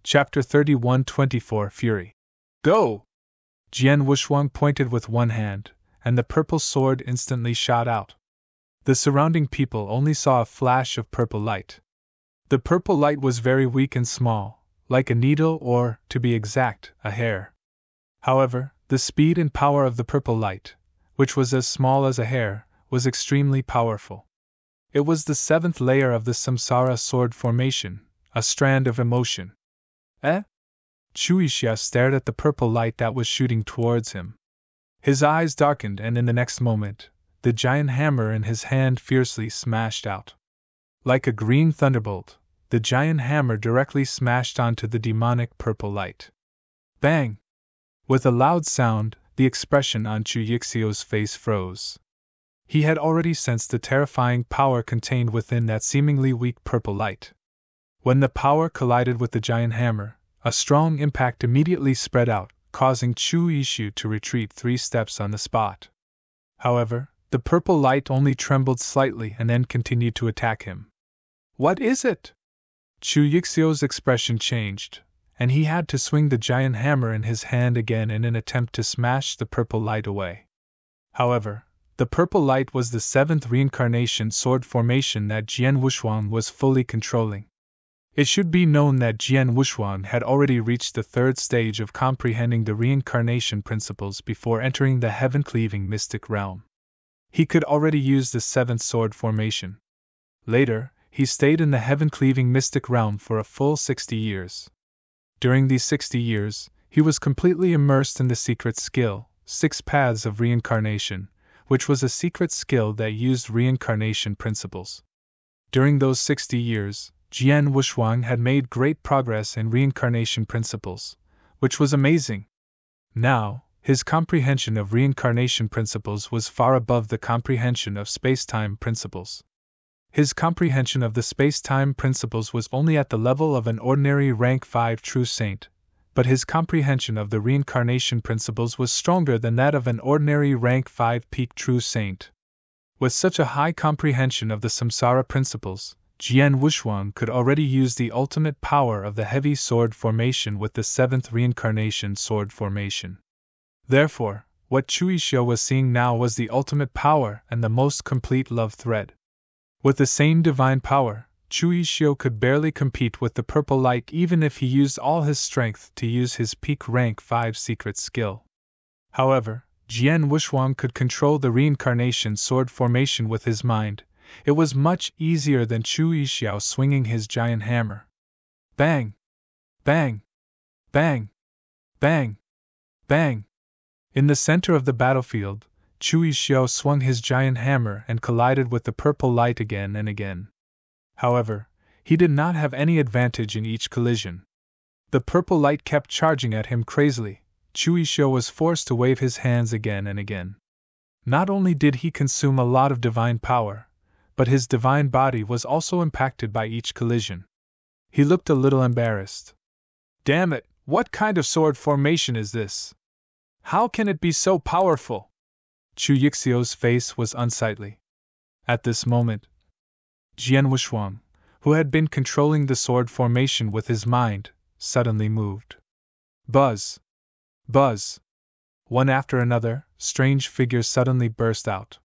Chapter 31-24 Fury. Go! Jian Wushuang pointed with one hand, and the purple sword instantly shot out. The surrounding people only saw a flash of purple light. The purple light was very weak and small, like a needle or, to be exact, a hair. However, the speed and power of the purple light, which was as small as a hair, was extremely powerful. It was the seventh layer of the Samsara sword formation, a strand of emotion. Eh? Chu Yixia stared at the purple light that was shooting towards him. His eyes darkened, and in the next moment, the giant hammer in his hand fiercely smashed out. Like a green thunderbolt, the giant hammer directly smashed onto the demonic purple light. Bang! With a loud sound, the expression on Chu Yixio's face froze. He had already sensed the terrifying power contained within that seemingly weak purple light. When the power collided with the giant hammer, a strong impact immediately spread out, causing Chu Yixia to retreat 3 steps on the spot. However, the purple light only trembled slightly and then continued to attack him. What is it? Chu Yixio's expression changed, and he had to swing the giant hammer in his hand again in an attempt to smash the purple light away. However, the purple light was the 7th reincarnation sword formation that Jian Wushuang was fully controlling. It should be known that Jian Wushuang had already reached the 3rd stage of comprehending the reincarnation principles before entering the heaven-cleaving mystic realm. He could already use the 7th sword formation. Later, he stayed in the heaven-cleaving mystic realm for a full 60 years. During these 60 years, he was completely immersed in the secret skill, 6 Paths of Reincarnation, which was a secret skill that used reincarnation principles. During those 60 years, Jian Wushuang had made great progress in reincarnation principles, which was amazing. Now, his comprehension of reincarnation principles was far above the comprehension of space-time principles. His comprehension of the space-time principles was only at the level of an ordinary rank 5 true saint, but his comprehension of the reincarnation principles was stronger than that of an ordinary rank 5 peak true saint. With such a high comprehension of the samsara principles, Jian Wushuang could already use the ultimate power of the heavy sword formation with the 7th reincarnation sword formation. Therefore, what Chu Yixia was seeing now was the ultimate power and the most complete love thread. With the same divine power, Chu Yixia could barely compete with the purple light even if he used all his strength to use his peak rank 5 secret skill. However, Jian Wushuang could control the reincarnation sword formation with his mind. It was much easier than Chu Yixia swinging his giant hammer. Bang! Bang! Bang! Bang! Bang! In the center of the battlefield, Chu Yixia swung his giant hammer and collided with the purple light again and again. However, he did not have any advantage in each collision. The purple light kept charging at him crazily. Chu Yixia was forced to wave his hands again and again. Not only did he consume a lot of divine power, but his divine body was also impacted by each collision. He looked a little embarrassed. Damn it, what kind of sword formation is this? How can it be so powerful? Chu Yixia's face was unsightly. At this moment, Jian Wushuang, who had been controlling the sword formation with his mind, suddenly moved. Buzz! Buzz! One after another, strange figures suddenly burst out.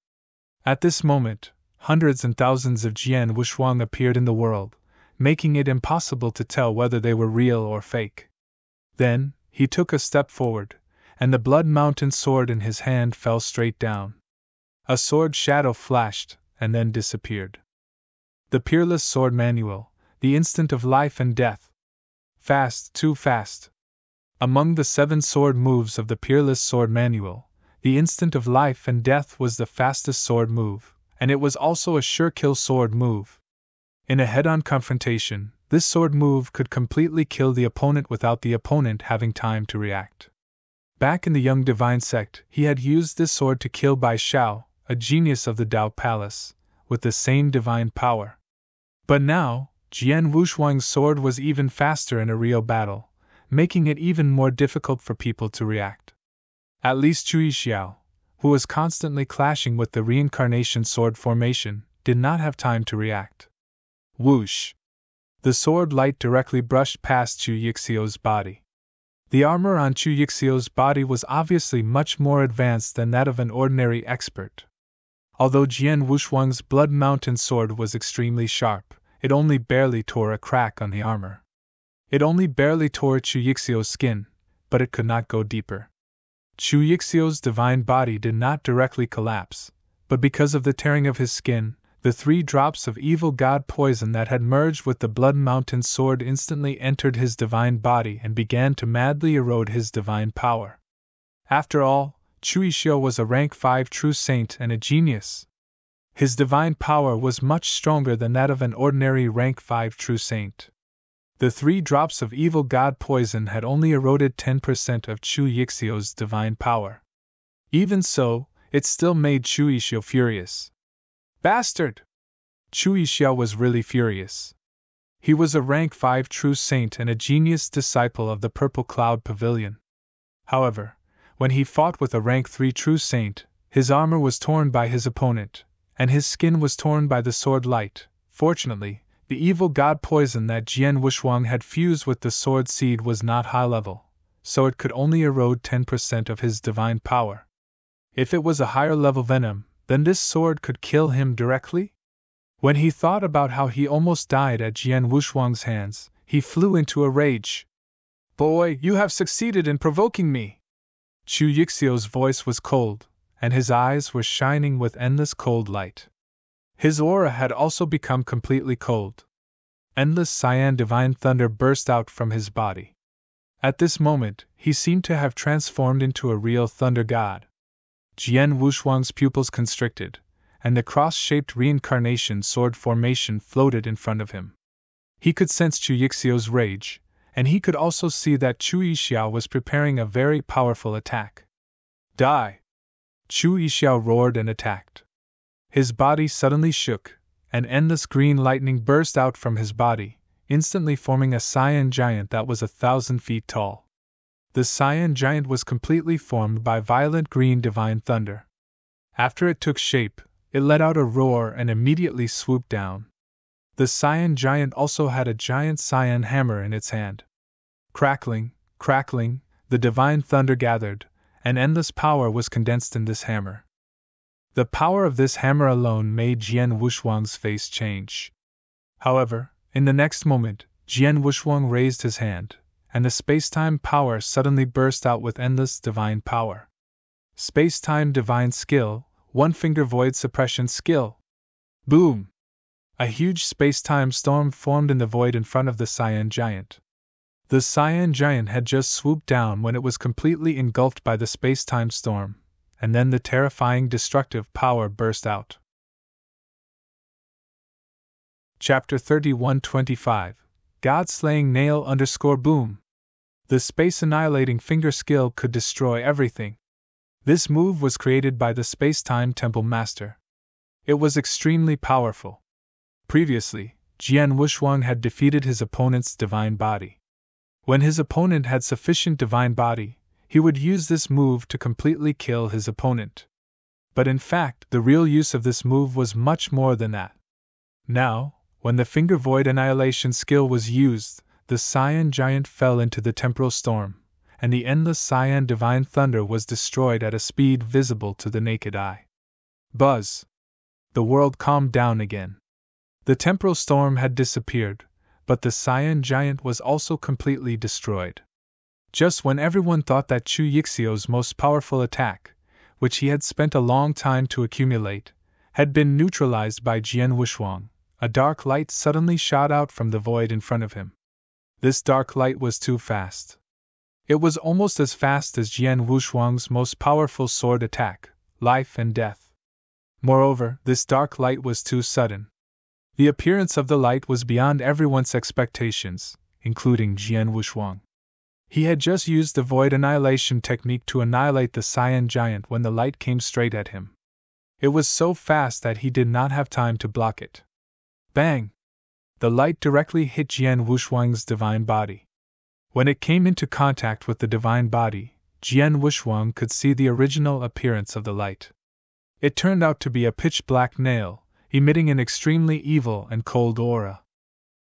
At this moment, hundreds and thousands of Jian Wushuang appeared in the world, making it impossible to tell whether they were real or fake. Then, he took a step forward, and the Blood Mountain sword in his hand fell straight down. A sword shadow flashed, and then disappeared. The Peerless Sword Manual, the instant of life and death. Fast, too fast. Among the 7 sword moves of the Peerless Sword Manual, the instant of life and death was the fastest sword move, and it was also a sure-kill sword move. In a head-on confrontation, this sword move could completely kill the opponent without the opponent having time to react. Back in the Young Divine Sect, he had used this sword to kill Bai Xiao, a genius of the Dao Palace, with the same divine power. But now, Jian Wushuang's sword was even faster in a real battle, making it even more difficult for people to react. At least Chu Yixia, who was constantly clashing with the reincarnation sword formation, did not have time to react. Whoosh! The sword light directly brushed past Chu Yixio's body. The armor on Chu Yixio's body was obviously much more advanced than that of an ordinary expert. Although Jian Wushuang's Blood Mountain sword was extremely sharp, it only barely tore a crack on the armor. It only barely tore Chu Yixio's skin, but it could not go deeper. Chu Yixio's divine body did not directly collapse, but because of the tearing of his skin, the 3 drops of evil god poison that had merged with the Blood Mountain sword instantly entered his divine body and began to madly erode his divine power. After all, Chu Yixio was a rank 5 true saint and a genius. His divine power was much stronger than that of an ordinary rank 5 true saint. The 3 drops of evil god poison had only eroded 10% of Chu Yixio's divine power. Even so, it still made Chu Yixio furious. Bastard! Chu Yixio was really furious. He was a rank 5 true saint and a genius disciple of the Purple Cloud Pavilion. However, when he fought with a rank 3 true saint, his armor was torn by his opponent, and his skin was torn by the sword light. Fortunately, the evil god poison that Jian Wushuang had fused with the sword seed was not high level, so it could only erode 10% of his divine power. If it was a higher level venom, then this sword could kill him directly? When he thought about how he almost died at Jian Wushuang's hands, he flew into a rage. Boy, you have succeeded in provoking me! Chu Yixio's voice was cold, and his eyes were shining with endless cold light. His aura had also become completely cold. Endless cyan divine thunder burst out from his body. At this moment, he seemed to have transformed into a real thunder god. Jian Wushuang's pupils constricted, and the cross-shaped reincarnation sword formation floated in front of him. He could sense Chu Yixio's rage, and he could also see that Chu Yixio was preparing a very powerful attack. Die! Chu Yixio roared and attacked. His body suddenly shook, and endless green lightning burst out from his body, instantly forming a cyan giant that was 1,000 feet tall. The cyan giant was completely formed by violent green divine thunder. After it took shape, it let out a roar and immediately swooped down. The cyan giant also had a giant cyan hammer in its hand. Crackling, crackling, the divine thunder gathered, and endless power was condensed in this hammer. The power of this hammer alone made Jian Wushuang's face change. However, in the next moment, Jian Wushuang raised his hand, and the space-time power suddenly burst out with endless divine power. Space-time divine skill, one-finger void suppression skill. Boom! A huge space-time storm formed in the void in front of the cyan giant. The cyan giant had just swooped down when it was completely engulfed by the space-time storm, and then the terrifying destructive power burst out. Chapter 3125 God-Slaying Nail _ Boom. The space-annihilating finger skill could destroy everything. This move was created by the Space-Time Temple Master. It was extremely powerful. Previously, Jian Wushuang had defeated his opponent's divine body. When his opponent had sufficient divine body, he would use this move to completely kill his opponent. But in fact, the real use of this move was much more than that. Now, when the Finger Void Annihilation skill was used, the Cyan Giant fell into the temporal storm, and the endless Cyan Divine Thunder was destroyed at a speed visible to the naked eye. Buzz! The world calmed down again. The temporal storm had disappeared, but the Cyan Giant was also completely destroyed. Just when everyone thought that Chu Yixio's most powerful attack, which he had spent a long time to accumulate, had been neutralized by Jian Wushuang, a dark light suddenly shot out from the void in front of him. This dark light was too fast. It was almost as fast as Jian Wushuang's most powerful sword attack, life and death. Moreover, this dark light was too sudden. The appearance of the light was beyond everyone's expectations, including Jian Wushuang. He had just used the void annihilation technique to annihilate the Cyan Giant when the light came straight at him. It was so fast that he did not have time to block it. Bang! The light directly hit Jian Wushuang's divine body. When it came into contact with the divine body, Jian Wushuang could see the original appearance of the light. It turned out to be a pitch-black nail, emitting an extremely evil and cold aura.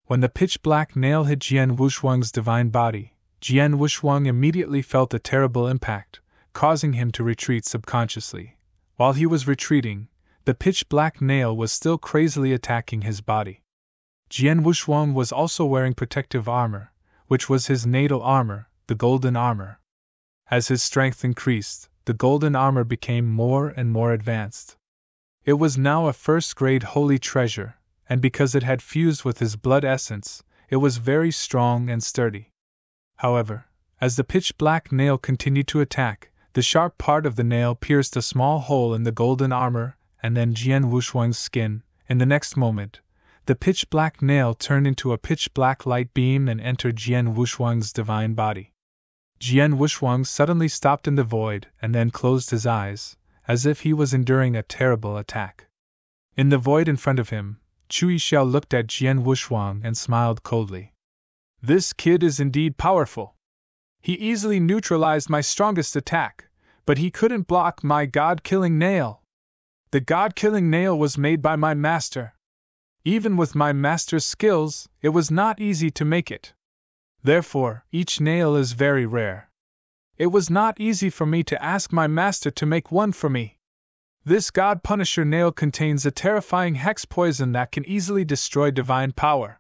When the pitch-black nail hit Jian Wushuang's divine body, Jian Wushuang immediately felt a terrible impact, causing him to retreat subconsciously. While he was retreating, the pitch-black nail was still crazily attacking his body. Jian Wushuang was also wearing protective armor, which was his natal armor, the golden armor. As his strength increased, the golden armor became more and more advanced. It was now a first-grade holy treasure, and because it had fused with his blood essence, it was very strong and sturdy. However, as the pitch-black nail continued to attack, the sharp part of the nail pierced a small hole in the golden armor, and then Jian Wushuang's skin. In the next moment, the pitch-black nail turned into a pitch-black light beam and entered Jian Wushuang's divine body. Jian Wushuang suddenly stopped in the void and then closed his eyes, as if he was enduring a terrible attack. In the void in front of him, Chu Yixiao looked at Jian Wushuang and smiled coldly. This kid is indeed powerful. He easily neutralized my strongest attack, but he couldn't block my god-killing nail. The god-killing nail was made by my master. Even with my master's skills, it was not easy to make it. Therefore, each nail is very rare. It was not easy for me to ask my master to make one for me. This God Punisher nail contains a terrifying hex poison that can easily destroy divine power.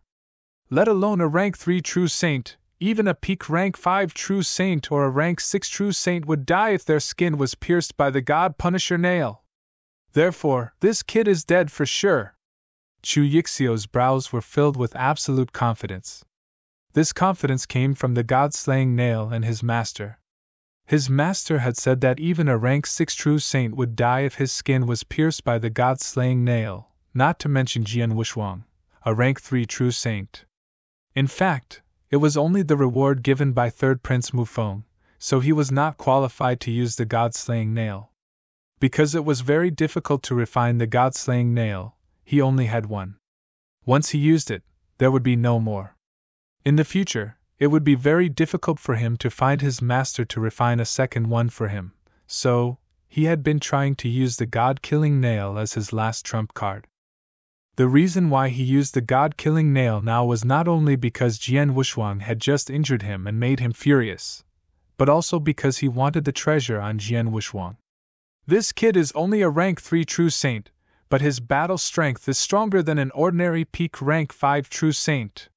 Let alone a rank 3 true saint, even a peak rank 5 true saint or a rank 6 true saint would die if their skin was pierced by the God Punisher nail. Therefore, this kid is dead for sure. Chu Yixiao's brows were filled with absolute confidence. This confidence came from the god-slaying nail and his master. His master had said that even a rank 6 true saint would die if his skin was pierced by the god-slaying nail, not to mention Jian Wushuang, a rank 3 true saint. In fact, it was only the reward given by Third Prince Mufeng, so he was not qualified to use the god-slaying nail. Because it was very difficult to refine the god-slaying nail, he only had one. Once he used it, there would be no more. In the future, it would be very difficult for him to find his master to refine a second one for him, so he had been trying to use the god-killing nail as his last trump card. The reason why he used the god-killing nail now was not only because Jian Wushuang had just injured him and made him furious, but also because he wanted the treasure on Jian Wushuang. This kid is only a rank 3 true saint, but his battle strength is stronger than an ordinary peak rank 5 true saint.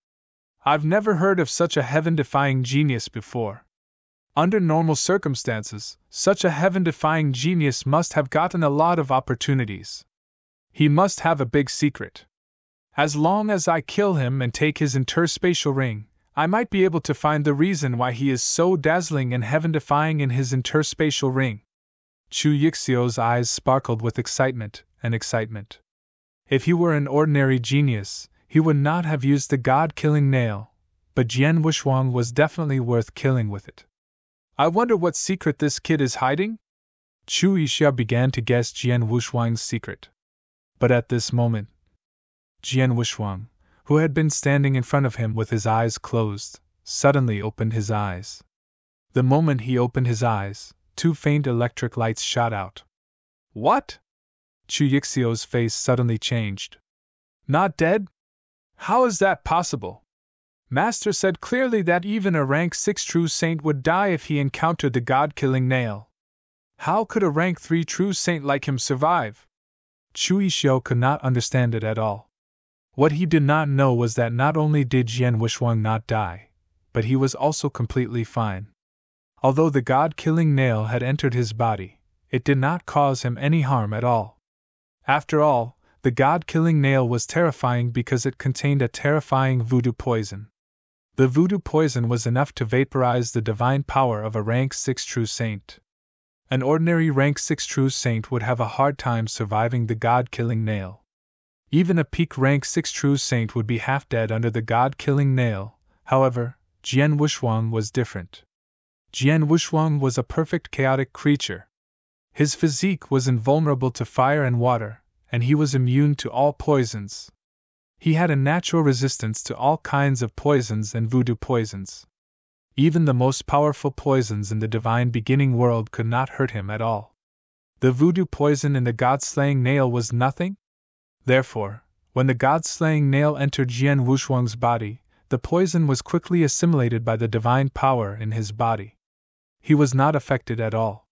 I've never heard of such a heaven-defying genius before. Under normal circumstances, such a heaven-defying genius must have gotten a lot of opportunities. He must have a big secret. As long as I kill him and take his interspatial ring, I might be able to find the reason why he is so dazzling and heaven-defying in his interspatial ring. Chu Yixiao's eyes sparkled with excitement. If he were an ordinary genius, he would not have used the god-killing nail, but Jian Wushuang was definitely worth killing with it. I wonder what secret this kid is hiding? Chu Yixia began to guess Jian Wushuang's secret. But at this moment, Jian Wushuang, who had been standing in front of him with his eyes closed, suddenly opened his eyes. The moment he opened his eyes, 2 faint electric lights shot out. What? Chu Yixiao's face suddenly changed. Not dead? How is that possible? Master said clearly that even a rank 6 true saint would die if he encountered the god-killing nail. How could a rank 3 true saint like him survive? Chu Yixiao could not understand it at all. What he did not know was that not only did Jian Wushuang not die, but he was also completely fine. Although the god-killing nail had entered his body, it did not cause him any harm at all. After all, the god-killing nail was terrifying because it contained a terrifying voodoo poison. The voodoo poison was enough to vaporize the divine power of a rank 6 true saint. An ordinary rank 6 true saint would have a hard time surviving the god-killing nail. Even a peak rank 6 true saint would be half dead under the god-killing nail. However, Jian Wushuang was different. Jian Wushuang was a perfect chaotic creature. His physique was invulnerable to fire and water, and he was immune to all poisons. He had a natural resistance to all kinds of poisons and voodoo poisons. Even the most powerful poisons in the divine beginning world could not hurt him at all. The voodoo poison in the god-slaying nail was nothing? Therefore, When the god-slaying nail entered Jian Wushuang's body, the poison was quickly assimilated by the divine power in his body. He was not affected at all.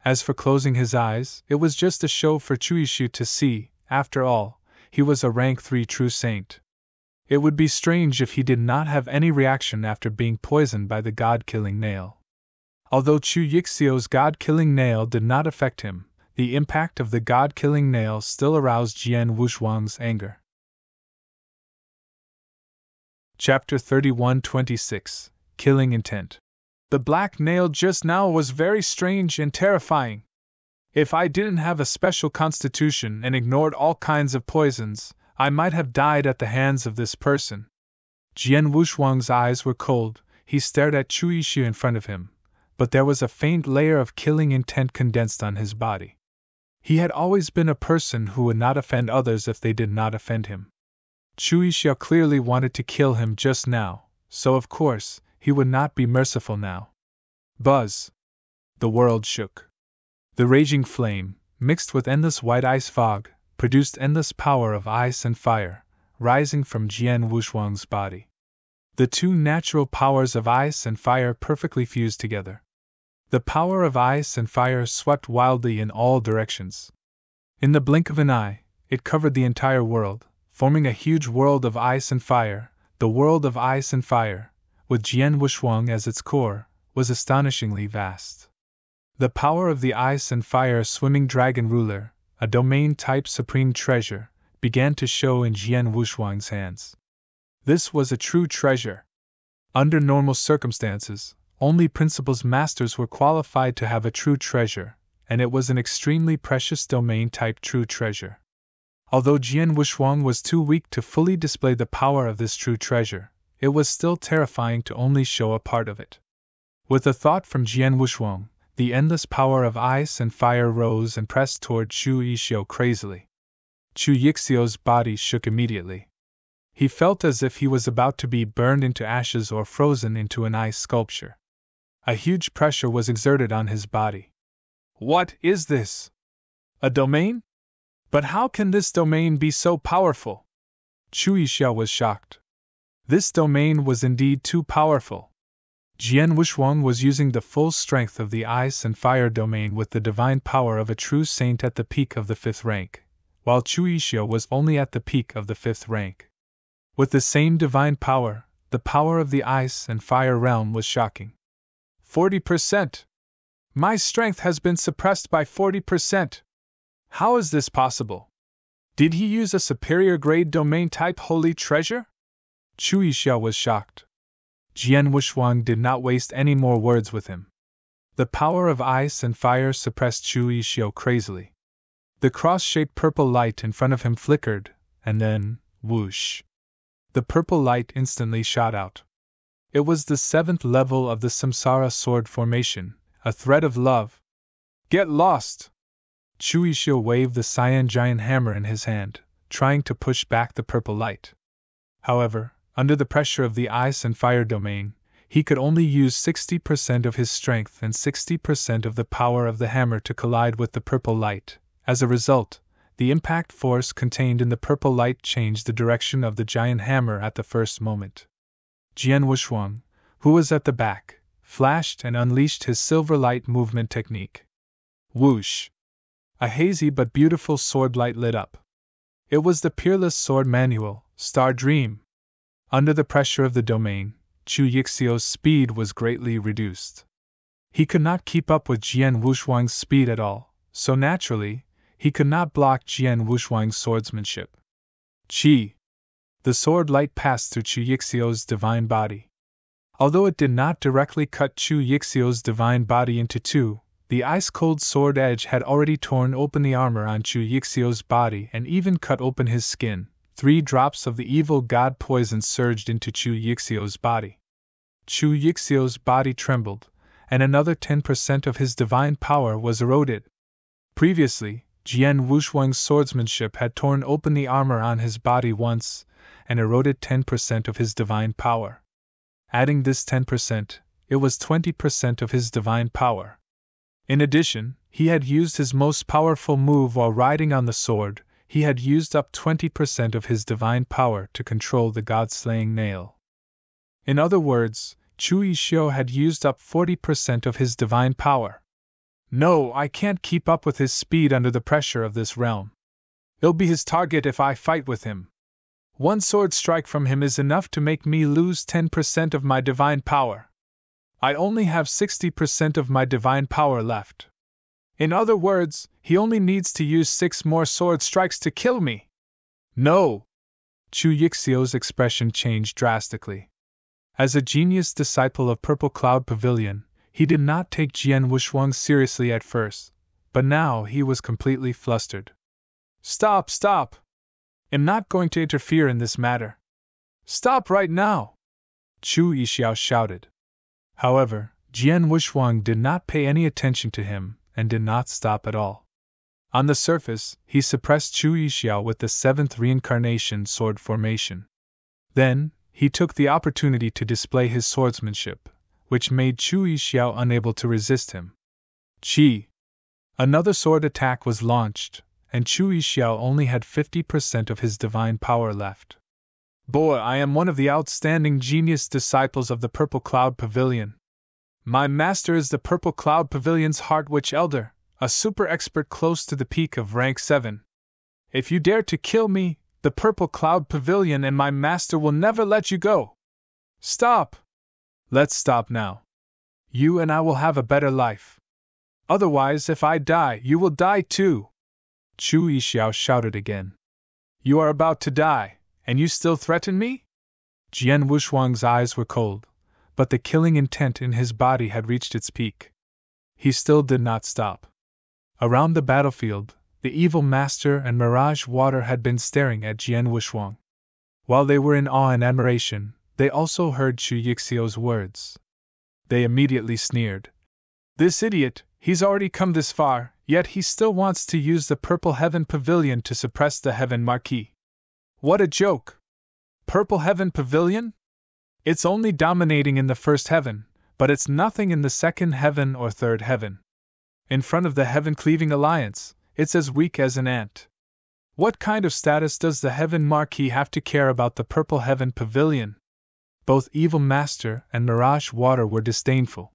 As for closing his eyes, it was just a show for Chuishu to see. After all, he was a rank 3 true saint. It would be strange if he did not have any reaction after being poisoned by the god-killing nail. Although Chu Yixio's god-killing nail did not affect him, the impact of the god-killing nail still aroused Jian Wushuang's anger. Chapter 31-26 Killing Intent. The black nail just now was very strange and terrifying. If I didn't have a special constitution and ignored all kinds of poisons, I might have died at the hands of this person. Jian Wushuang's eyes were cold. He stared at Chu Yixio in front of him, but there was a faint layer of killing intent condensed on his body. He had always been a person who would not offend others if they did not offend him. Chu Yixio clearly wanted to kill him just now, so of course, he would not be merciful now. Buzz! The world shook. The raging flame, mixed with endless white ice fog, produced endless power of ice and fire, rising from Jian Wushuang's body. The two natural powers of ice and fire perfectly fused together. The power of ice and fire swept wildly in all directions. In the blink of an eye, it covered the entire world, forming a huge world of ice and fire. The world of ice and fire, with Jian Wushuang as its core, was astonishingly vast. The power of the ice and fire swimming dragon ruler, a domain-type supreme treasure, began to show in Jian Wushuang's hands. This was a true treasure. Under normal circumstances, only principal's masters were qualified to have a true treasure, and it was an extremely precious domain-type true treasure. Although Jian Wushuang was too weak to fully display the power of this true treasure, it was still terrifying to only show a part of it. With a thought from Jian Wushuang, the endless power of ice and fire rose and pressed toward Chu Yixio crazily. Chu Yixio's body shook immediately. He felt as if he was about to be burned into ashes or frozen into an ice sculpture. A huge pressure was exerted on his body. What is this? A domain? But how can this domain be so powerful? Chu Yixio was shocked. This domain was indeed too powerful. Jian Wushuang was using the full strength of the ice and fire domain with the divine power of a true saint at the peak of the 5th rank, while Chu Yixio was only at the peak of the 5th rank. With the same divine power, the power of the ice and fire realm was shocking. 40%! My strength has been suppressed by 40%! How is this possible? Did he use a superior grade domain type holy treasure? Chu Yixio was shocked. Jian Wushuang did not waste any more words with him. The power of ice and fire suppressed Chu Yixio crazily. The cross-shaped purple light in front of him flickered, and then, whoosh! The purple light instantly shot out. It was the 7th level of the Samsara sword formation, a thread of love. Get lost! Chu Yixio waved the cyan giant hammer in his hand, trying to push back the purple light. However, under the pressure of the ice and fire domain, he could only use 60% of his strength and 60% of the power of the hammer to collide with the purple light. As a result, the impact force contained in the purple light changed the direction of the giant hammer at the first moment. Jian Wushuang, who was at the back, flashed and unleashed his silver light movement technique. Whoosh! A hazy but beautiful sword light lit up. It was the peerless sword manual, Star Dream. Under the pressure of the domain, Chu Yixio's speed was greatly reduced. He could not keep up with Jian Wushuang's speed at all, so naturally, he could not block Jian Wushuang's swordsmanship. Qi! The sword light passed through Chu Yixio's divine body. Although it did not directly cut Chu Yixio's divine body into two, the ice-cold sword edge had already torn open the armor on Chu Yixio's body and even cut open his skin. 3 drops of the evil god poison surged into Chu Yixio's body. Chu Yixio's body trembled, and another 10% of his divine power was eroded. Previously, Jian Wushuang's swordsmanship had torn open the armor on his body once, and eroded 10% of his divine power. Adding this 10%, it was 20% of his divine power. In addition, he had used his most powerful move while riding on the sword, he had used up 20% of his divine power to control the god-slaying nail. In other words, Chu Yixio had used up 40% of his divine power. No, I can't keep up with his speed under the pressure of this realm. It'll be his target if I fight with him. One sword strike from him is enough to make me lose 10% of my divine power. I only have 60% of my divine power left. In other words, he only needs to use 6 more sword strikes to kill me. No! Chu Yixio's expression changed drastically. As a genius disciple of Purple Cloud Pavilion, he did not take Jian Wushuang seriously at first, but now he was completely flustered. Stop, stop! I'm not going to interfere in this matter. Stop right now! Chu Yixiao shouted. However, Jian Wushuang did not pay any attention to him and did not stop at all. On the surface, he suppressed Chu Yixiao with the 7th reincarnation sword formation. Then, he took the opportunity to display his swordsmanship, which made Chu Yixiao unable to resist him. Chi! Another sword attack was launched, and Chu Yixiao only had 50% of his divine power left. Boy, I am one of the outstanding genius disciples of the Purple Cloud Pavilion. My master is the Purple Cloud Pavilion's Heart Witch Elder, a super expert close to the peak of rank 7. If you dare to kill me, the Purple Cloud Pavilion and my master will never let you go. Stop! Let's stop now. You and I will have a better life. Otherwise, if I die, you will die too. Chu Yixiao shouted again. You are about to die, and you still threaten me? Jian Wushuang's eyes were cold, but the killing intent in his body had reached its peak. He still did not stop. Around the battlefield, the evil master and Mirage Water had been staring at Jian Wushuang. While they were in awe and admiration, they also heard Chu Yixio's words. They immediately sneered. This idiot, he's already come this far, yet he still wants to use the Purple Heaven Pavilion to suppress the Heaven Marquis. What a joke! Purple Heaven Pavilion? It's only dominating in the first heaven, but it's nothing in the second heaven or third heaven. In front of the Heaven-Cleaving Alliance, it's as weak as an ant. What kind of status does the Heaven Marquis have to care about the Purple Heaven Pavilion? Both Evil Master and Mirage Water were disdainful.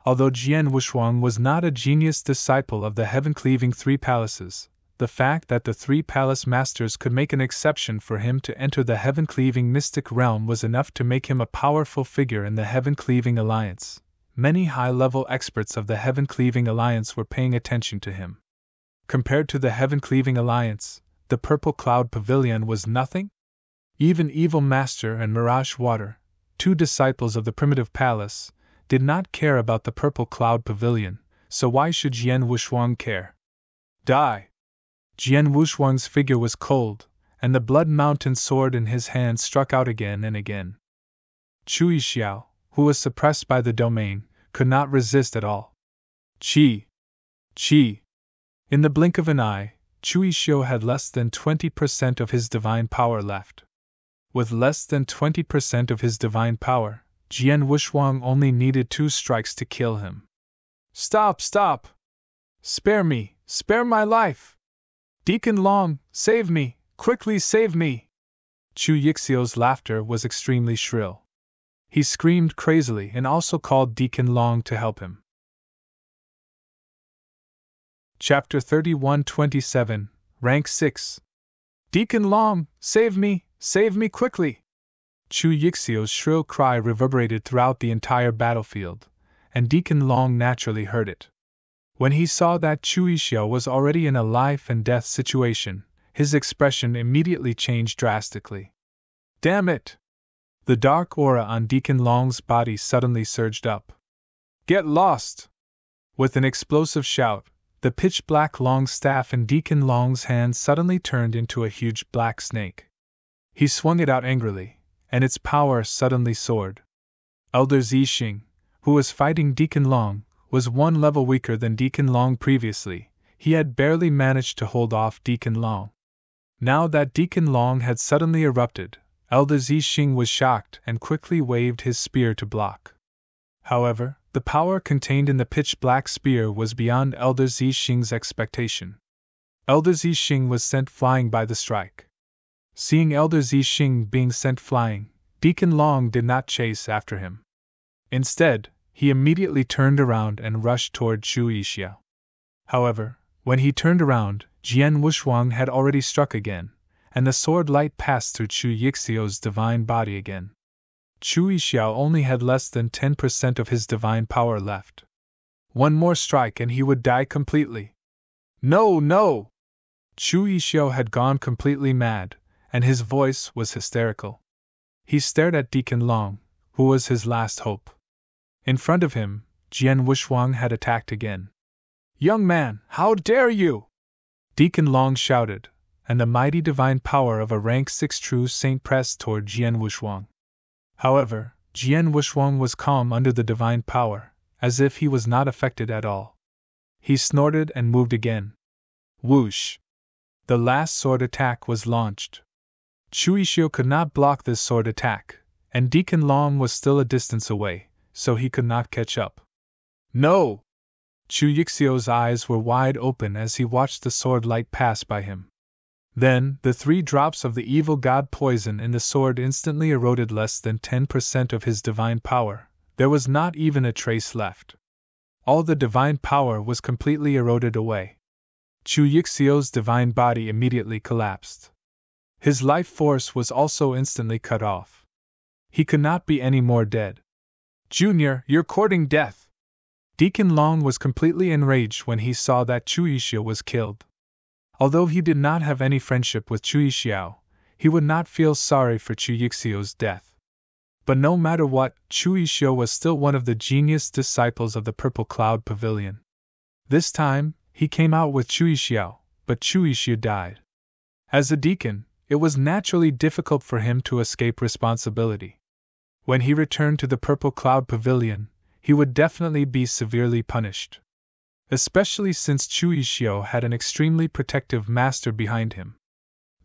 Although Jian Wushuang was not a genius disciple of the Heaven-Cleaving Three Palaces, the fact that the 3 palace masters could make an exception for him to enter the Heaven-Cleaving Mystic Realm was enough to make him a powerful figure in the Heaven-Cleaving Alliance. Many high-level experts of the Heaven-Cleaving Alliance were paying attention to him. Compared to the Heaven-Cleaving Alliance, the Purple Cloud Pavilion was nothing? Even Evil Master and Mirage Water, 2 disciples of the Primitive Palace, did not care about the Purple Cloud Pavilion, so why should Jian Wushuang care? Die! Jian Wushuang's figure was cold, and the Blood Mountain sword in his hand struck out again and again. Chu Yixiao, who was suppressed by the domain, could not resist at all. Chi! Chi! In the blink of an eye, Chu Yixiao had less than 20% of his divine power left. With less than 20% of his divine power, Jian Wushuang only needed 2 strikes to kill him. Stop, stop! Spare me, spare my life! Deacon Long, save me, quickly save me! Chu Yixio's laughter was extremely shrill. He screamed crazily and also called Deacon Long to help him. Chapter 3127, Rank 6. Deacon Long, save me quickly! Chu Yixio's shrill cry reverberated throughout the entire battlefield, and Deacon Long naturally heard it. When he saw that Chu Yixiao was already in a life-and-death situation, his expression immediately changed drastically. Damn it! The dark aura on Deacon Long's body suddenly surged up. Get lost! With an explosive shout, the pitch-black long staff in Deacon Long's hand suddenly turned into a huge black snake. He swung it out angrily, and its power suddenly soared. Elder Zixing, who was fighting Deacon Long, was 1 level weaker than Deacon Long previously. He had barely managed to hold off Deacon Long. Now that Deacon Long had suddenly erupted, Elder Zixing was shocked and quickly waved his spear to block. However, the power contained in the pitch-black spear was beyond Elder Zixing's expectation. Elder Zixing was sent flying by the strike. Seeing Elder Zixing being sent flying, Deacon Long did not chase after him. Instead, he immediately turned around and rushed toward Chu Yixiao. However, when he turned around, Jian Wushuang had already struck again, and the sword light passed through Chu Yixiao's divine body again. Chu Yixiao only had less than 10% of his divine power left. One more strike and he would die completely. No, no! Chu Yixiao had gone completely mad, and his voice was hysterical. He stared at Deacon Long, who was his last hope. In front of him, Jian Wushuang had attacked again. Young man, how dare you! Deacon Long shouted, and the mighty divine power of a rank 6 true saint pressed toward Jian Wushuang. However, Jian Wushuang was calm under the divine power, as if he was not affected at all. He snorted and moved again. Whoosh! The last sword attack was launched. Chu Yixiao could not block this sword attack, and Deacon Long was still a distance away, so he could not catch up. No! Chu Yixiao's eyes were wide open as he watched the sword light pass by him. Then, the 3 drops of the evil god poison in the sword instantly eroded less than 10% of his divine power. There was not even a trace left. All the divine power was completely eroded away. Chu Yixiao's divine body immediately collapsed. His life force was also instantly cut off. He could not be any more dead. Junior, you're courting death! Deacon Long was completely enraged when he saw that Chu Yixiao was killed. Although he did not have any friendship with Chu Yixiao, he would not feel sorry for Chu Yixiao's death. But no matter what, Chu Yixiao was still one of the genius disciples of the Purple Cloud Pavilion. This time, he came out with Chu Yixiao, but Chu Yixiao died. As a deacon, it was naturally difficult for him to escape responsibility. When he returned to the Purple Cloud Pavilion, he would definitely be severely punished. Especially since Chu Yixiao had an extremely protective master behind him.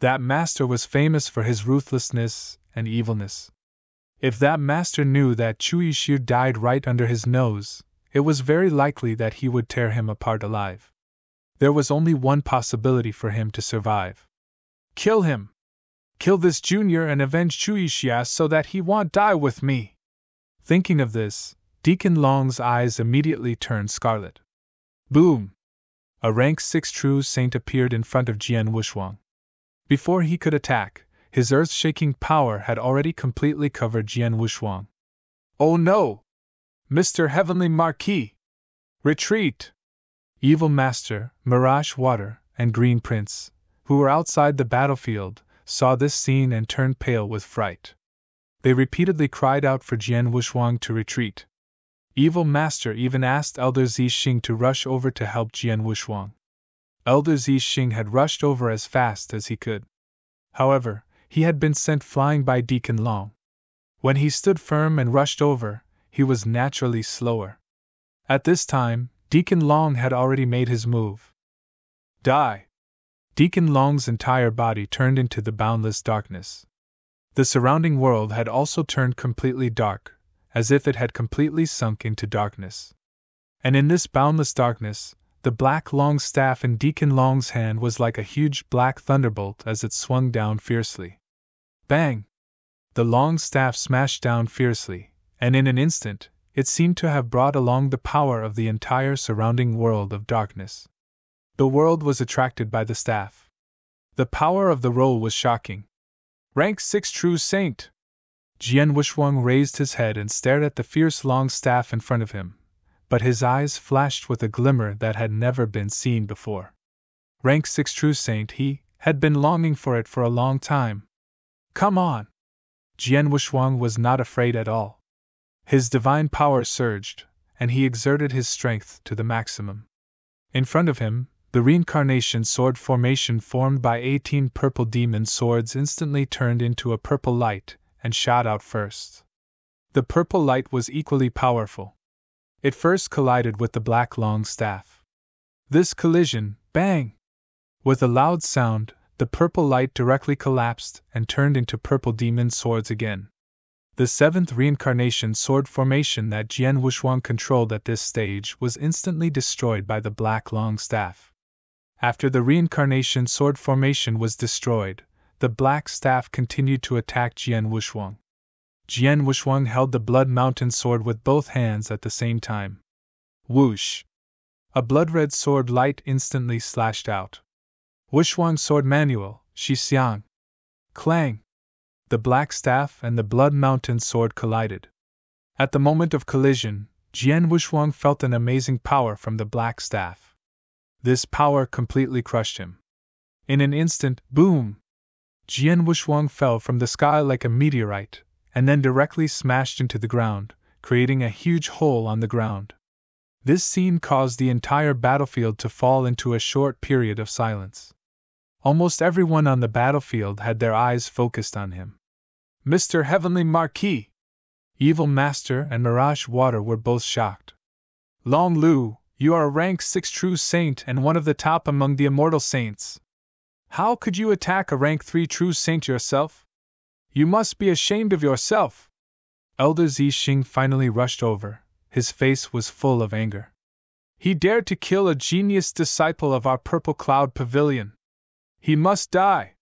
That master was famous for his ruthlessness and evilness. If that master knew that Chu Yixiao died right under his nose, it was very likely that he would tear him apart alive. There was only one possibility for him to survive. Kill him! Kill this junior and avenge Chu Yixiao so that he won't die with me! Thinking of this, Deacon Long's eyes immediately turned scarlet. Boom! A rank 6 true saint appeared in front of Jian Wushuang. Before he could attack, his earth-shaking power had already completely covered Jian Wushuang. Oh no! Mr. Heavenly Marquis! Retreat! Evil Master, Mirage Water, and Green Prince, who were outside the battlefield, saw this scene and turned pale with fright. They repeatedly cried out for Jian Wushuang to retreat. Evil Master even asked Elder Zixing to rush over to help Jian Wushuang. Elder Zixing had rushed over as fast as he could. However, he had been sent flying by Deacon Long. When he stood firm and rushed over, he was naturally slower. At this time, Deacon Long had already made his move. Die! Deacon Long's entire body turned into the boundless darkness. The surrounding world had also turned completely dark, as if it had completely sunk into darkness. And in this boundless darkness, the black long staff in Deacon Long's hand was like a huge black thunderbolt as it swung down fiercely. Bang! The long staff smashed down fiercely, and in an instant, it seemed to have brought along the power of the entire surrounding world of darkness. The world was attracted by the staff. The power of the roll was shocking. Rank 6 true saint! Jian Wushuang raised his head and stared at the fierce long staff in front of him, but his eyes flashed with a glimmer that had never been seen before. Rank 6 true saint, he had been longing for it for a long time. Come on! Jian Wushuang was not afraid at all. His divine power surged, and he exerted his strength to the maximum. In front of him, the reincarnation sword formation formed by 18 purple demon swords instantly turned into a purple light and shot out first. The purple light was equally powerful. It first collided with the black long staff. This collision, bang! With a loud sound, the purple light directly collapsed and turned into purple demon swords again. The 7th reincarnation sword formation that Jian Wushuang controlled at this stage was instantly destroyed by the black long staff. After the reincarnation sword formation was destroyed, the black staff continued to attack Jian Wushuang. Jian Wushuang held the Blood Mountain sword with both hands at the same time. Whoosh! A blood-red sword light instantly slashed out. Wushuang sword manual, Shi Xiang. Clang! The black staff and the Blood Mountain sword collided. At the moment of collision, Jian Wushuang felt an amazing power from the black staff. This power completely crushed him. In an instant, boom! Jian Wushuang fell from the sky like a meteorite, and then directly smashed into the ground, creating a huge hole on the ground. This scene caused the entire battlefield to fall into a short period of silence. Almost everyone on the battlefield had their eyes focused on him. Mr. Heavenly Marquis! Evil Master and Mirage Water were both shocked. Long Lu, you are a rank 6 true saint and one of the top among the immortal saints. How could you attack a rank 3 true saint yourself? You must be ashamed of yourself! Elder Zixing finally rushed over. His face was full of anger. He dared to kill a genius disciple of our Purple Cloud Pavilion. He must die!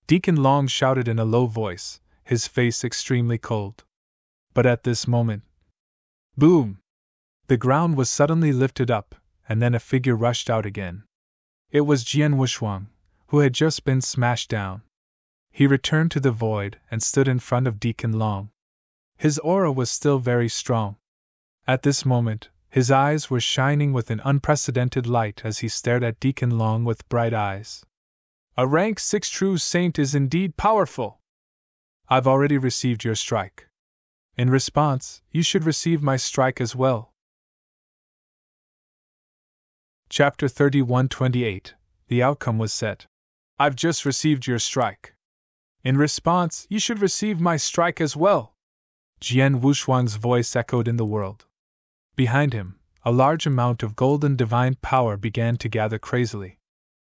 Deacon Long shouted in a low voice, his face extremely cold. But at this moment, boom! The ground was suddenly lifted up, and then a figure rushed out again. It was Jian Wushuang, who had just been smashed down. He returned to the void and stood in front of Deacon Long. His aura was still very strong. At this moment, his eyes were shining with an unprecedented light as he stared at Deacon Long with bright eyes. A rank 6 true saint is indeed powerful. I've already received your strike. In response, you should receive my strike as well. Chapter 31-28. The outcome was set. I've just received your strike. In response, you should receive my strike as well. Jian Wushuang's voice echoed in the world. Behind him, a large amount of golden divine power began to gather crazily.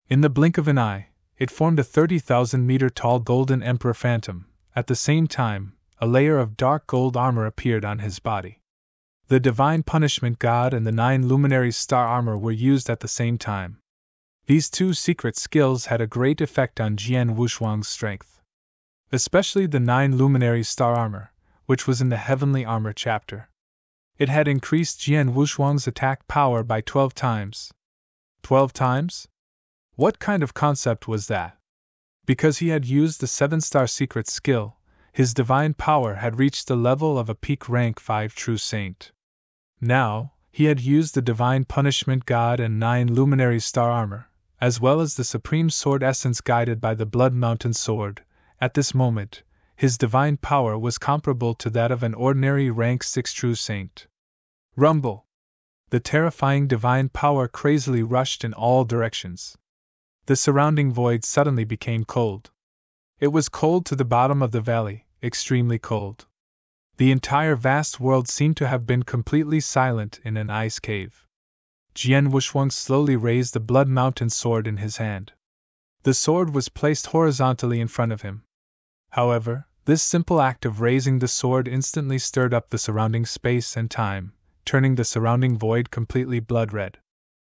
In the blink of an eye, it formed a 30,000-meter-tall golden emperor phantom. At the same time, a layer of dark gold armor appeared on his body. The Divine Punishment God and the 9 Luminaries Star Armor were used at the same time. These two secret skills had a great effect on Jian Wushuang's strength. Especially the 9 Luminaries Star Armor, which was in the Heavenly Armor chapter. It had increased Jian Wushuang's attack power by 12 times. 12 times? What kind of concept was that? Because he had used the 7-star secret skill, his divine power had reached the level of a peak rank 5 true saint. Now, he had used the Divine Punishment God and 9 Luminary Star Armor, as well as the Supreme Sword Essence guided by the Blood Mountain Sword. At this moment, his divine power was comparable to that of an ordinary rank 6 true saint. Rumble! The terrifying divine power crazily rushed in all directions. The surrounding void suddenly became cold. It was cold to the bottom of the valley, extremely cold. The entire vast world seemed to have been completely silent in an ice cave. Jian Wushuang slowly raised the Blood Mountain sword in his hand. The sword was placed horizontally in front of him. However, this simple act of raising the sword instantly stirred up the surrounding space and time, turning the surrounding void completely blood-red.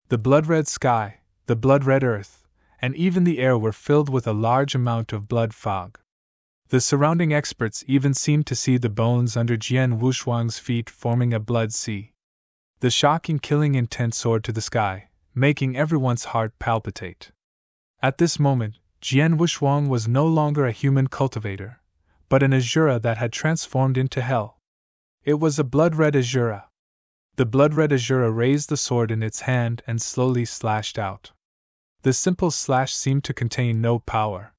The blood-red sky, the blood-red earth, and even the air were filled with a large amount of blood fog. The surrounding experts even seemed to see the bones under Jian Wushuang's feet forming a blood sea. The shocking killing intent soared to the sky, making everyone's heart palpitate. At this moment, Jian Wushuang was no longer a human cultivator, but an Azura that had transformed into hell. It was a blood-red Azura. The blood-red Azura raised the sword in its hand and slowly slashed out. The simple slash seemed to contain no power.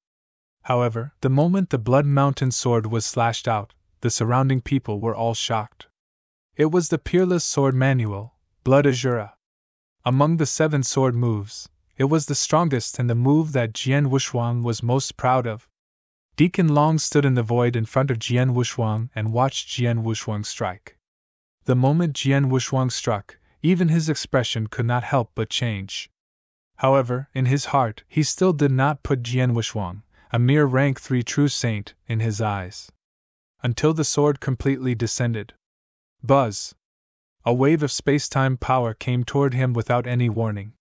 However, the moment the Blood Mountain sword was slashed out, the surrounding people were all shocked. It was the Peerless Sword Manual, Blood Azura. Among the 7 sword moves, it was the strongest and the move that Jian Wushuang was most proud of. Deacon Long stood in the void in front of Jian Wushuang and watched Jian Wushuang strike. The moment Jian Wushuang struck, even his expression could not help but change. However, in his heart, he still did not put Jian Wushuang, a mere rank 3 true saint, in his eyes. Until the sword completely descended. Buzz! A wave of space-time power came toward him without any warning.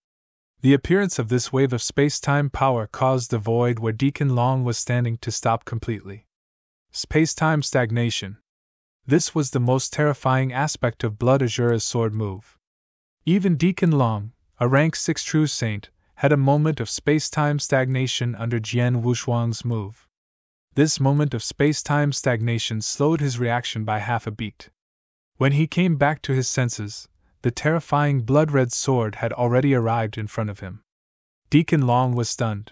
The appearance of this wave of space-time power caused the void where Deacon Long was standing to stop completely. Space-time stagnation. This was the most terrifying aspect of Blood Azura's sword move. Even Deacon Long, a rank 6 true saint, had a moment of space-time stagnation under Jian Wushuang's move. This moment of space-time stagnation slowed his reaction by half a beat. When he came back to his senses, the terrifying blood-red sword had already arrived in front of him. Deacon Long was stunned.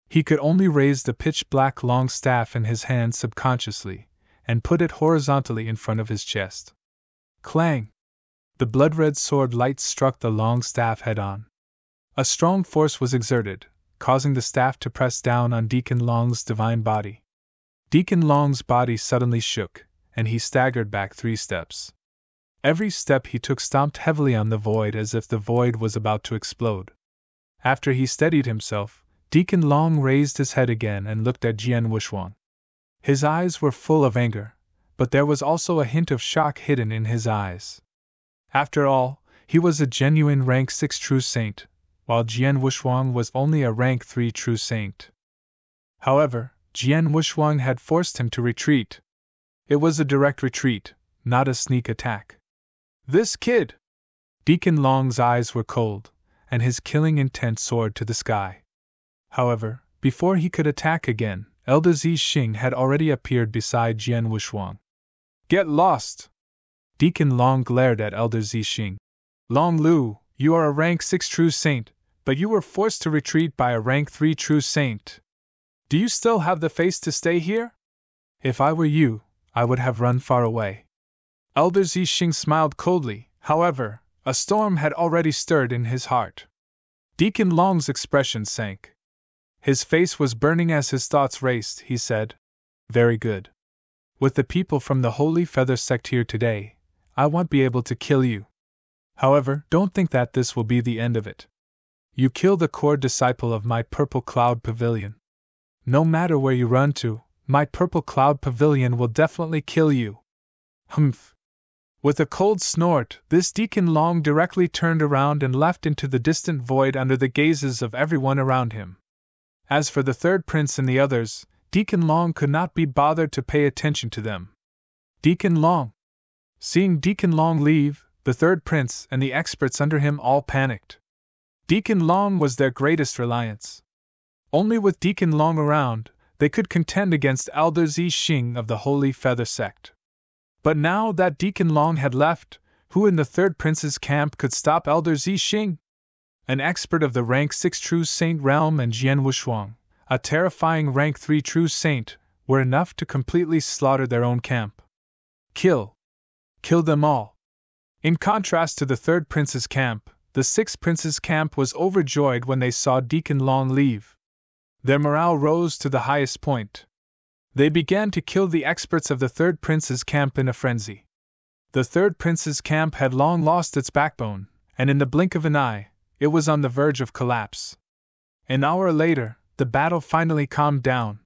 He could only raise the pitch-black long staff in his hand subconsciously, and put it horizontally in front of his chest. Clang! The blood-red sword light struck the long staff head-on. A strong force was exerted, causing the staff to press down on Deacon Long's divine body. Deacon Long's body suddenly shook, and he staggered back 3 steps. Every step he took stomped heavily on the void as if the void was about to explode. After he steadied himself, Deacon Long raised his head again and looked at Jian Wushuang. His eyes were full of anger, but there was also a hint of shock hidden in his eyes. After all, he was a genuine rank 6 true saint, while Jian Wushuang was only a rank 3 true saint. However, Jian Wushuang had forced him to retreat. It was a direct retreat, not a sneak attack. This kid! Deacon Long's eyes were cold, and his killing intent soared to the sky. However, before he could attack again, Elder Zixing had already appeared beside Jian Wushuang. Get lost! Deacon Long glared at Elder Zixing. Long Lu, you are a rank 6 true saint, but you were forced to retreat by a rank 3 true saint. Do you still have the face to stay here? If I were you, I would have run far away. Elder Zixing smiled coldly, however, a storm had already stirred in his heart. Deacon Long's expression sank. His face was burning as his thoughts raced. He said, "Very good. With the people from the Holy Feather sect here today, I won't be able to kill you. However, don't think that this will be the end of it. You kill the core disciple of my Purple Cloud Pavilion. No matter where you run to, my Purple Cloud Pavilion will definitely kill you." Humph! With a cold snort, this Deacon Long directly turned around and left into the distant void under the gazes of everyone around him. As for the third prince and the others, Deacon Long could not be bothered to pay attention to them. Deacon Long! Seeing Deacon Long leave, the third prince and the experts under him all panicked. Deacon Long was their greatest reliance. Only with Deacon Long around, they could contend against Elder Zixing of the Holy Feather sect. But now that Deacon Long had left, who in the third prince's camp could stop Elder Zixing? An expert of the rank 6 true saint realm and Jian Wushuang, a terrifying rank 3 true saint, were enough to completely slaughter their own camp. Kill! Kill them all! In contrast to the third prince's camp, the sixth prince's camp was overjoyed when they saw Deacon Long leave. Their morale rose to the highest point. They began to kill the experts of the third prince's camp in a frenzy. The third prince's camp had long lost its backbone, and in the blink of an eye, it was on the verge of collapse. An hour later, the battle finally calmed down.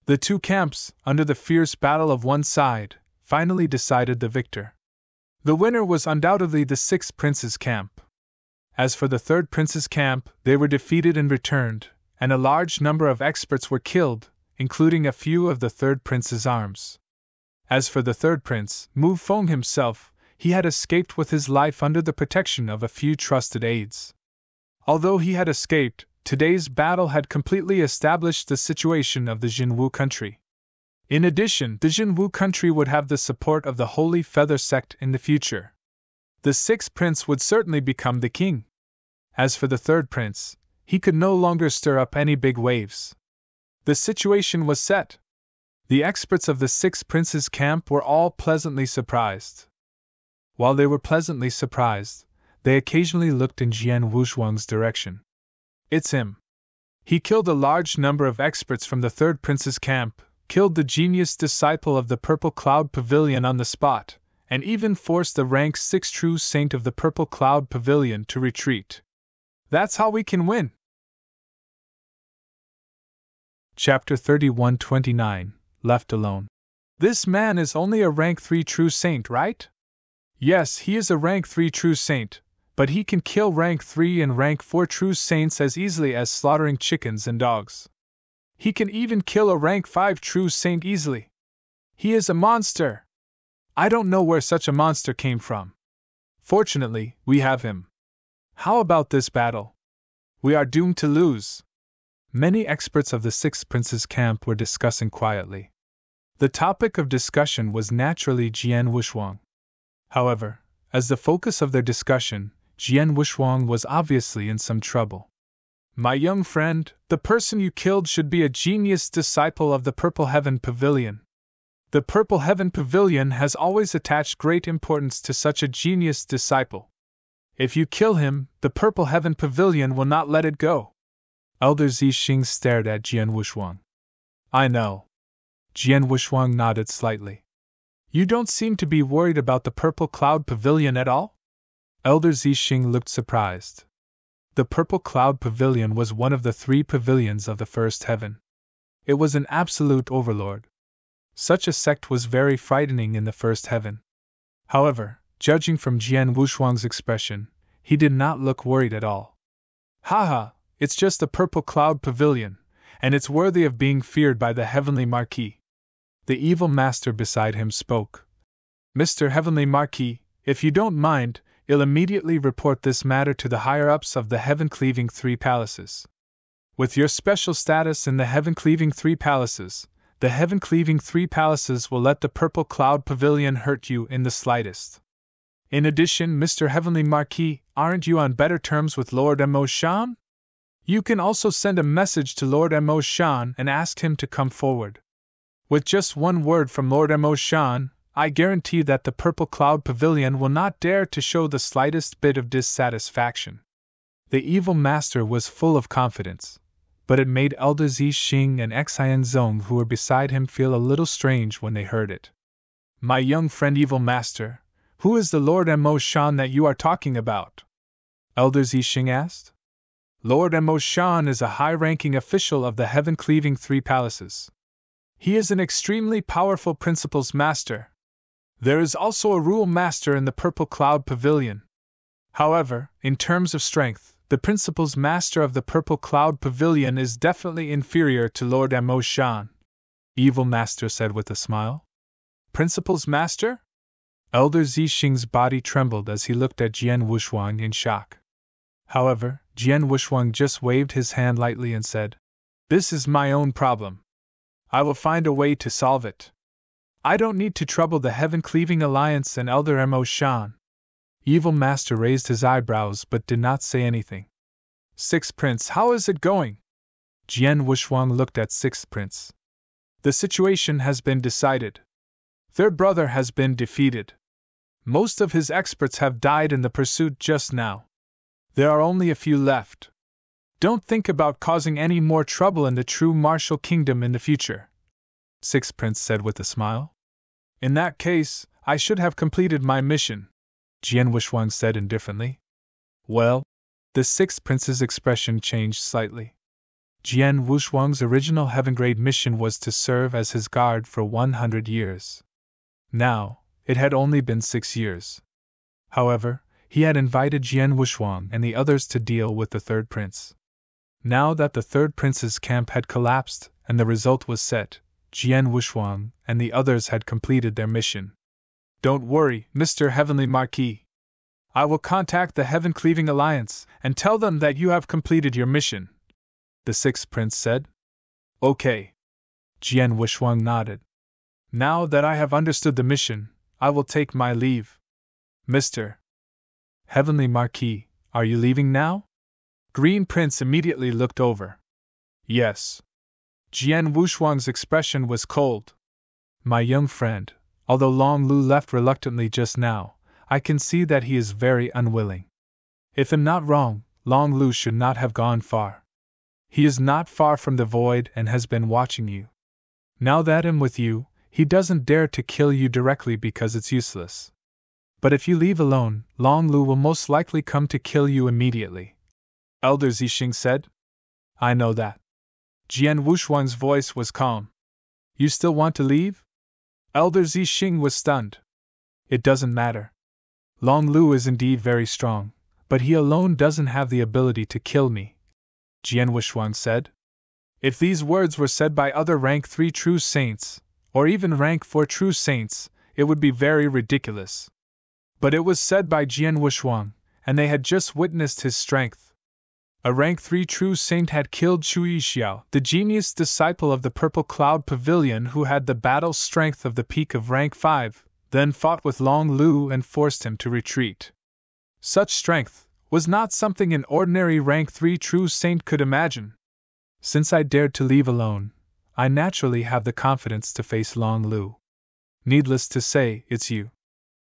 The two camps, under the fierce battle of one side, finally decided the victor. The winner was undoubtedly the sixth prince's camp. As for the third prince's camp, they were defeated and returned, and a large number of experts were killed, including a few of the third prince's arms. As for the third prince, Mu Feng himself, he had escaped with his life under the protection of a few trusted aides. Although he had escaped, today's battle had completely established the situation of the Jinwu country. In addition, the Jinwu country would have the support of the Holy Feather sect in the future. The sixth prince would certainly become the king. As for the third prince, he could no longer stir up any big waves. The situation was set. The experts of the sixth prince's camp were all pleasantly surprised. While they were pleasantly surprised, they occasionally looked in Jian Wushuang's direction. It's him. He killed a large number of experts from the third prince's camp, killed the genius disciple of the Purple Cloud Pavilion on the spot, and even forced the rank 6 true saint of the Purple Cloud Pavilion to retreat. That's how we can win. Chapter 31-29, Left Alone. This man is only a rank 3 true saint, right? Yes, he is a rank 3 true saint, but he can kill rank 3 and rank 4 true saints as easily as slaughtering chickens and dogs. He can even kill a rank 5 true saint easily. He is a monster! I don't know where such a monster came from. Fortunately, we have him. How about this battle? We are doomed to lose. Many experts of the Six Princes camp were discussing quietly. The topic of discussion was naturally Jian Wushuang. However, as the focus of their discussion, Jian Wushuang was obviously in some trouble. My young friend, the person you killed should be a genius disciple of the Purple Heaven Pavilion. The Purple Heaven Pavilion has always attached great importance to such a genius disciple. If you kill him, the Purple Heaven Pavilion will not let it go. Elder Zixing stared at Jian Wushuang. I know. Jian Wushuang nodded slightly. You don't seem to be worried about the Purple Cloud Pavilion at all? Elder Zixing looked surprised. The Purple Cloud Pavilion was one of the 3 pavilions of the First Heaven. It was an absolute overlord. Such a sect was very frightening in the First Heaven. However, judging from Jian Wushuang's expression, he did not look worried at all. Haha, it's just a Purple Cloud Pavilion, and it's worthy of being feared by the Heavenly Marquis. The evil master beside him spoke. Mr. Heavenly Marquis, if you don't mind, I'll immediately report this matter to the higher-ups of the Heaven-Cleaving 3 Palaces. With your special status in the Heaven-Cleaving 3 Palaces, the Heaven-Cleaving 3 Palaces will let the Purple Cloud Pavilion hurt you in the slightest. In addition, Mr. Heavenly Marquis, aren't you on better terms with Lord Mo Shan? You can also send a message to Lord Mo Shan and ask him to come forward. With just one word from Lord Mo Shan, I guarantee that the Purple Cloud Pavilion will not dare to show the slightest bit of dissatisfaction. The evil master was full of confidence, but it made Elder Zixing and Xian Zong who were beside him feel a little strange when they heard it. My young friend evil master, who is the Lord Mo Shan that you are talking about? Elder Zixing asked. Lord Mo Shan is a high-ranking official of the Heaven-Cleaving 3 Palaces. He is an extremely powerful Principal's Master. There is also a Rule Master in the Purple Cloud Pavilion. However, in terms of strength, the Principal's Master of the Purple Cloud Pavilion is definitely inferior to Lord Mo Shan. Evil Master said with a smile. Principal's Master? Elder Zixing's body trembled as he looked at Jian Wushuang in shock. However, Jian Wushuang just waved his hand lightly and said, This is my own problem. I will find a way to solve it. I don't need to trouble the Heaven-Cleaving Alliance and Elder Mo Shan. Evil Master raised his eyebrows but did not say anything. Sixth Prince, how is it going? Jian Wushuang looked at Sixth Prince. The situation has been decided. Third brother has been defeated. Most of his experts have died in the pursuit just now. There are only a few left. Don't think about causing any more trouble in the true martial kingdom in the future, Sixth Prince said with a smile. In that case, I should have completed my mission, Jian Wushuang said indifferently. Well, the Sixth Prince's expression changed slightly. Jian Wushuang's original heaven-grade mission was to serve as his guard for 100 years. Now, it had only been 6 years. However, he had invited Jian Wushuang and the others to deal with the third prince. Now that the third prince's camp had collapsed and the result was set, Jian Wushuang and the others had completed their mission. Don't worry, Mr. Heavenly Marquis. I will contact the Heaven-Cleaving Alliance and tell them that you have completed your mission, the sixth prince said. Okay. Jian Wushuang nodded. Now that I have understood the mission, I will take my leave. Mr. Heavenly Marquis, are you leaving now? Green Prince immediately looked over. Yes. Jian Wushuang's expression was cold. My young friend, although Long Lu left reluctantly just now, I can see that he is very unwilling. If I'm not wrong, Long Lu should not have gone far. He is not far from the void and has been watching you. Now that I'm with you, he doesn't dare to kill you directly because it's useless. But if you leave alone, Long Lu will most likely come to kill you immediately, Elder Zixing said. I know that. Jian Wushuang's voice was calm. You still want to leave? Elder Zixing was stunned. It doesn't matter. Long Lu is indeed very strong, but he alone doesn't have the ability to kill me, Jian Wushuang said. If these words were said by other rank 3 true saints, or even rank 4 true saints, it would be very ridiculous. But it was said by Jian Wushuang, and they had just witnessed his strength. A rank 3 true saint had killed Chu Yixiao, the genius disciple of the Purple Cloud Pavilion who had the battle strength of the peak of rank 5, then fought with Long Lu and forced him to retreat. Such strength was not something an ordinary rank 3 true saint could imagine. Since I dared to leave alone, I naturally have the confidence to face Long Lu. Needless to say, it's you.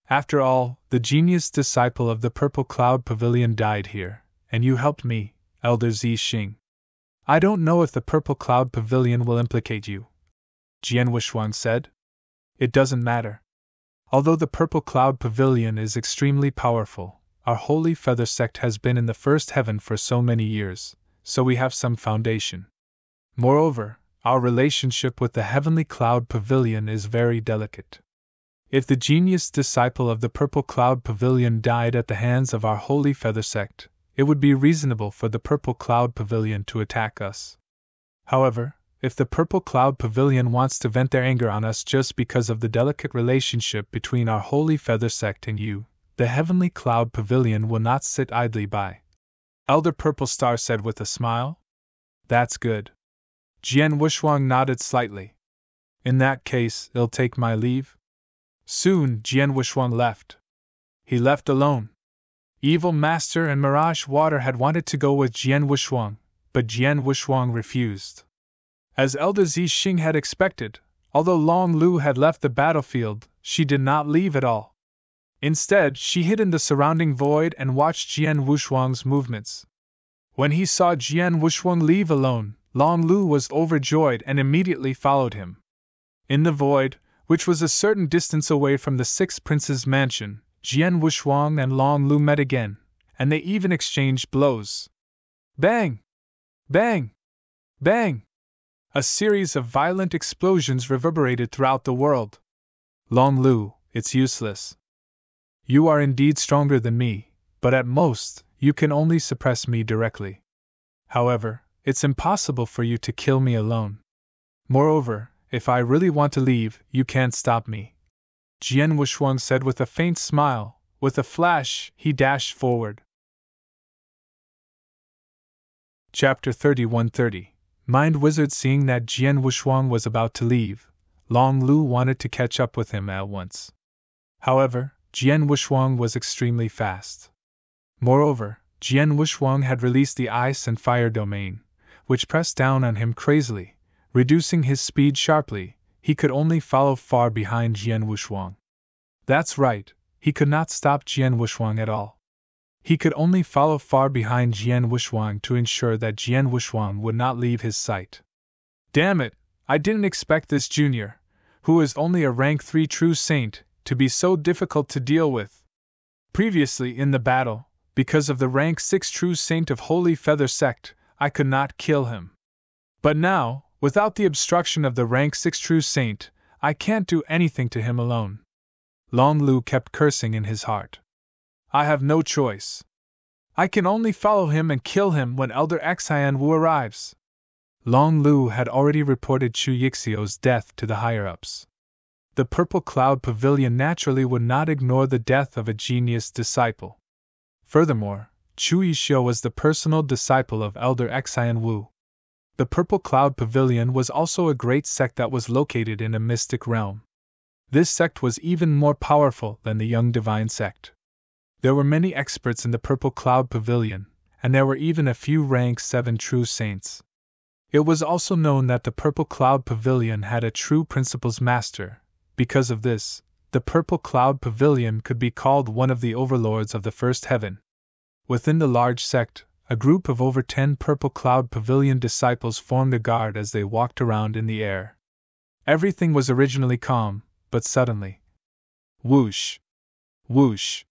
After all, the genius disciple of the Purple Cloud Pavilion died here, and you helped me, Elder Zixing. I don't know if the Purple Cloud Pavilion will implicate you, Jian Wushuang said. It doesn't matter. Although the Purple Cloud Pavilion is extremely powerful, our Holy Feather Sect has been in the first heaven for so many years, so we have some foundation. Moreover, our relationship with the Heavenly Cloud Pavilion is very delicate. If the genius disciple of the Purple Cloud Pavilion died at the hands of our Holy Feather Sect, it would be reasonable for the Purple Cloud Pavilion to attack us. However, if the Purple Cloud Pavilion wants to vent their anger on us just because of the delicate relationship between our Holy Feather Sect and you, the Heavenly Cloud Pavilion will not sit idly by. Elder Purple Star said with a smile. That's good. Jian Wushuang nodded slightly. In that case, I'll take my leave. Soon, Jian Wushuang left. He left alone. Evil Master and Mirage Water had wanted to go with Jian Wushuang, but Jian Wushuang refused. As Elder Zixing had expected, although Long Lu had left the battlefield, she did not leave at all. Instead, she hid in the surrounding void and watched Jian Wushuang's movements. When he saw Jian Wushuang leave alone, Long Lu was overjoyed and immediately followed him. In the void, which was a certain distance away from the Sixth Prince's mansion, Jian Wushuang and Long Lu met again, and they even exchanged blows. Bang! Bang! Bang! A series of violent explosions reverberated throughout the world. Long Lu, it's useless. You are indeed stronger than me, but at most, you can only suppress me directly. However, it's impossible for you to kill me alone. Moreover, if I really want to leave, you can't stop me. Jian Wushuang said with a faint smile. With a flash, he dashed forward. Chapter 3130. Mind Wizard. Seeing that Jian Wushuang was about to leave, Long Lu wanted to catch up with him at once. However, Jian Wushuang was extremely fast. Moreover, Jian Wushuang had released the ice and fire domain, which pressed down on him crazily, reducing his speed sharply. He could only follow far behind Jian Wushuang. That's right, he could not stop Jian Wushuang at all. He could only follow far behind Jian Wushuang to ensure that Jian Wushuang would not leave his sight. Damn it, I didn't expect this junior, who is only a rank 3 true saint, to be so difficult to deal with. Previously in the battle, because of the rank 6 true saint of Holy Feather Sect, I could not kill him. But now, without the obstruction of the rank 6 true saint, I can't do anything to him alone. Long Lu kept cursing in his heart. I have no choice. I can only follow him and kill him when Elder Xian Wu arrives. Long Lu had already reported Chu Yixiao's death to the higher-ups. The Purple Cloud Pavilion naturally would not ignore the death of a genius disciple. Furthermore, Chu Yixiao was the personal disciple of Elder Xian Wu. The Purple Cloud Pavilion was also a great sect that was located in a mystic realm. This sect was even more powerful than the Young Divine Sect. There were many experts in the Purple Cloud Pavilion, and there were even a few rank 7 true saints. It was also known that the Purple Cloud Pavilion had a true Principles Master. Because of this, the Purple Cloud Pavilion could be called one of the overlords of the First Heaven. Within the large sect, a group of over 10 Purple Cloud Pavilion disciples formed a guard as they walked around in the air. Everything was originally calm, but suddenly, whoosh, whoosh,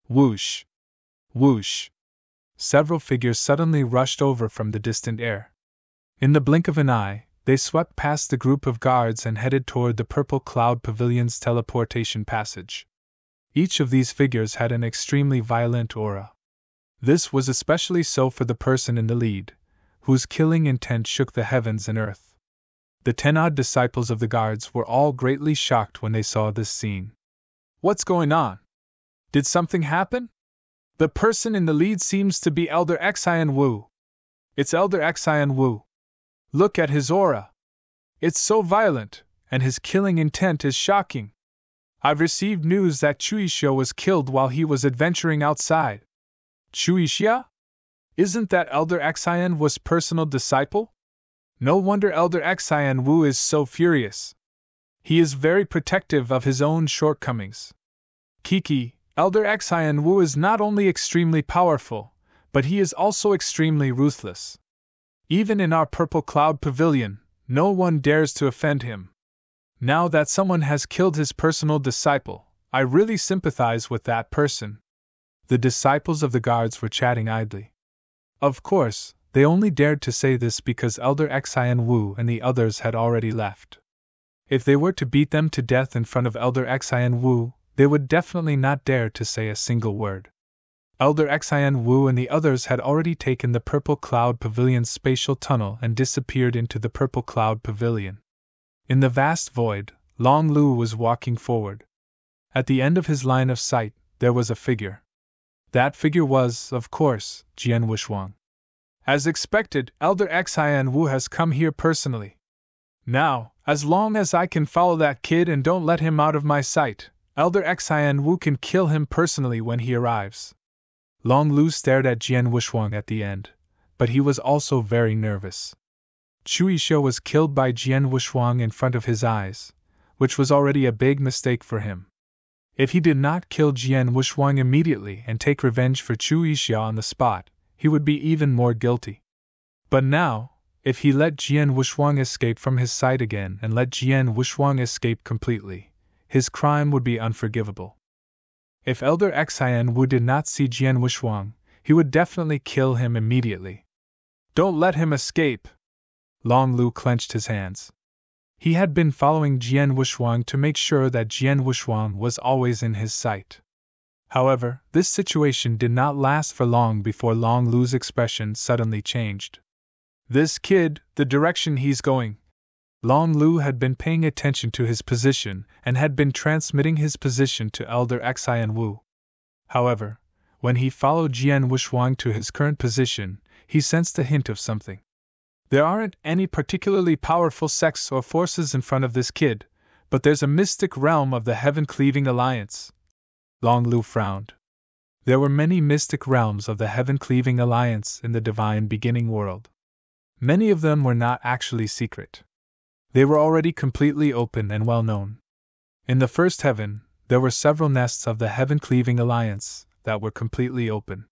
whoosh, whoosh, several figures suddenly rushed over from the distant air. In the blink of an eye, they swept past the group of guards and headed toward the Purple Cloud Pavilion's teleportation passage. Each of these figures had an extremely violent aura. This was especially so for the person in the lead, whose killing intent shook the heavens and earth. The 10-odd disciples of the guards were all greatly shocked when they saw this scene. What's going on? Did something happen? The person in the lead seems to be Elder Xian Wu. It's Elder Xian Wu. Look at his aura. It's so violent, and his killing intent is shocking. I've received news that Chuixia was killed while he was adventuring outside. Chuixia? Isn't that Elder Xian Wu's personal disciple? No wonder Elder Xian Wu is so furious. He is very protective of his own shortcomings. Kiki, Elder Xian Wu is not only extremely powerful, but he is also extremely ruthless. Even in our Purple Cloud Pavilion, no one dares to offend him. Now that someone has killed his personal disciple, I really sympathize with that person. The disciples of the guards were chatting idly. Of course, they only dared to say this because Elder Xian Wu and the others had already left. If they were to beat them to death in front of Elder Xian Wu, they would definitely not dare to say a single word. Elder Xian Wu and the others had already taken the Purple Cloud Pavilion's spatial tunnel and disappeared into the Purple Cloud Pavilion. In the vast void, Long Lu was walking forward. At the end of his line of sight, there was a figure. That figure was, of course, Jian Wushuang. As expected, Elder Xian Wu has come here personally. Now, as long as I can follow that kid and don't let him out of my sight, Elder Xian Wu can kill him personally when he arrives. Long Lu stared at Jian Wushuang at the end, but he was also very nervous. Chuixia was killed by Jian Wushuang in front of his eyes, which was already a big mistake for him. If he did not kill Jian Wushuang immediately and take revenge for Chuixia on the spot, he would be even more guilty. But now, if he let Jian Wushuang escape from his sight again and let Jian Wushuang escape completely, his crime would be unforgivable. If Elder Xian Wu did not see Jian Wushuang, he would definitely kill him immediately. Don't let him escape! Long Lu clenched his hands. He had been following Jian Wushuang to make sure that Jian Wushuang was always in his sight. However, this situation did not last for long before Long Lu's expression suddenly changed. This kid, the direction he's going. Long Lu had been paying attention to his position and had been transmitting his position to Elder Xian Wu. However, when he followed Jian Wushuang to his current position, he sensed a hint of something. There aren't any particularly powerful sects or forces in front of this kid, but there's a mystic realm of the Heaven-Cleaving Alliance. Long Lu frowned. There were many mystic realms of the Heaven-Cleaving Alliance in the Divine Beginning world. Many of them were not actually secret. They were already completely open and well known. In the first heaven, there were several nests of the Heaven-Cleaving Alliance that were completely open.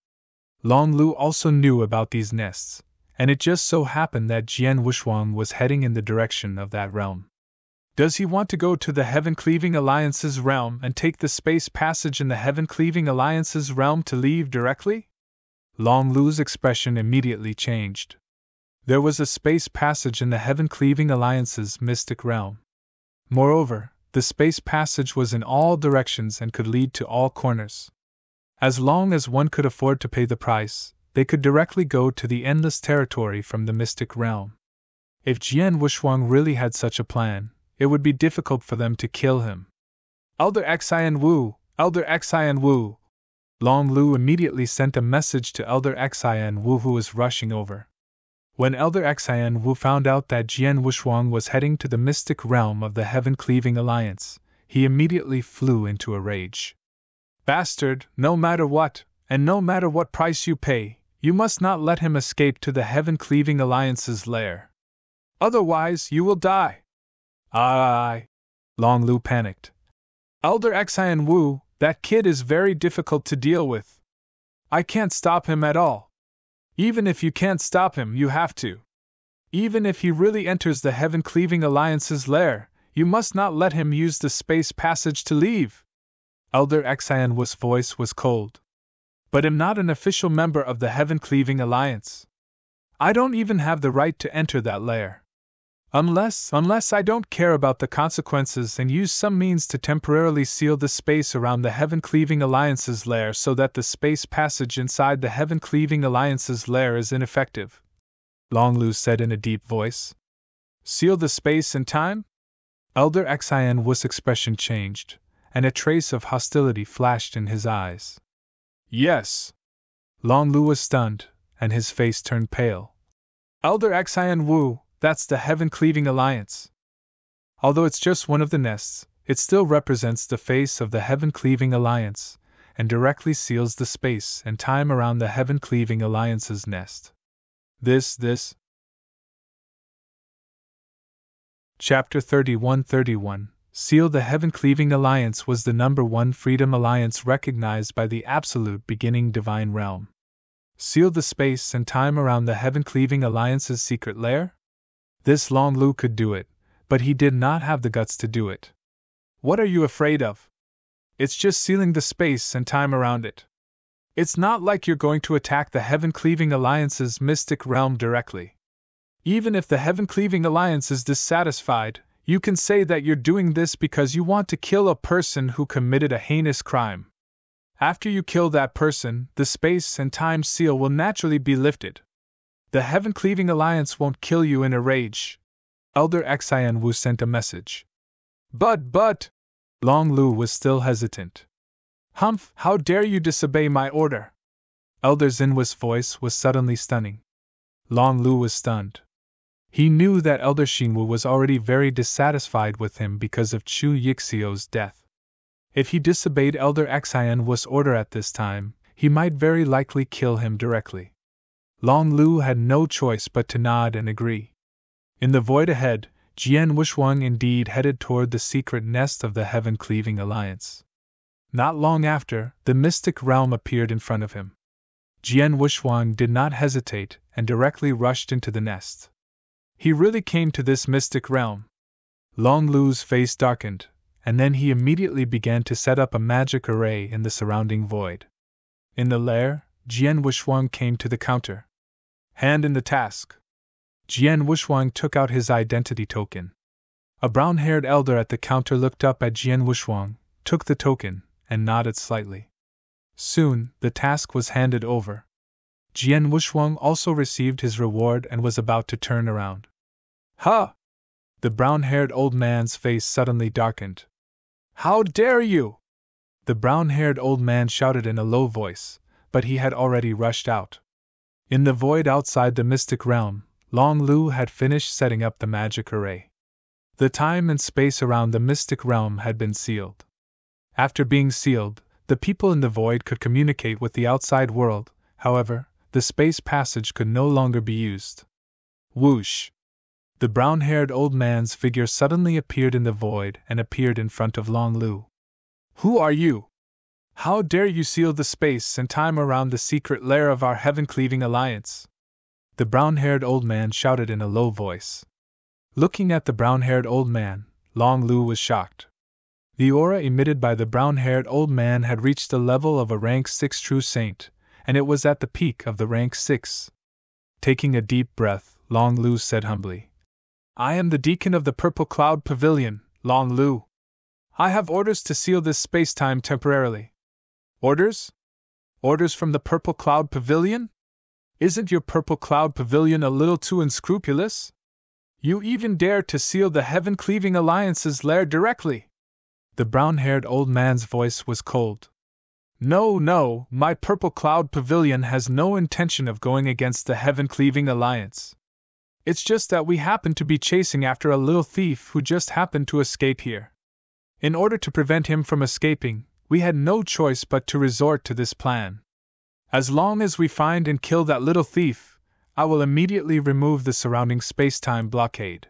Long Lu also knew about these nests, and it just so happened that Jian Wushuang was heading in the direction of that realm. Does he want to go to the Heaven-Cleaving Alliance's realm and take the space passage in the Heaven-Cleaving Alliance's realm to leave directly? Long Lu's expression immediately changed. There was a space passage in the Heaven-Cleaving Alliance's mystic realm. Moreover, the space passage was in all directions and could lead to all corners. As long as one could afford to pay the price, they could directly go to the endless territory from the mystic realm. If Jian Wushuang really had such a plan, it would be difficult for them to kill him. Elder Xian Wu! Elder Xian Wu! Long Lu immediately sent a message to Elder Xian Wu, who was rushing over. When Elder Xian Wu found out that Jian Wushuang was heading to the mystic realm of the Heaven-Cleaving Alliance, he immediately flew into a rage. Bastard, no matter what, and no matter what price you pay, you must not let him escape to the Heaven-Cleaving Alliance's lair. Otherwise, you will die. Aye. Long Lu panicked. Elder Xian Wu, that kid is very difficult to deal with. I can't stop him at all. Even if you can't stop him, you have to. Even if he really enters the Heaven-Cleaving Alliance's lair, you must not let him use the space passage to leave. Elder Xian Wu's voice was cold. But I'm not an official member of the Heaven-Cleaving Alliance. I don't even have the right to enter that lair. Unless I don't care about the consequences and use some means to temporarily seal the space around the Heaven-Cleaving Alliance's lair so that the space passage inside the Heaven-Cleaving Alliance's lair is ineffective, Long Lu said in a deep voice. Seal the space and time? Elder Xian Wu's expression changed, and a trace of hostility flashed in his eyes. Yes. Long Lu was stunned, and his face turned pale. Elder Xian Wu, that's the Heaven-Cleaving Alliance. Although it's just one of the nests, it still represents the face of the Heaven-Cleaving Alliance, and directly seals the space and time around the Heaven-Cleaving Alliance's nest. This. Chapter 31 Seal the Heaven-Cleaving Alliance was the #1 freedom alliance recognized by the absolute beginning divine realm. Seal the space and time around the Heaven-Cleaving Alliance's secret lair? This Long Lu could do it, but he did not have the guts to do it. What are you afraid of? It's just sealing the space and time around it. It's not like you're going to attack the Heaven-Cleaving Alliance's mystic realm directly. Even if the Heaven-Cleaving Alliance is dissatisfied, you can say that you're doing this because you want to kill a person who committed a heinous crime. After you kill that person, the space and time seal will naturally be lifted. The Heaven-Cleaving Alliance won't kill you in a rage. Elder Xian Wu sent a message. But... Long Lu was still hesitant. Humph, how dare you disobey my order? Elder Xinhua's voice was suddenly stunning. Long Lu was stunned. He knew that Elder Xinhu was already very dissatisfied with him because of Chu Yixio's death. If he disobeyed Elder Xian Wu's order at this time, he might very likely kill him directly. Long Lu had no choice but to nod and agree. In the void ahead, Jian Wushuang indeed headed toward the secret nest of the Heaven-Cleaving Alliance. Not long after, the mystic realm appeared in front of him. Jian Wushuang did not hesitate and directly rushed into the nest. He really came to this mystic realm. Long Lu's face darkened, and then he immediately began to set up a magic array in the surrounding void. In the lair, Jian Wushuang came to the counter. Hand in the task. Jian Wushuang took out his identity token. A brown-haired elder at the counter looked up at Jian Wushuang, took the token, and nodded slightly. Soon, the task was handed over. Jian Wushuang also received his reward and was about to turn around. Huh! The brown-haired old man's face suddenly darkened. How dare you! The brown-haired old man shouted in a low voice, but he had already rushed out. In the void outside the mystic realm, Long Lu had finished setting up the magic array. The time and space around the mystic realm had been sealed. After being sealed, the people in the void could communicate with the outside world. However, the space passage could no longer be used. Whoosh! The brown-haired old man's figure suddenly appeared in the void and appeared in front of Long Lu. Who are you? How dare you seal the space and time around the secret lair of our Heaven-Cleaving Alliance? The brown-haired old man shouted in a low voice. Looking at the brown-haired old man, Long Lu was shocked. The aura emitted by the brown-haired old man had reached the level of a rank 6 true saint, and it was at the peak of the rank 6. Taking a deep breath, Long Lu said humbly, I am the deacon of the Purple Cloud Pavilion, Long Lu. I have orders to seal this space-time temporarily. Orders? Orders from the Purple Cloud Pavilion? Isn't your Purple Cloud Pavilion a little too unscrupulous? You even dare to seal the Heaven-Cleaving Alliance's lair directly? The brown-haired old man's voice was cold. No, my Purple Cloud Pavilion has no intention of going against the Heaven-Cleaving Alliance. It's just that we happen to be chasing after a little thief who just happened to escape here. In order to prevent him from escaping, we had no choice but to resort to this plan. As long as we find and kill that little thief, I will immediately remove the surrounding space-time blockade.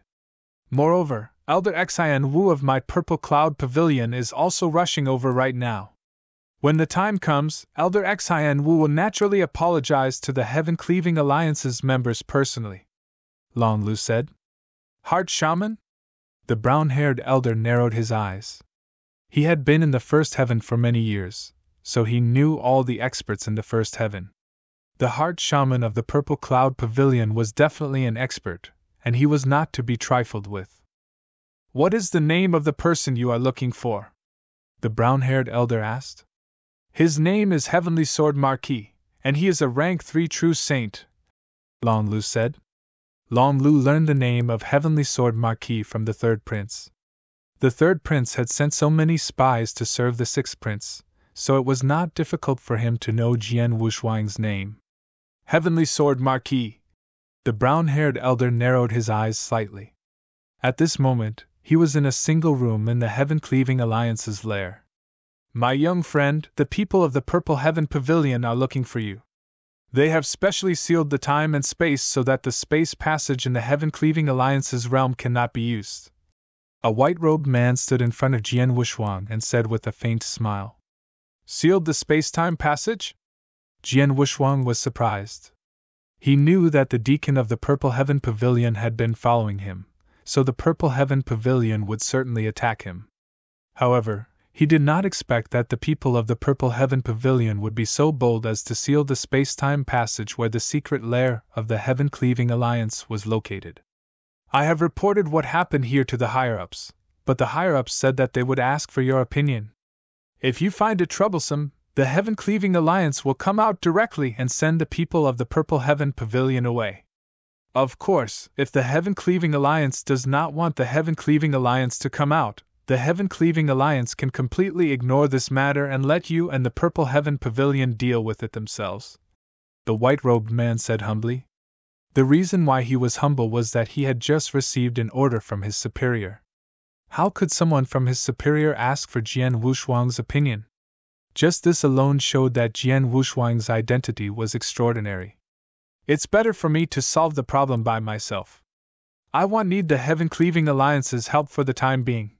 Moreover, Elder Xian Wu of my Purple Cloud Pavilion is also rushing over right now. When the time comes, Elder Xian Wu will naturally apologize to the Heaven-Cleaving Alliance's members personally. Long Lu said. Heart Shaman? The brown-haired elder narrowed his eyes. He had been in the First Heaven for many years, so he knew all the experts in the First Heaven. The Heart Shaman of the Purple Cloud Pavilion was definitely an expert, and he was not to be trifled with. "What is the name of the person you are looking for?" the brown-haired elder asked. "His name is Heavenly Sword Marquis, and he is a rank 3 true saint," Long Lu said. Long Lu learned the name of Heavenly Sword Marquis from the third prince. The third prince had sent so many spies to serve the sixth prince, so it was not difficult for him to know Jian Wushuang's name. "Heavenly Sword Marquis." The brown-haired elder narrowed his eyes slightly. At this moment, he was in a single room in the Heaven-Cleaving Alliance's lair. "My young friend, the people of the Purple Heaven Pavilion are looking for you. They have specially sealed the time and space so that the space passage in the Heaven-Cleaving Alliance's realm cannot be used." A white-robed man stood in front of Jian Wushuang and said with a faint smile, "Sealed the space-time passage?" Jian Wushuang was surprised. He knew that the deacon of the Purple Heaven Pavilion had been following him, so the Purple Heaven Pavilion would certainly attack him. However, he did not expect that the people of the Purple Heaven Pavilion would be so bold as to seal the space-time passage where the secret lair of the Heaven-Cleaving Alliance was located. "I have reported what happened here to the higher-ups, but the higher-ups said that they would ask for your opinion. If you find it troublesome, the Heaven-Cleaving Alliance will come out directly and send the people of the Purple Heaven Pavilion away. Of course, if the Heaven-Cleaving Alliance does not want the Heaven-Cleaving Alliance to come out, the Heaven-Cleaving Alliance can completely ignore this matter and let you and the Purple Heaven Pavilion deal with it themselves," the white-robed man said humbly. The reason why he was humble was that he had just received an order from his superior. How could someone from his superior ask for Jian Wushuang's opinion? Just this alone showed that Jian Wushuang's identity was extraordinary. "It's better for me to solve the problem by myself. I won't need the Heaven-Cleaving Alliance's help for the time being,"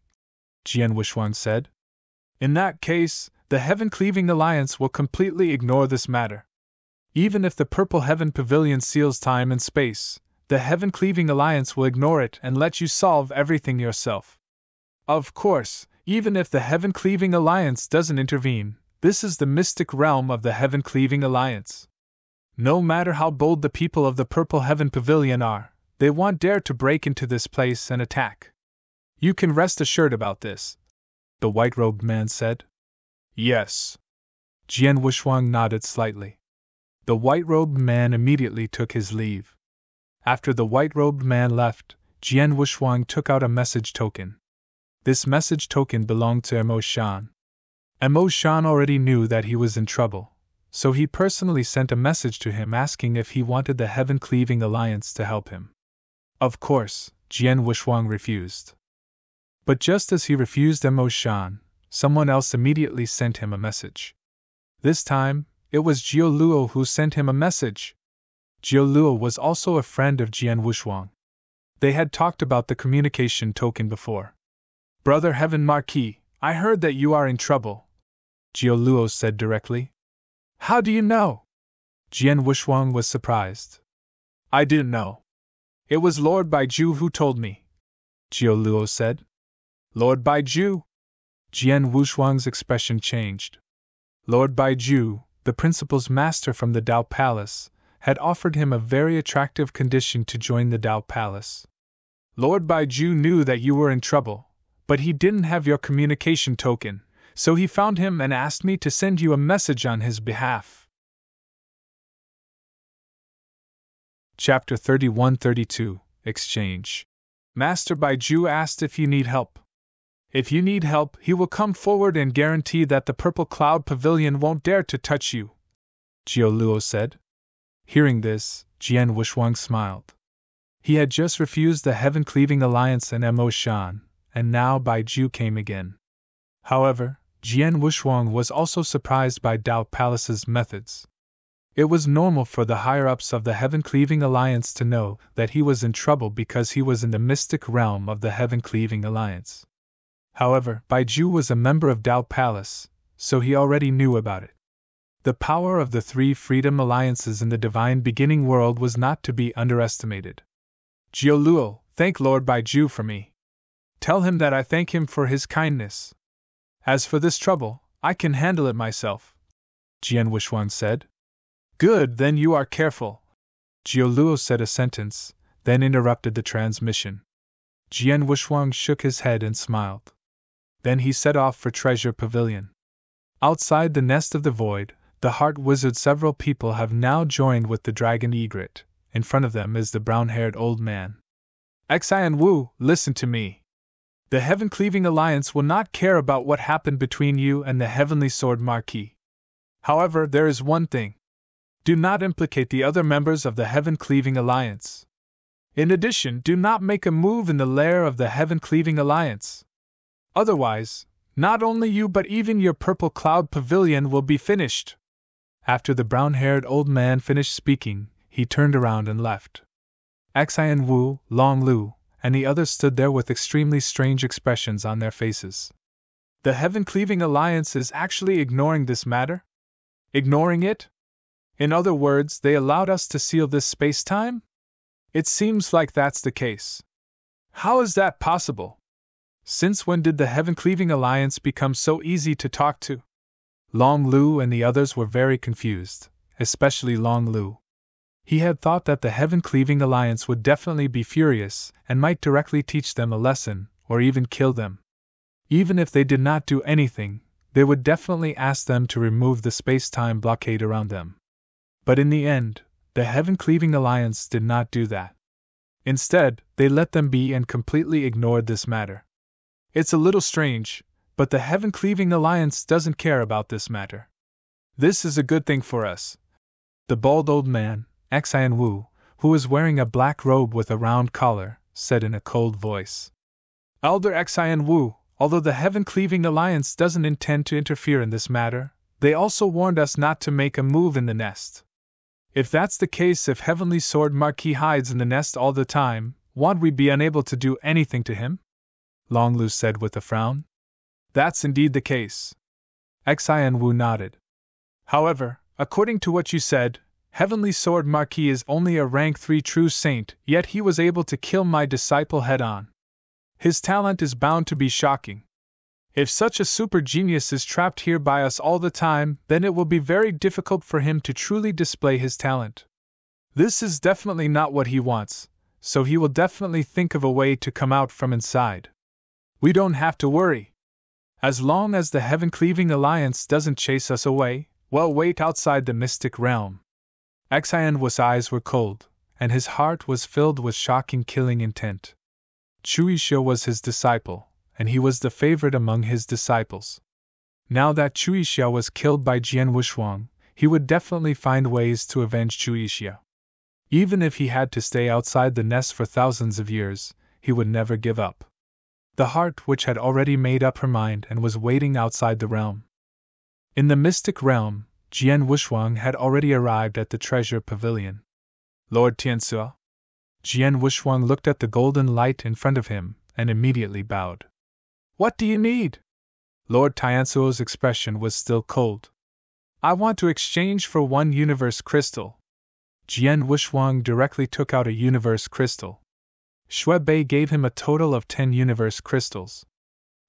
Jian Wushuang said. "In that case, the Heaven-Cleaving Alliance will completely ignore this matter. Even if the Purple Heaven Pavilion seals time and space, the Heaven-Cleaving Alliance will ignore it and let you solve everything yourself. Of course, even if the Heaven-Cleaving Alliance doesn't intervene, this is the mystic realm of the Heaven-Cleaving Alliance. No matter how bold the people of the Purple Heaven Pavilion are, they won't dare to break into this place and attack. You can rest assured about this," the white-robed man said. "Yes." Jian Wushuang nodded slightly. The white-robed man immediately took his leave. After the white-robed man left, Jian Wushuang took out a message token. This message token belonged to Mo Shan. Mo Shan already knew that he was in trouble, so he personally sent a message to him asking if he wanted the Heaven-Cleaving Alliance to help him. Of course, Jian Wushuang refused. But just as he refused Mo Shan, someone else immediately sent him a message. This time, it was Jiu Luo who sent him a message. Jiu Luo was also a friend of Jian Wushuang. They had talked about the communication token before. "Brother Heaven Marquis, I heard that you are in trouble," Jiu Luo said directly. "How do you know?" Jian Wushuang was surprised. "I didn't know. It was Lord Baiju who told me," Jiu Luo said. "Lord Baiju?" Jian Wushuang's expression changed. Lord Baiju, the principal's master from the Dao Palace, had offered him a very attractive condition to join the Dao Palace. "Lord Baiju knew that you were in trouble, but he didn't have your communication token, so he found him and asked me to send you a message on his behalf." Chapter 31-32 Exchange. Master Baiju asked if you need help. If you need help, he will come forward and guarantee that the Purple Cloud Pavilion won't dare to touch you, Jiu Luo said. Hearing this, Jian Wushuang smiled. He had just refused the Heaven-Cleaving Alliance and Mo Shan, and now Baiju came again. However, Jian Wushuang was also surprised by Dao Palace's methods. It was normal for the higher-ups of the Heaven-Cleaving Alliance to know that he was in trouble because he was in the mystic realm of the Heaven-Cleaving Alliance. However, Baiju was a member of Dao Palace, so he already knew about it. The power of the three freedom alliances in the divine beginning world was not to be underestimated. "Jiu Luo, thank Lord Baiju for me. Tell him that I thank him for his kindness. As for this trouble, I can handle it myself," Jian Wushuang said. "Good, then you are careful." Jiu Luo said a sentence, then interrupted the transmission. Jian Wushuang shook his head and smiled. Then he set off for Treasure Pavilion. Outside the Nest of the Void, the Heart Wizard, several people have now joined with the Dragon Egret. In front of them is the brown-haired old man. Xian Wu, listen to me. The Heaven-Cleaving Alliance will not care about what happened between you and the Heavenly Sword Marquis. However, there is one thing. Do not implicate the other members of the Heaven-Cleaving Alliance. In addition, do not make a move in the lair of the Heaven-Cleaving Alliance. Otherwise, not only you but even your Purple Cloud Pavilion will be finished. After the brown-haired old man finished speaking, he turned around and left. Xian Wu, Long Lu, and the others stood there with extremely strange expressions on their faces. The Heaven-Cleaving Alliance is actually ignoring this matter? Ignoring it? In other words, they allowed us to seal this space-time? It seems like that's the case. How is that possible? Since when did the Heaven-Cleaving Alliance become so easy to talk to? Long Lu and the others were very confused, especially Long Lu. He had thought that the Heaven-Cleaving Alliance would definitely be furious and might directly teach them a lesson, or even kill them. Even if they did not do anything, they would definitely ask them to remove the space-time blockade around them. But in the end, the Heaven-Cleaving Alliance did not do that. Instead, they let them be and completely ignored this matter. It's a little strange, but the Heaven-Cleaving Alliance doesn't care about this matter. This is a good thing for us. The bald old man, Xian Wu, who was wearing a black robe with a round collar, said in a cold voice. Elder Xian Wu, although the Heaven-Cleaving Alliance doesn't intend to interfere in this matter, they also warned us not to make a move in the nest. If that's the case, if Heavenly Sword Marquis hides in the nest all the time, won't we be unable to do anything to him? Long Lu said with a frown. That's indeed the case. Xian Wu nodded. However, according to what you said, Heavenly Sword Marquis is only a rank 3 true saint, yet he was able to kill my disciple head-on. His talent is bound to be shocking. If such a super genius is trapped here by us all the time, then it will be very difficult for him to truly display his talent. This is definitely not what he wants, so he will definitely think of a way to come out from inside. We don't have to worry. As long as the Heaven-Cleaving Alliance doesn't chase us away, we'll wait outside the mystic realm. Xian Wu's eyes were cold, and his heart was filled with shocking killing intent. Chuixia was his disciple, and he was the favorite among his disciples. Now that Chuixia was killed by Jian Wushuang, he would definitely find ways to avenge Chuixia. Even if he had to stay outside the nest for thousands of years, he would never give up. The heart which had already made up her mind and was waiting outside the realm. In the mystic realm, Jian Wushuang had already arrived at the treasure pavilion. Lord Tianxue. Jian Wushuang looked at the golden light in front of him and immediately bowed. What do you need? Lord Tianxue's expression was still cold. I want to exchange for 1 universe crystal. Jian Wushuang directly took out a universe crystal. Shui Bei gave him a total of 10 universe crystals.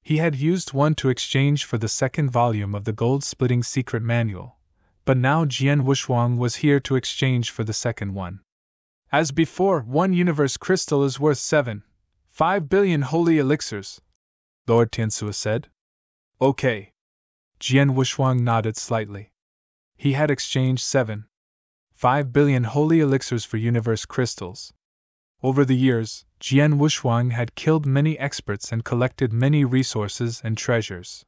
He had used one to exchange for the second volume of the gold-splitting secret manual, but now Jian Wushuang was here to exchange for the second one. As before, 1 universe crystal is worth 7.5 billion holy elixirs, Lord Tianxue said. Okay. Jian Wushuang nodded slightly. He had exchanged 7.5 billion holy elixirs for universe crystals. Over the years, Jian Wushuang had killed many experts and collected many resources and treasures.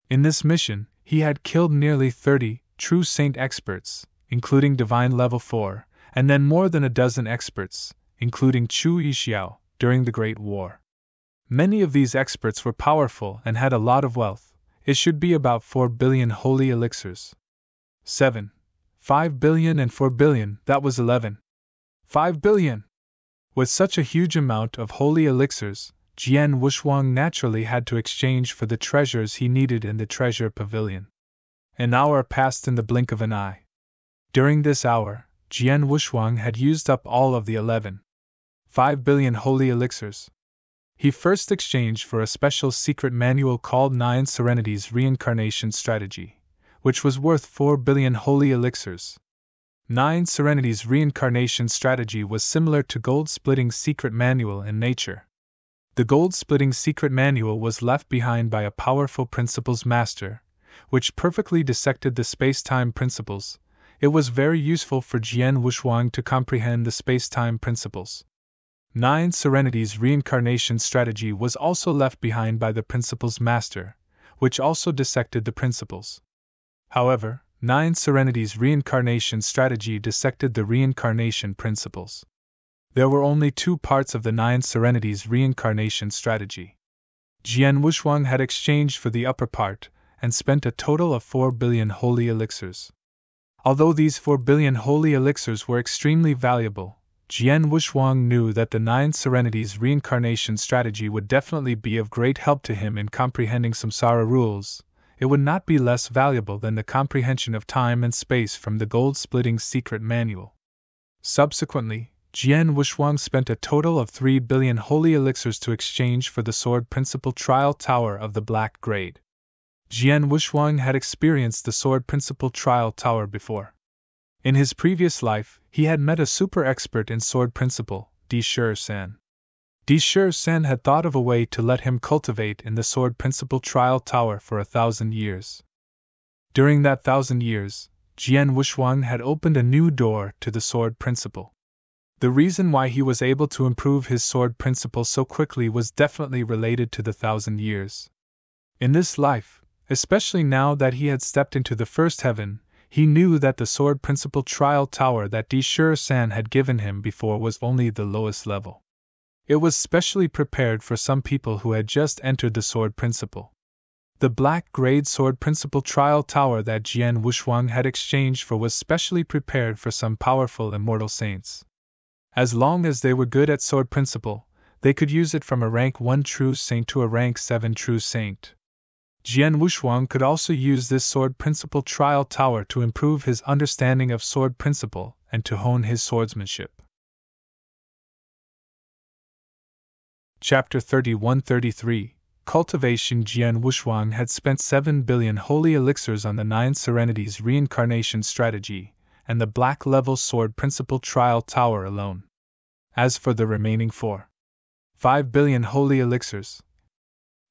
In this mission, he had killed nearly 30 true saint experts, including Divine Level 4, and then more than a dozen experts, including Chu Yixiao, during the Great War. Many of these experts were powerful and had a lot of wealth. It should be about 4 billion holy elixirs. 7.5 billion and 4 billion, that was 11.5 billion. With such a huge amount of holy elixirs, Jian Wushuang naturally had to exchange for the treasures he needed in the treasure pavilion. An hour passed in the blink of an eye. During this hour, Jian Wushuang had used up all of the 11.5 billion holy elixirs. He first exchanged for a special secret manual called 9 Serenities Reincarnation Strategy, which was worth 4 billion holy elixirs. 9 Serenity's reincarnation strategy was similar to Gold-Splitting's secret manual in nature. The Gold-Splitting secret manual was left behind by a powerful principles master, which perfectly dissected the space-time principles. It was very useful for Jian Wushuang to comprehend the space-time principles. 9 Serenity's reincarnation strategy was also left behind by the principles master, which also dissected the principles. However, 9 Serenity's reincarnation strategy dissected the reincarnation principles. There were only 2 parts of the 9 Serenity's reincarnation strategy. Jian Wushuang had exchanged for the upper part, and spent a total of 4 billion holy elixirs. Although these 4 billion holy elixirs were extremely valuable, Jian Wushuang knew that the 9 Serenity's reincarnation strategy would definitely be of great help to him in comprehending samsara rules. It would not be less valuable than the comprehension of time and space from the Gold-Splitting secret manual. Subsequently, Jian Wushuang spent a total of 3 billion holy elixirs to exchange for the sword principle trial tower of the black grade. Jian Wushuang had experienced the sword principle trial tower before. In his previous life, he had met a super expert in sword principle, Di San. Di San had thought of a way to let him cultivate in the sword principle trial tower for 1,000 years. During that 1,000 years, Jian Wushuang had opened a new door to the sword principle. The reason why he was able to improve his sword principle so quickly was definitely related to the 1,000 years. In this life, especially now that he had stepped into the first heaven, he knew that the sword principle trial tower that Di San had given him before was only the lowest level. It was specially prepared for some people who had just entered the sword principle. The black grade sword principle trial tower that Jian Wushuang had exchanged for was specially prepared for some powerful immortal saints. As long as they were good at sword principle, they could use it from a rank 1 true saint to a rank 7 true saint. Jian Wushuang could also use this sword principle trial tower to improve his understanding of sword principle and to hone his swordsmanship. Chapter 31-33 Cultivation. Jian Wushuang had spent 7 billion holy elixirs on the 9 Serenity's reincarnation strategy, and the black level sword principle trial tower alone. As for the remaining 5 billion holy elixirs,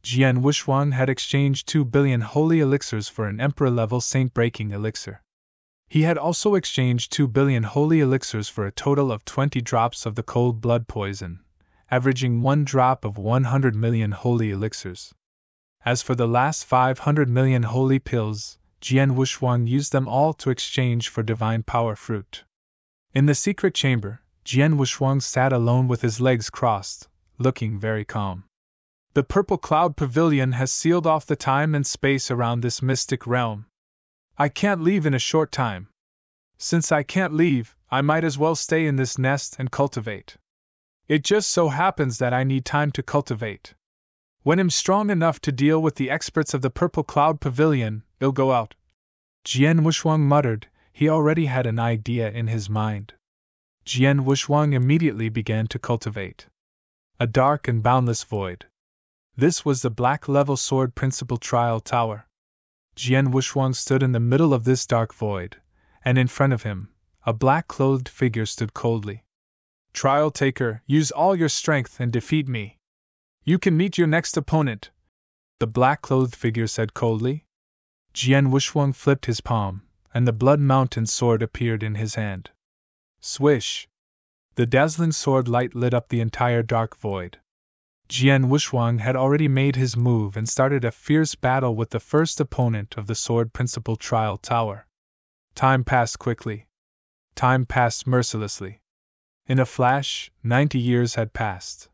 Jian Wushuang had exchanged 2 billion holy elixirs for an emperor level saint breaking elixir. He had also exchanged 2 billion holy elixirs for a total of 20 drops of the cold blood poison, averaging 1 drop of 100 million holy elixirs. As for the last 500 million holy pills, Jian Wushuang used them all to exchange for divine power fruit. In the secret chamber, Jian Wushuang sat alone with his legs crossed, looking very calm. The purple cloud pavilion has sealed off the time and space around this mystic realm. I can't leave in a short time. Since I can't leave, I might as well stay in this nest and cultivate. It just so happens that I need time to cultivate. When I'm strong enough to deal with the experts of the Purple Cloud Pavilion, they'll go out. Jian Wushuang muttered. He already had an idea in his mind. Jian Wushuang immediately began to cultivate a dark and boundless void. This was the black level sword principle trial tower. Jian Wushuang stood in the middle of this dark void, and in front of him, a black-clothed figure stood coldly. Trial taker, use all your strength and defeat me. You can meet your next opponent, the black-clothed figure said coldly. Jian Wushuang flipped his palm, and the Blood Mountain sword appeared in his hand. Swish! The dazzling sword light lit up the entire dark void. Jian Wushuang had already made his move and started a fierce battle with the first opponent of the sword principle trial tower. Time passed quickly. Time passed mercilessly. In a flash, 90 years had passed.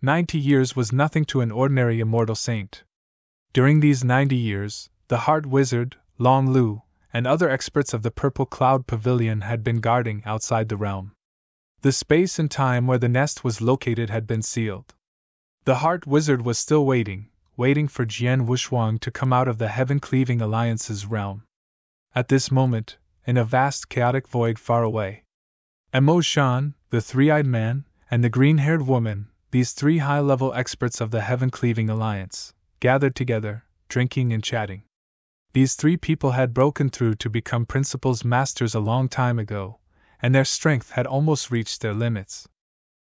90 years was nothing to an ordinary immortal saint. During these 90 years, the Heart Wizard, Long Lu, and other experts of the Purple Cloud Pavilion had been guarding outside the realm. The space and time where the nest was located had been sealed. The Heart Wizard was still waiting for Jian Wushuang to come out of the Heaven-Cleaving Alliance's realm. At this moment, in a vast chaotic void far away, Mo Shan, the three-eyed man, and the green-haired woman, these 3 high-level experts of the Heaven-Cleaving Alliance, gathered together, drinking and chatting. These three people had broken through to become principal's masters a long time ago, and their strength had almost reached their limits.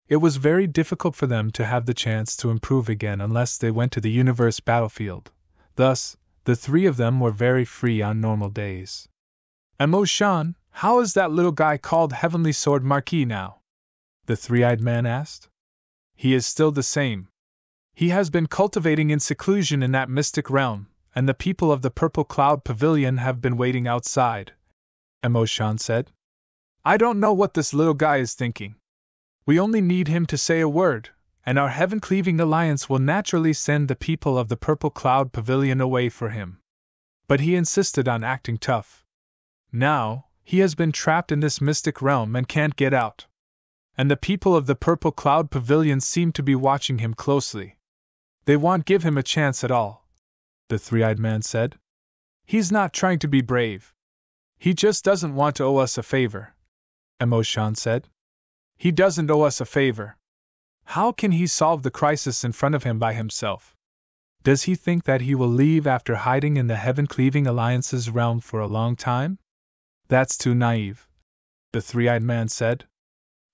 It was very difficult for them to have the chance to improve again unless they went to the universe battlefield. Thus, the three of them were very free on normal days. Emo-shan, how is that little guy called Heavenly Sword Marquis now? The three-eyed man asked. He is still the same. He has been cultivating in seclusion in that mystic realm, and the people of the Purple Cloud Pavilion have been waiting outside, Emo-shan said. I don't know what this little guy is thinking. We only need him to say a word, and our heaven-cleaving alliance will naturally send the people of the Purple Cloud Pavilion away for him. But he insisted on acting tough. Now, he has been trapped in this mystic realm and can't get out. And the people of the Purple Cloud Pavilion seem to be watching him closely. They won't give him a chance at all, the three-eyed man said. He's not trying to be brave. He just doesn't want to owe us a favor, Emo-shan said. He doesn't owe us a favor. How can he solve the crisis in front of him by himself? Does he think that he will leave after hiding in the Heaven-Cleaving Alliance's realm for a long time? That's too naive, the three-eyed man said.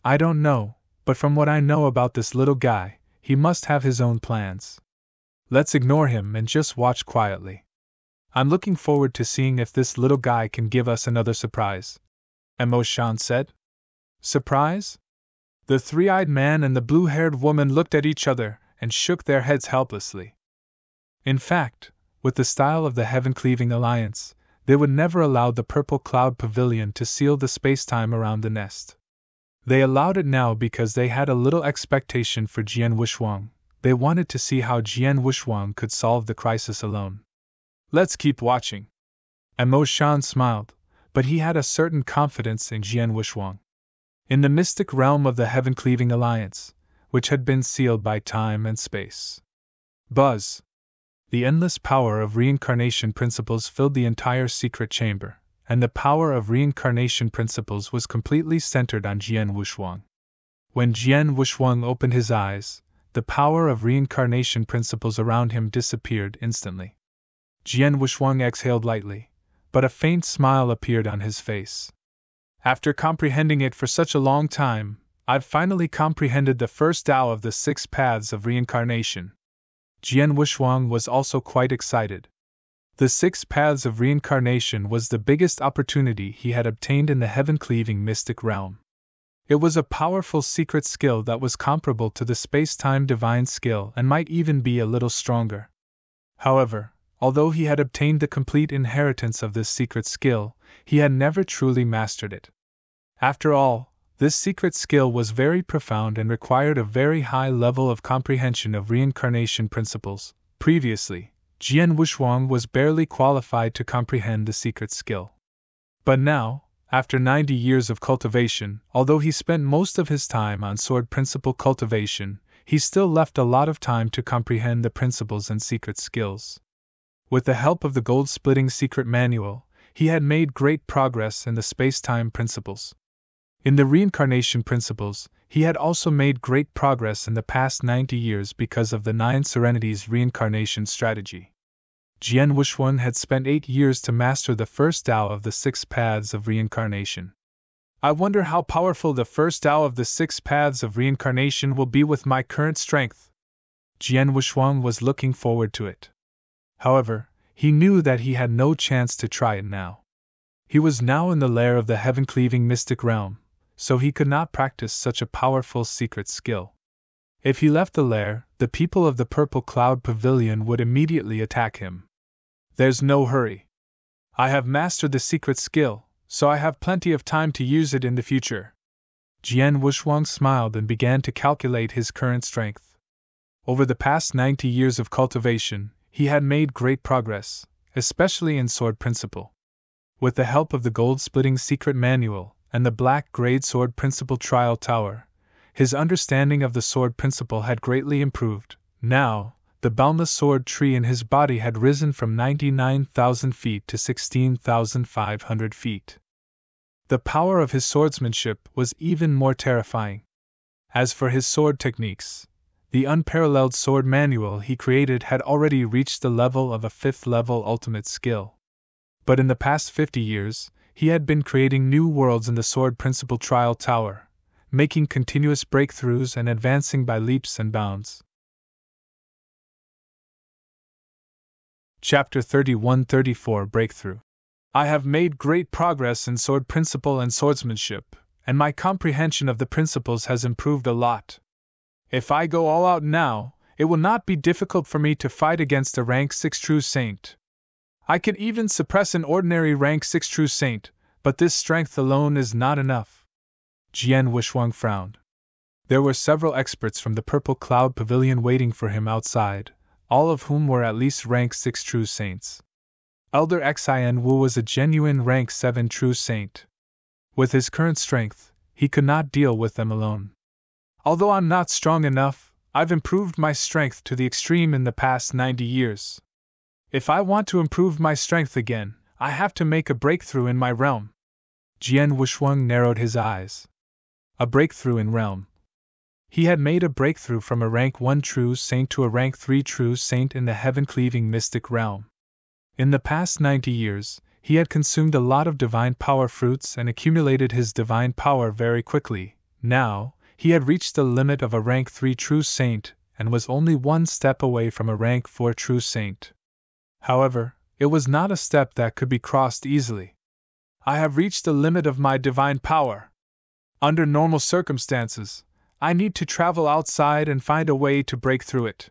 I don't know, but from what I know about this little guy, he must have his own plans. Let's ignore him and just watch quietly. I'm looking forward to seeing if this little guy can give us another surprise, Emo-shan said. Surprise? The three-eyed man and the blue-haired woman looked at each other and shook their heads helplessly. In fact, with the style of the Heaven-Cleaving Alliance, they would never allow the Purple Cloud Pavilion to seal the space-time around the nest. They allowed it now because they had a little expectation for Jian Wushuang. They wanted to see how Jian Wushuang could solve the crisis alone. Let's keep watching. Emo-shan smiled, but he had a certain confidence in Jian Wushuang. In the mystic realm of the Heaven-Cleaving Alliance, which had been sealed by time and space. Buzz! The endless power of reincarnation principles filled the entire secret chamber, and the power of reincarnation principles was completely centered on Jian Wushuang. When Jian Wushuang opened his eyes, the power of reincarnation principles around him disappeared instantly. Jian Wushuang exhaled lightly, but a faint smile appeared on his face. After comprehending it for such a long time, I've finally comprehended the first Tao of the 6 paths of reincarnation. Jian Wushuang was also quite excited. The 6 paths of reincarnation was the biggest opportunity he had obtained in the heaven-cleaving mystic realm. It was a powerful secret skill that was comparable to the space-time divine skill and might even be a little stronger. However, although he had obtained the complete inheritance of this secret skill, he had never truly mastered it. After all, this secret skill was very profound and required a very high level of comprehension of reincarnation principles. Previously, Jian Wushuang was barely qualified to comprehend the secret skill. But now, after 90 years of cultivation, although he spent most of his time on sword principle cultivation, he still left a lot of time to comprehend the principles and secret skills. With the help of the gold-splitting secret manual, he had made great progress in the space-time principles. In the reincarnation principles, he had also made great progress in the past 90 years because of the 9 Serenities reincarnation strategy. Jian Wushuang had spent 8 years to master the first Tao of the 6 paths of reincarnation. I wonder how powerful the first Tao of the 6 paths of reincarnation will be with my current strength. Jian Wushuang was looking forward to it. However, he knew that he had no chance to try it now. He was now in the lair of the heaven-cleaving mystic realm, so he could not practice such a powerful secret skill. If he left the lair, the people of the Purple Cloud Pavilion would immediately attack him. There's no hurry. I have mastered the secret skill, so I have plenty of time to use it in the future. Jian Wushuang smiled and began to calculate his current strength. Over the past 90 years of cultivation, he had made great progress, especially in sword principle. With the help of the gold-splitting secret manual and the black-grade sword principle trial tower, his understanding of the sword principle had greatly improved. Now, the boundless sword tree in his body had risen from 99,000 feet to 16,500 feet. The power of his swordsmanship was even more terrifying. As for his sword techniques, the unparalleled sword manual he created had already reached the level of a 5th-level ultimate skill. but in the past 50 years, he had been creating new worlds in the Sword Principle Trial Tower, making continuous breakthroughs and advancing by leaps and bounds. Chapter 31-34 Breakthrough. I have made great progress in sword principle and swordsmanship, and my comprehension of the principles has improved a lot. If I go all out now, it will not be difficult for me to fight against a rank 6 true saint. I could even suppress an ordinary rank 6 true saint, but this strength alone is not enough. Jian Wushuang frowned. There were several experts from the Purple Cloud Pavilion waiting for him outside, all of whom were at least rank 6 true saints. Elder Xian Wu was a genuine rank 7 true saint. With his current strength, he could not deal with them alone. Although I'm not strong enough, I've improved my strength to the extreme in the past 90 years. If I want to improve my strength again, I have to make a breakthrough in my realm. Jian Wushuang narrowed his eyes. A breakthrough in realm. He had made a breakthrough from a rank 1 true saint to a rank 3 true saint in the heaven-cleaving mystic realm. In the past 90 years, he had consumed a lot of divine power fruits and accumulated his divine power very quickly. Now, he had reached the limit of a rank 3 true saint and was only one step away from a rank 4 true saint. However, it was not a step that could be crossed easily. I have reached the limit of my divine power. Under normal circumstances, I need to travel outside and find a way to break through it.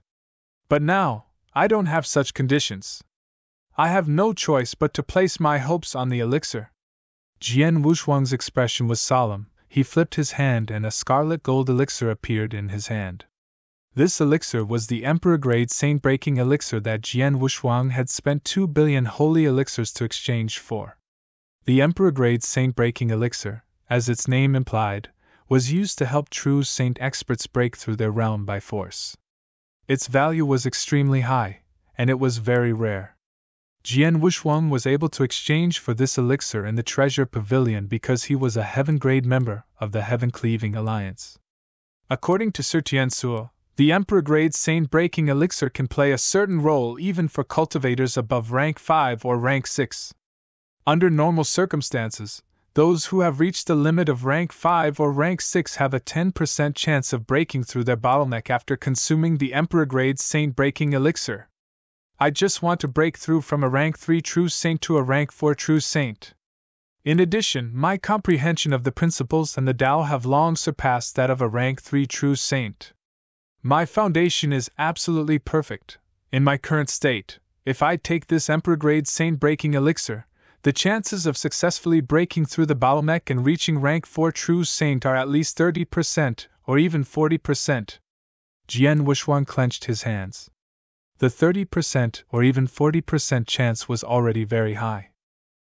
But now, I don't have such conditions. I have no choice but to place my hopes on the elixir. Jian Wushuang's expression was solemn. He flipped his hand and a scarlet gold elixir appeared in his hand. This elixir was the Emperor-grade saint-breaking elixir that Jian Wushuang had spent 2 billion holy elixirs to exchange for. The Emperor-grade saint-breaking elixir, as its name implied, was used to help true saint experts break through their realm by force. Its value was extremely high, and it was very rare. Jian Wushuang was able to exchange for this elixir in the Treasure Pavilion because he was a heaven-grade member of the Heaven-Cleaving Alliance. According to Sir Tiansuo, the Emperor-grade saint-breaking elixir can play a certain role even for cultivators above rank 5 or rank 6. Under normal circumstances, those who have reached the limit of rank 5 or rank 6 have a 10% chance of breaking through their bottleneck after consuming the Emperor-grade saint-breaking elixir. I just want to break through from a rank 3 true saint to a rank 4 true saint. In addition, my comprehension of the principles and the Tao have long surpassed that of a rank 3 true saint. My foundation is absolutely perfect. In my current state, if I take this Emperor-grade saint-breaking elixir, the chances of successfully breaking through the bottleneck and reaching rank 4 true saint are at least 30% or even 40%. Jian Wushuang clenched his hands. The 30% or even 40% chance was already very high.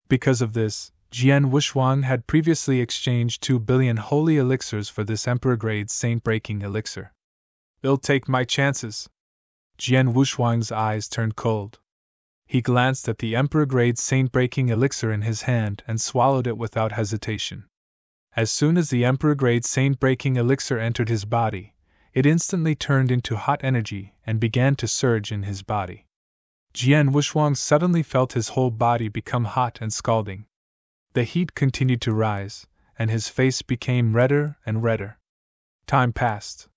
Because of this, Jian Wushuang had previously exchanged 2 billion holy elixirs for this Emperor-grade saint-breaking elixir. I'll take my chances. Jian Wushuang's eyes turned cold. He glanced at the Emperor-grade saint-breaking elixir in his hand and swallowed it without hesitation. As soon as the Emperor-grade saint-breaking elixir entered his body, it instantly turned into hot energy and began to surge in his body. Jian Wushuang suddenly felt his whole body become hot and scalding. The heat continued to rise, and his face became redder and redder. Time passed.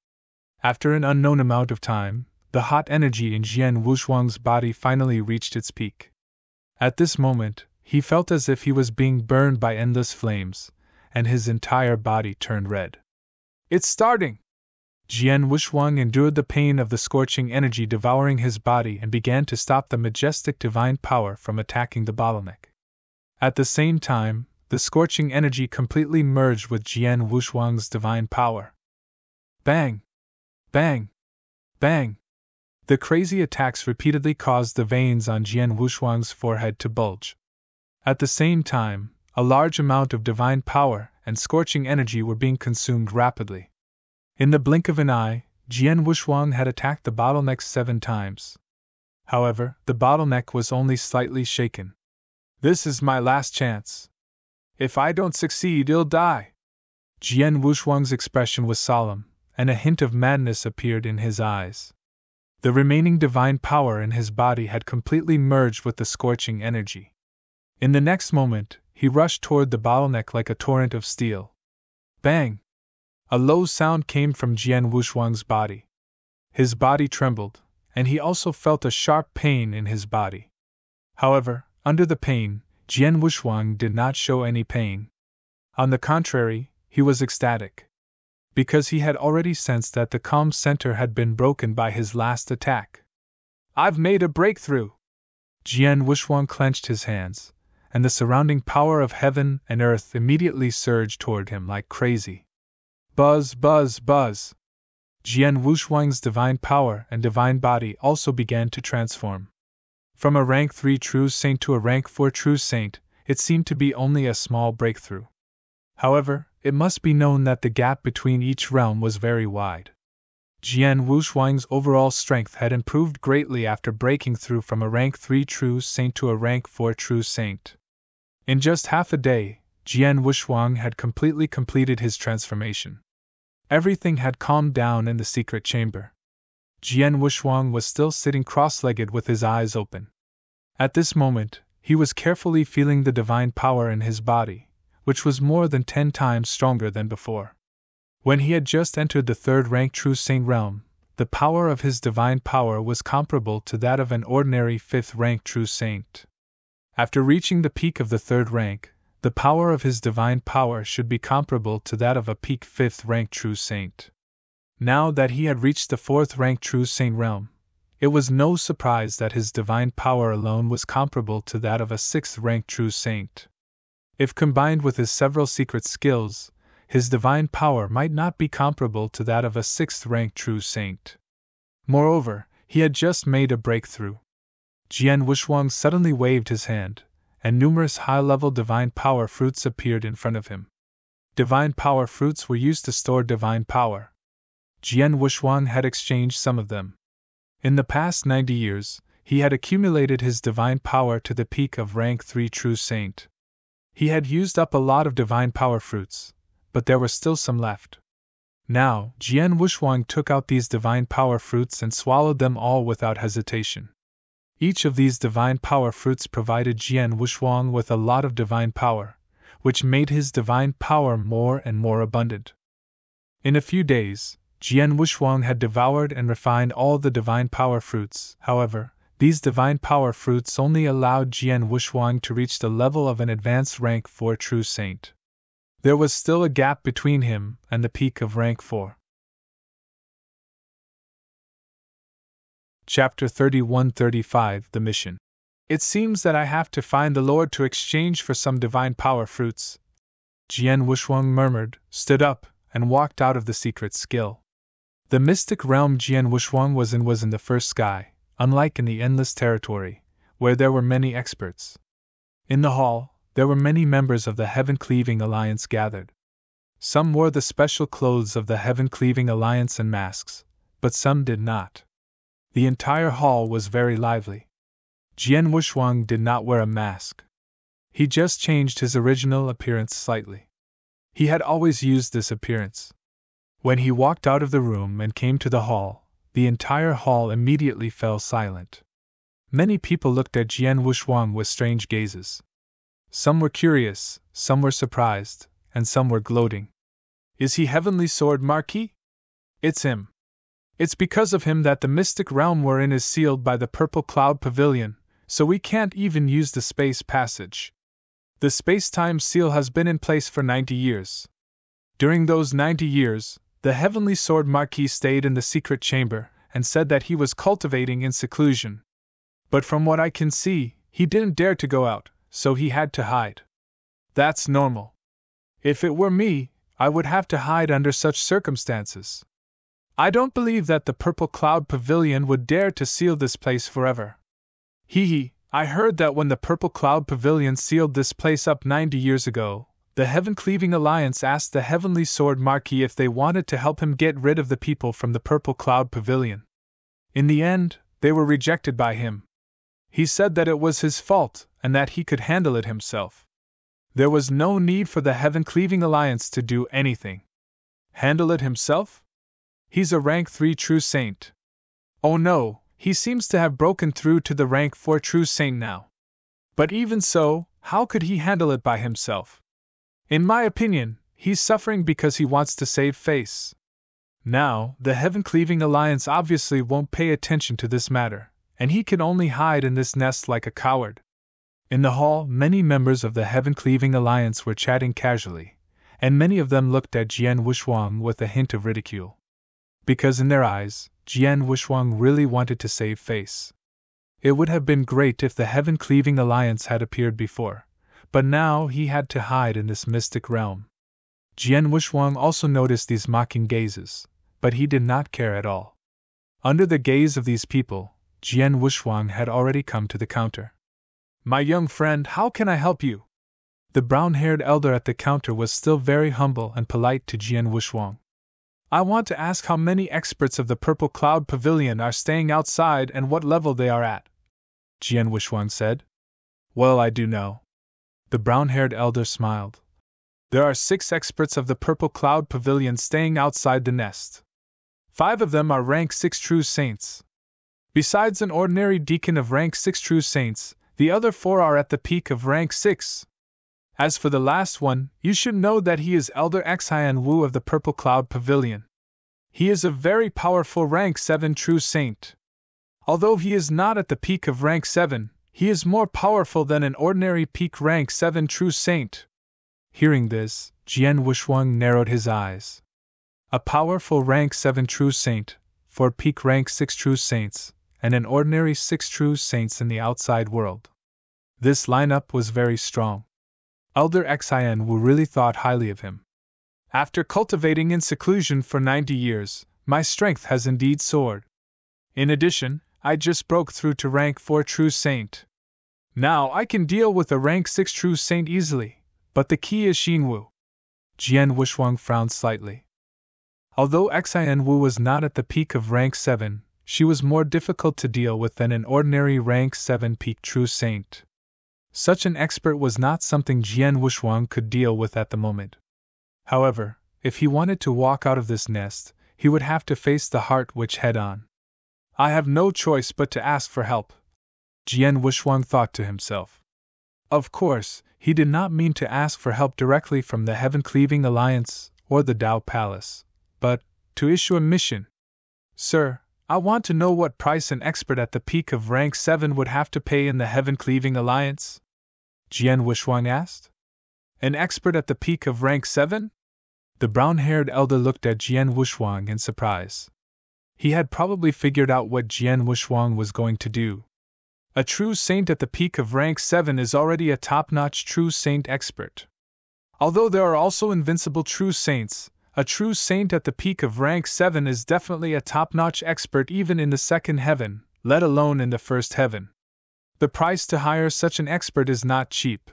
After an unknown amount of time, the hot energy in Jian Wushuang's body finally reached its peak. At this moment, he felt as if he was being burned by endless flames, and his entire body turned red. It's starting! Jian Wushuang endured the pain of the scorching energy devouring his body and began to stop the majestic divine power from attacking the bottleneck. At the same time, the scorching energy completely merged with Jian Wushuang's divine power. Bang! Bang! Bang! The crazy attacks repeatedly caused the veins on Jian Wushuang's forehead to bulge. At the same time, a large amount of divine power and scorching energy were being consumed rapidly. In the blink of an eye, Jian Wushuang had attacked the bottleneck 7 times. However, the bottleneck was only slightly shaken. This is my last chance. If I don't succeed, I'll die. Jian Wushuang's expression was solemn, and a hint of madness appeared in his eyes. The remaining divine power in his body had completely merged with the scorching energy. In the next moment, he rushed toward the bottleneck like a torrent of steel. Bang! A low sound came from Jian Wuxuang's body. His body trembled, and he also felt a sharp pain in his body. However, under the pain, Jian Wuxuang did not show any pain. On the contrary, he was ecstatic. Because he had already sensed that the calm center had been broken by his last attack. I've made a breakthrough! Jian Wuxuang clenched his hands, and the surrounding power of heaven and earth immediately surged toward him like crazy. Buzz, buzz, buzz! Jian Wuxuang's divine power and divine body also began to transform. From a rank 3 true saint to a rank 4 true saint, it seemed to be only a small breakthrough. However, it must be known that the gap between each realm was very wide. Jian Wuxuang's overall strength had improved greatly after breaking through from a rank 3 true saint to a rank 4 true saint. In just half a day, Jian Wuxuang had completely completed his transformation. Everything had calmed down in the secret chamber. Jian Wuxuang was still sitting cross-legged with his eyes open. At this moment, he was carefully feeling the divine power in his body, which was more than 10 times stronger than before. When he had just entered the third-rank true saint realm, the power of his divine power was comparable to that of an ordinary fifth-rank true saint. After reaching the peak of the third rank, the power of his divine power should be comparable to that of a peak fifth-rank true saint. Now that he had reached the fourth-rank true saint realm, it was no surprise that his divine power alone was comparable to that of a sixth-rank true saint. If combined with his several secret skills, his divine power might not be comparable to that of a sixth-rank true saint. Moreover, he had just made a breakthrough. Jian Wuxuang suddenly waved his hand, and numerous high-level divine power fruits appeared in front of him. Divine power fruits were used to store divine power. Jian Wuxuang had exchanged some of them. In the past 90 years, he had accumulated his divine power to the peak of rank 3 true saint. He had used up a lot of divine power fruits, but there were still some left. Now, Jian Wuxuang took out these divine power fruits and swallowed them all without hesitation. Each of these divine power fruits provided Jian Wuxuang with a lot of divine power, which made his divine power more and more abundant. In a few days, Jian Wuxuang had devoured and refined all the divine power fruits. However, these divine power fruits only allowed Jian Wuxuang to reach the level of an advanced rank 4 true saint. There was still a gap between him and the peak of rank 4. Chapter 31-35 The Mission. It seems that I have to find the Lord to exchange for some divine power fruits. Jian Wuxuang murmured, stood up, and walked out of the secret skill. The mystic realm Jian Wuxuang was in the first sky, unlike in the endless territory, where there were many experts. In the hall, there were many members of the Heaven-Cleaving Alliance gathered. Some wore the special clothes of the Heaven-Cleaving Alliance and masks, but some did not. The entire hall was very lively. Jian Wuxuang did not wear a mask. He just changed his original appearance slightly. He had always used this appearance. When he walked out of the room and came to the hall, the entire hall immediately fell silent. Many people looked at Jian Wuxuang with strange gazes. Some were curious, some were surprised, and some were gloating. Is he Heavenly Sword Marquis? It's him. It's because of him that the mystic realm we're in is sealed by the Purple Cloud Pavilion, so we can't even use the space passage. The space-time seal has been in place for 90 years. During those 90 years, the Heavenly Sword Marquis stayed in the secret chamber and said that he was cultivating in seclusion. But from what I can see, he didn't dare to go out, so he had to hide. That's normal. If it were me, I would have to hide under such circumstances. I don't believe that the Purple Cloud Pavilion would dare to seal this place forever. I heard that when the Purple Cloud Pavilion sealed this place up 90 years ago, the Heaven-Cleaving Alliance asked the Heavenly Sword Marquis if they wanted to help him get rid of the people from the Purple Cloud Pavilion. In the end, they were rejected by him. He said that it was his fault, and that he could handle it himself. There was no need for the Heaven-Cleaving Alliance to do anything. Handle it himself? He's a rank 3 true saint. Oh no, he seems to have broken through to the rank 4 true saint now. But even so, how could he handle it by himself? In my opinion, he's suffering because he wants to save face. Now, the Heaven-Cleaving Alliance obviously won't pay attention to this matter, and he can only hide in this nest like a coward. In the hall, many members of the Heaven-Cleaving Alliance were chatting casually, and many of them looked at Jian Wuxuang with a hint of ridicule. Because in their eyes, Jian Wuxuang really wanted to save face. It would have been great if the Heaven-Cleaving Alliance had appeared before, but now he had to hide in this mystic realm. Jian Wuxuang also noticed these mocking gazes, but he did not care at all. Under the gaze of these people, Jian Wuxuang had already come to the counter. "My young friend, how can I help you?" The brown-haired elder at the counter was still very humble and polite to Jian Wuxuang. "I want to ask how many experts of the Purple Cloud Pavilion are staying outside and what level they are at," Jian Wuxuang said. "Well, I do know." The brown-haired elder smiled. "There are 6 experts of the Purple Cloud Pavilion staying outside the nest. 5 of them are rank 6 true saints. Besides an ordinary deacon of rank 6 true saints, the other 4 are at the peak of rank 6. As for the last one, you should know that he is Elder Xian Wu of the Purple Cloud Pavilion. He is a very powerful rank 7 true saint. Although he is not at the peak of rank 7, he is more powerful than an ordinary peak rank 7 true saint." Hearing this, Jian Wuxuang narrowed his eyes. A powerful rank 7 true saint, 4 peak rank 6 true saints, and an ordinary 6 true saints in the outside world. This lineup was very strong. Elder Xian Wu really thought highly of him. "After cultivating in seclusion for 90 years, my strength has indeed soared. In addition, I just broke through to rank 4 true saint. Now I can deal with a rank 6 true saint easily, but the key is Xinwu." Jian Wuxuang frowned slightly. Although Xian Wu was not at the peak of rank 7, she was more difficult to deal with than an ordinary rank 7 peak true saint. Such an expert was not something Jian Wuxuang could deal with at the moment. However, if he wanted to walk out of this nest, he would have to face the Heart Witch head-on. "I have no choice but to ask for help," Jian Wuxuang thought to himself. Of course, he did not mean to ask for help directly from the Heaven-Cleaving Alliance or the Dao Palace, but to issue a mission. "Sir, I want to know what price an expert at the peak of rank 7 would have to pay in the Heaven-Cleaving Alliance?" Jian Wuxuang asked. "An expert at the peak of rank 7? The brown-haired elder looked at Jian Wuxuang in surprise. He had probably figured out what Jian Wuxuang was going to do. A true saint at the peak of rank 7 is already a top-notch true saint expert. Although there are also invincible true saints, a true saint at the peak of rank 7 is definitely a top-notch expert even in the second heaven, let alone in the first heaven. The price to hire such an expert is not cheap,"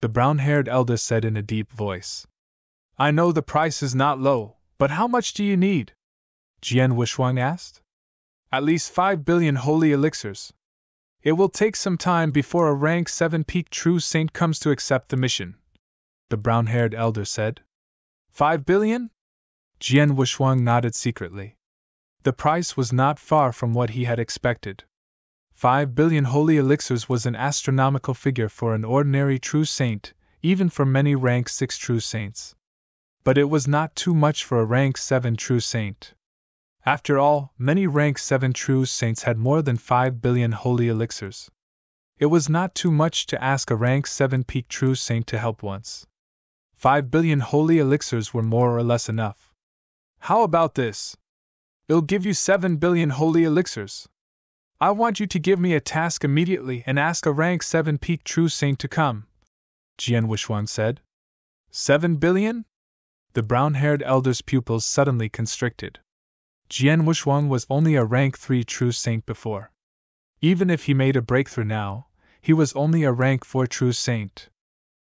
the brown-haired elder said in a deep voice. "I know the price is not low, but how much do you need?" Jian Wuxuang asked. "At least 5 billion holy elixirs. It will take some time before a rank 7 peak true saint comes to accept the mission," the brown-haired elder said. 5 billion? Jian Wuxuang nodded secretly. The price was not far from what he had expected. 5 billion holy elixirs was an astronomical figure for an ordinary true saint, even for many rank 6 true saints. But it was not too much for a rank 7 true saint. After all, many rank 7 true saints had more than 5 billion holy elixirs. It was not too much to ask a rank 7 peak true saint to help once. 5 billion holy elixirs were more or less enough. "How about this? I'll give you 7 billion holy elixirs. I want you to give me a task immediately and ask a rank 7 peak true saint to come," Jian Wuxuang said. 7 billion? The brown-haired elder's pupils suddenly constricted. Jian Wuxuang was only a rank 3 true saint before. Even if he made a breakthrough now, he was only a rank 4 true saint.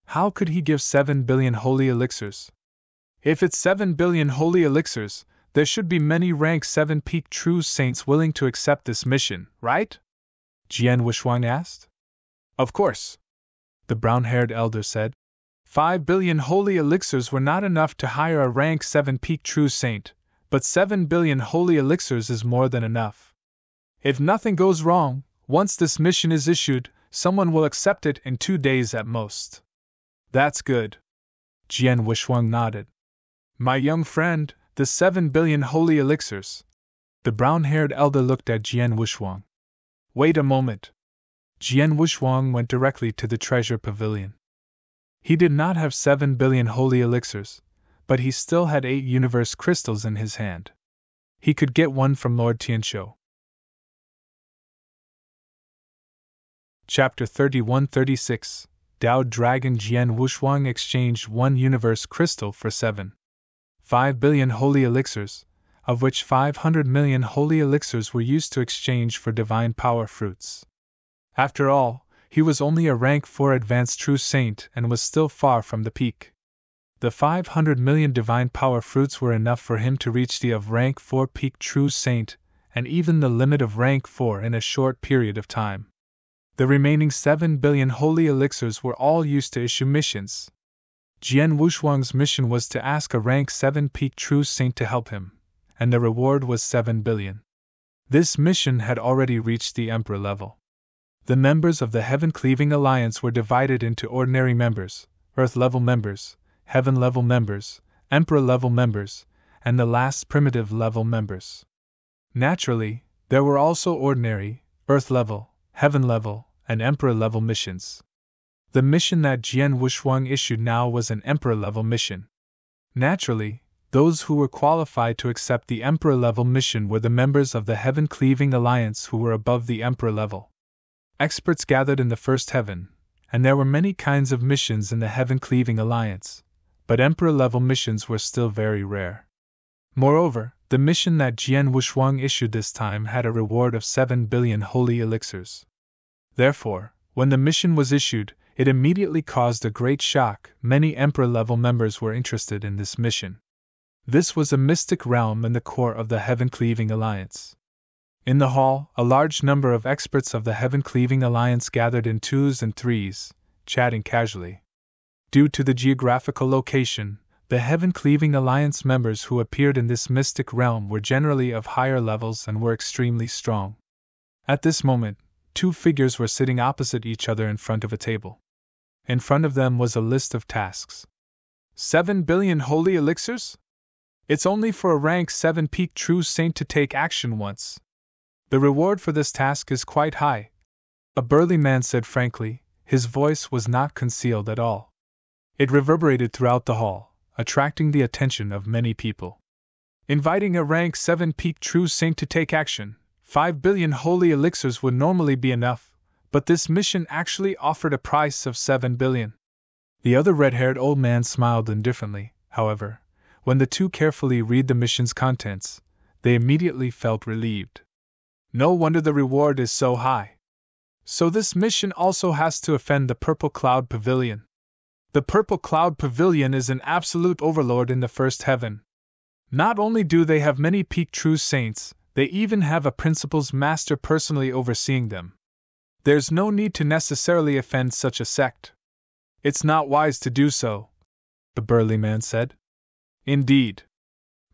How could he give 7 billion holy elixirs? If it's 7 billion holy elixirs, there should be many rank 7 peak true saints willing to accept this mission, right? Jian Wuxuang asked. Of course, the brown-haired elder said. 5 billion holy elixirs were not enough to hire a rank 7 peak true saint, but 7 billion holy elixirs is more than enough. If nothing goes wrong, once this mission is issued, Someone will accept it in 2 days at most. That's good. Jian Wushuang nodded. My young friend, the 7 billion holy elixirs. The brown-haired elder looked at Jian Wushuang. Wait a moment. Jian Wushuang went directly to the treasure pavilion. He did not have 7 billion holy elixirs, but he still had 8 universe crystals in his hand. He could get one from Lord Tianshou. Chapter 31-36 Dao Dragon Jian Wushuang exchanged 1 universe crystal for 7.5 billion holy elixirs, of which 500 million holy elixirs were used to exchange for divine power fruits. After all, he was only a rank 4 advanced true saint and was still far from the peak. The 500 million divine power fruits were enough for him to reach the of rank 4 peak true saint, and even the limit of rank 4 in a short period of time. The remaining 7 billion holy elixirs were all used to issue missions. Jian Wushuang's mission was to ask a rank 7 peak true saint to help him, and the reward was 7 billion. This mission had already reached the emperor level. The members of the Heaven-Cleaving Alliance were divided into ordinary members, Earth-level members, Heaven-level members, Emperor-level members, and the last primitive-level members. Naturally, there were also ordinary, Earth-level, Heaven-level, and Emperor-level missions. The mission that Jian Wushuang issued now was an Emperor-level mission. Naturally, those who were qualified to accept the Emperor-level mission were the members of the Heaven-Cleaving Alliance who were above the Emperor level. Experts gathered in the first heaven, and there were many kinds of missions in the Heaven-Cleaving Alliance, but Emperor-level missions were still very rare. Moreover, the mission that Jian Wushuang issued this time had a reward of 7 billion holy elixirs. Therefore, when the mission was issued, it immediately caused a great shock. Many Emperor-level members were interested in this mission. This was a mystic realm in the core of the Heaven-Cleaving Alliance. In the hall, a large number of experts of the Heaven-Cleaving Alliance gathered in 2s and 3s, chatting casually. Due to the geographical location, the Heaven-Cleaving Alliance members who appeared in this mystic realm were generally of higher levels and were extremely strong. At this moment, 2 figures were sitting opposite each other in front of a table. In front of them was a list of tasks. 7 billion holy elixirs? It's only for a rank 7 peak true saint to take action once. The reward for this task is quite high, a burly man said frankly. His voice was not concealed at all. It reverberated throughout the hall, attracting the attention of many people. Inviting a rank 7 peak true saint to take action, 5 billion holy elixirs would normally be enough, but this mission actually offered a price of 7 billion. The other red-haired old man smiled indifferently. However, when the 2 carefully read the mission's contents, they immediately felt relieved. No wonder the reward is so high. So this mission also has to offend the Purple Cloud Pavilion. The Purple Cloud Pavilion is an absolute overlord in the first heaven. Not only do they have many peak true saints, they even have a principal's master personally overseeing them. There's no need to necessarily offend such a sect. It's not wise to do so, the burly man said. Indeed.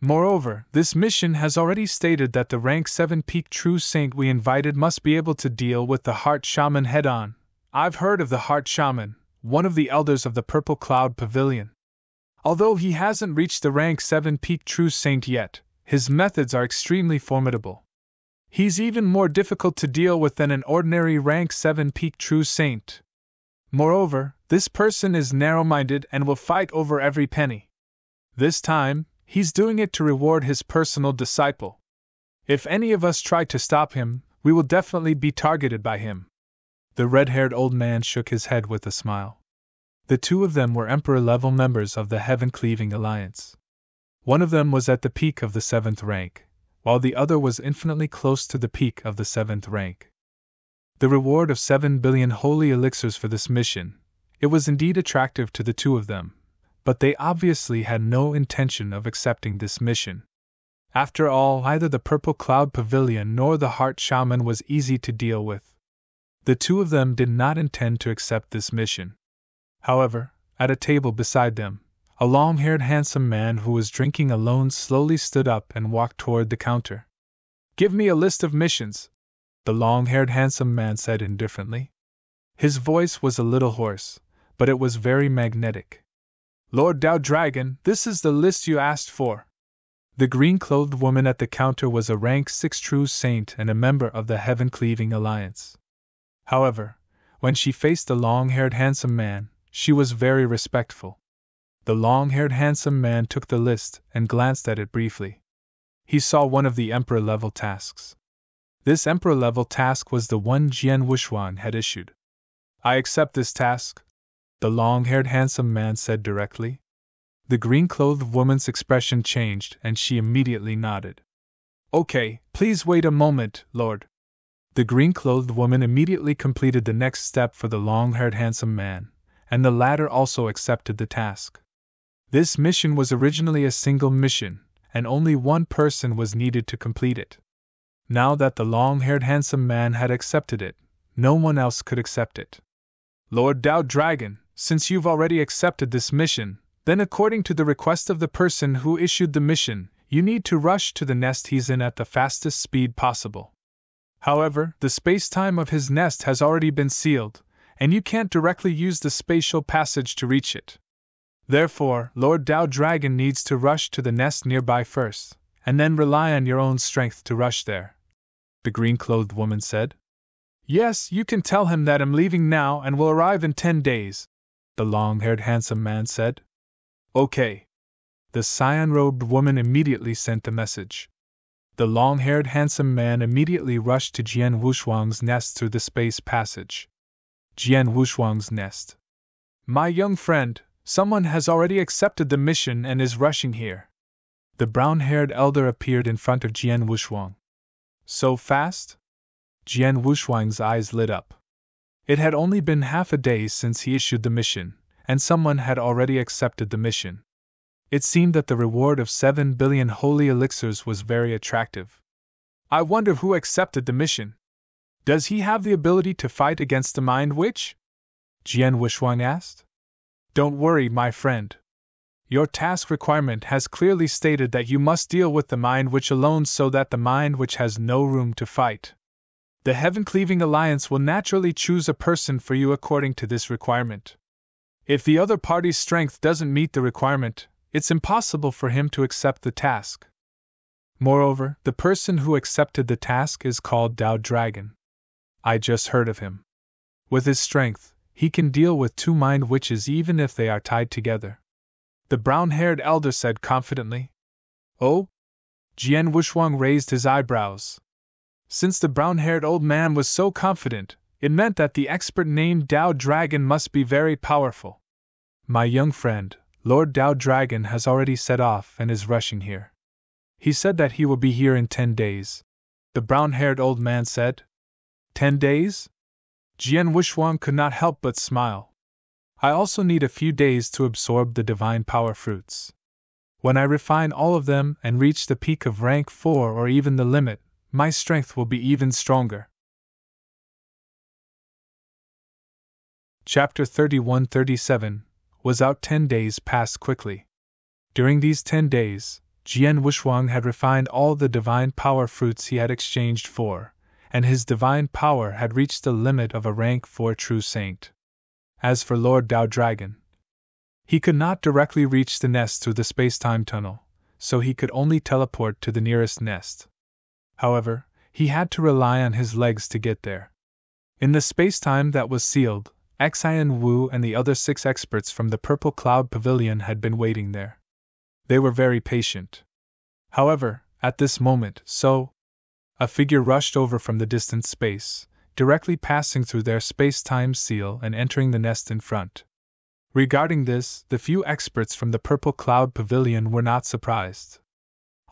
Moreover, this mission has already stated that the rank 7 peak true saint we invited must be able to deal with the Heart Shaman head-on. I've heard of the Heart Shaman, one of the elders of the Purple Cloud Pavilion. Although he hasn't reached the rank 7 peak true saint yet, his methods are extremely formidable. He's even more difficult to deal with than an ordinary rank 7 peak true saint. Moreover, this person is narrow-minded and will fight over every penny. This time, he's doing it to reward his personal disciple. If any of us try to stop him, we will definitely be targeted by him. The red-haired old man shook his head with a smile. The 2 of them were Emperor-level members of the Heaven-Cleaving Alliance. One of them was at the peak of the 7th rank, while the other was infinitely close to the peak of the 7th rank. The reward of 7 billion holy elixirs for this mission, it was indeed attractive to the 2 of them, but they obviously had no intention of accepting this mission. After all, either the Purple Cloud Pavilion nor the Heart Shaman was easy to deal with. The 2 of them did not intend to accept this mission. However, at a table beside them, a long-haired handsome man who was drinking alone slowly stood up and walked toward the counter. Give me a list of missions, the long-haired handsome man said indifferently. His voice was a little hoarse, but it was very magnetic. Lord Dao Dragon, this is the list you asked for. The green-clothed woman at the counter was a rank 6 true saint and a member of the Heaven-Cleaving Alliance. However, when she faced the long-haired handsome man, she was very respectful. The long-haired handsome man took the list and glanced at it briefly. He saw one of the Emperor-level tasks. This Emperor-level task was the one Jian Wushuang had issued. I accept this task, the long-haired handsome man said directly. The green-clothed woman's expression changed and she immediately nodded. Okay, please wait a moment, Lord. The green-clothed woman immediately completed the next step for the long-haired handsome man, and the latter also accepted the task. This mission was originally a single mission, and only one person was needed to complete it. Now that the long-haired handsome man had accepted it, no one else could accept it. Lord Dao Dragon, since you've already accepted this mission, then according to the request of the person who issued the mission, you need to rush to the nest he's in at the fastest speed possible. However, the space-time of his nest has already been sealed, and you can't directly use the spatial passage to reach it. Therefore, Lord Dao Dragon needs to rush to the nest nearby first, and then rely on your own strength to rush there, the green-clothed woman said. Yes, you can tell him that I'm leaving now and will arrive in 10 days, the long-haired handsome man said. Okay. The cyan-robed woman immediately sent the message. The long-haired handsome man immediately rushed to Jian Wushuang's nest through the space passage. Jian Wushuang's nest. My young friend, someone has already accepted the mission and is rushing here. The brown-haired elder appeared in front of Jian Wushuang. So fast? Jian Wushuang's eyes lit up. It had only been half a day since he issued the mission, and someone had already accepted the mission. It seemed that the reward of 7 billion holy elixirs was very attractive. I wonder who accepted the mission. Does he have the ability to fight against the Mind Witch? Jian Wushuang asked. Don't worry, my friend. Your task requirement has clearly stated that you must deal with the Mind Witch alone so that the Mind Witch has no room to fight. The Heaven-Cleaving Alliance will naturally choose a person for you according to this requirement. If the other party's strength doesn't meet the requirement, it's impossible for him to accept the task. Moreover, the person who accepted the task is called Dao Dragon. I just heard of him. With his strength, he can deal with 2 Mind Witches even if they are tied together. The brown-haired elder said confidently. Oh? Jian Wushuang raised his eyebrows. Since the brown-haired old man was so confident, it meant that the expert named Dao Dragon must be very powerful. My young friend, Lord Dao Dragon has already set off and is rushing here. He said that he will be here in 10 days. The brown-haired old man said. 10 days? Jian Wushuang could not help but smile. I also need a few days to absorb the divine power fruits. When I refine all of them and reach the peak of rank 4 or even the limit, my strength will be even stronger. Chapter 31-37 was out 10 days passed quickly. During these 10 days, Jian Wushuang had refined all the divine power fruits he had exchanged for, and his divine power had reached the limit of a rank 4 true saint. As for Lord Dao Dragon, he could not directly reach the nest through the space-time tunnel, so he could only teleport to the nearest nest. However, he had to rely on his legs to get there. In the space-time that was sealed, Xian Wu and the other 6 experts from the Purple Cloud Pavilion had been waiting there. They were very patient. However, at this moment, a figure rushed over from the distant space, directly passing through their space-time seal and entering the nest in front. Regarding this, the few experts from the Purple Cloud Pavilion were not surprised.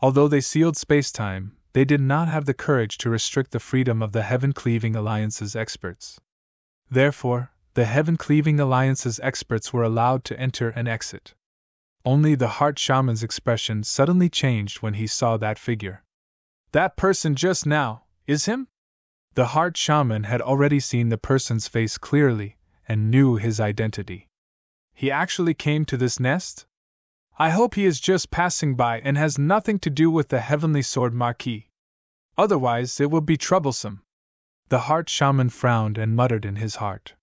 Although they sealed space-time, they did not have the courage to restrict the freedom of the Heaven-Cleaving Alliance's experts. Therefore, the Heaven-Cleaving Alliance's experts were allowed to enter and exit. Only the Heart Shaman's expression suddenly changed when he saw that figure. That person just now, is him? The Heart Shaman had already seen the person's face clearly, and knew his identity. He actually came to this nest? I hope he is just passing by and has nothing to do with the Heavenly Sword Marquis. Otherwise it will be troublesome. The Heart Shaman frowned and muttered in his heart.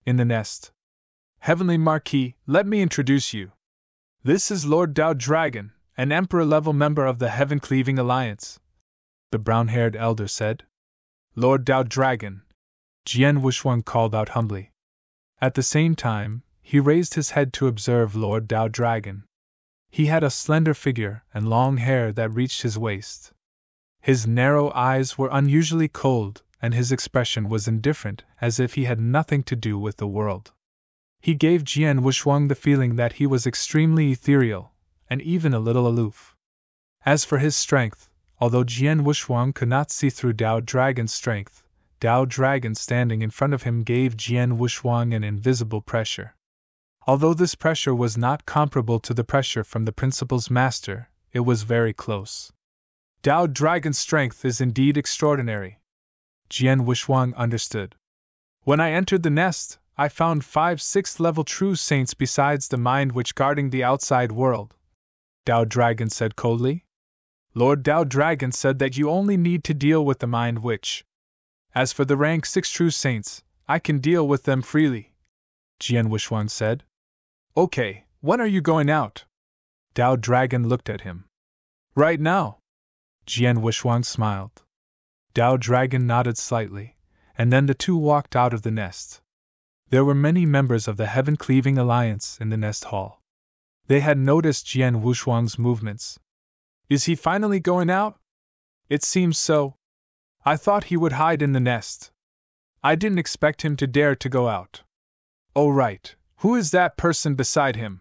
In the nest. Heavenly Marquis, let me introduce you. This is Lord Dao Dragon, an Emperor-level member of the Heaven-Cleaving Alliance, the brown-haired elder said. Lord Dao Dragon, Jian Wushuang called out humbly. At the same time, he raised his head to observe Lord Dao Dragon. He had a slender figure and long hair that reached his waist. His narrow eyes were unusually cold, and his expression was indifferent, as if he had nothing to do with the world. He gave Jian Wushuang the feeling that he was extremely ethereal, and even a little aloof. As for his strength, although Jian Wushuang could not see through Dao Dragon's strength, Dao Dragon standing in front of him gave Jian Wushuang an invisible pressure. Although this pressure was not comparable to the pressure from the principal's master, it was very close. Dao Dragon's strength is indeed extraordinary. Jian Wushuang understood. When I entered the nest, I found 5 6th-level true saints besides the mind which guarding the outside world, Dao Dragon said coldly. Lord Dao Dragon said that you only need to deal with the mind which. As for the rank 6 true saints, I can deal with them freely, Jian Wushuang said. Okay, when are you going out? Dao Dragon looked at him. Right now. Jian Wushuang smiled. Dao Dragon nodded slightly, and then the two walked out of the nest. There were many members of the Heaven-Cleaving Alliance in the nest hall. They had noticed Jian Wushuang's movements. Is he finally going out? It seems so. I thought he would hide in the nest. I didn't expect him to dare to go out. Oh right, who is that person beside him?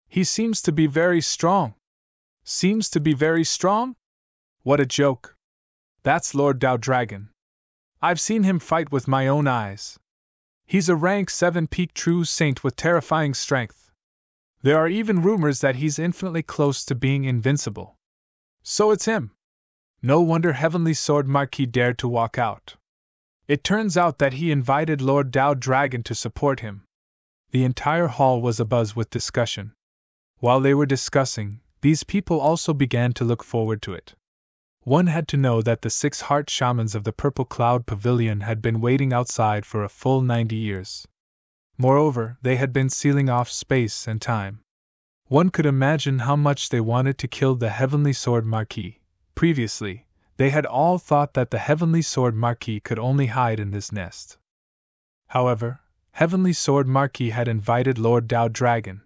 He seems to be very strong. Seems to be very strong? What a joke. That's Lord Dao Dragon. I've seen him fight with my own eyes. He's a rank 7 peak true saint with terrifying strength. There are even rumors that he's infinitely close to being invincible. So it's him. No wonder Heavenly Sword Marquis dared to walk out. It turns out that he invited Lord Dao Dragon to support him. The entire hall was abuzz with discussion. While they were discussing, these people also began to look forward to it. One had to know that the 6 heart shamans of the Purple Cloud Pavilion had been waiting outside for a full 90 years. Moreover, they had been sealing off space and time. One could imagine how much they wanted to kill the Heavenly Sword Marquis. Previously, they had all thought that the Heavenly Sword Marquis could only hide in this nest. However, Heavenly Sword Marquis had invited Lord Dao Dragon.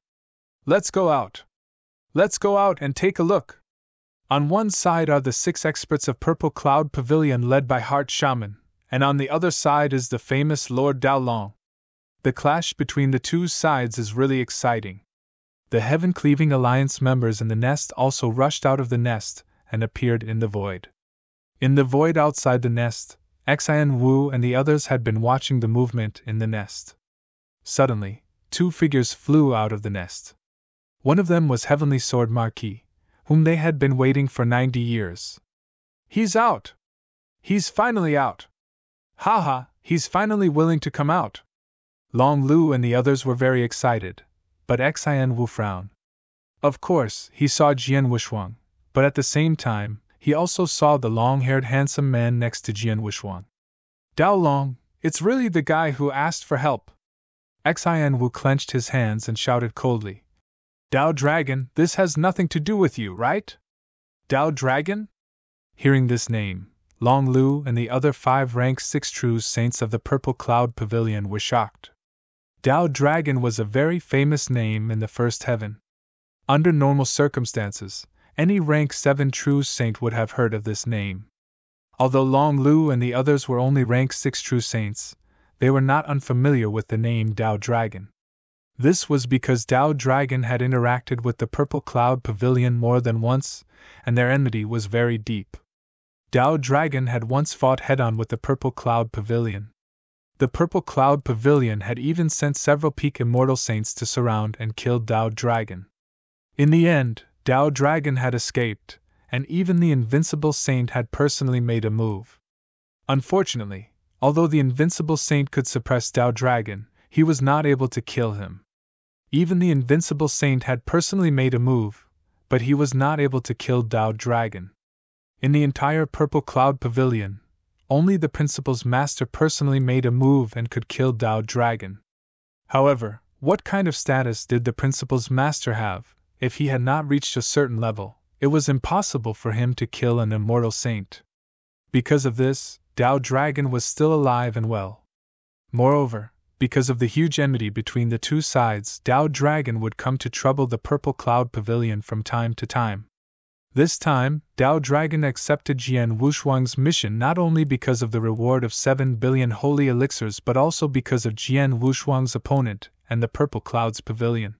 Let's go out. Let's go out and take a look. On one side are the 6 experts of Purple Cloud Pavilion led by Heart Shaman, and on the other side is the famous Lord Dao Long. The clash between the two sides is really exciting. The Heaven-Cleaving Alliance members in the nest also rushed out of the nest and appeared in the void. In the void outside the nest, Xian Wu and the others had been watching the movement in the nest. Suddenly, 2 figures flew out of the nest. One of them was Heavenly Sword Marquis, whom they had been waiting for 90 years. He's out! He's finally out! Haha, he's finally willing to come out! Long Lu and the others were very excited, but Xian Wu frowned. Of course, he saw Jian Wushuang, but at the same time, he also saw the long-haired handsome man next to Jian Wushuang. Dao Long, it's really the guy who asked for help. Xian Wu clenched his hands and shouted coldly. Dao Dragon, this has nothing to do with you, right? Dao Dragon? Hearing this name, Long Lu and the other 5 rank 6 true saints of the Purple Cloud Pavilion were shocked. Dao Dragon was a very famous name in the first heaven. Under normal circumstances, any rank 7 true saint would have heard of this name. Although Long Lu and the others were only rank 6 true saints, they were not unfamiliar with the name Dao Dragon. This was because Dao Dragon had interacted with the Purple Cloud Pavilion more than once, and their enmity was very deep. Dao Dragon had once fought head-on with the Purple Cloud Pavilion. The Purple Cloud Pavilion had even sent several peak immortal saints to surround and kill Dao Dragon. In the end, Dao Dragon had escaped, and even the Invincible Saint had personally made a move. Unfortunately, although the Invincible Saint could suppress Dao Dragon, he was not able to kill him. Even the Invincible Saint had personally made a move, but he was not able to kill Dao Dragon. In the entire Purple Cloud Pavilion, only the Principal's Master personally made a move and could kill Dao Dragon. However, what kind of status did the principal's master have? If he had not reached a certain level, it was impossible for him to kill an immortal saint. Because of this, Tao Dragon was still alive and well. Moreover, because of the huge enmity between the two sides, Tao Dragon would come to trouble the Purple Cloud Pavilion from time to time. This time, Tao Dragon accepted Jian Wushuang's mission not only because of the reward of 7 billion holy elixirs but also because of Jian Wushuang's opponent and the Purple Cloud's Pavilion.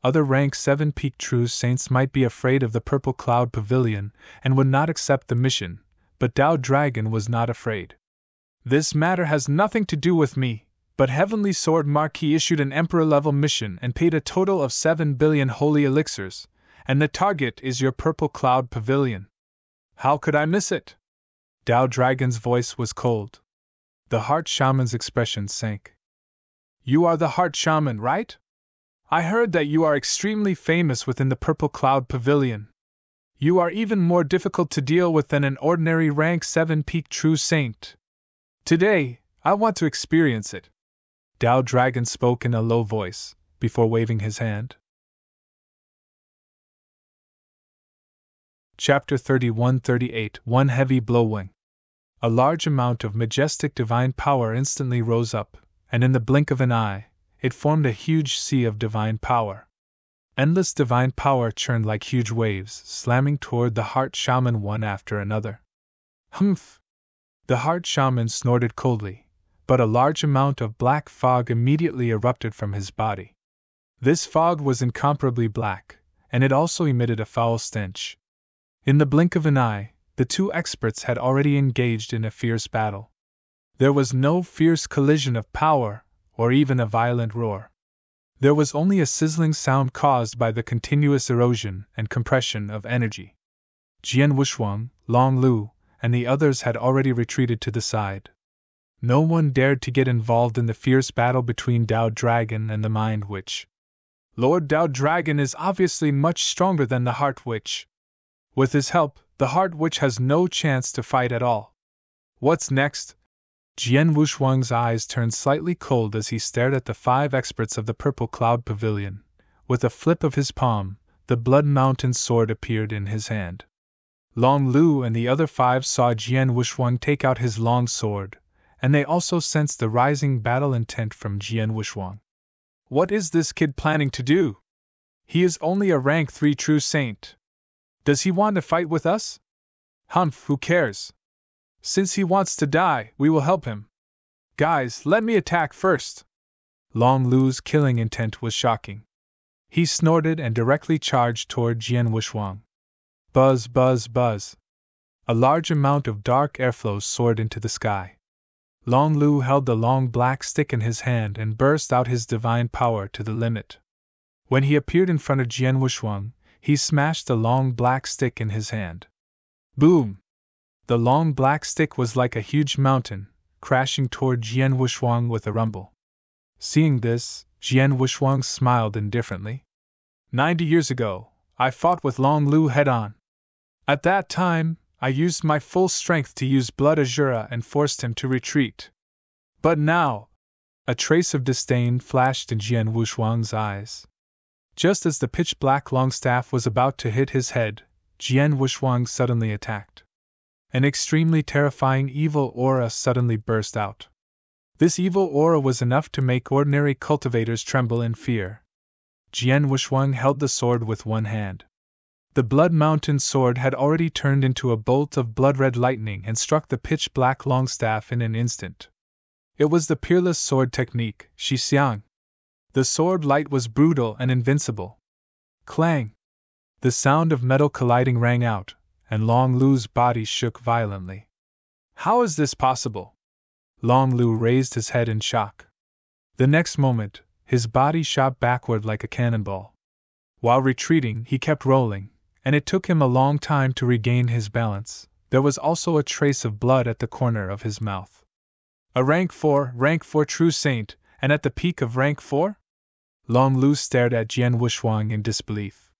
Other rank 7 peak true saints might be afraid of the Purple Cloud Pavilion and would not accept the mission, but Tao Dragon was not afraid. This matter has nothing to do with me, but Heavenly Sword Marquis issued an Emperor-level mission and paid a total of 7 billion holy elixirs, and the target is your Purple Cloud Pavilion. How could I miss it? Tao Dragon's voice was cold. The Heart Shaman's expression sank. You are the Heart Shaman, right? I heard that you are extremely famous within the Purple Cloud Pavilion. You are even more difficult to deal with than an ordinary rank 7 peak true saint. Today, I want to experience it. Tao Dragon spoke in a low voice, before waving his hand. Chapter 31-38 One Heavy Blowwing. A large amount of majestic divine power instantly rose up, and in the blink of an eye, it formed a huge sea of divine power. Endless divine power churned like huge waves, slamming toward the Heart Shaman one after another. Humph! The Heart Shaman snorted coldly, but a large amount of black fog immediately erupted from his body. This fog was incomparably black, and it also emitted a foul stench. In the blink of an eye, the two experts had already engaged in a fierce battle. There was no fierce collision of power, or even a violent roar. There was only a sizzling sound caused by the continuous erosion and compression of energy. Jian Wushuang, Long Lu, and the others had already retreated to the side. No one dared to get involved in the fierce battle between Tao Dragon and the Mind Witch. Lord Tao Dragon is obviously much stronger than the Heart Witch. With his help, the Heart Witch has no chance to fight at all. What's next? Jian Wushuang's eyes turned slightly cold as he stared at the 5 experts of the Purple Cloud Pavilion. With a flip of his palm, the Blood Mountain sword appeared in his hand. Long Lu and the other 5 saw Jian Wushuang take out his long sword, and they also sensed the rising battle intent from Jian Wushuang. What is this kid planning to do? He is only a rank 3 true saint. Does he want to fight with us? Humph, who cares? Since he wants to die, we will help him. Guys, let me attack first. Long Lu's killing intent was shocking. He snorted and directly charged toward Jian Wushuang. Buzz, buzz, buzz. A large amount of dark airflow soared into the sky. Long Lu held the long black stick in his hand and burst out his divine power to the limit. When he appeared in front of Jian Wushuang, he smashed the long black stick in his hand. Boom! The long black stick was like a huge mountain, crashing toward Jian Wushuang with a rumble. Seeing this, Jian Wushuang smiled indifferently. 90 years ago, I fought with Long Lu head-on. At that time, I used my full strength to use Blood Azura and forced him to retreat. But now... A trace of disdain flashed in Jian Wushuang's eyes. Just as the pitch-black longstaff was about to hit his head, Jian Wushuang suddenly attacked. An extremely terrifying evil aura suddenly burst out. This evil aura was enough to make ordinary cultivators tremble in fear. Jian Wushuang held the sword with one hand. The Blood Mountain sword had already turned into a bolt of blood-red lightning and struck the pitch-black longstaff in an instant. It was the peerless sword technique, Shixiang. The sword light was brutal and invincible. Clang! The sound of metal colliding rang out, and Long Lu's body shook violently. How is this possible? Long Lu raised his head in shock. The next moment, his body shot backward like a cannonball. While retreating, he kept rolling, and it took him a long time to regain his balance. There was also a trace of blood at the corner of his mouth. A rank 4 true saint, and at the peak of rank 4? Long Lu stared at Jian Wushuang in disbelief.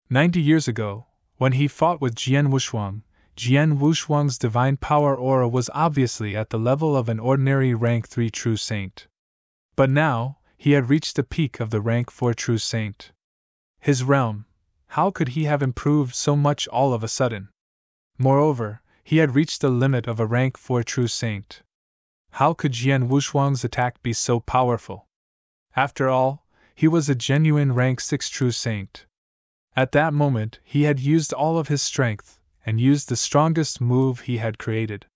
90 years ago, when he fought with Jian Wushuang's divine power aura was obviously at the level of an ordinary rank 3 true saint. But now, he had reached the peak of the rank 4 true saint. His realm, how could he have improved so much all of a sudden? Moreover, he had reached the limit of a rank 4 true saint. How could Jian Wushuang's attack be so powerful? After all, he was a genuine rank 6 true saint. At that moment, he had used all of his strength, and used the strongest move he had created.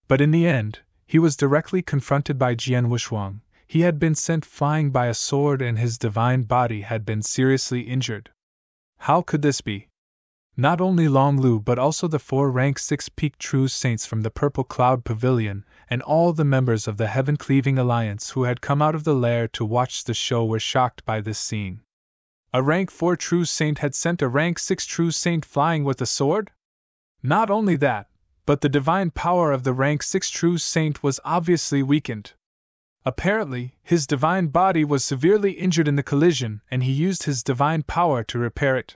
But in the end, he was directly confronted by Jian Wushuang. He had been sent flying by a sword and his divine body had been seriously injured. How could this be? Not only Long Lu but also the 4 rank 6 peak true saints from the Purple Cloud Pavilion and all the members of the Heaven-Cleaving Alliance who had come out of the lair to watch the show were shocked by this scene. A rank 4 true saint had sent a rank 6 true saint flying with a sword? Not only that, but the divine power of the rank 6 true saint was obviously weakened. Apparently, his divine body was severely injured in the collision and he used his divine power to repair it.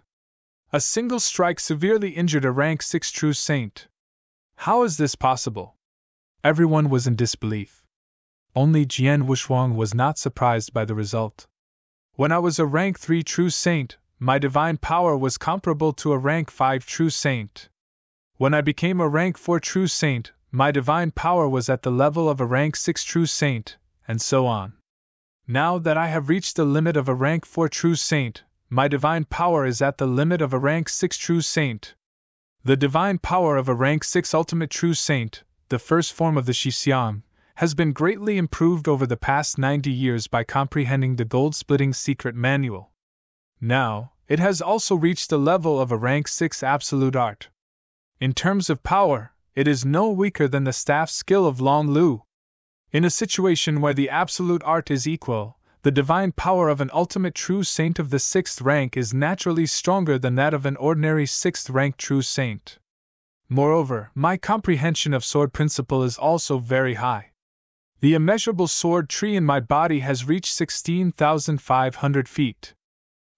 A single strike severely injured a rank 6 true saint. How is this possible? Everyone was in disbelief. Only Jian Wushuang was not surprised by the result. When I was a rank 3 true saint, my divine power was comparable to a rank 5 true saint. When I became a rank 4 true saint, my divine power was at the level of a rank 6 true saint, and so on. Now that I have reached the limit of a rank 4 true saint, my divine power is at the limit of a rank 6 true saint. The divine power of a rank 6 ultimate true saint, the first form of the Shixiang, has been greatly improved over the past 90 years by comprehending the gold-splitting secret manual. Now, it has also reached the level of a rank 6 absolute art. In terms of power, it is no weaker than the staff skill of Long Lu. In a situation where the absolute art is equal, the divine power of an ultimate true saint of the 6th rank is naturally stronger than that of an ordinary 6th rank true saint. Moreover, my comprehension of sword principle is also very high. The immeasurable sword tree in my body has reached 16,500 feet.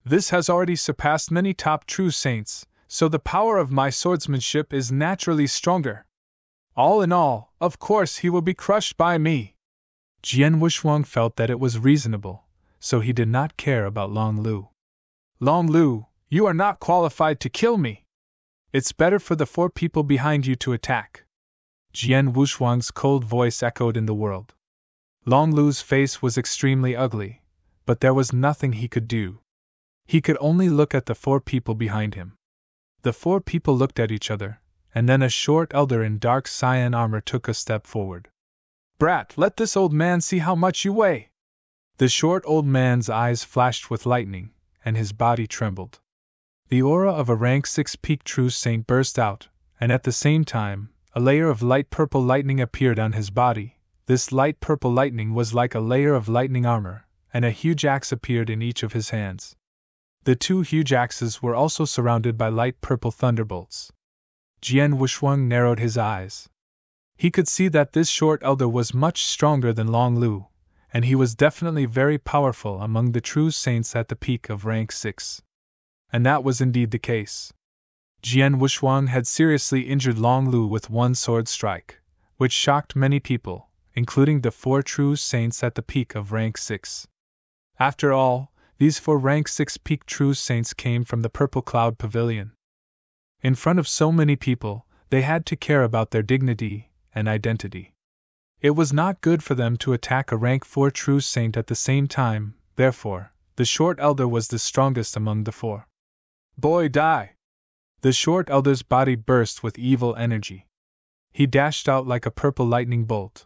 This has already surpassed many top true saints, so the power of my swordsmanship is naturally stronger. All in all, of course he will be crushed by me. Jian Wushuang felt that it was reasonable, so he did not care about Long Lu. Long Lu, you are not qualified to kill me. It's better for the 4 people behind you to attack. Jian Wushuang's cold voice echoed in the world. Long Lu's face was extremely ugly, but there was nothing he could do. He could only look at the 4 people behind him. The 4 people looked at each other, and then a short elder in dark cyan armor took a step forward. Brat, let this old man see how much you weigh. The short old man's eyes flashed with lightning, and his body trembled. The aura of a rank 6 peak true saint burst out, and at the same time, a layer of light purple lightning appeared on his body. This light purple lightning was like a layer of lightning armor, and a huge axe appeared in each of his hands. The 2 huge axes were also surrounded by light purple thunderbolts. Jian Wushuang narrowed his eyes. He could see that this short elder was much stronger than Long Lu, and he was definitely very powerful among the true saints at the peak of rank 6. And that was indeed the case. Jian Wushuang had seriously injured Long Lu with 1 sword strike, which shocked many people, including the 4 true saints at the peak of rank 6. After all, these 4 rank 6 peak true saints came from the Purple Cloud Pavilion. In front of so many people, they had to care about their dignity and identity. It was not good for them to attack a rank 4 true saint at the same time, therefore, the short elder was the strongest among the 4. Boy, die! The short elder's body burst with evil energy. He dashed out like a purple lightning bolt.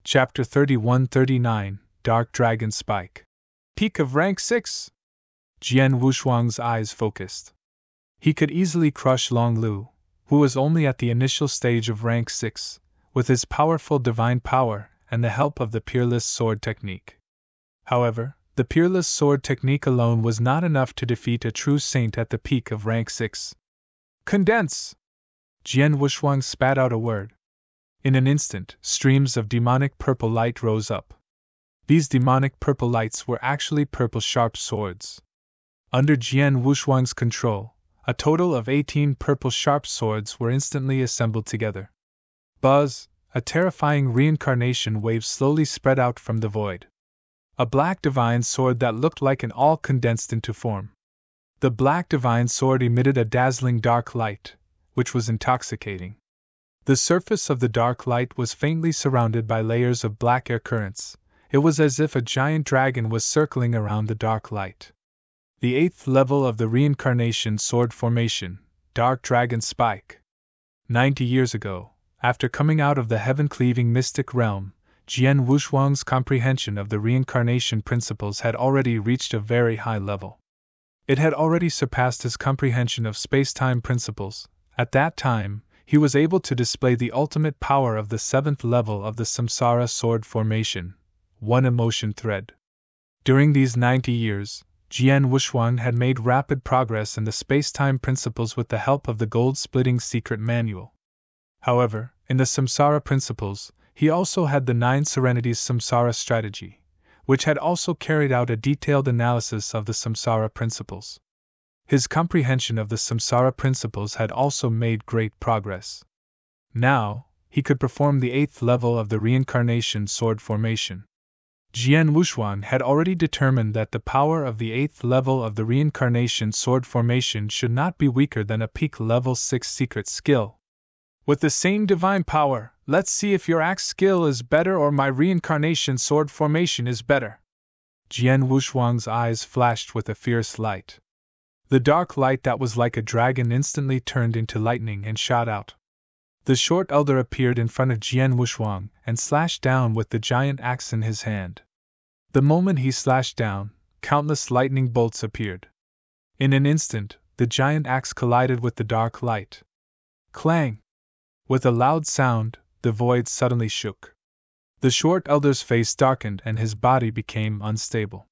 Chapter 31-39, Dark Dragon Spike. Peak of rank 6? Jian Wushuang's eyes focused. He could easily crush Long Lu, who was only at the initial stage of rank 6, with his powerful divine power and the help of the Peerless Sword technique. However, the Peerless Sword technique alone was not enough to defeat a true saint at the peak of rank 6. Condense! Jian Wushuang spat out a word. In an instant, streams of demonic purple light rose up. These demonic purple lights were actually purple sharp swords. Under Jian Wushuang's control, a total of 18 purple sharp swords were instantly assembled together. Buzz! a terrifying reincarnation wave slowly spread out from the void. A black divine sword that looked like an all condensed into form. The black divine sword emitted a dazzling dark light, which was intoxicating. The surface of the dark light was faintly surrounded by layers of black air currents. It was as if a giant dragon was circling around the dark light. The 8th level of the reincarnation sword formation, Dark Dragon Spike. 90 years ago, after coming out of the heaven-cleaving mystic realm, Jian Wushuang's comprehension of the reincarnation principles had already reached a very high level. It had already surpassed his comprehension of space-time principles. At that time, he was able to display the ultimate power of the 7th level of the Samsara sword formation, one emotion thread. During these 90 years, Jian Wushuang had made rapid progress in the space-time principles with the help of the gold-splitting secret manual. However, in the Samsara principles, he also had the 9 Serenities Samsara strategy, which had also carried out a detailed analysis of the Samsara principles. His comprehension of the Samsara principles had also made great progress. Now, he could perform the 8th level of the reincarnation sword formation. Jian Wushuang had already determined that the power of the 8th level of the reincarnation sword formation should not be weaker than a peak level 6 secret skill. With the same divine power, let's see if your axe skill is better or my reincarnation sword formation is better. Jian Wushuang's eyes flashed with a fierce light. The dark light that was like a dragon instantly turned into lightning and shot out. The short elder appeared in front of Jian Wushuang and slashed down with the giant axe in his hand. The moment he slashed down, countless lightning bolts appeared. In an instant, the giant axe collided with the dark light. Clang! With a loud sound, the void suddenly shook. The short elder's face darkened and his body became unstable.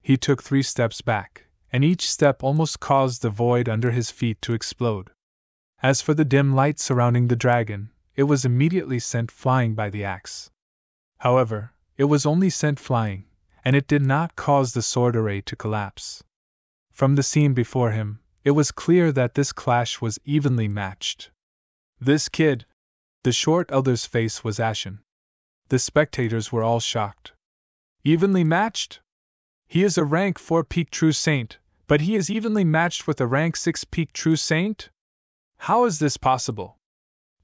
He took 3 steps back, and each step almost caused the void under his feet to explode. As for the dim light surrounding the dragon, it was immediately sent flying by the axe. However, it was only sent flying, and it did not cause the sword array to collapse. From the scene before him, it was clear that this clash was evenly matched. This kid! The short elder's face was ashen. The spectators were all shocked. Evenly matched? He is a rank 4 peak true saint, but he is evenly matched with a rank 6 peak true saint? How is this possible?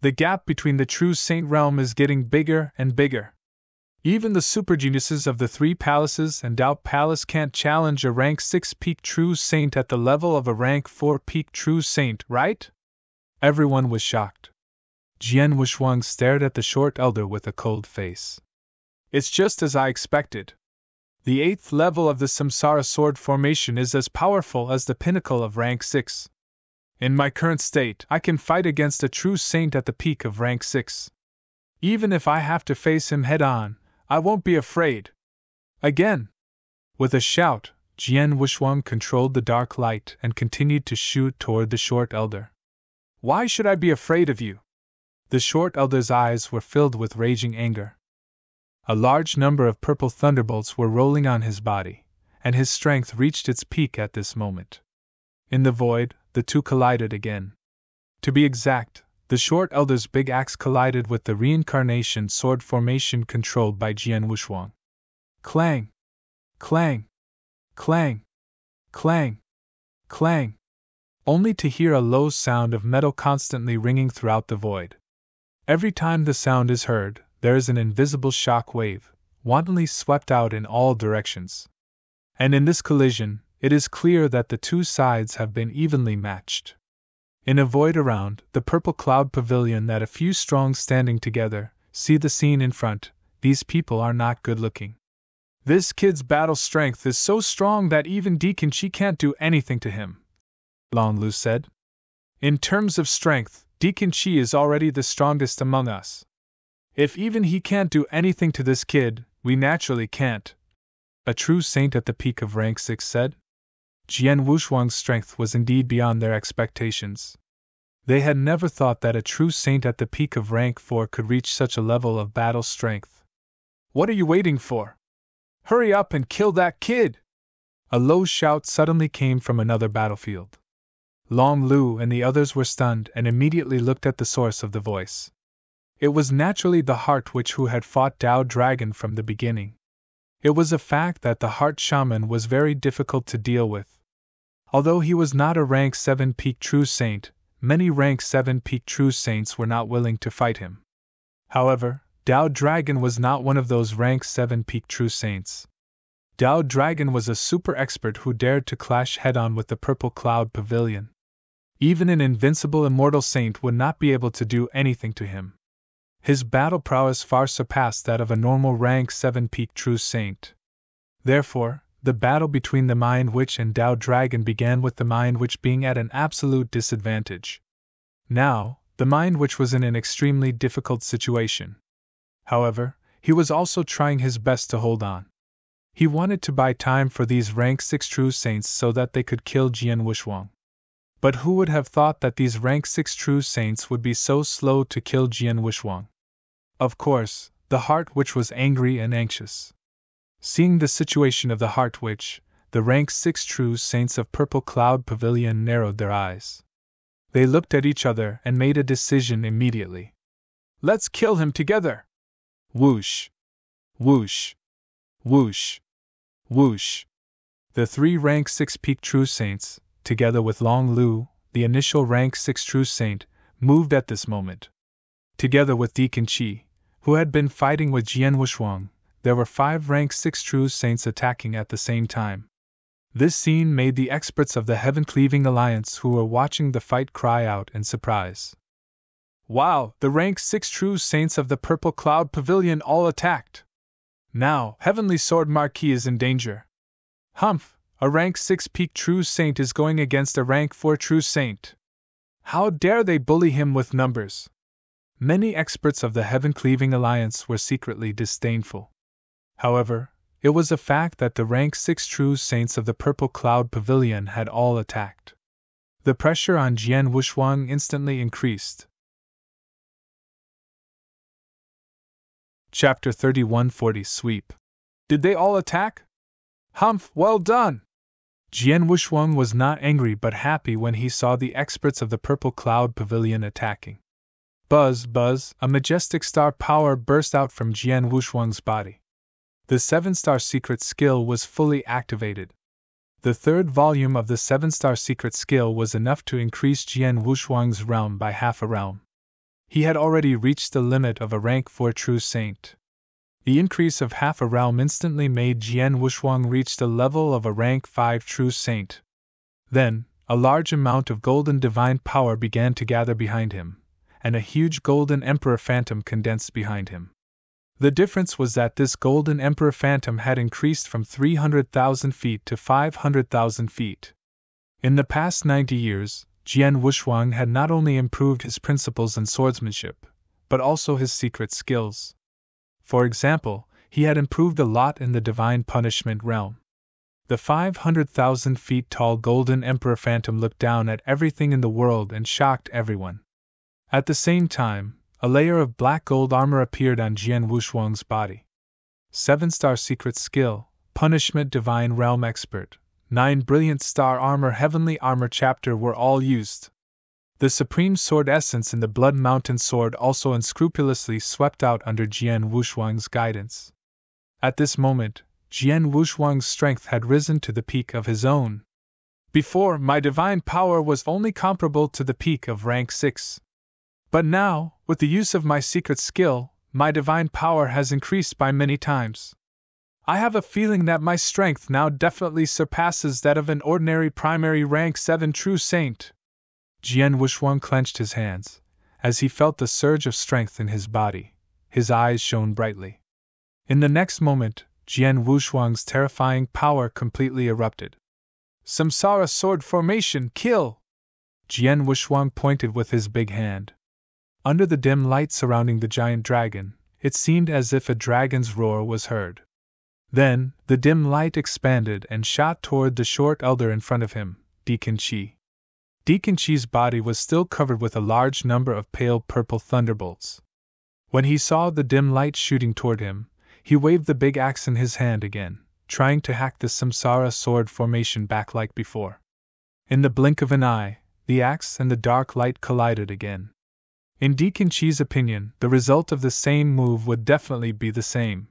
The gap between the true saint realm is getting bigger and bigger. Even the supergeniuses of the 3 palaces and Doubt Palace can't challenge a rank 6 peak true saint at the level of a rank 4 peak true saint, right? Everyone was shocked. Jian Wushuang stared at the short elder with a cold face. It's just as I expected. The 8th level of the Samsara sword formation is as powerful as the pinnacle of rank 6. In my current state, I can fight against a true saint at the peak of rank 6. Even if I have to face him head-on, I won't be afraid. Again! With a shout, Jian Wushuang controlled the dark light and continued to shoot toward the short elder. Why should I be afraid of you? The short elder's eyes were filled with raging anger. A large number of purple thunderbolts were rolling on his body, and his strength reached its peak at this moment. In the void, the two collided again. To be exact, the short elder's big axe collided with the reincarnation sword formation controlled by Jian Wushuang. Clang! Clang! Clang! Clang! Clang! Only to hear a low sound of metal constantly ringing throughout the void. Every time the sound is heard, there is an invisible shock wave, wantonly swept out in all directions. And in this collision, it is clear that the two sides have been evenly matched. In a void around the purple cloud pavilion that a few strong standing together, see the scene in front, these people are not good looking. This kid's battle strength is so strong that even Deacon Chi can't do anything to him, Long Lu said. In terms of strength, Deacon Chi is already the strongest among us. If even he can't do anything to this kid, we naturally can't, a true saint at the peak of rank 6 said. Jian Wushuang's strength was indeed beyond their expectations. They had never thought that a true saint at the peak of rank 4 could reach such a level of battle strength. What are you waiting for? Hurry up and kill that kid! A low shout suddenly came from another battlefield. Long Lu and the others were stunned and immediately looked at the source of the voice. It was naturally the Heart Witch who had fought Tao Dragon from the beginning. It was a fact that the Heart Shaman was very difficult to deal with. Although he was not a rank 7 peak true saint, many rank 7 peak true saints were not willing to fight him. However, Tao Dragon was not one of those rank 7 peak true saints. Tao Dragon was a super expert who dared to clash head-on with the Purple Cloud Pavilion. Even an invincible immortal saint would not be able to do anything to him. His battle prowess far surpassed that of a normal rank 7 peak true saint. Therefore, the battle between the Mind Witch and Tao Dragon began with the Mind Witch being at an absolute disadvantage. Now, the Mind Witch was in an extremely difficult situation. However, he was also trying his best to hold on. He wanted to buy time for these rank 6 true saints so that they could kill Jian Wuxuang. But who would have thought that these rank 6 true saints would be so slow to kill Jian Wuxuang? Of course, the Heart Witch was angry and anxious. Seeing the situation of the Heart Witch, the rank 6 true saints of Purple Cloud Pavilion narrowed their eyes. They looked at each other and made a decision immediately. Let's kill him together! Whoosh! Whoosh! Whoosh! Whoosh! The 3 rank 6 peak true saints, together with Long Lu, the initial rank 6 true saint, moved at this moment. Together with Deacon Qi, who had been fighting with Jian Wuxuang, there were 5 rank 6 true saints attacking at the same time. This scene made the experts of the Heaven-Cleaving Alliance who were watching the fight cry out in surprise. Wow, the rank 6 true saints of the Purple Cloud Pavilion all attacked! Now, Heavenly Sword Marquis is in danger. Humph! A rank 6 peak true saint is going against a rank 4 true saint. How dare they bully him with numbers? Many experts of the Heaven-Cleaving Alliance were secretly disdainful. However, it was a fact that the rank 6 true saints of the Purple Cloud Pavilion had all attacked. The pressure on Jian Wuxuang instantly increased. Chapter 3140 Sweep. Did they all attack? Humph, well done! Jian Wuxuang was not angry but happy when he saw the experts of the Purple Cloud Pavilion attacking. Buzz, buzz, a majestic star power burst out from Jian Wuxuang's body. The 7-star secret skill was fully activated. The 3rd volume of the 7-star secret skill was enough to increase Jian Wuxuang's realm by half a realm. He had already reached the limit of a rank 4 true saint. The increase of half a realm instantly made Jian Wuxuang reach the level of a rank 5 true saint. Then, a large amount of golden divine power began to gather behind him, and a huge golden emperor phantom condensed behind him. The difference was that this golden emperor phantom had increased from 300,000 feet to 500,000 feet. In the past 90 years, Jian Wuxuang had not only improved his principles in swordsmanship, but also his secret skills. For example, he had improved a lot in the divine punishment realm. The 500,000 feet tall golden emperor phantom looked down at everything in the world and shocked everyone. At the same time, a layer of black gold armor appeared on Jian Wuxuang's body. 7-star secret skill, punishment divine realm expert, 9 brilliant star armor heavenly armor chapter were all used. The supreme sword essence in the Blood Mountain sword also unscrupulously swept out under Jian Wuxuang's guidance. At this moment, Jian Wuxuang's strength had risen to the peak of his own. Before, my divine power was only comparable to the peak of rank 6. But now, with the use of my secret skill, my divine power has increased by many times. I have a feeling that my strength now definitely surpasses that of an ordinary primary rank 7 true saint. Jian Wuxuang clenched his hands. As he felt the surge of strength in his body, his eyes shone brightly. In the next moment, Jian Wuxuang's terrifying power completely erupted. Samsara sword formation, kill! Jian Wuxuang pointed with his big hand. Under the dim light surrounding the giant dragon, it seemed as if a dragon's roar was heard. Then, the dim light expanded and shot toward the short elder in front of him, Deacon Qi. Deacon Qi's body was still covered with a large number of pale purple thunderbolts. When he saw the dim light shooting toward him, he waved the big axe in his hand again, trying to hack the Samsara sword formation back like before. In the blink of an eye, the axe and the dark light collided again. In Deacon Chi's opinion, the result of the same move would definitely be the same.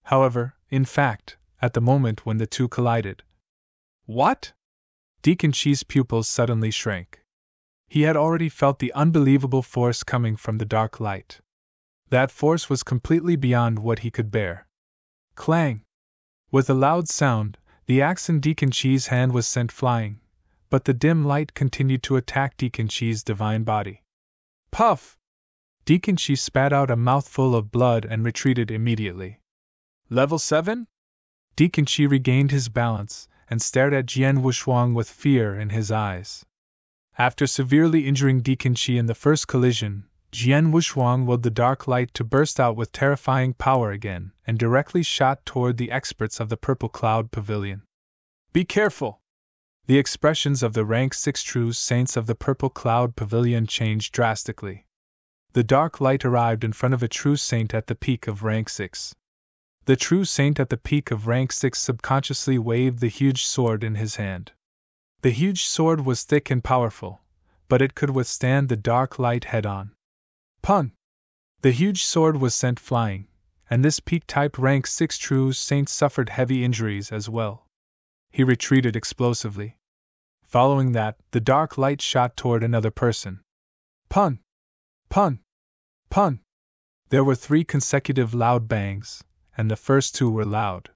However, in fact, at the moment when the two collided. What? Deacon Chi's pupils suddenly shrank. He had already felt the unbelievable force coming from the dark light. That force was completely beyond what he could bear. Clang! With a loud sound, the axe in Deacon Chi's hand was sent flying, but the dim light continued to attack Deacon Chi's divine body. Puff! Deacon Chi spat out a mouthful of blood and retreated immediately. Level 7? Deacon Chi regained his balance and stared at Jian Wushuang with fear in his eyes. After severely injuring Deacon Chi in the first collision, Jian Wushuang willed the dark light to burst out with terrifying power again and directly shot toward the experts of the Purple Cloud Pavilion. Be careful! The expressions of the rank 6 true saints of the Purple Cloud Pavilion changed drastically. The dark light arrived in front of a true saint at the peak of rank 6. The true saint at the peak of rank 6 subconsciously waved the huge sword in his hand. The huge sword was thick and powerful, but it could withstand the dark light head-on. Pun! The huge sword was sent flying, and this peak-type rank 6 true saint suffered heavy injuries as well. He retreated explosively. Following that, the dark light shot toward another person. Pun! Pun! Pun! There were 3 consecutive loud bangs, and the first 2 were loud.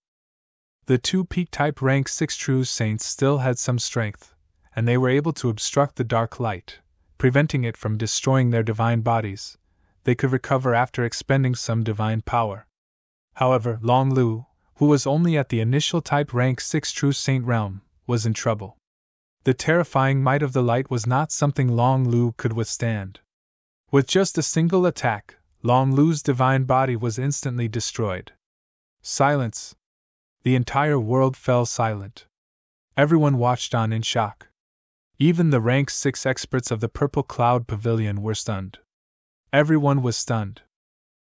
The 2 peak-type rank 6 true saints still had some strength, and they were able to obstruct the dark light, preventing it from destroying their divine bodies. They could recover after expending some divine power. However, Long Lu, who was only at the initial type rank 6 true saint realm, was in trouble. The terrifying might of the light was not something Long Lu could withstand. With just a single attack, Long Lu's divine body was instantly destroyed. Silence. The entire world fell silent. Everyone watched on in shock. Even the rank 6 experts of the Purple Cloud Pavilion were stunned. Everyone was stunned.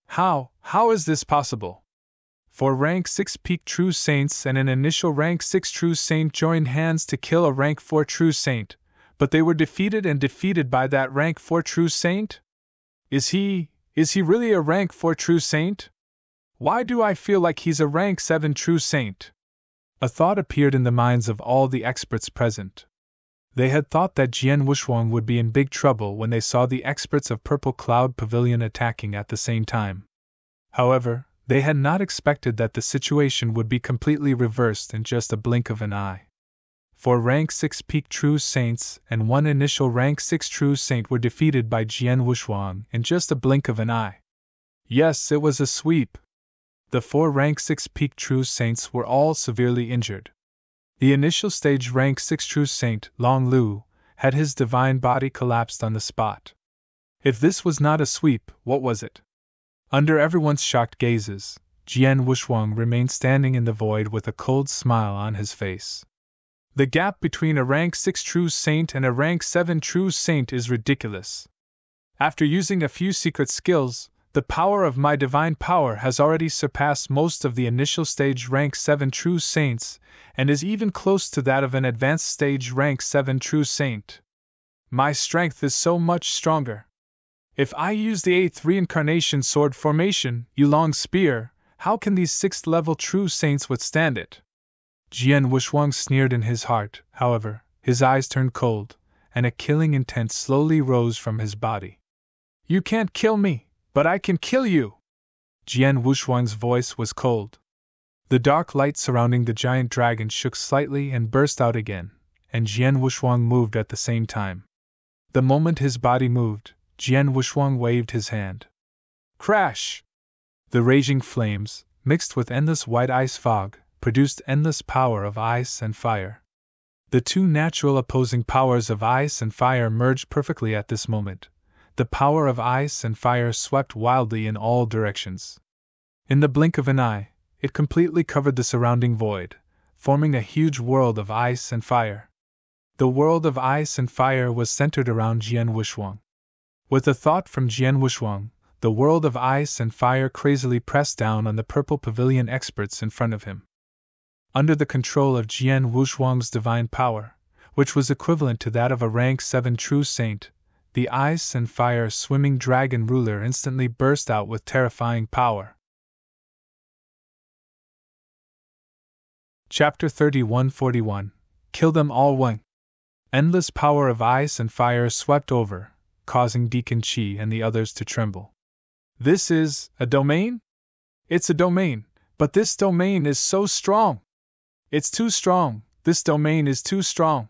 How is this possible? 4 rank 6 peak true saints and an initial rank 6 true saint joined hands to kill a rank 4 true saint, but they were defeated by that rank 4 true saint? Is he really a rank 4 true saint? Why do I feel like he's a rank 7 true saint? A thought appeared in the minds of all the experts present. They had thought that Jian Wushuang would be in big trouble when they saw the experts of Purple Cloud Pavilion attacking at the same time. However, they had not expected that the situation would be completely reversed in just a blink of an eye. 4 rank 6 peak true saints and 1 initial rank 6 true saint were defeated by Jian Wushuang in just a blink of an eye. Yes, it was a sweep. The 4 rank 6 peak true saints were all severely injured. The initial stage rank 6 true saint, Long Lu, had his divine body collapsed on the spot. If this was not a sweep, what was it? Under everyone's shocked gazes, Jian Wushuang remained standing in the void with a cold smile on his face. The gap between a rank 6 true saint and a rank 7 true saint is ridiculous. After using a few secret skills, the power of my divine power has already surpassed most of the initial stage rank 7 true saints, and is even close to that of an advanced stage rank 7 true saint. My strength is so much stronger. If I use the 8th reincarnation sword formation, Yulong Spear, how can these 6th level true saints withstand it? Jian Wushuang sneered in his heart. However, his eyes turned cold, and a killing intent slowly rose from his body. You can't kill me, but I can kill you! Jian Wushuang's voice was cold. The dark light surrounding the giant dragon shook slightly and burst out again, and Jian Wushuang moved at the same time. The moment his body moved, Jian Wushuang waved his hand. Crash! The raging flames, mixed with endless white ice fog, produced endless power of ice and fire. The 2 natural opposing powers of ice and fire merged perfectly at this moment. The power of ice and fire swept wildly in all directions. In the blink of an eye, it completely covered the surrounding void, forming a huge world of ice and fire. The world of ice and fire was centered around Jian Wushuang. With a thought from Jian Wushuang, the world of ice and fire crazily pressed down on the Purple Pavilion experts in front of him. Under the control of Jian Wushuang's divine power, which was equivalent to that of a rank 7 true saint, the ice and fire swimming dragon ruler instantly burst out with terrifying power. Chapter 3141 Kill Them All One. Endless power of ice and fire swept over, causing Deacon Chi and the others to tremble. This is a domain? It's a domain, but this domain is so strong. It's too strong, this domain is too strong.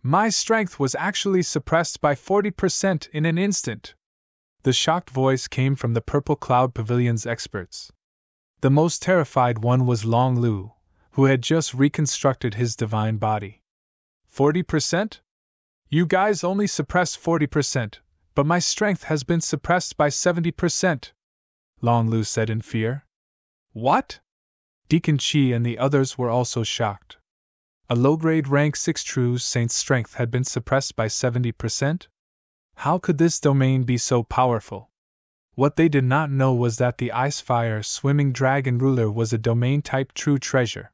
My strength was actually suppressed by 40% in an instant. The shocked voice came from the Purple Cloud Pavilion's experts. The most terrified one was Long Lu, who had just reconstructed his divine body. 40%? You guys only suppressed 40%, but my strength has been suppressed by 70%, Long Lu said in fear. What? Deacon Chi and the others were also shocked. A low-grade rank 6 true saint's strength had been suppressed by 70%? How could this domain be so powerful? What they did not know was that the ice-fire swimming dragon ruler was a domain-type true treasure.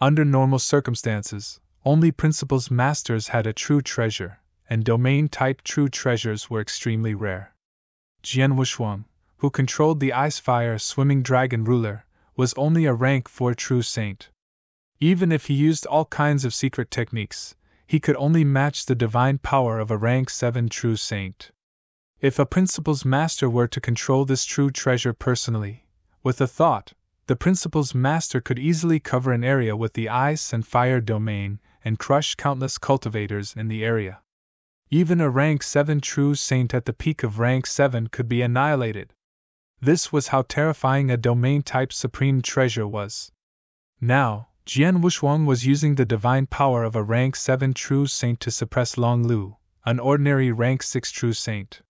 Under normal circumstances, only principal's masters had a true treasure, and domain-type true treasures were extremely rare. Jian Wushuang, who controlled the ice-fire swimming dragon ruler, was only a rank 4 true saint. Even if he used all kinds of secret techniques, he could only match the divine power of a rank 7 true saint. If a principal's master were to control this true treasure personally, with a thought, the principal's master could easily cover an area with the ice and fire domain and crush countless cultivators in the area. Even a rank 7 true saint at the peak of rank 7 could be annihilated. This was how terrifying a domain-type supreme treasure was. Now, Jian Wushuang was using the divine power of a rank 7 true saint to suppress Long Lu, an ordinary rank 6 true saint.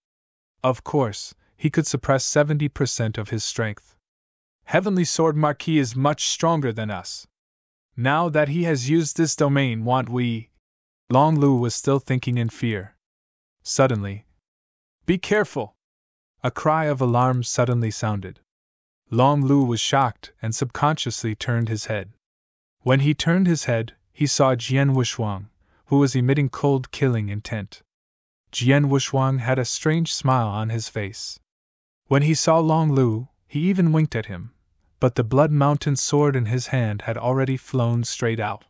Of course, he could suppress 70% of his strength. Heavenly Sword Marquis is much stronger than us. Now that he has used this domain, want we? Long Lu was still thinking in fear. Suddenly, be careful! A cry of alarm suddenly sounded. Long Lu was shocked and subconsciously turned his head. When he turned his head, he saw Jian Wushuang, who was emitting cold killing intent. Jian Wushuang had a strange smile on his face. When he saw Long Lu, he even winked at him, but the Blood Mountain sword in his hand had already flown straight out.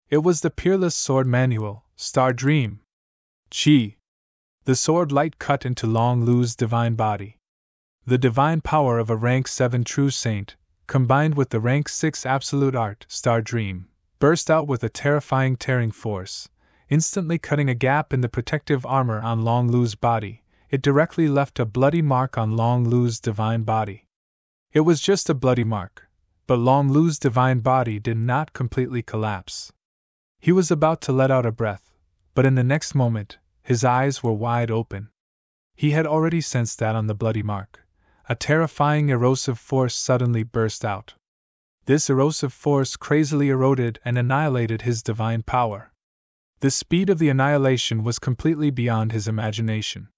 It was the Peerless Sword Manual, Star Dream. Chi! The sword light cut into Long Lu's divine body. The divine power of a rank 7 true saint, combined with the rank 6 absolute art, Star Dream, burst out with a terrifying tearing force, instantly cutting a gap in the protective armor on Long Lu's body. It directly left a bloody mark on Long Lu's divine body. It was just a bloody mark, but Long Lu's divine body did not completely collapse. He was about to let out a breath, but in the next moment, his eyes were wide open. He had already sensed that on the bloody mark, a terrifying erosive force suddenly burst out. This erosive force crazily eroded and annihilated his divine power. The speed of the annihilation was completely beyond his imagination.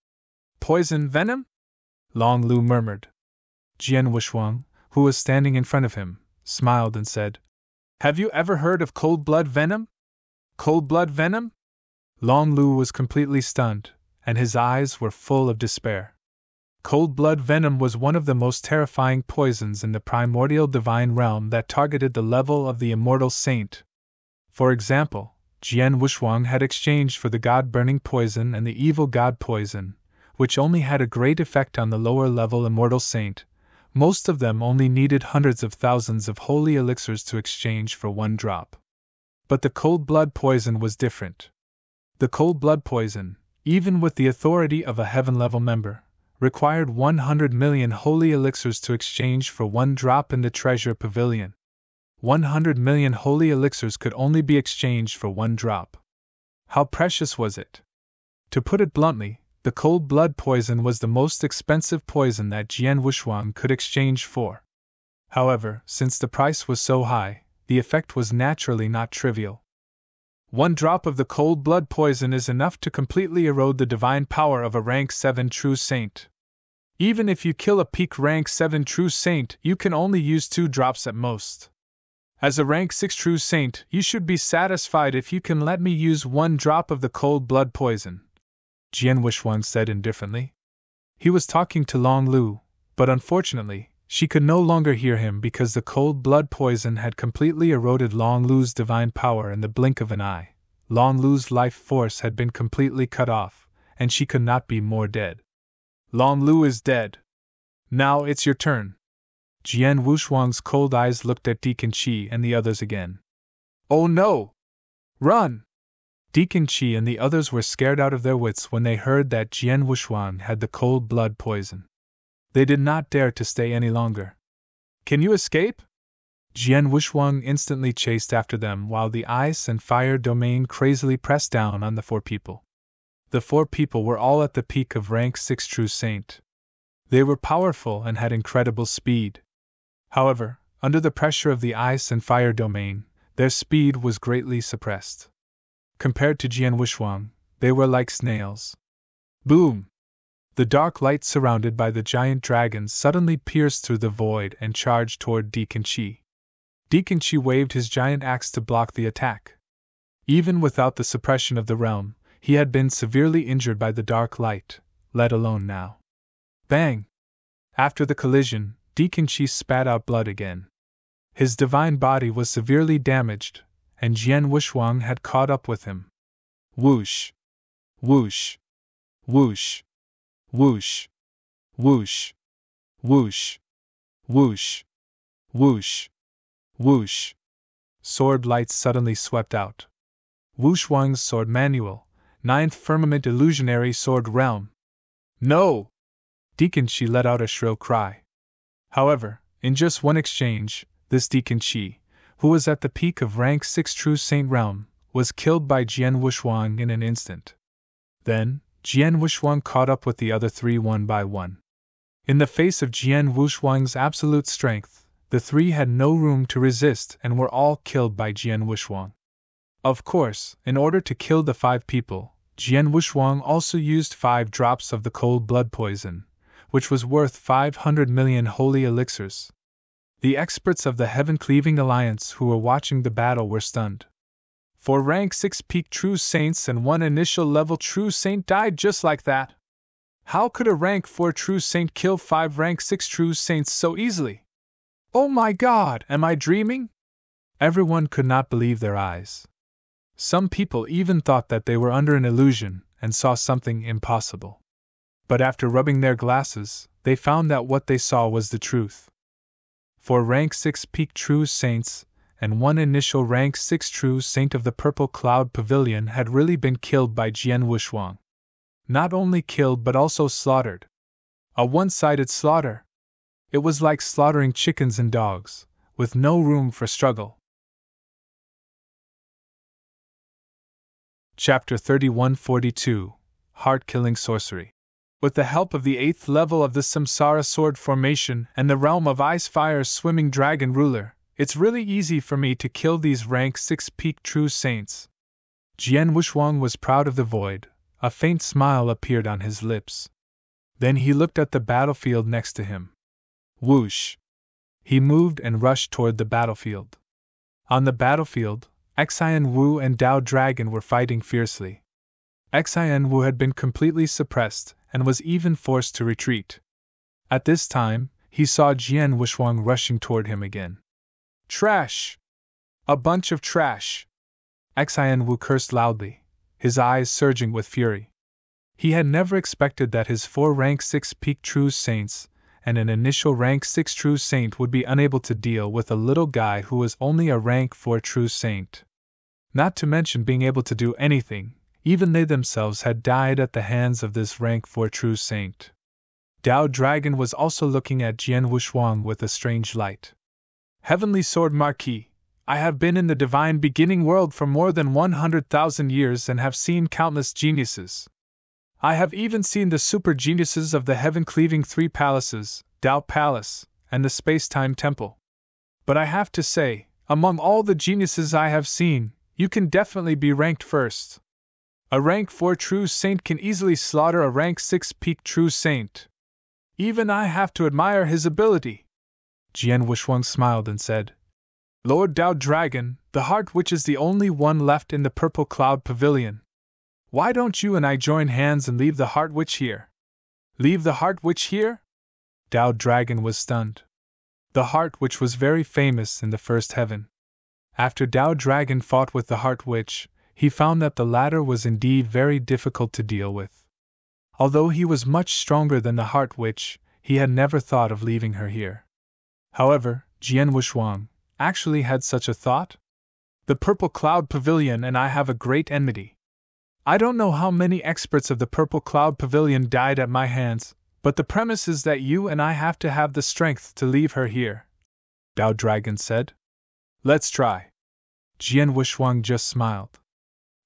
Poison venom? Long Lu murmured. Jian Wushuang, who was standing in front of him, smiled and said, Have you ever heard of cold blood venom? Cold blood venom? Long Lu was completely stunned, and his eyes were full of despair. Cold blood venom was one of the most terrifying poisons in the primordial divine realm that targeted the level of the immortal saint. For example, Jian Wushuang had exchanged for the god-burning poison and the evil god poison, which only had a great effect on the lower-level immortal saint. Most of them only needed hundreds of thousands of holy elixirs to exchange for one drop. But the cold blood poison was different. The cold blood poison, even with the authority of a heaven-level member, required 100 million holy elixirs to exchange for one drop in the treasure pavilion. 100 million holy elixirs could only be exchanged for one drop. How precious was it? To put it bluntly, the cold blood poison was the most expensive poison that Jian Wushuang could exchange for. However, since the price was so high, the effect was naturally not trivial. One drop of the cold blood poison is enough to completely erode the divine power of a rank 7 true saint. Even if you kill a peak rank 7 true saint, you can only use 2 drops at most. As a rank 6 true saint, you should be satisfied if you can let me use 1 drop of the cold blood poison. Jian Wushuang said indifferently. He was talking to Long Lu, but unfortunately, she could no longer hear him because the cold blood poison had completely eroded Long Lu's divine power in the blink of an eye. Long Lu's life force had been completely cut off, and she could not be more dead. Long Lu is dead. Now it's your turn. Jian Wushuang's cold eyes looked at Deacon Qi and the others again. Oh no! Run! Deacon Qi and the others were scared out of their wits when they heard that Jian Wushuang had the cold blood poison. They did not dare to stay any longer. Can you escape? Jian Wushuang instantly chased after them while the ice and fire domain crazily pressed down on the four people. The four people were all at the peak of rank 6 true saint. They were powerful and had incredible speed. However, under the pressure of the ice and fire domain, their speed was greatly suppressed. Compared to Jian Wushuang, they were like snails. Boom! The dark light surrounded by the giant dragons suddenly pierced through the void and charged toward Deacon Qi. Deacon Qi waved his giant axe to block the attack. Even without the suppression of the realm, he had been severely injured by the dark light, let alone now. Bang! After the collision, Deacon Qi spat out blood again. His divine body was severely damaged, and Jian Wushuang had caught up with him. Whoosh! Whoosh! Whoosh! Whoosh! Whoosh! Whoosh! Whoosh! Whoosh! Whoosh! Sword lights suddenly swept out. Wushuang's sword manual, 9th Firmament Illusionary Sword Realm. No! Deacon Qi let out a shrill cry. However, in just one exchange, this Deacon Qi, who was at the peak of rank 6 true saint realm, was killed by Jian Wushuang in an instant. Then, Jian Wushuang caught up with the other three one by one. In the face of Jian Wushuang's absolute strength, the three had no room to resist and were all killed by Jian Wushuang. Of course, in order to kill the 5 people, Jian Wushuang also used 5 drops of the cold blood poison, which was worth 500 million holy elixirs. The experts of the Heaven-Cleaving Alliance who were watching the battle were stunned. 4 rank 6 peak true saints and 1 initial level true saint died just like that. How could a rank 4 true saint kill 5 rank 6 true saints so easily? Oh my God, am I dreaming? Everyone could not believe their eyes. Some people even thought that they were under an illusion and saw something impossible. But after rubbing their glasses, they found that what they saw was the truth. 4 rank 6 peak true saints and 1 initial rank 6 true saint of the Purple Cloud Pavilion had really been killed by Jian Wushuang. Not only killed but also slaughtered. A one-sided slaughter. It was like slaughtering chickens and dogs, with no room for struggle. Chapter 3142 Heart-Killing Sorcery. With the help of the 8th level of the Samsara Sword Formation and the realm of Ice-Fire's Swimming Dragon Ruler, it's really easy for me to kill these rank 6 peak true saints. Jian Wushuang was proud of the void. A faint smile appeared on his lips. Then he looked at the battlefield next to him. Whoosh! He moved and rushed toward the battlefield. On the battlefield, Xian Wu and Dao Dragon were fighting fiercely. Xian Wu had been completely suppressed and was even forced to retreat. At this time, he saw Jian Wushuang rushing toward him again. Trash! A bunch of trash! Xian Wu cursed loudly, his eyes surging with fury. He had never expected that his 4 rank 6 peak true saints and an initial rank 6 true saint would be unable to deal with a little guy who was only a rank 4 true saint. Not to mention being able to do anything, even they themselves had died at the hands of this rank 4 true saint. Dao Dragon was also looking at Jian Wushuang with a strange light. Heavenly Sword Marquis, I have been in the divine beginning world for more than 100,000 years and have seen countless geniuses. I have even seen the super geniuses of the heaven-cleaving 3 palaces, Dao Palace, and the Space-Time Temple. But I have to say, among all the geniuses I have seen, you can definitely be ranked first. A rank 4 true saint can easily slaughter a rank 6 peak true saint. Even I have to admire his ability. Jian Wushuang smiled and said, Lord Dao Dragon, the heart which is the only one left in the Purple Cloud Pavilion. Why don't you and I join hands and leave the Heart Witch here? Leave the Heart Witch here? Dao Dragon was stunned. The Heart Witch was very famous in the first heaven. After Dao Dragon fought with the Heart Witch, he found that the latter was indeed very difficult to deal with. Although he was much stronger than the Heart Witch, he had never thought of leaving her here. However, Jian Wushuang actually had such a thought? The Purple Cloud Pavilion and I have a great enmity. I don't know how many experts of the Purple Cloud Pavilion died at my hands, but the premise is that you and I have to have the strength to leave her here, Dao Dragon said. Let's try. Jian Wushuang just smiled.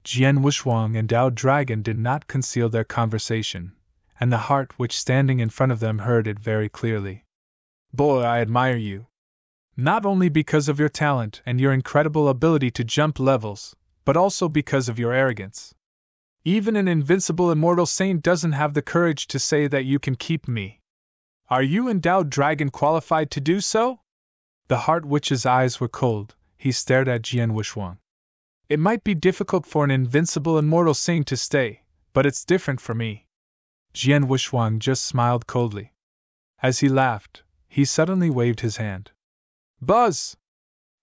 Jian Wushuang and Dao Dragon did not conceal their conversation, and the Heart Witch standing in front of them heard it very clearly. Boy, I admire you. Not only because of your talent and your incredible ability to jump levels, but also because of your arrogance. Even an invincible immortal saint doesn't have the courage to say that you can keep me. Are you and Dao Dragon qualified to do so? The Heart Witch's eyes were cold. He stared at Jian Wushuang. It might be difficult for an invincible immortal saint to stay, but it's different for me. Jian Wushuang just smiled coldly. As he laughed, he suddenly waved his hand. Buzz!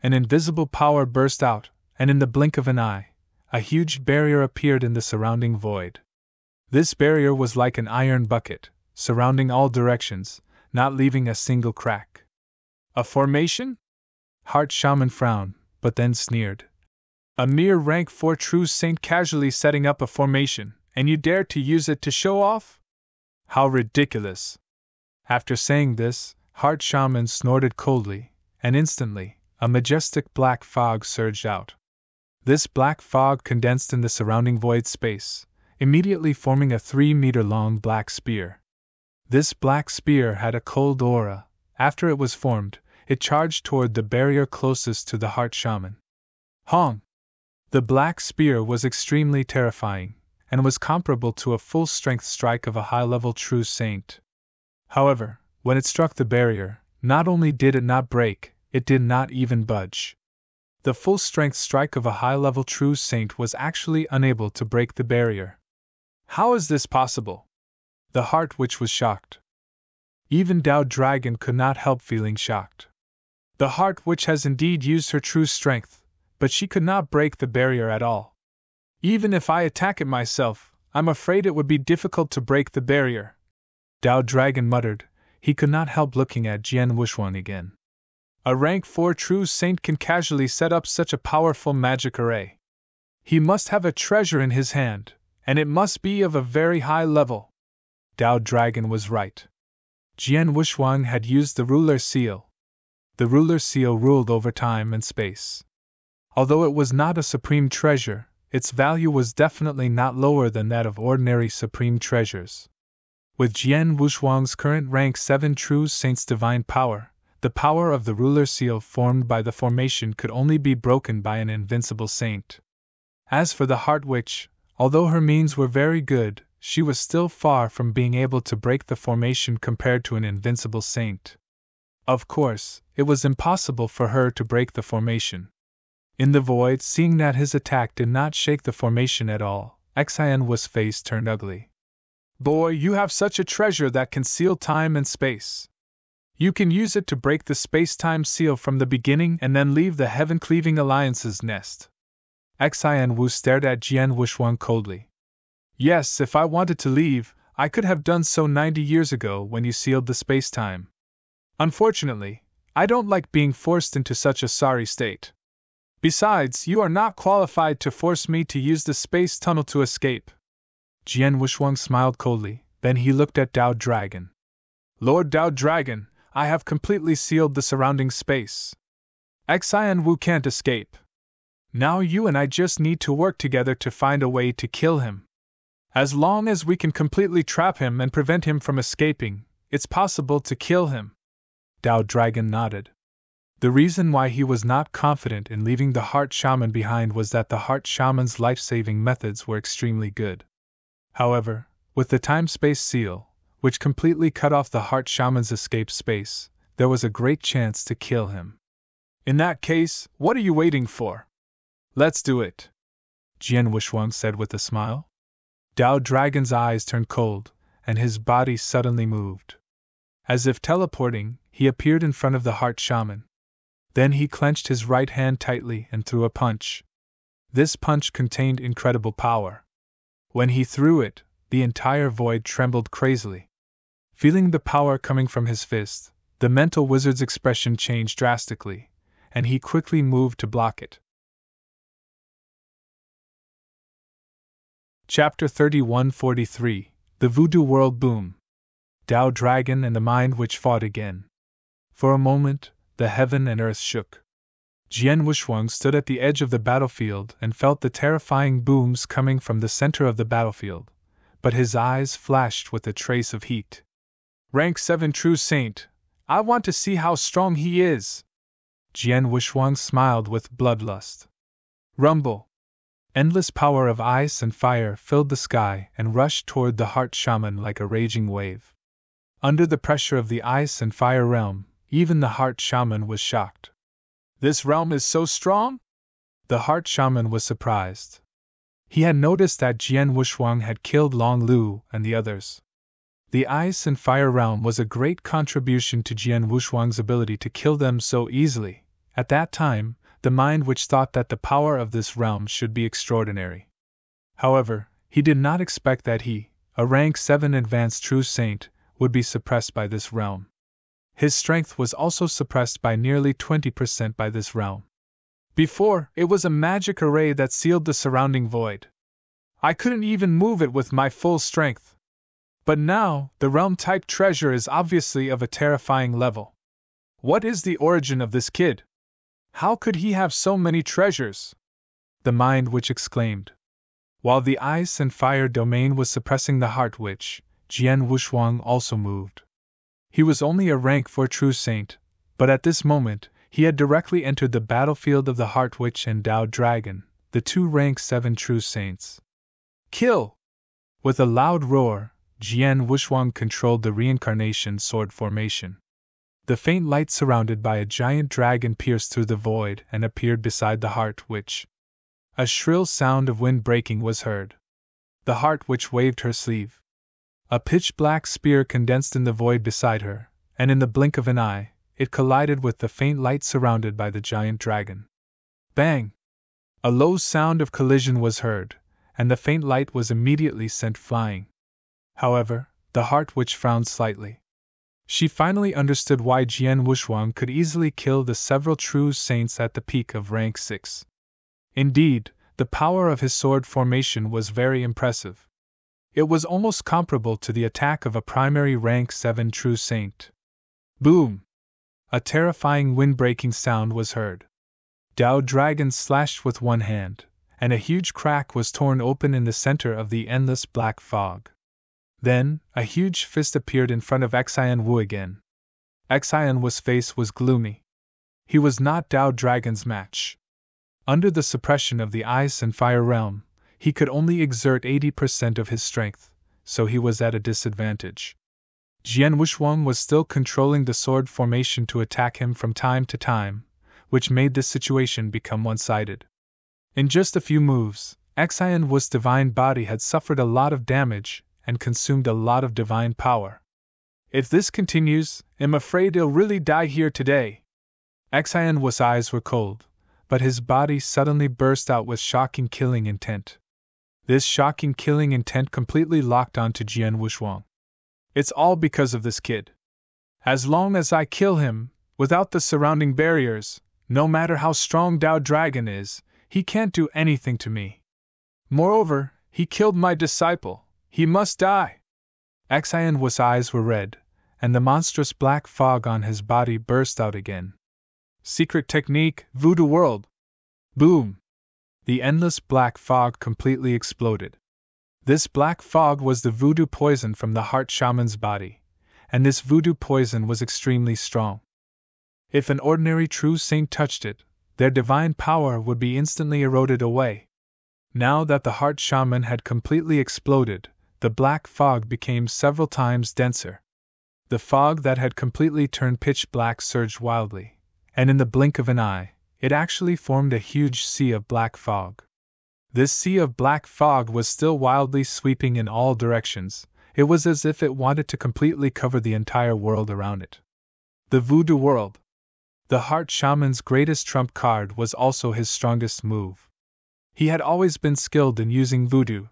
An invisible power burst out, and in the blink of an eye, a huge barrier appeared in the surrounding void. This barrier was like an iron bucket, surrounding all directions, not leaving a single crack. A formation? Heart Shaman frowned, but then sneered. A mere rank 4 true saint casually setting up a formation, and you dare to use it to show off? How ridiculous! After saying this, Heart Shaman snorted coldly, and instantly, a majestic black fog surged out. This black fog condensed in the surrounding void space, immediately forming a 3-meter-long black spear. This black spear had a cold aura. After it was formed, it charged toward the barrier closest to the Heart Shaman. Hong! The black spear was extremely terrifying, and was comparable to a full-strength strike of a high-level true saint. However, when it struck the barrier, not only did it not break, it did not even budge. The full-strength strike of a high-level true saint was actually unable to break the barrier. How is this possible? The Heart Witch was shocked. Even Dao Dragon could not help feeling shocked. The Heart Witch has indeed used her true strength, but she could not break the barrier at all. Even if I attack it myself, I'm afraid it would be difficult to break the barrier. Dao Dragon muttered. He could not help looking at Jian Wushuang again. A rank 4 true saint can casually set up such a powerful magic array. He must have a treasure in his hand, and it must be of a very high level. Dao Dragon was right. Jian Wushuang had used the ruler seal. The ruler seal ruled over time and space. Although it was not a supreme treasure, its value was definitely not lower than that of ordinary supreme treasures. With Jian Wushuang's current rank 7 true saint's divine power, the power of the ruler seal formed by the formation could only be broken by an invincible saint. As for the Heart Witch, although her means were very good, she was still far from being able to break the formation compared to an invincible saint. Of course, it was impossible for her to break the formation. In the void, seeing that his attack did not shake the formation at all, Xian Wu's face turned ugly. Boy, you have such a treasure that can seal time and space. You can use it to break the space-time seal from the beginning and then leave the heaven-cleaving alliance's nest. Xian Wu stared at Jian Wushuang coldly. Yes, if I wanted to leave, I could have done so 90 years ago when you sealed the space-time. Unfortunately, I don't like being forced into such a sorry state. Besides, you are not qualified to force me to use the space tunnel to escape. Jian Wushuang smiled coldly, then he looked at Dao Dragon. Lord Dao Dragon, I have completely sealed the surrounding space. Xian Wu can't escape. Now you and I just need to work together to find a way to kill him. As long as we can completely trap him and prevent him from escaping, it's possible to kill him. Dao Dragon nodded. The reason why he was not confident in leaving the Heart Shaman behind was that the Heart Shaman's life-saving methods were extremely good. However, with the time-space seal, which completely cut off the Heart Shaman's escape space, there was a great chance to kill him. In that case, what are you waiting for? Let's do it, Jian Wushuang said with a smile. Dao Dragon's eyes turned cold, and his body suddenly moved. As if teleporting, he appeared in front of the Heart Shaman. Then he clenched his right hand tightly and threw a punch. This punch contained incredible power. When he threw it, the entire void trembled crazily. Feeling the power coming from his fist, the mental wizard's expression changed drastically, and he quickly moved to block it. Chapter 3143 The Voodoo World Boom. Dao Dragon and the Mind Which Fought Again. For a moment, the heaven and earth shook. Jian Wushuang stood at the edge of the battlefield and felt the terrifying booms coming from the center of the battlefield, but his eyes flashed with a trace of heat. Rank 7 True Saint, I want to see how strong he is. Jian Wushuang smiled with bloodlust. Rumble. Endless power of ice and fire filled the sky and rushed toward the Heart Shaman like a raging wave. Under the pressure of the ice and fire realm, even the Heart Shaman was shocked. This realm is so strong? The Heart Shaman was surprised. He had noticed that Jian Wushuang had killed Long Lu and the others. The ice and fire realm was a great contribution to Jian Wushuang's ability to kill them so easily. At that time, the mind which thought that the power of this realm should be extraordinary. However, he did not expect that he, a rank 7 advanced true saint, would be suppressed by this realm. His strength was also suppressed by nearly 20% by this realm. Before, it was a magic array that sealed the surrounding void. I couldn't even move it with my full strength. But now, the realm-type treasure is obviously of a terrifying level. What is the origin of this kid? How could he have so many treasures? The Mind Witch exclaimed. While the ice and fire domain was suppressing the Heart Witch, Jian Wushuang also moved. He was only a rank 4 true saint, but at this moment, he had directly entered the battlefield of the Heart Witch and Dao Dragon, the two rank 7 true saints. Kill! With a loud roar, Jian Wushuang controlled the reincarnation sword formation. The faint light surrounded by a giant dragon pierced through the void and appeared beside the Heart Witch. A shrill sound of wind breaking was heard. The Heart Witch waved her sleeve. A pitch-black spear condensed in the void beside her, and in the blink of an eye, it collided with the faint light surrounded by the giant dragon. Bang! A low sound of collision was heard, and the faint light was immediately sent flying. However, the Heart Witch frowned slightly. She finally understood why Jian Wushuang could easily kill the several true saints at the peak of rank 6. Indeed, the power of his sword formation was very impressive. It was almost comparable to the attack of a primary rank 7 true saint. Boom! A terrifying wind-breaking sound was heard. Dao Dragon slashed with one hand, and a huge crack was torn open in the center of the endless black fog. Then, a huge fist appeared in front of Xian Wu again. Xian Wu's face was gloomy. He was not Dao Dragon's match. Under the suppression of the ice and fire realm, he could only exert 80% of his strength, so he was at a disadvantage. Jian Wushuang was still controlling the sword formation to attack him from time to time, which made this situation become one-sided. In just a few moves, Xian Wu's divine body had suffered a lot of damage and consumed a lot of divine power. If this continues, I'm afraid he'll really die here today. Xian Wu's eyes were cold, but his body suddenly burst out with shocking killing intent. This shocking killing intent completely locked onto Jian Wushuang. It's all because of this kid. As long as I kill him, without the surrounding barriers, no matter how strong Dao Dragon is, he can't do anything to me. Moreover, he killed my disciple. He must die. Xian Wu's eyes were red, and the monstrous black fog on his body burst out again. Secret technique, Voodoo World! Boom! The endless black fog completely exploded. This black fog was the voodoo poison from the Heart Shaman's body, and this voodoo poison was extremely strong. If an ordinary true saint touched it, their divine power would be instantly eroded away. Now that the Heart Shaman had completely exploded, the black fog became several times denser. The fog that had completely turned pitch black surged wildly, and in the blink of an eye, it actually formed a huge sea of black fog. This sea of black fog was still wildly sweeping in all directions. It was as if it wanted to completely cover the entire world around it. The voodoo world. The heart shaman's greatest trump card was also his strongest move. He had always been skilled in using voodoo.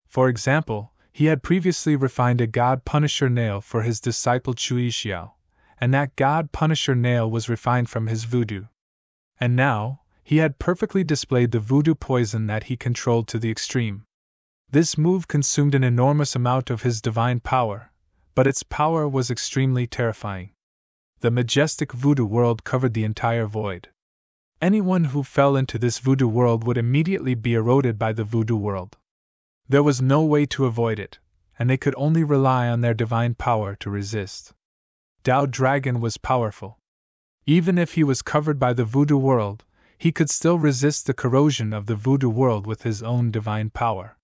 For example, he had previously refined a God Punisher nail for his disciple Chui Xiao, and that God Punisher nail was refined from his voodoo. And now, he had perfectly displayed the voodoo poison that he controlled to the extreme. This move consumed an enormous amount of his divine power, but its power was extremely terrifying. The majestic voodoo world covered the entire void. Anyone who fell into this voodoo world would immediately be eroded by the voodoo world. There was no way to avoid it, and they could only rely on their divine power to resist. Dao Dragon was powerful. Even if he was covered by the voodoo world, he could still resist the corrosion of the voodoo world with his own divine power.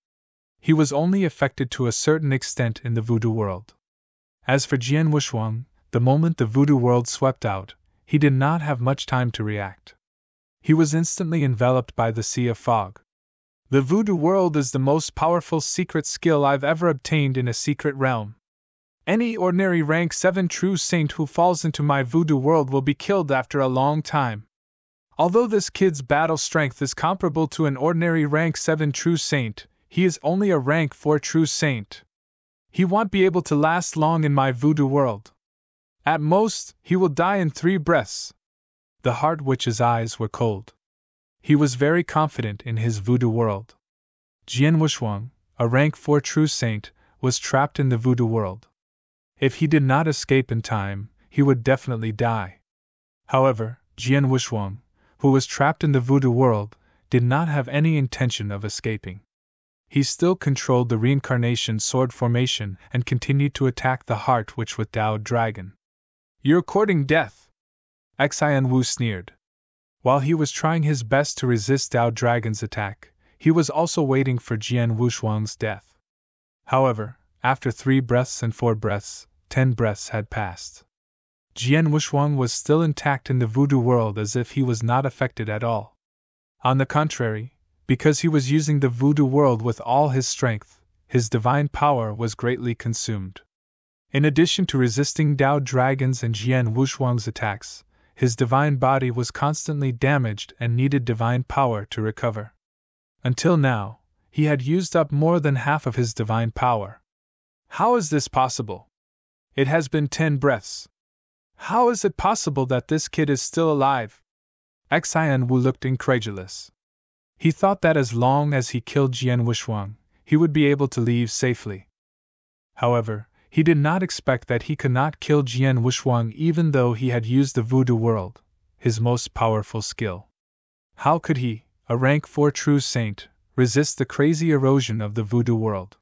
He was only affected to a certain extent in the voodoo world. As for Jian Wushuang, the moment the voodoo world swept out, he did not have much time to react. He was instantly enveloped by the sea of fog. The voodoo world is the most powerful secret skill I've ever obtained in a secret realm. Any ordinary rank 7 true saint who falls into my voodoo world will be killed after a long time. Although this kid's battle strength is comparable to an ordinary rank 7 true saint, he is only a rank 4 true saint. He won't be able to last long in my voodoo world. At most, he will die in 3 breaths. The Heart Witch's eyes were cold. He was very confident in his voodoo world. Jian Wushuang, a rank 4 true saint, was trapped in the voodoo world. If he did not escape in time, he would definitely die. However, Jian Wushuang, who was trapped in the voodoo world, did not have any intention of escaping. He still controlled the reincarnation sword formation and continued to attack the Heart Witch with Dao Dragon. You're courting death! Xian Wu sneered. While he was trying his best to resist Dao Dragon's attack, he was also waiting for Jian Wushuang's death. However, after 3 breaths and 4 breaths, 10 breaths had passed. Jian Wushuang was still intact in the voodoo world as if he was not affected at all. On the contrary, because he was using the voodoo world with all his strength, his divine power was greatly consumed. In addition to resisting Dao Dragon's and Jian Wushuang's attacks, his divine body was constantly damaged and needed divine power to recover. Until now, he had used up more than half of his divine power. How is this possible? It has been 10 breaths. How is it possible that this kid is still alive? Xian Wu looked incredulous. He thought that as long as he killed Jian Wushuang, he would be able to leave safely. However, he did not expect that he could not kill Jian Wushuang even though he had used the voodoo world, his most powerful skill. How could he, a rank 4 true saint, resist the crazy erosion of the voodoo world?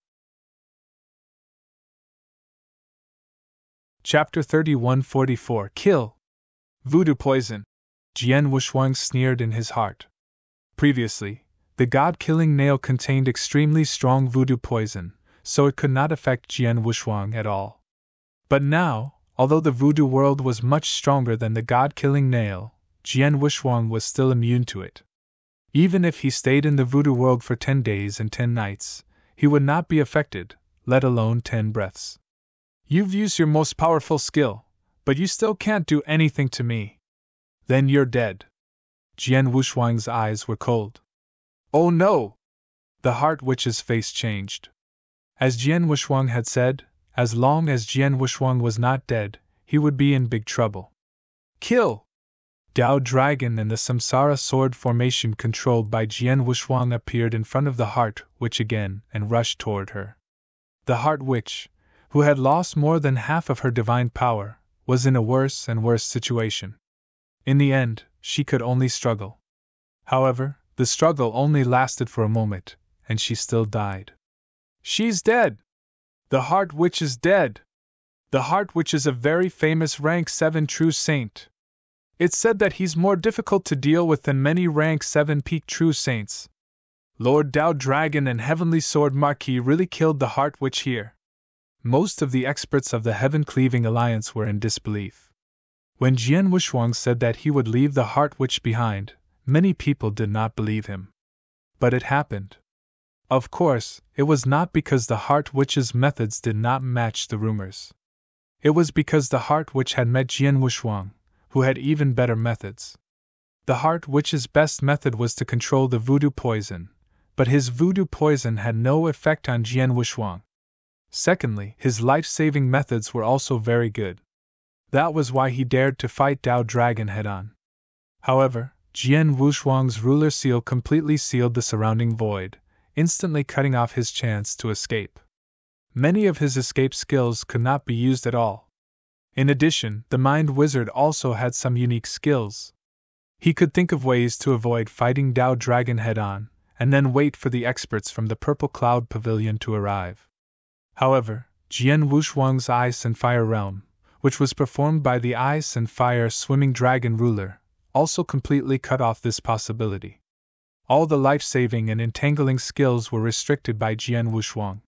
Chapter 3144 Kill! Voodoo poison! Jian Wushuang sneered in his heart. Previously, the god-killing nail contained extremely strong voodoo poison, so it could not affect Jian Wushuang at all. But now, although the voodoo world was much stronger than the god-killing nail, Jian Wushuang was still immune to it. Even if he stayed in the voodoo world for 10 days and 10 nights, he would not be affected, let alone 10 breaths. You've used your most powerful skill, but you still can't do anything to me. Then you're dead. Jian Wushuang's eyes were cold. Oh no! The Heart Witch's face changed. As Jian Wushuang had said, as long as Jian Wushuang was not dead, he would be in big trouble. Kill! Dao Dragon and the Samsara sword formation controlled by Jian Wushuang appeared in front of the Heart Witch again and rushed toward her. The Heart Witch, who had lost more than half of her divine power, was in a worse and worse situation. In the end, she could only struggle. However, the struggle only lasted for a moment, and she still died. She's dead! The Heart Witch is dead! The Heart Witch is a very famous rank 7 true saint. It's said that he's more difficult to deal with than many rank 7 peak true saints. Lord Dao Dragon and Heavenly Sword Marquis really killed the Heart Witch here. Most of the experts of the Heaven-Cleaving Alliance were in disbelief. When Jian Wushuang said that he would leave the Heart Witch behind, many people did not believe him. But it happened. Of course, it was not because the Heart Witch's methods did not match the rumors. It was because the Heart Witch had met Jian Wushuang, who had even better methods. The Heart Witch's best method was to control the voodoo poison, but his voodoo poison had no effect on Jian Wushuang. Secondly, his life-saving methods were also very good. That was why he dared to fight Dao Dragon head-on. However, Jian Wushuang's ruler seal completely sealed the surrounding void, instantly cutting off his chance to escape. Many of his escape skills could not be used at all. In addition, the Mind Wizard also had some unique skills. He could think of ways to avoid fighting Dao Dragon head-on, and then wait for the experts from the Purple Cloud Pavilion to arrive. However, Jian Wushuang's Ice and Fire Realm, which was performed by the Ice and Fire Swimming Dragon ruler, also completely cut off this possibility. All the life-saving and entangling skills were restricted by Jian Wushuang.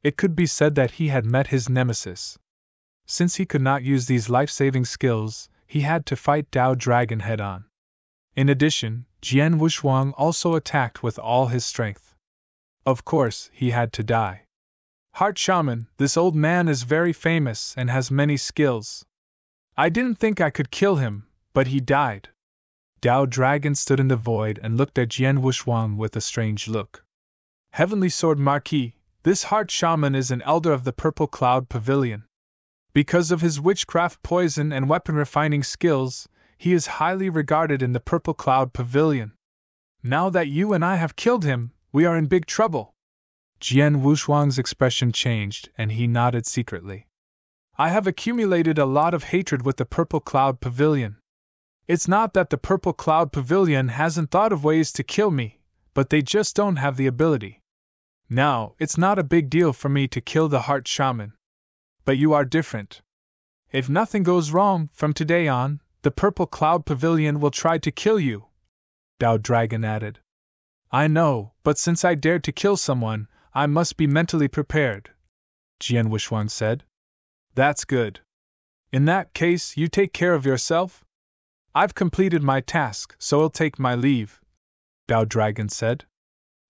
It could be said that he had met his nemesis. Since he could not use these life-saving skills, he had to fight Dao Dragon head-on. In addition, Jian Wushuang also attacked with all his strength. Of course, he had to die. Heart Shaman, this old man is very famous and has many skills. I didn't think I could kill him, but he died. Dao Dragon stood in the void and looked at Jian Wushuang with a strange look. Heavenly Sword Marquis, this Heart Shaman is an elder of the Purple Cloud Pavilion. Because of his witchcraft poison and weapon refining skills, he is highly regarded in the Purple Cloud Pavilion. Now that you and I have killed him, we are in big trouble. Jian Wushuang's expression changed and he nodded secretly. I have accumulated a lot of hatred with the Purple Cloud Pavilion. It's not that the Purple Cloud Pavilion hasn't thought of ways to kill me, but they just don't have the ability. Now, it's not a big deal for me to kill the Heart Shaman. But you are different. If nothing goes wrong, from today on, the Purple Cloud Pavilion will try to kill you, Dao Dragon added. I know, but since I dared to kill someone, I must be mentally prepared, Jian Wushuang said. That's good. In that case, you take care of yourself? I've completed my task, so I'll take my leave, Dao Dragon said.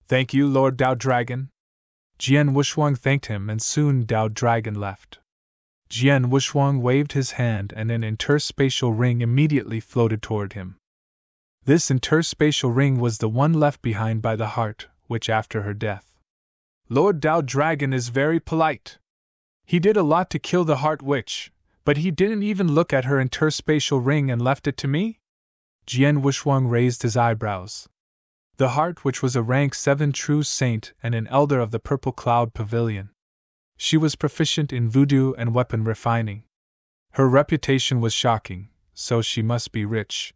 Thank you, Lord Dao Dragon. Jian Wushuang thanked him and soon Dao Dragon left. Jian Wushuang waved his hand and an interspatial ring immediately floated toward him. This interspatial ring was the one left behind by the Heart Witch after her death. Lord Dao Dragon is very polite. He did a lot to kill the Heart Witch, but he didn't even look at her interspatial ring and left it to me? Jian Wushuang raised his eyebrows. The Heart Witch was a rank 7 true saint and an elder of the Purple Cloud Pavilion. She was proficient in voodoo and weapon refining. Her reputation was shocking, so she must be rich.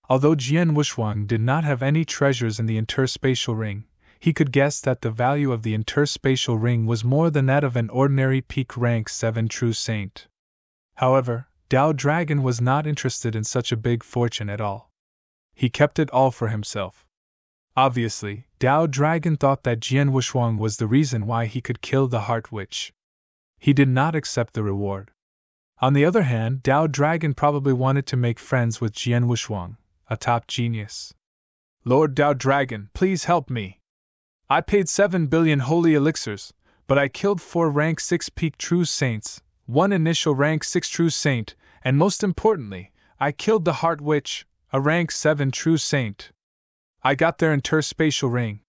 Although Jian Wushuang did not have any treasures in the interspatial ring, he could guess that the value of the interspatial ring was more than that of an ordinary peak rank 7 true saint. However, Dao Dragon was not interested in such a big fortune at all. He kept it all for himself. Obviously, Dao Dragon thought that Jian Wushuang was the reason why he could kill the Heart Witch. He did not accept the reward. On the other hand, Dao Dragon probably wanted to make friends with Jian Wushuang, a top genius. Lord Dao Dragon, please help me. I paid 7 billion holy elixirs, but I killed 4 rank 6 peak true saints, 1 initial rank 6 true saint, and most importantly, I killed the Heart Witch, a rank 7 true saint. I got their interspatial ring.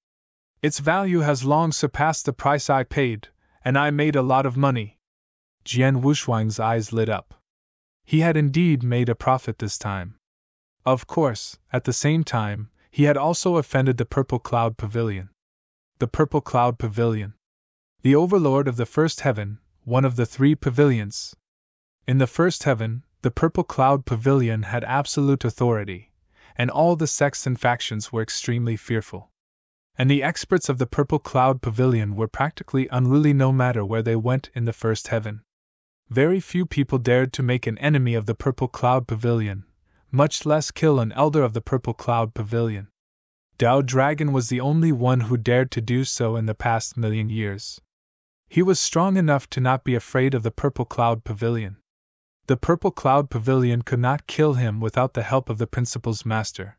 Its value has long surpassed the price I paid, and I made a lot of money. Jian Wushuang's eyes lit up. He had indeed made a profit this time. Of course, at the same time, he had also offended the Purple Cloud Pavilion. The Purple Cloud Pavilion. The overlord of the first heaven, one of the 3 pavilions. In the first heaven, the Purple Cloud Pavilion had absolute authority, and all the sects and factions were extremely fearful. And the experts of the Purple Cloud Pavilion were practically unruly no matter where they went in the first heaven. Very few people dared to make an enemy of the Purple Cloud Pavilion, much less kill an elder of the Purple Cloud Pavilion. Dao Dragon was the only one who dared to do so in the past 1,000,000 years. He was strong enough to not be afraid of the Purple Cloud Pavilion. The Purple Cloud Pavilion could not kill him without the help of the Principal's Master.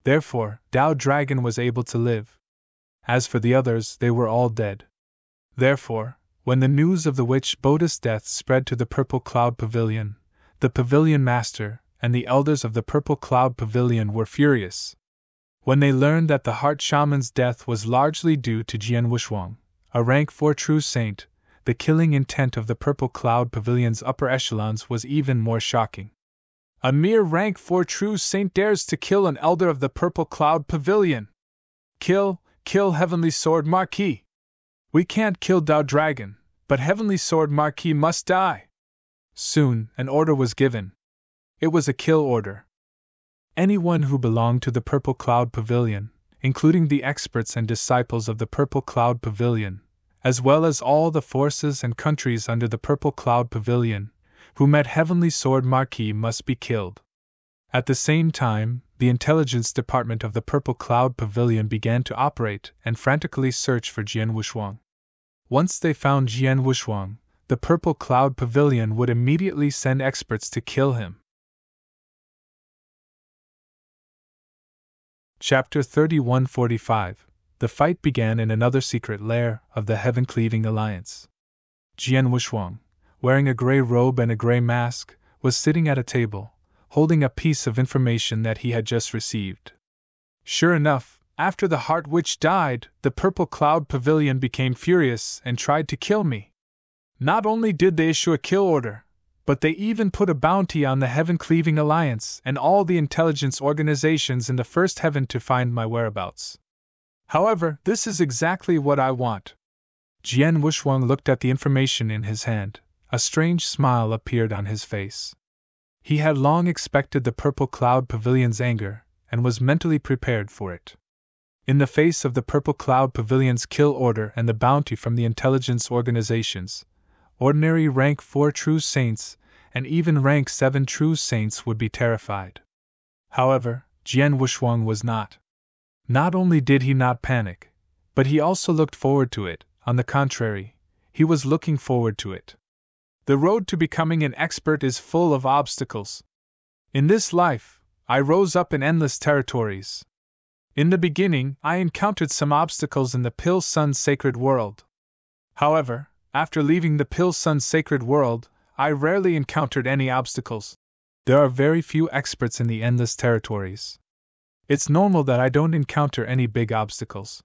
Therefore, Dao Dragon was able to live, As for the others, they were all dead. Therefore, when the news of the witch Boda's death spread to the Purple Cloud Pavilion, the Pavilion Master and the elders of the Purple Cloud Pavilion were furious. When they learned that the Heart Shaman's death was largely due to Jian Wushwang, a rank 4 true saint, the killing intent of the Purple Cloud Pavilion's upper echelons was even more shocking. A mere rank 4 true saint dares to kill an elder of the Purple Cloud Pavilion! Kill Heavenly Sword Marquis! We can't kill Dao Dragon, but Heavenly Sword Marquis must die! Soon, an order was given. It was a kill order. Anyone who belonged to the Purple Cloud Pavilion, including the experts and disciples of the Purple Cloud Pavilion, as well as all the forces and countries under the Purple Cloud Pavilion, who met Heavenly Sword Marquis must be killed. At the same time, the intelligence department of the Purple Cloud Pavilion began to operate and frantically search for Jian Wushwang. Once they found Jian Wushwang, the Purple Cloud Pavilion would immediately send experts to kill him. Chapter 3145. The fight began in another secret lair of the Heaven-Cleaving Alliance. Jian Wushwang, wearing a gray robe and a gray mask, was sitting at a table, holding a piece of information that he had just received. Sure enough, after the Heart Witch died, the Purple Cloud Pavilion became furious and tried to kill me. Not only did they issue a kill order, but they even put a bounty on the Heaven-Cleaving Alliance and all the intelligence organizations in the first heaven to find my whereabouts. However, this is exactly what I want. Jian Wushwang looked at the information in his hand. A strange smile appeared on his face. He had long expected the Purple Cloud Pavilion's anger, and was mentally prepared for it. In the face of the Purple Cloud Pavilion's kill order and the bounty from the intelligence organizations, ordinary rank 4 true saints, and even rank 7 true saints would be terrified. However, Jian Wushwang was not. Not only did he not panic, but he also looked forward to it. On the contrary, he was looking forward to it. The road to becoming an expert is full of obstacles. In this life, I rose up in endless territories. In the beginning, I encountered some obstacles in the Pil Sun Sacred World. However, after leaving the Pil Sun Sacred World, I rarely encountered any obstacles. There are very few experts in the endless territories. It's normal that I don't encounter any big obstacles.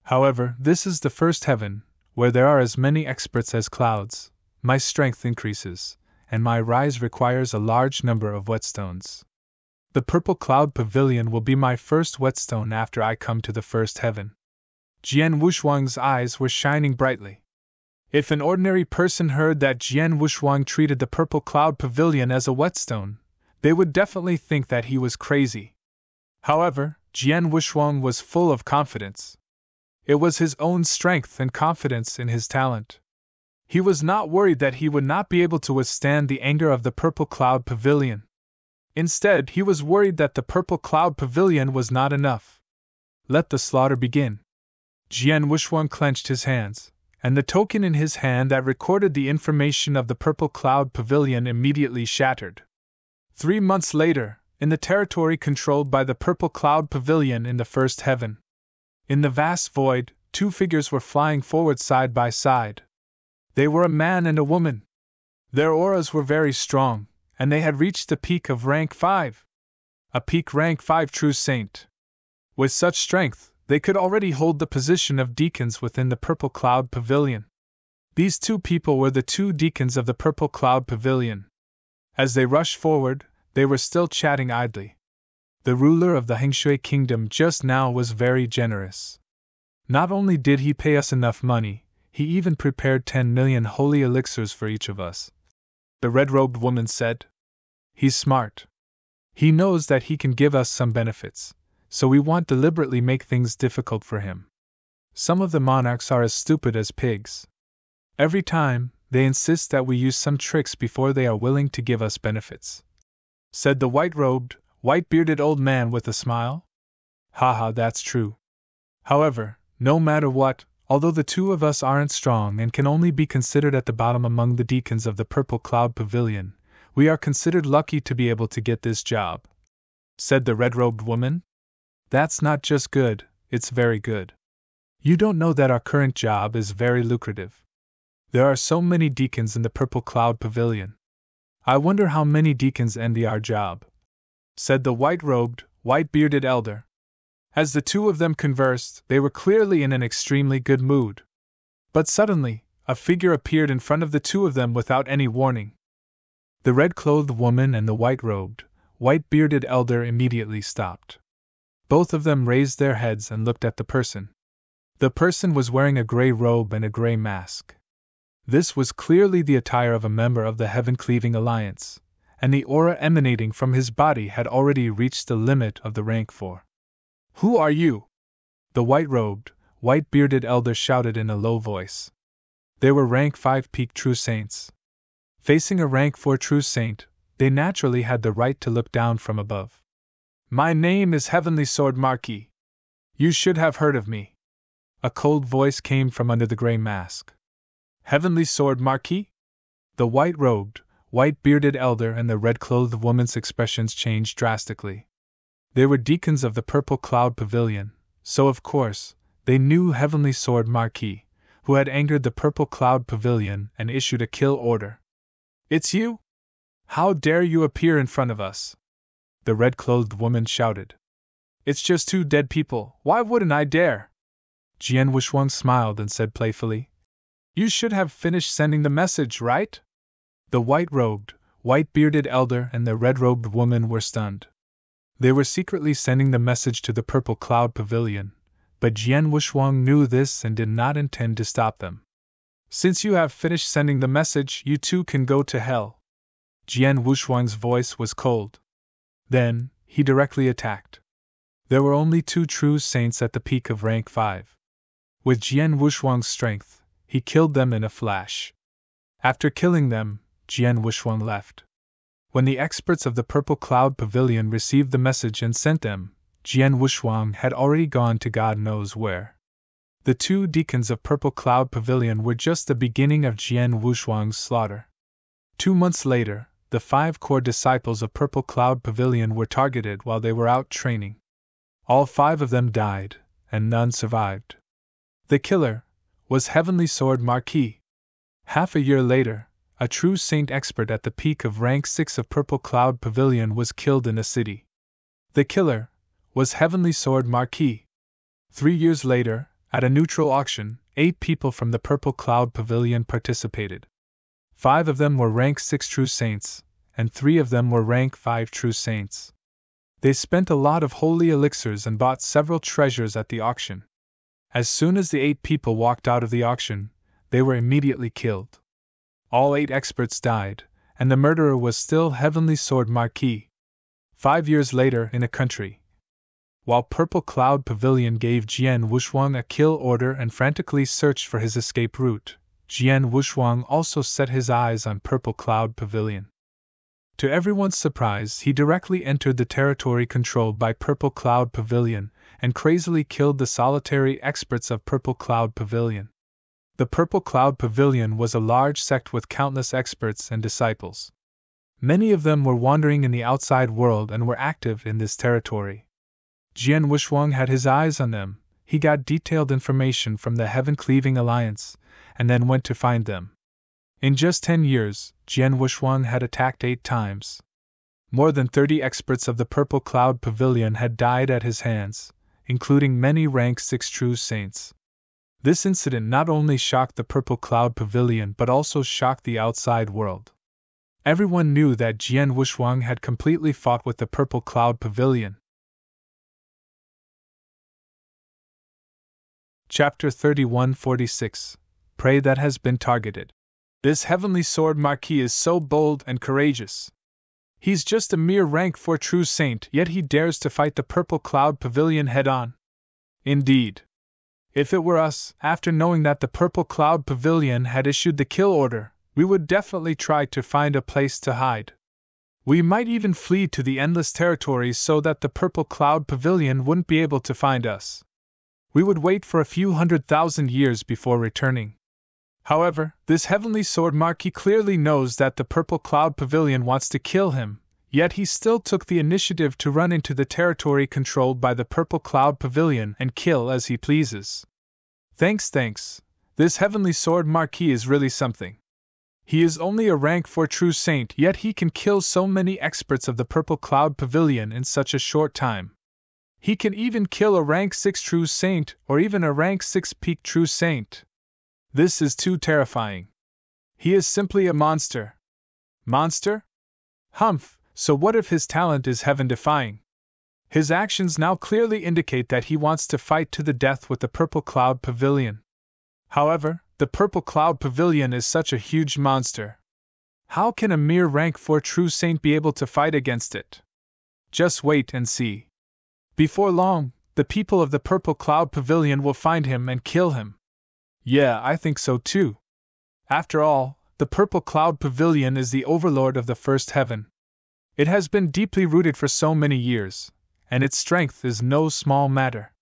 However, this is the first heaven, where there are as many experts as clouds. My strength increases, and my rise requires a large number of whetstones. The Purple Cloud Pavilion will be my first whetstone after I come to the first heaven. Jian Wushwang's eyes were shining brightly. If an ordinary person heard that Jian Wushwang treated the Purple Cloud Pavilion as a whetstone, they would definitely think that he was crazy. However, Jian Wushwang was full of confidence. It was his own strength and confidence in his talent. He was not worried that he would not be able to withstand the anger of the Purple Cloud Pavilion. Instead, he was worried that the Purple Cloud Pavilion was not enough. Let the slaughter begin. Jian Wushwang clenched his hands, and the token in his hand that recorded the information of the Purple Cloud Pavilion immediately shattered. 3 months later, in the territory controlled by the Purple Cloud Pavilion in the first heaven. In the vast void, 2 figures were flying forward side by side. They were a man and a woman. Their auras were very strong, and they had reached the peak of rank 5. A peak rank 5 true saint. With such strength, they could already hold the position of deacons within the Purple Cloud Pavilion. These 2 people were the 2 deacons of the Purple Cloud Pavilion. As they rushed forward, they were still chatting idly. The ruler of the Hengshui Kingdom just now was very generous. Not only did he pay us enough money, he even prepared 10 million holy elixirs for each of us. The red-robed woman said. He's smart. He knows that he can give us some benefits, so we won't deliberately make things difficult for him. Some of the monarchs are as stupid as pigs. Every time, they insist that we use some tricks before they are willing to give us benefits. Said the white-robed, white-bearded old man with a smile. Haha, that's true. However, no matter what, although the 2 of us aren't strong and can only be considered at the bottom among the deacons of the Purple Cloud Pavilion, we are considered lucky to be able to get this job. Said the red-robed woman. That's not just good, it's very good. You don't know that our current job is very lucrative. There are so many deacons in the Purple Cloud Pavilion. I wonder how many deacons envy our job," said the white-robed, white-bearded elder. As the two of them conversed, they were clearly in an extremely good mood. But suddenly, a figure appeared in front of the two of them without any warning. The red-clothed woman and the white-robed, white-bearded elder immediately stopped. Both of them raised their heads and looked at the person. The person was wearing a gray robe and a gray mask. This was clearly the attire of a member of the Heaven-Cleaving Alliance, and the aura emanating from his body had already reached the limit of the rank 4. "Who are you?" the white-robed, white-bearded elder shouted in a low voice. They were rank 5 peak true saints. Facing a rank 4 true saint, they naturally had the right to look down from above. "My name is Heavenly Sword Marquis. You should have heard of me." A cold voice came from under the gray mask. "Heavenly Sword Marquis?" The white-robed, white-bearded elder and the red-clothed woman's expressions changed drastically. They were deacons of the Purple Cloud Pavilion, so of course, they knew Heavenly Sword Marquis, who had angered the Purple Cloud Pavilion and issued a kill order. "It's you? How dare you appear in front of us?" the red-clothed woman shouted. "It's just 2 dead people, why wouldn't I dare?" Jian Wuxuang smiled and said playfully. "You should have finished sending the message, right?" The white-robed, white-bearded elder and the red-robed woman were stunned. They were secretly sending the message to the Purple Cloud Pavilion, but Jian Wuxuang knew this and did not intend to stop them. "Since you have finished sending the message, you too can go to hell." Jian Wuxuang's voice was cold. Then, he directly attacked. There were only 2 true saints at the peak of rank 5. With Jian Wuxuang's strength, he killed them in a flash. After killing them, Jian Wuxuang left. When the experts of the Purple Cloud Pavilion received the message and sent them, Jian Wuxuang had already gone to God knows where. The 2 deacons of Purple Cloud Pavilion were just the beginning of Jian Wuxuang's slaughter. 2 months later, the 5 core disciples of Purple Cloud Pavilion were targeted while they were out training. All 5 of them died, and none survived. The killer was Heavenly Sword Marquis. Half a year later, a true saint expert at the peak of rank 6 of Purple Cloud Pavilion was killed in a city. The killer was Heavenly Sword Marquis. 3 years later, at a neutral auction, 8 people from the Purple Cloud Pavilion participated. 5 of them were rank 6 true saints, and 3 of them were rank 5 true saints. They spent a lot of holy elixirs and bought several treasures at the auction. As soon as the 8 people walked out of the auction, they were immediately killed. All 8 experts died, and the murderer was still Heavenly Sword Marquis. 5 years later, in a country, while Purple Cloud Pavilion gave Jian Wuxuang a kill order and frantically searched for his escape route, Jian Wuxuang also set his eyes on Purple Cloud Pavilion. To everyone's surprise, he directly entered the territory controlled by Purple Cloud Pavilion and crazily killed the solitary experts of Purple Cloud Pavilion. The Purple Cloud Pavilion was a large sect with countless experts and disciples. Many of them were wandering in the outside world and were active in this territory. Jian Wuxuang had his eyes on them. He got detailed information from the Heaven-Cleaving Alliance, and then went to find them. In just 10 years, Jian Wuxuang had attacked 8 times. More than 30 experts of the Purple Cloud Pavilion had died at his hands, including many rank 6 true saints. This incident not only shocked the Purple Cloud Pavilion but also shocked the outside world. Everyone knew that Jian Wuxuang had completely fought with the Purple Cloud Pavilion. Chapter 3146 Prey that has been targeted. This Heavenly Sword Marquis is so bold and courageous. He's just a mere rank 4 true saint, yet he dares to fight the Purple Cloud Pavilion head-on. Indeed. If it were us, after knowing that the Purple Cloud Pavilion had issued the kill order, we would definitely try to find a place to hide. We might even flee to the endless territories so that the Purple Cloud Pavilion wouldn't be able to find us. We would wait for a few 100,000 years before returning. However, this Heavenly Sword Marquis clearly knows that the Purple Cloud Pavilion wants to kill him, yet he still took the initiative to run into the territory controlled by the Purple Cloud Pavilion and kill as he pleases. Thanks. This heavenly sword Marquis is really something. He is only a rank 4 true saint, yet he can kill so many experts of the Purple Cloud Pavilion in such a short time. He can even kill a rank 6 true saint, or even a rank 6 peak true saint. This is too terrifying. He is simply a monster. Monster? Humph, so what if his talent is heaven-defying? His actions now clearly indicate that he wants to fight to the death with the Purple Cloud Pavilion. However, the Purple Cloud Pavilion is such a huge monster. How can a mere rank 4 true saint be able to fight against it? Just wait and see. Before long, the people of the Purple Cloud Pavilion will find him and kill him. Yeah, I think so too. After all, the Purple Cloud Pavilion is the overlord of the first heaven. It has been deeply rooted for so many years, and its strength is no small matter.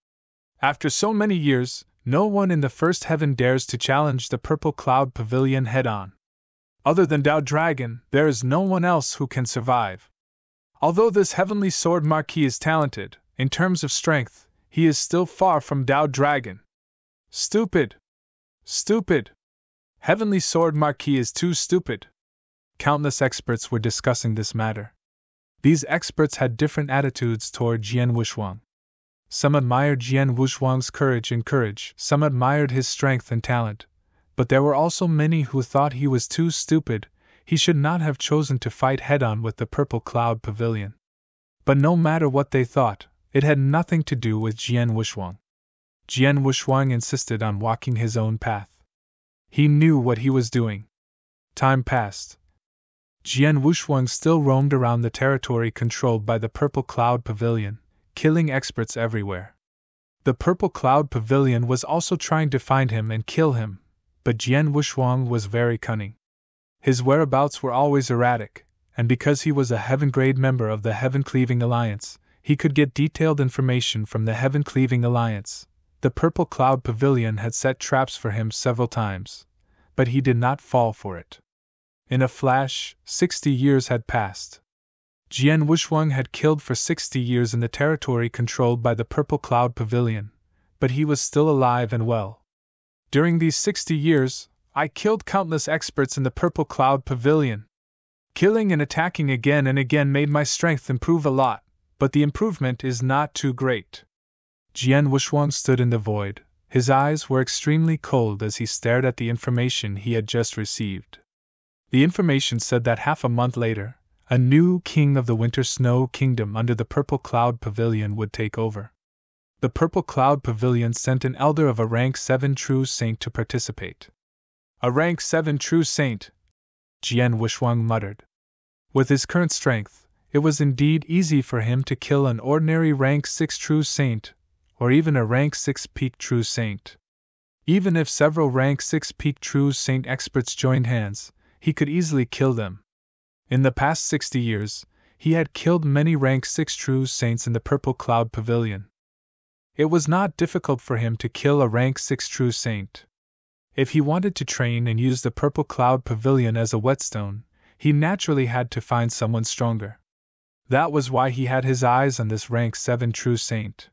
After so many years, no one in the first heaven dares to challenge the Purple Cloud Pavilion head-on. Other than Dao Dragon, there is no one else who can survive. Although this heavenly sword Marquis is talented, in terms of strength, he is still far from Dao Dragon. Stupid! Heavenly Sword Marquis is too stupid. Countless experts were discussing this matter. These experts had different attitudes toward Jian Wushuang. Some admired Jian Wushuang's courage, some admired his strength and talent, but there were also many who thought he was too stupid. He should not have chosen to fight head-on with the Purple Cloud Pavilion. But no matter what they thought, it had nothing to do with Jian Wushuang. Jian Wushuang insisted on walking his own path. He knew what he was doing. Time passed. Jian Wushuang still roamed around the territory controlled by the Purple Cloud Pavilion, killing experts everywhere. The Purple Cloud Pavilion was also trying to find him and kill him, but Jian Wushuang was very cunning. His whereabouts were always erratic, and because he was a Heaven-grade member of the Heaven-Cleaving Alliance, he could get detailed information from the Heaven-Cleaving Alliance. The Purple Cloud Pavilion had set traps for him several times, but he did not fall for it. In a flash, 60 years had passed. Jian Wushuang had killed for 60 years in the territory controlled by the Purple Cloud Pavilion, but he was still alive and well. During these 60 years, I killed countless experts in the Purple Cloud Pavilion. Killing and attacking again and again made my strength improve a lot, but the improvement is not too great. Jian Wushuang stood in the void. His eyes were extremely cold as he stared at the information he had just received. The information said that half a month later, a new king of the Winter Snow Kingdom under the Purple Cloud Pavilion would take over. The Purple Cloud Pavilion sent an elder of a rank 7 true saint to participate. A rank 7 true saint, Jian Wushuang muttered. With his current strength, it was indeed easy for him to kill an ordinary rank 6 true saint, or even a rank 6 peak true saint. Even if several rank 6 peak true saint experts joined hands, he could easily kill them. In the past 60 years, he had killed many rank 6 true saints in the Purple Cloud Pavilion. It was not difficult for him to kill a rank 6 true saint. If he wanted to train and use the Purple Cloud Pavilion as a whetstone, he naturally had to find someone stronger. That was why he had his eyes on this rank 7 true saint.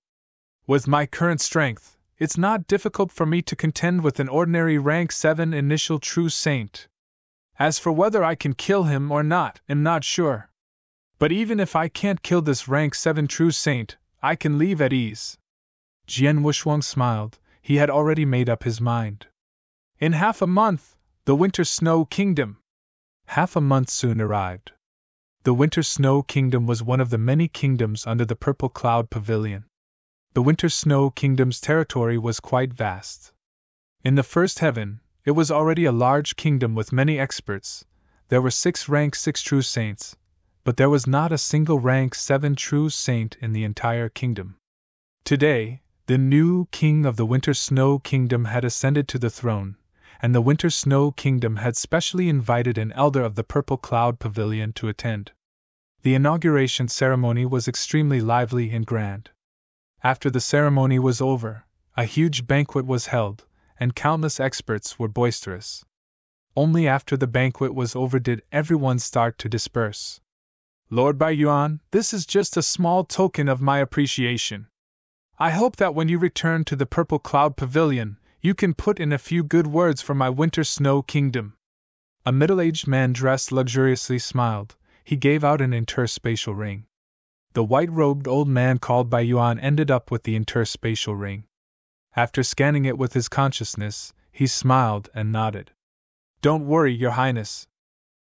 With my current strength, it's not difficult for me to contend with an ordinary rank 7 initial true saint. As for whether I can kill him or not, I'm not sure. But even if I can't kill this rank 7 true saint, I can leave at ease. Jian Wushuang smiled. He had already made up his mind. In half a month, the Winter Snow Kingdom. Half a month soon arrived. The Winter Snow Kingdom was one of the many kingdoms under the Purple Cloud Pavilion. The Winter Snow Kingdom's territory was quite vast. In the first heaven, it was already a large kingdom with many experts. There were 6 rank 6 true saints, but there was not a single rank 7 true saint in the entire kingdom. Today, the new king of the Winter Snow Kingdom had ascended to the throne, and the Winter Snow Kingdom had specially invited an elder of the Purple Cloud Pavilion to attend. The inauguration ceremony was extremely lively and grand. After the ceremony was over, a huge banquet was held, and countless experts were boisterous. Only after the banquet was over did everyone start to disperse. Lord Bai Yuan, this is just a small token of my appreciation. I hope that when you return to the Purple Cloud Pavilion, you can put in a few good words for my winter snow kingdom. A middle-aged man dressed luxuriously smiled. He gave out an interspatial ring. The white-robed old man called Bai Yuan ended up with the interspatial ring. After scanning it with his consciousness, he smiled and nodded. Don't worry, Your Highness.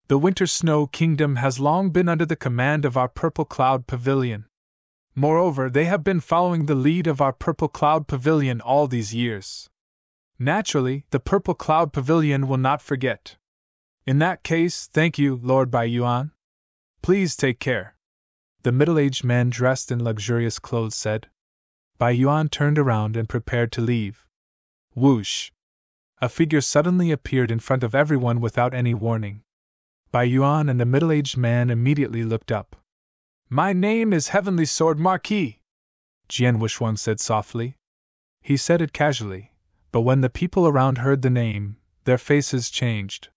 The Winter Snow Kingdom has long been under the command of our Purple Cloud Pavilion. Moreover, they have been following the lead of our Purple Cloud Pavilion all these years. Naturally, the Purple Cloud Pavilion will not forget. In that case, thank you, Lord Bai Yuan. Please take care. The middle-aged man dressed in luxurious clothes said. Bai Yuan turned around and prepared to leave. Whoosh! A figure suddenly appeared in front of everyone without any warning. Bai Yuan and the middle-aged man immediately looked up. My name is Heavenly Sword Marquis, Jian Wushuang said softly. He said it casually, but when the people around heard the name, their faces changed.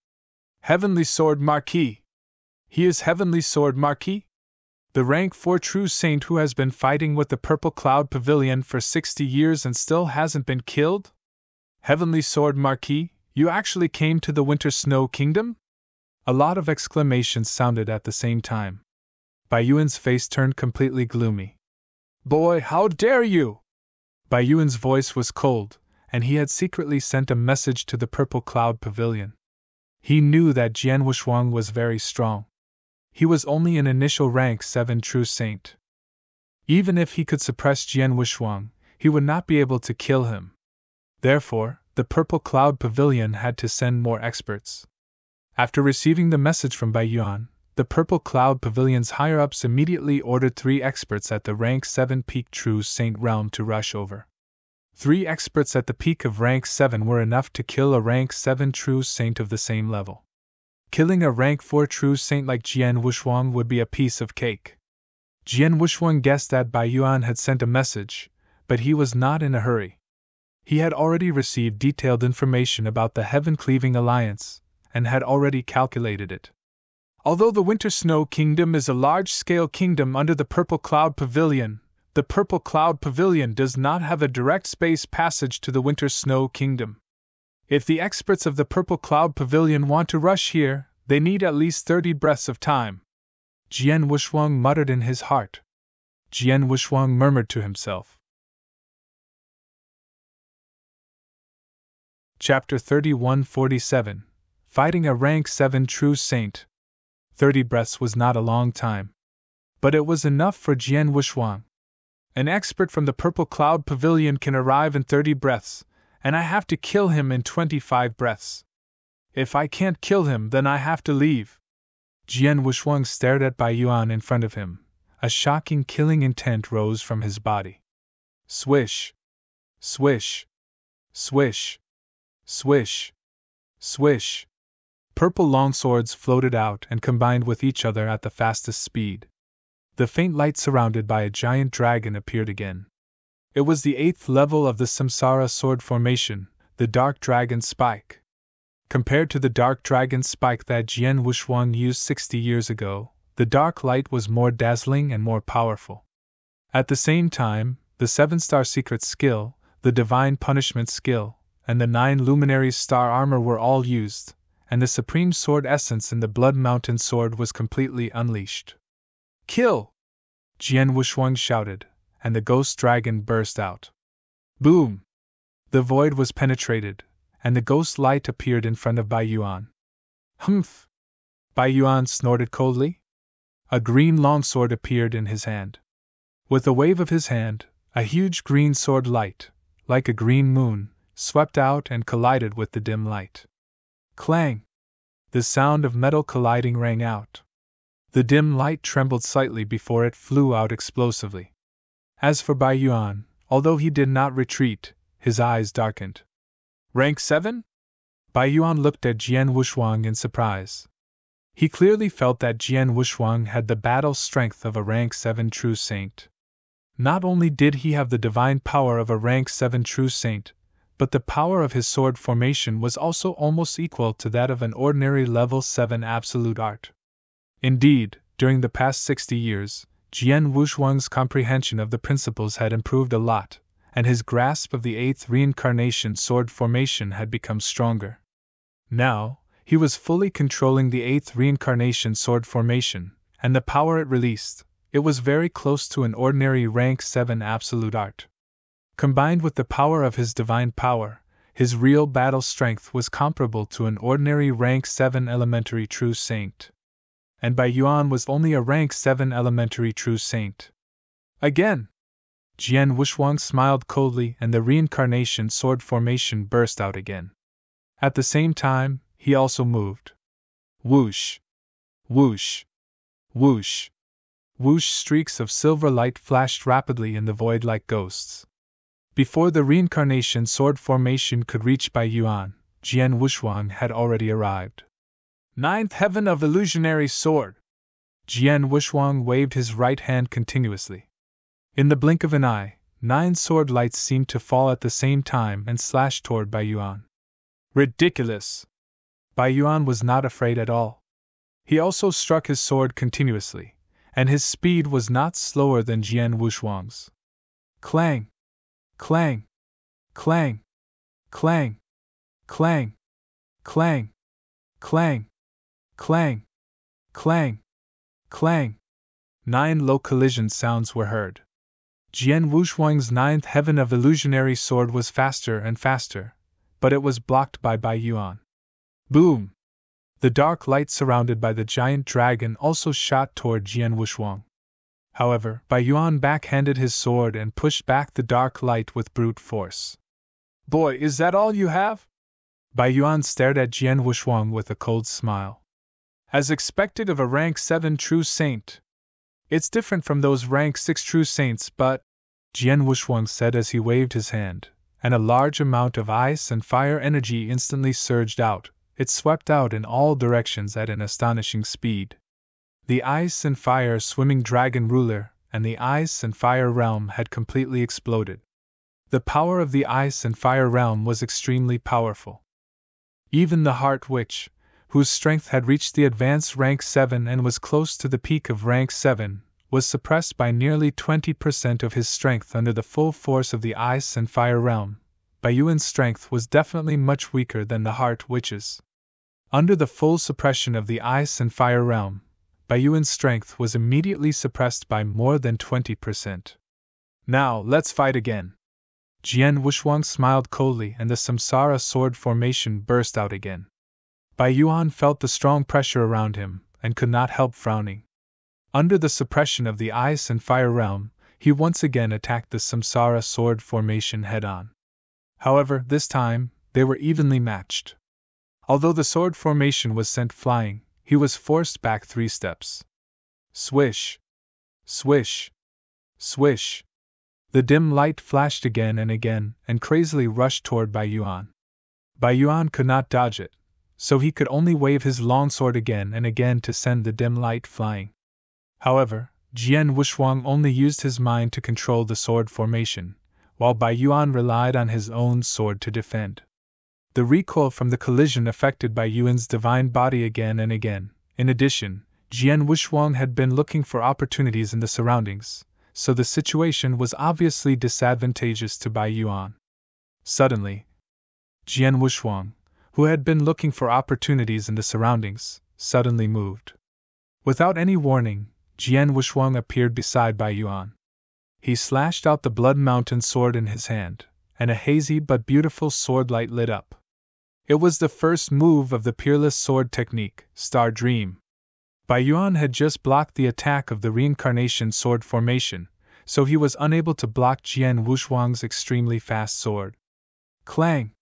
Heavenly Sword Marquis. He is Heavenly Sword Marquis? The rank 4 true saint who has been fighting with the Purple Cloud Pavilion for 60 years and still hasn't been killed? Heavenly Sword Marquis, you actually came to the Winter Snow Kingdom? A lot of exclamations sounded at the same time. Bai Yuan's face turned completely gloomy. Boy, how dare you! Bai Yuan's voice was cold, and he had secretly sent a message to the Purple Cloud Pavilion. He knew that Jian Wushuang was very strong. He was only an initial rank 7 true saint. Even if he could suppress Jian Wushuang, he would not be able to kill him. Therefore, the Purple Cloud Pavilion had to send more experts. After receiving the message from Bai Yuan, the Purple Cloud Pavilion's higher-ups immediately ordered 3 experts at the rank 7 peak true saint realm to rush over. 3 experts at the peak of rank 7 were enough to kill a rank 7 true saint of the same level. Killing a rank 4 true saint like Jian Wushuang would be a piece of cake. Jian Wushuang guessed that Bai Yuan had sent a message, but he was not in a hurry. He had already received detailed information about the Heaven-Cleaving Alliance, and had already calculated it. Although the Winter Snow Kingdom is a large-scale kingdom under the Purple Cloud Pavilion, the Purple Cloud Pavilion does not have a direct space passage to the Winter Snow Kingdom. If the experts of the Purple Cloud Pavilion want to rush here, they need at least 30 breaths of time. Jian Wushuang muttered in his heart. Jian Wushuang murmured to himself. Chapter 3147. Fighting a rank 7 true saint. 30 breaths was not a long time. But it was enough for Jian Wushuang. An expert from the Purple Cloud Pavilion can arrive in 30 breaths, and I have to kill him in 25 breaths. If I can't kill him, then I have to leave. Jian Wushuang stared at Bai Yuan in front of him. A shocking killing intent rose from his body. Swish! Swish! Swish! Swish! Swish! Purple longswords floated out and combined with each other at the fastest speed. The faint light surrounded by a giant dragon appeared again. It was the 8th level of the Samsara sword formation, the Dark Dragon Spike. Compared to the Dark Dragon Spike that Jian Wushuang used 60 years ago, the Dark Light was more dazzling and more powerful. At the same time, the 7-star secret skill, the Divine Punishment skill, and the 9 Luminaries star armor were all used, and the Supreme Sword essence in the Blood Mountain sword was completely unleashed. Kill! Jian Wushuang shouted, and the ghost dragon burst out. Boom! The void was penetrated, and the ghost light appeared in front of Bai Yuan. Humph! Bai Yuan snorted coldly. A green longsword appeared in his hand. With a wave of his hand, a huge green sword light, like a green moon, swept out and collided with the dim light. Clang! The sound of metal colliding rang out. The dim light trembled slightly before it flew out explosively. As for Bai Yuan, although he did not retreat, his eyes darkened. Rank 7? Bai Yuan looked at Jian Wushuang in surprise. He clearly felt that Jian Wushuang had the battle strength of a rank 7 true saint. Not only did he have the divine power of a rank 7 true saint, but the power of his sword formation was also almost equal to that of an ordinary level 7 absolute art. Indeed, during the past 60 years, Jian Wushuang's comprehension of the principles had improved a lot, and his grasp of the 8th reincarnation sword formation had become stronger. Now, he was fully controlling the 8th reincarnation sword formation, and the power it released, it was very close to an ordinary rank 7 absolute art. Combined with the power of his divine power, his real battle strength was comparable to an ordinary rank 7 elementary true saint. And Bai Yuan was only a rank 7 elementary true saint. Again! Jian Wushuang smiled coldly and the reincarnation sword formation burst out again. At the same time, he also moved. Whoosh! Whoosh! Whoosh! Whoosh! Streaks of silver light flashed rapidly in the void like ghosts. Before the reincarnation sword formation could reach Bai Yuan, Jian Wushuang had already arrived. 9th Heaven of Illusionary Sword! Jian Wushuang waved his right hand continuously. In the blink of an eye, 9 sword lights seemed to fall at the same time and slash toward Bai Yuan. Ridiculous! Bai Yuan was not afraid at all. He also struck his sword continuously, and his speed was not slower than Jian Wushuang's. Clang! Clang! Clang! Clang! Clang! Clang! Clang! Clang! Clang! Clang! 9 low collision sounds were heard. Jian Wushuang's 9th Heaven of Illusionary Sword was faster and faster, but it was blocked by Bai Yuan. Boom! The dark light surrounded by the giant dragon also shot toward Jian Wushuang. However, Bai Yuan backhanded his sword and pushed back the dark light with brute force. Boy, is that all you have? Bai Yuan stared at Jian Wushuang with a cold smile. As expected of a rank 7 true saint. It's different from those rank 6 true saints, but, Jian Wushuang said as he waved his hand, and a large amount of ice and fire energy instantly surged out. It swept out in all directions at an astonishing speed. The ice and fire swimming dragon ruler and the ice and fire realm had completely exploded. The power of the ice and fire realm was extremely powerful. Even the heart witch, whose strength had reached the advanced rank 7 and was close to the peak of rank 7, was suppressed by nearly 20% of his strength under the full force of the ice and fire realm. Bai Yuan's strength was definitely much weaker than the heart witch's. Under the full suppression of the ice and fire realm, Bai Yuan's strength was immediately suppressed by more than 20%. Now, let's fight again. Jian Wushuang smiled coldly and the Samsara sword formation burst out again. Bai Yuan felt the strong pressure around him, and could not help frowning. Under the suppression of the ice and fire realm, he once again attacked the Samsara sword formation head-on. However, this time, they were evenly matched. Although the sword formation was sent flying, he was forced back 3 steps. Swish! Swish! Swish! The dim light flashed again and crazily rushed toward Bai Yuan. Bai Yuan could not dodge it, so he could only wave his longsword again and again to send the dim light flying. However, Jian Wushuang only used his mind to control the sword formation, while Bai Yuan relied on his own sword to defend. The recoil from the collision affected Bai Yuan's divine body again and again. In addition, Jian Wushuang had been looking for opportunities in the surroundings, so the situation was obviously disadvantageous to Bai Yuan. Suddenly, Jian Wushuang, who had been looking for opportunities in the surroundings, suddenly moved. Without any warning, Jian Wushuang appeared beside Bai Yuan. He slashed out the Blood Mountain sword in his hand, and a hazy but beautiful sword light lit up. It was the first move of the Peerless Sword technique, Star Dream. Bai Yuan had just blocked the attack of the reincarnation sword formation, so he was unable to block Jian Wushuang's extremely fast sword. Clang!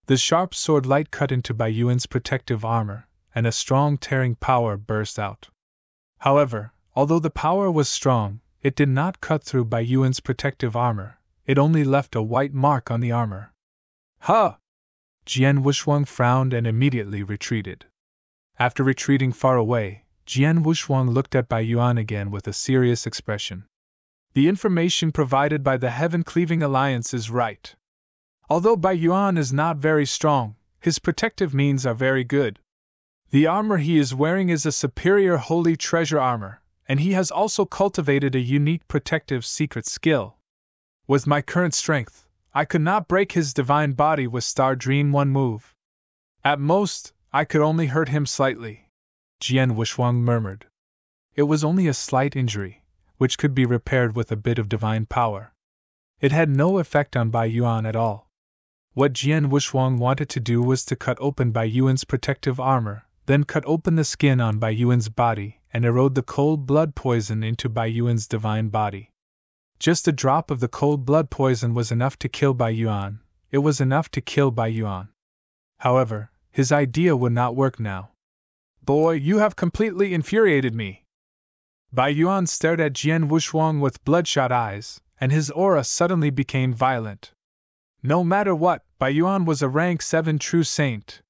The sharp sword light cut into Bai Yuan's protective armor, and a strong tearing power burst out. However, although the power was strong, it did not cut through Bai Yuan's protective armor, it only left a white mark on the armor. Ha! Jian Wushuang frowned and immediately retreated. After retreating far away, Jian Wushuang looked at Bai Yuan again with a serious expression. The information provided by the Heaven-Cleaving Alliance is right. Although Bai Yuan is not very strong, his protective means are very good. The armor he is wearing is a superior holy treasure armor, and he has also cultivated a unique protective secret skill. With my current strength, I could not break his divine body with Star Dream one move. At most, I could only hurt him slightly, Jian Wuxuang murmured. It was only a slight injury, which could be repaired with a bit of divine power. It had no effect on Bai Yuan at all. What Jian Wuxuang wanted to do was to cut open Bai Yuan's protective armor, then cut open the skin on Bai Yuan's body and erode the cold blood poison into Bai Yuan's divine body. Just a drop of the cold blood poison was enough to kill Bai Yuan. It was enough to kill Bai Yuan. However, his idea would not work now. Boy, you have completely infuriated me. Bai Yuan stared at Jian Wuxuang with bloodshot eyes, and his aura suddenly became violent. No matter what, Bai Yuan was a rank 7 true saint.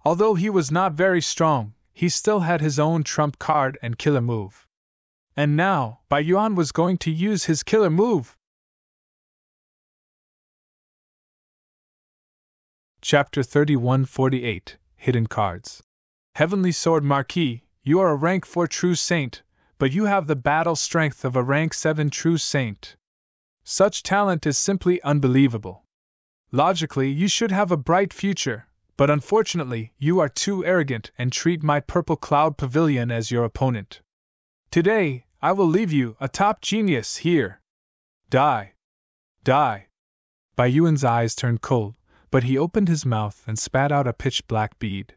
Although he was not very strong, he still had his own trump card and killer move. And now, Bai Yuan was going to use his killer move. Chapter 3148, Hidden Cards. Heavenly Sword Marquis, you are a rank 4 true saint, but you have the battle strength of a rank 7 true saint. Such talent is simply unbelievable. Logically, you should have a bright future, but unfortunately, you are too arrogant and treat my Purple Cloud Pavilion as your opponent. Today, I will leave you, a top genius, here. Die. Die. Bai Yuan's eyes turned cold, but he opened his mouth and spat out a pitch-black bead.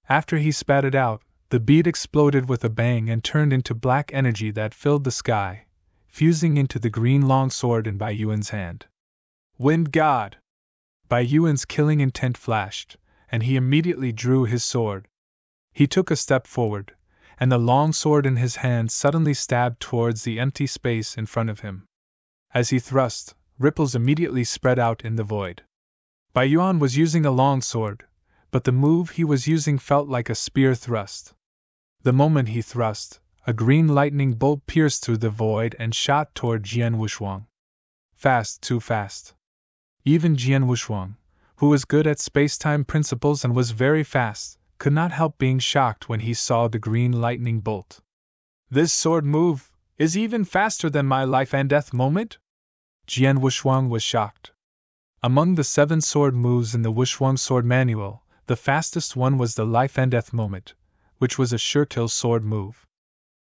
After he spat it out, the bead exploded with a bang and turned into black energy that filled the sky, fusing into the green long sword in Bai Yuan's hand. Wind God! Bai Yuan's killing intent flashed, and he immediately drew his sword. He took a step forward, and the long sword in his hand suddenly stabbed towards the empty space in front of him. As he thrust, ripples immediately spread out in the void. Bai Yuan was using a long sword, but the move he was using felt like a spear thrust. The moment he thrust, a green lightning bolt pierced through the void and shot toward Jian Wuxuang. Fast, too fast. Even Jian Wuxuang, who was good at space-time principles and was very fast, could not help being shocked when he saw the green lightning bolt. This sword move is even faster than my life and death moment? Jian Wuxuang was shocked. Among the 7 sword moves in the Wuxuang sword manual, the fastest one was the life and death moment, which was a sure-kill sword move.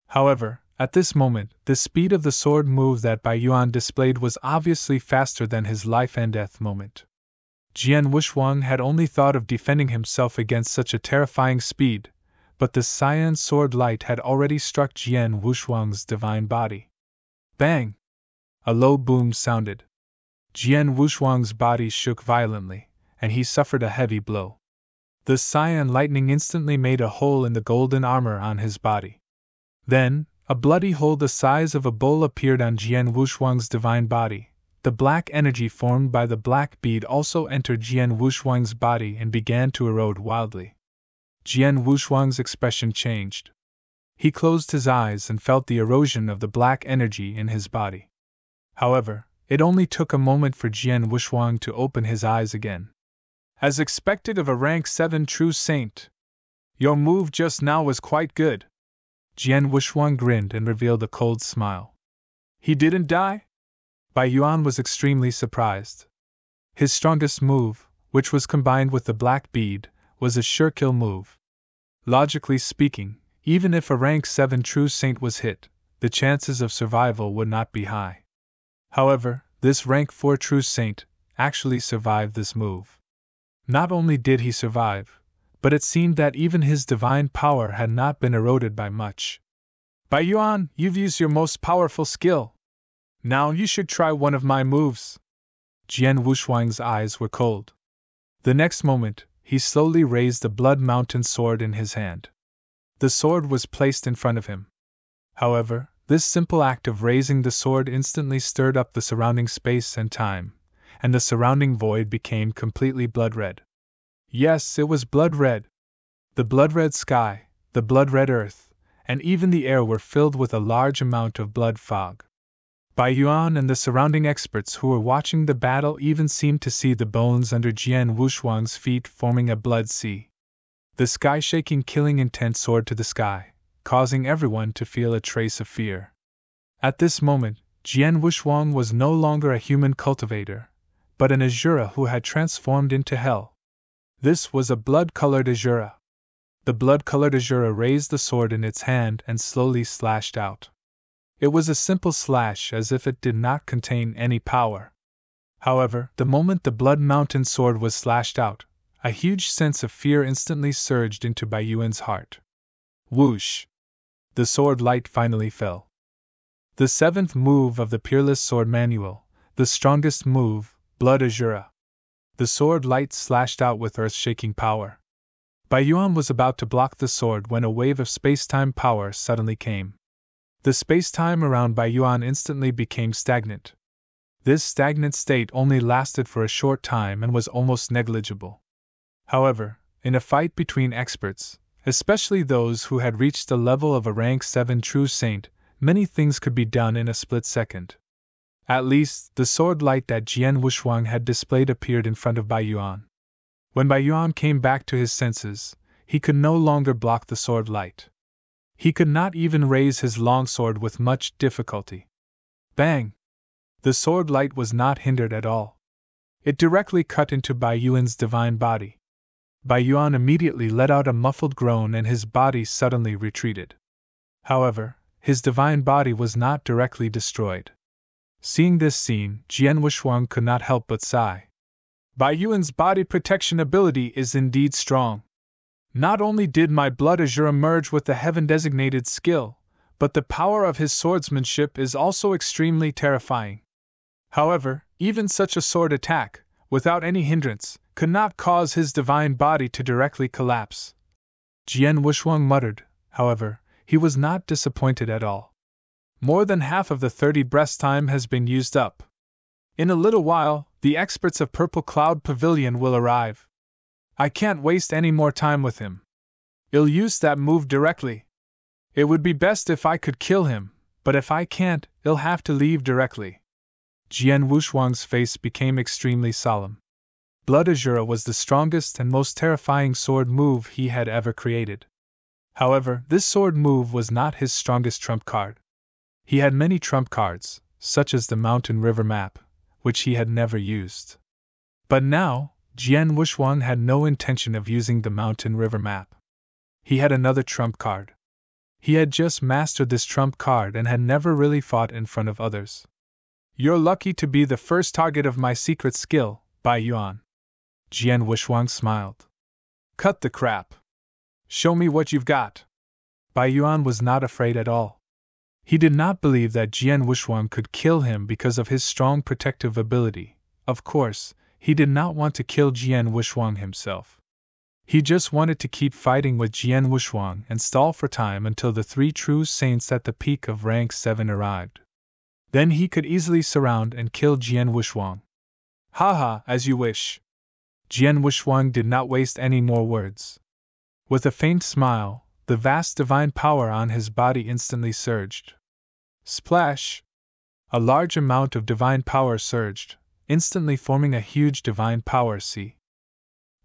However, at this moment, the speed of the sword move that Bai Yuan displayed was obviously faster than his life and death moment. Jian Wuxuang had only thought of defending himself against such a terrifying speed, but the cyan sword light had already struck Jian Wuxuang's divine body. Bang! A low boom sounded. Jian Wuxuang's body shook violently, and he suffered a heavy blow. The cyan lightning instantly made a hole in the golden armor on his body. Then, a bloody hole the size of a bowl appeared on Jian Wuxuang's divine body. The black energy formed by the black bead also entered Jian Wuxuang's body and began to erode wildly. Jian Wuxuang's expression changed. He closed his eyes and felt the erosion of the black energy in his body. However, it only took a moment for Jian Wuxuang to open his eyes again. As expected of a rank 7 true saint. Your move just now was quite good. Jian Wuxuang grinned and revealed a cold smile. He didn't die? Bai Yuan was extremely surprised. His strongest move, which was combined with the black bead, was a sure kill move. Logically speaking, even if a rank 7 true saint was hit, the chances of survival would not be high. However, this rank 4 true saint actually survived this move. Not only did he survive, but it seemed that even his divine power had not been eroded by much. Bai Yuan, you've used your most powerful skill. Now you should try one of my moves. Jian Wuxuang's eyes were cold. The next moment, he slowly raised the Blood Mountain sword in his hand. The sword was placed in front of him. However, this simple act of raising the sword instantly stirred up the surrounding space and time, and the surrounding void became completely blood-red. Yes, it was blood-red. The blood-red sky, the blood-red earth, and even the air were filled with a large amount of blood fog. Bai Yuan and the surrounding experts who were watching the battle even seemed to see the bones under Jian Wuxuang's feet forming a blood sea. The sky-shaking killing intent soared to the sky, causing everyone to feel a trace of fear. At this moment, Jian Wushwang was no longer a human cultivator, but an Azura who had transformed into hell. This was a blood-colored Azura. The blood-colored Azura raised the sword in its hand and slowly slashed out. It was a simple slash, as if it did not contain any power. However, the moment the Blood Mountain sword was slashed out, a huge sense of fear instantly surged into Bai Yuan's heart. Whoosh! The sword light finally fell. The seventh move of the Peerless Sword Manual, the strongest move, Blood Azura. The sword light slashed out with earth-shaking power. Bai Yuan was about to block the sword when a wave of space-time power suddenly came. The space-time around Bai Yuan instantly became stagnant. This stagnant state only lasted for a short time and was almost negligible. However, in a fight between experts, especially those who had reached the level of a rank 7 true saint, many things could be done in a split second. At least, the sword light that Jian Wushwang had displayed appeared in front of Bai Yuan. When Bai Yuan came back to his senses, he could no longer block the sword light. He could not even raise his long sword with much difficulty. Bang! The sword light was not hindered at all. It directly cut into Bai Yuan's divine body. Bai Yuan immediately let out a muffled groan and his body suddenly retreated. However, his divine body was not directly destroyed. Seeing this scene, Jian Wushwang could not help but sigh. Bai Yuan's body protection ability is indeed strong. Not only did my Blood Azura merge with the heaven-designated skill, but the power of his swordsmanship is also extremely terrifying. However, even such a sword attack, without any hindrance, could not cause his divine body to directly collapse. Jian Wushwang muttered. However, he was not disappointed at all. More than half of the 30 breaths time has been used up. In a little while, the experts of Purple Cloud Pavilion will arrive. I can't waste any more time with him. I'll use that move directly. It would be best if I could kill him, but if I can't, I'll have to leave directly. Jian Wushwang's face became extremely solemn. Blood Azura was the strongest and most terrifying sword move he had ever created. However, this sword move was not his strongest trump card. He had many trump cards, such as the Mountain River map, which he had never used. But now, Jian Wushwang had no intention of using the Mountain River map. He had another trump card. He had just mastered this trump card and had never really fought in front of others. You're lucky to be the first target of my secret skill, Bai Yuan. Jian Wushwang smiled. Cut the crap. Show me what you've got. Bai Yuan was not afraid at all. He did not believe that Jian Wushwang could kill him because of his strong protective ability. Of course, he did not want to kill Jian Wushwang himself. He just wanted to keep fighting with Jian Wushwang and stall for time until the 3 true saints at the peak of rank 7 arrived. Then he could easily surround and kill Jian Wushwang. Haha, as you wish. Jian Wushwang did not waste any more words. With a faint smile, the vast divine power on his body instantly surged. Splash! A large amount of divine power surged, instantly forming a huge divine power sea.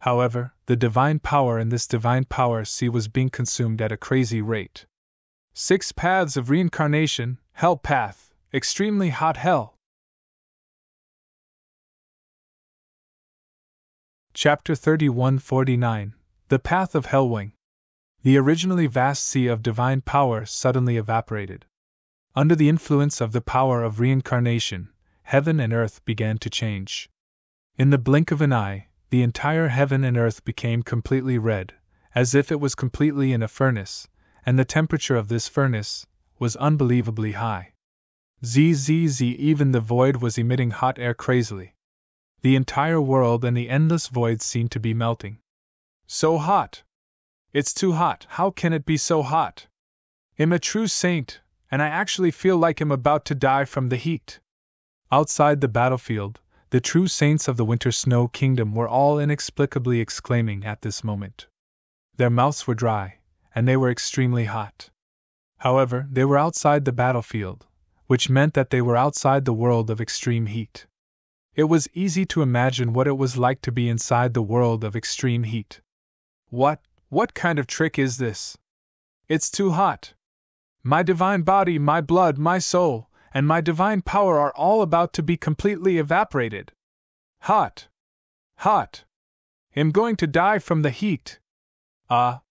However, the divine power in this divine power sea was being consumed at a crazy rate. 6 paths of reincarnation, hell path. Extremely hot hell. Chapter 3149 The Path of Hellwing. The originally vast sea of divine power suddenly evaporated. Under the influence of the power of reincarnation, heaven and earth began to change. In the blink of an eye, the entire heaven and earth became completely red, as if it was completely in a furnace, and the temperature of this furnace was unbelievably high. Zzz, even the void was emitting hot air crazily. The entire world and the endless void seemed to be melting. So hot! It's too hot, how can it be so hot? I'm a true saint, and I actually feel like I'm about to die from the heat. Outside the battlefield, the true saints of the Winter Snow Kingdom were all inexplicably exclaiming at this moment. Their mouths were dry, and they were extremely hot. However, they were outside the battlefield, which meant that they were outside the world of extreme heat. It was easy to imagine what it was like to be inside the world of extreme heat. What kind of trick is this? It's too hot. My divine body, my blood, my soul, and my divine power are all about to be completely evaporated. Hot! Hot! I'm going to die from the heat! Ah!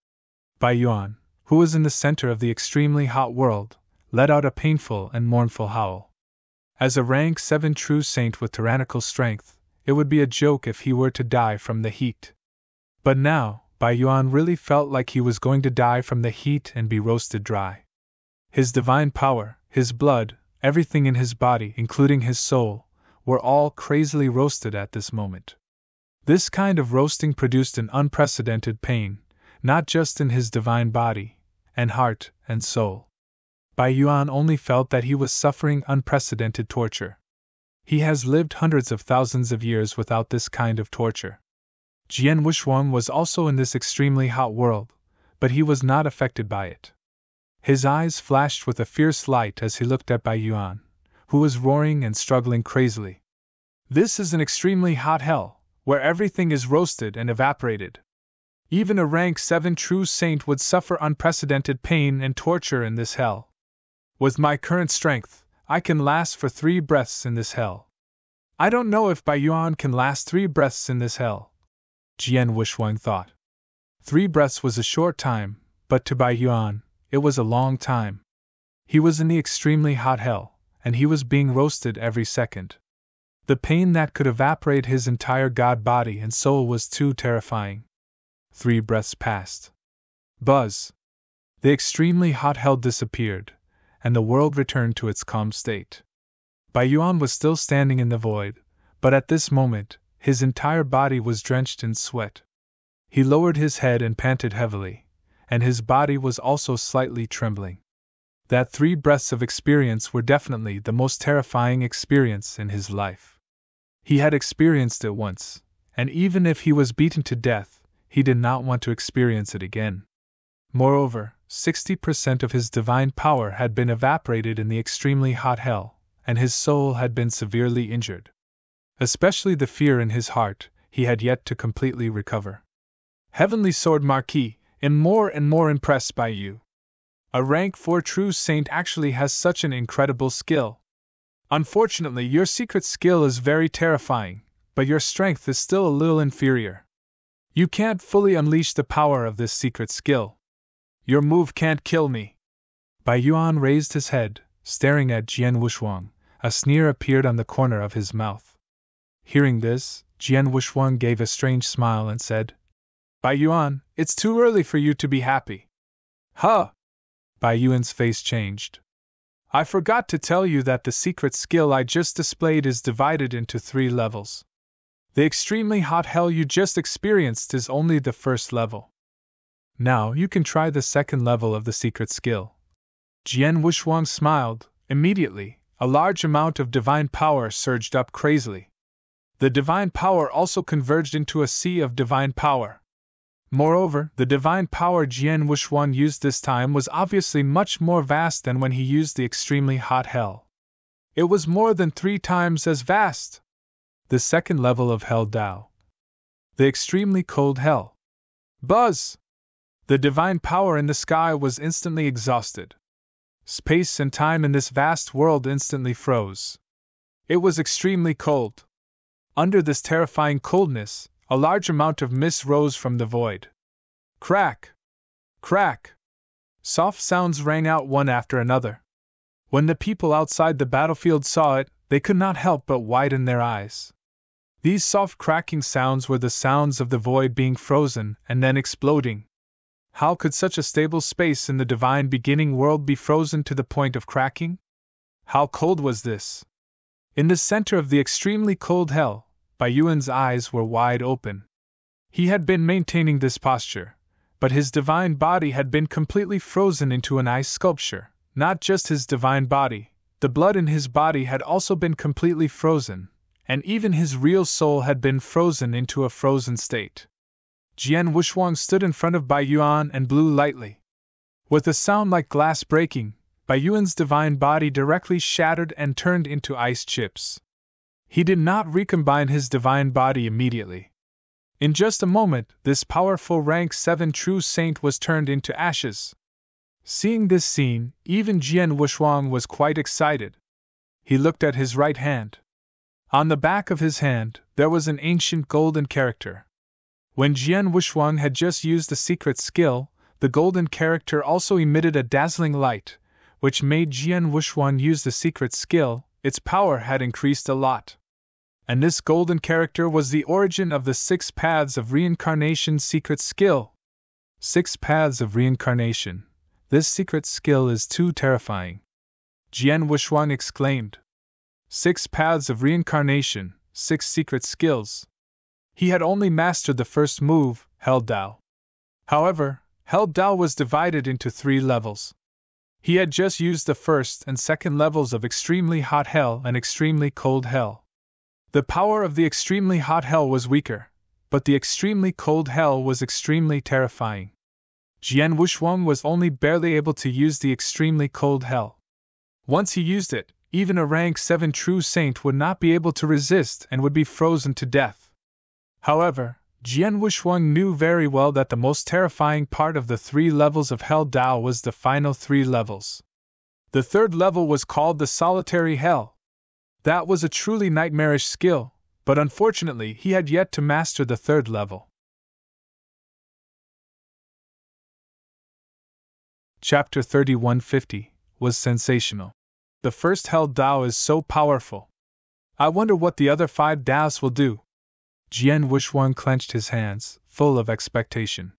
Bai Yuan, who was in the center of the extremely hot world, let out a painful and mournful howl. As a rank 7 true saint with tyrannical strength, it would be a joke if he were to die from the heat. But now, Bai Yuan really felt like he was going to die from the heat and be roasted dry. His divine power, his blood, everything in his body, including his soul, were all crazily roasted at this moment. This kind of roasting produced an unprecedented pain, not just in his divine body, and heart, and soul. Bai Yuan only felt that he was suffering unprecedented torture. He has lived hundreds of thousands of years without this kind of torture. Jian Wushuang was also in this extremely hot world, but he was not affected by it. His eyes flashed with a fierce light as he looked at Bai Yuan, who was roaring and struggling crazily. This is an extremely hot hell, where everything is roasted and evaporated. Even a rank 7 true saint would suffer unprecedented pain and torture in this hell. With my current strength, I can last for 3 breaths in this hell. I don't know if Bai Yuan can last 3 breaths in this hell, Jian Wushuang thought. 3 breaths was a short time, but to Bai Yuan, it was a long time. He was in the extremely hot hell, and he was being roasted every second. The pain that could evaporate his entire god body and soul was too terrifying. 3 breaths passed. Buzz! The extremely hot hell disappeared, and the world returned to its calm state. Bai Yuan was still standing in the void, but at this moment, his entire body was drenched in sweat. He lowered his head and panted heavily, and his body was also slightly trembling. That 3 breaths of experience were definitely the most terrifying experience in his life. He had experienced it once, and even if he was beaten to death, he did not want to experience it again. Moreover, 60% of his divine power had been evaporated in the extremely hot hell, and his soul had been severely injured. Especially the fear in his heart, he had yet to completely recover. Heavenly Sword Marquis, am more and more impressed by you. A rank 4 true saint actually has such an incredible skill. Unfortunately, your secret skill is very terrifying, but your strength is still a little inferior. You can't fully unleash the power of this secret skill. Your move can't kill me. Bai Yuan raised his head, staring at Jian Wushuang. A sneer appeared on the corner of his mouth. Hearing this, Jian Wushuang gave a strange smile and said, Bai Yuan, it's too early for you to be happy. Huh! Bai Yuan's face changed. I forgot to tell you that the secret skill I just displayed is divided into 3 levels. The extremely hot hell you just experienced is only the first level. Now you can try the second level of the secret skill. Jian Wushuang smiled. Immediately, a large amount of divine power surged up crazily. The divine power also converged into a sea of divine power. Moreover, the divine power Jian Wushuang used this time was obviously much more vast than when he used the extremely hot hell. It was more than 3 times as vast. The second level of Hell Dao. The extremely cold hell. Buzz! The divine power in the sky was instantly exhausted. Space and time in this vast world instantly froze. It was extremely cold. Under this terrifying coldness, a large amount of mist rose from the void. Crack! Crack! Soft sounds rang out one after another. When the people outside the battlefield saw it, they could not help but widen their eyes. These soft cracking sounds were the sounds of the void being frozen and then exploding. How could such a stable space in the divine beginning world be frozen to the point of cracking? How cold was this? In the center of the extremely cold hell, Bai Yuan's eyes were wide open. He had been maintaining this posture, but his divine body had been completely frozen into an ice sculpture. Not just his divine body, the blood in his body had also been completely frozen, and even his real soul had been frozen into a frozen state. Jian Wushuang stood in front of Bai Yuan and blew lightly. With a sound like glass breaking, Bai Yuan's divine body directly shattered and turned into ice chips. He did not recombine his divine body immediately. In just a moment, this powerful rank 7 true saint was turned into ashes. Seeing this scene, even Jian Wushuang was quite excited. He looked at his right hand. On the back of his hand, there was an ancient golden character. When Jian Wushuang had just used the secret skill, the golden character also emitted a dazzling light, which made Jian Wushuang use the secret skill. Its power had increased a lot. And this golden character was the origin of the 6 Paths of Reincarnation secret skill. 6 Paths of Reincarnation. This secret skill is too terrifying. Jian Wushuang exclaimed. 6 Paths of Reincarnation, 6 secret skills. He had only mastered the first move, Hell Dao. However, Hell Dao was divided into 3 levels. He had just used the first and second levels of Extremely Hot Hell and Extremely Cold Hell. The power of the Extremely Hot Hell was weaker, but the Extremely Cold Hell was extremely terrifying. Jian Wushuang was only barely able to use the Extremely Cold Hell. Once he used it, even a rank 7 true saint would not be able to resist and would be frozen to death. However, Jian Wushuang knew very well that the most terrifying part of the 3 levels of Hell Dao was the final 3 levels. The 3rd level was called the Solitary Hell. That was a truly nightmarish skill, but unfortunately he had yet to master the 3rd level. Chapter 3150 was sensational. The first Hell Dao is so powerful. I wonder what the other 5 Daos will do. Jian Wushuang clenched his hands, full of expectation.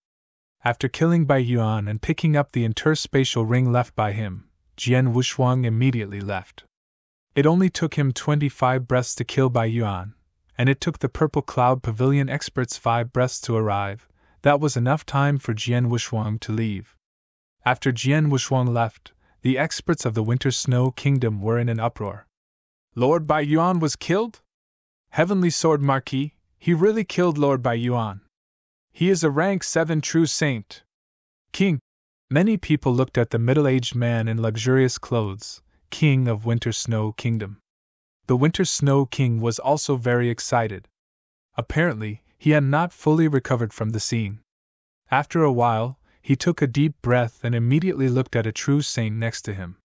After killing Bai Yuan and picking up the interspatial ring left by him, Jian Wushuang immediately left. It only took him 25 breaths to kill Bai Yuan, and it took the Purple Cloud Pavilion experts 5 breaths to arrive. That was enough time for Jian Wushuang to leave. After Jian Wushuang left, the experts of the Winter Snow Kingdom were in an uproar. Lord Bai Yuan was killed? Heavenly Sword Marquis, he really killed Lord Bai Yuan. He is a rank 7 true saint. King. Many people looked at the middle-aged man in luxurious clothes, king of Winter Snow Kingdom. The Winter Snow King was also very excited. Apparently, he had not fully recovered from the scene. After a while, he took a deep breath and immediately looked at a true saint next to him.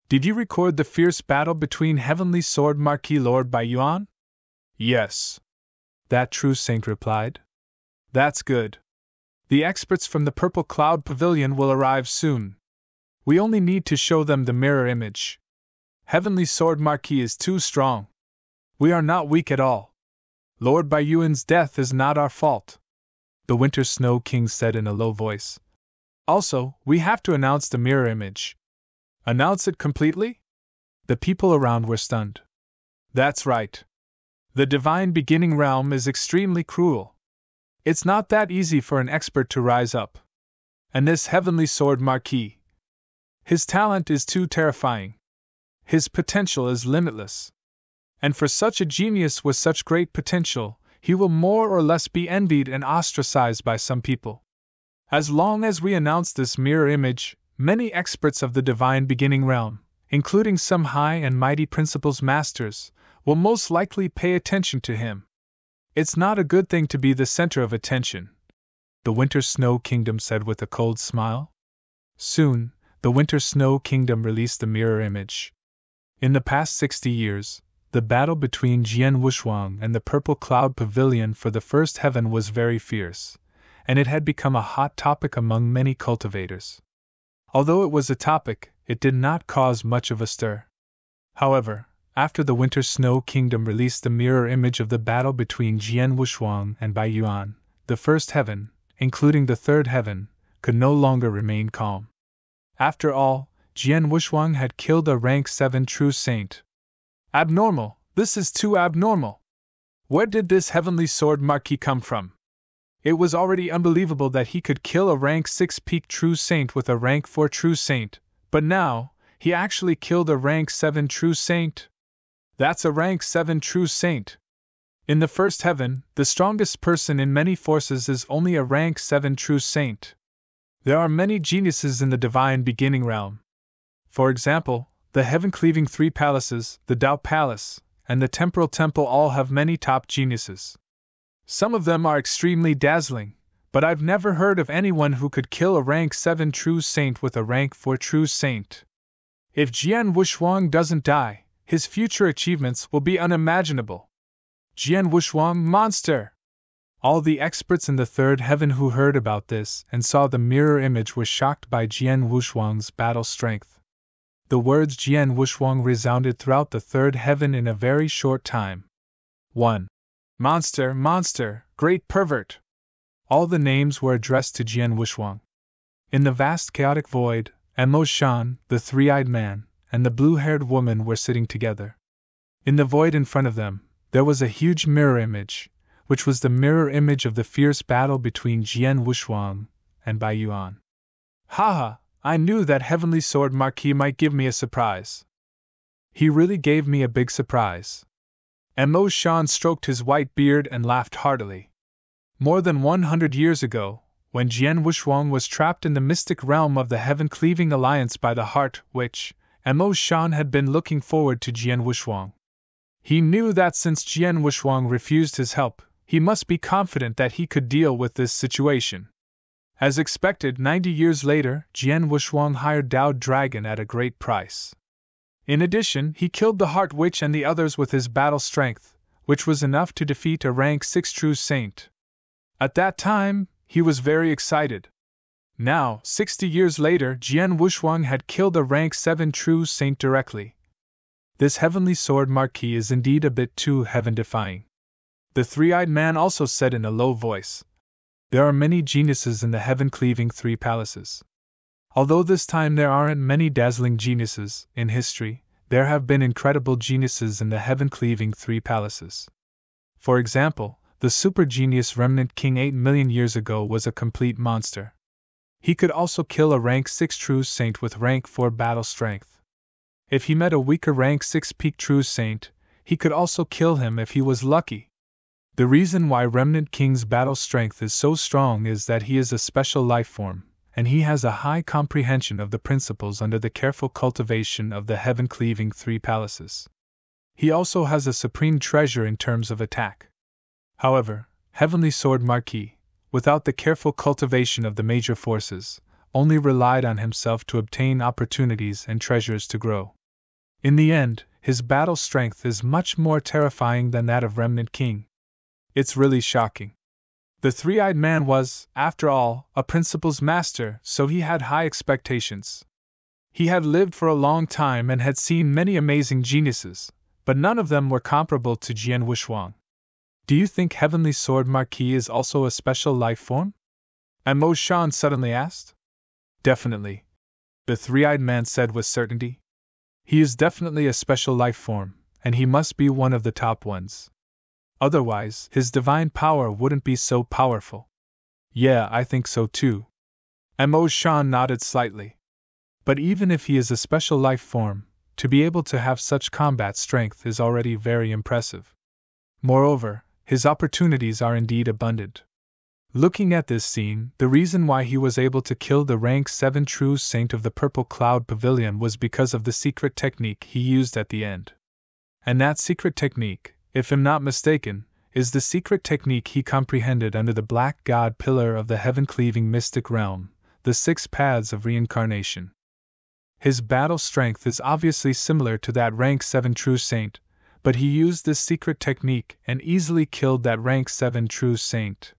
Did you record the fierce battle between Heavenly Sword Marquis Lord Bai Yuan? Yes. That true saint replied. That's good. The experts from the Purple Cloud Pavilion will arrive soon. We only need to show them the mirror image. Heavenly Sword Marquis is too strong. We are not weak at all. Lord Bai Yuan's death is not our fault. The Winter Snow King said in a low voice. Also, we have to announce the mirror image. Announce it completely? The people around were stunned. That's right. The Divine Beginning Realm is extremely cruel. It's not that easy for an expert to rise up. And this Heavenly Sword Marquis. His talent is too terrifying. His potential is limitless. And for such a genius with such great potential, he will more or less be envied and ostracized by some people. As long as we announce this mirror image, many experts of the Divine Beginning Realm, including some high and mighty Principles Masters, will most likely pay attention to him. It's not a good thing to be the center of attention, the Winter Snow Kingdom said with a cold smile. Soon, the Winter Snow Kingdom released the mirror image. In the past 60 years, the battle between Jian Wushuang and the Purple Cloud Pavilion for the first heaven was very fierce, and it had become a hot topic among many cultivators. Although it was a topic, it did not cause much of a stir. However, after the Winter Snow Kingdom released the mirror image of the battle between Jian Wushuang and Bai Yuan, the first heaven, including the third heaven, could no longer remain calm. After all, Jian Wushuang had killed a rank 7 true saint. Abnormal, this is too abnormal. Where did this Heavenly Sword Marquis come from? It was already unbelievable that he could kill a rank 6 peak true saint with a rank 4 true saint, but now, he actually killed a rank 7 true saint. That's a rank 7 true saint. In the first heaven, the strongest person in many forces is only a rank 7 true saint. There are many geniuses in the Divine Beginning Realm. For example, the heaven-cleaving 3 palaces, the Dao Palace, and the Temporal Temple all have many top geniuses. Some of them are extremely dazzling, but I've never heard of anyone who could kill a rank 7 true saint with a rank 4 true saint. If Jian Wushuang doesn't die, His future achievements will be unimaginable. Jian Wushuang, monster! All the experts in the third heaven who heard about this and saw the mirror image were shocked by Jian Wushuang's battle strength. The words Jian Wushuang resounded throughout the third heaven in a very short time. 1. Monster, monster, great pervert! All the names were addressed to Jian Wushuang. In the vast chaotic void, Emo Shan, the three-eyed man, and the blue-haired woman were sitting together. In the void in front of them, there was a huge mirror image, which was the mirror image of the fierce battle between Jian Wushuang and Bai Yuan. Haha, I knew that Heavenly Sword Marquis might give me a surprise. He really gave me a big surprise. Emo Shan stroked his white beard and laughed heartily. More than 100 years ago, when Jian Wushuang was trapped in the mystic realm of the heaven-cleaving alliance by the heart witch, Emo Shan had been looking forward to Jian Wushuang. He knew that since Jian Wushuang refused his help, he must be confident that he could deal with this situation. As expected, 90 years later, Jian Wushuang hired Dao Dragon at a great price. In addition, he killed the Heart Witch and the others with his battle strength, which was enough to defeat a rank 6 true saint. At that time, he was very excited. Now, 60 years later, Jian Wushuang had killed a rank 7 true saint directly. This Heavenly Sword Marquis is indeed a bit too heaven-defying. The three-eyed man also said in a low voice, "There are many geniuses in the heaven-cleaving three palaces. Although this time there aren't many dazzling geniuses in history, there have been incredible geniuses in the heaven-cleaving three palaces. For example, the super-genius Remnant King 8 million years ago was a complete monster. He could also kill a rank 6 true saint with rank 4 battle strength. If he met a weaker rank 6 peak true saint, he could also kill him if he was lucky. The reason why Remnant King's battle strength is so strong is that he is a special life form, and he has a high comprehension of the principles under the careful cultivation of the heaven-cleaving three palaces. He also has a supreme treasure in terms of attack. However, Heavenly Sword Marquis, without the careful cultivation of the major forces, only relied on himself to obtain opportunities and treasures to grow. In the end, his battle strength is much more terrifying than that of Remnant King. It's really shocking. The three-eyed man was, after all, a principles master, so he had high expectations. He had lived for a long time and had seen many amazing geniuses, but none of them were comparable to Jian Wushuang. Do you think Heavenly Sword Marquis is also a special life form? Emo Shan suddenly asked. Definitely, the three-eyed man said with certainty. He is definitely a special life form, and he must be one of the top ones. Otherwise, his divine power wouldn't be so powerful. Yeah, I think so too. Emo Shan nodded slightly. But even if he is a special life form, to be able to have such combat strength is already very impressive. Moreover, his opportunities are indeed abundant. Looking at this scene, the reason why he was able to kill the rank 7 true saint of the Purple Cloud Pavilion was because of the secret technique he used at the end. And that secret technique, if I'm not mistaken, is the secret technique he comprehended under the Black God pillar of the heaven-cleaving mystic realm, the 6 paths of reincarnation. His battle strength is obviously similar to that rank 7 true saint, but he used this secret technique and easily killed that rank 7 true saint.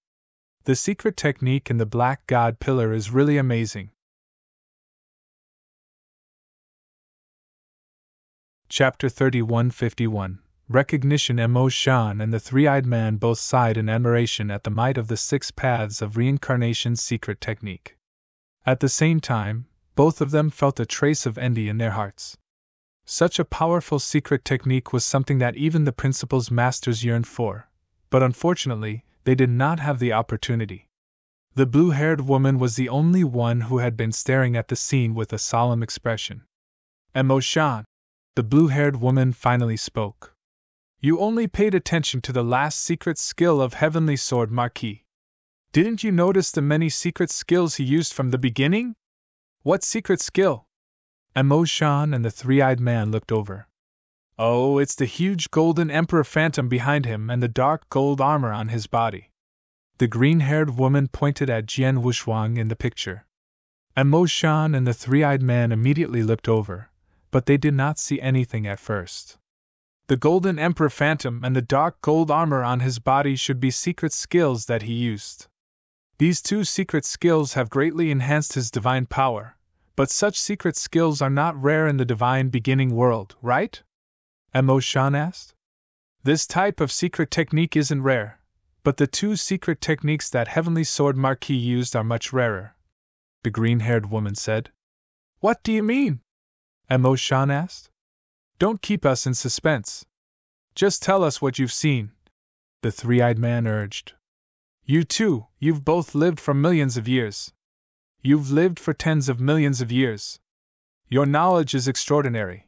The secret technique in the Black God pillar is really amazing. Chapter 3151 Recognition. Emo Shan and the three-eyed man both sighed in admiration at the might of the 6 paths of reincarnation's secret technique. At the same time, both of them felt a trace of envy in their hearts. Such a powerful secret technique was something that even the principles masters yearned for, but unfortunately, they did not have the opportunity. The blue-haired woman was the only one who had been staring at the scene with a solemn expression. Emo Shan, the blue-haired woman finally spoke. You only paid attention to the last secret skill of Heavenly Sword Marquis. Didn't you notice the many secret skills he used from the beginning? What secret skill? Emo Shan and the three-eyed man looked over. Oh, it's the huge golden emperor phantom behind him and the dark gold armor on his body. The green-haired woman pointed at Jian Wushuang in the picture. Emo Shan and the three-eyed man immediately looked over, but they did not see anything at first. The Golden Emperor Phantom and the dark gold armor on his body should be secret skills that he used. These two secret skills have greatly enhanced his divine power, but such secret skills are not rare in the divine beginning world, right? Mo Shan asked. This type of secret technique isn't rare, but the two secret techniques that Heavenly Sword Marquis used are much rarer, the green-haired woman said. What do you mean? Mo Shan asked. Don't keep us in suspense. Just tell us what you've seen, the three-eyed man urged. You too, you've both lived for millions of years. You've lived for tens of millions of years. Your knowledge is extraordinary.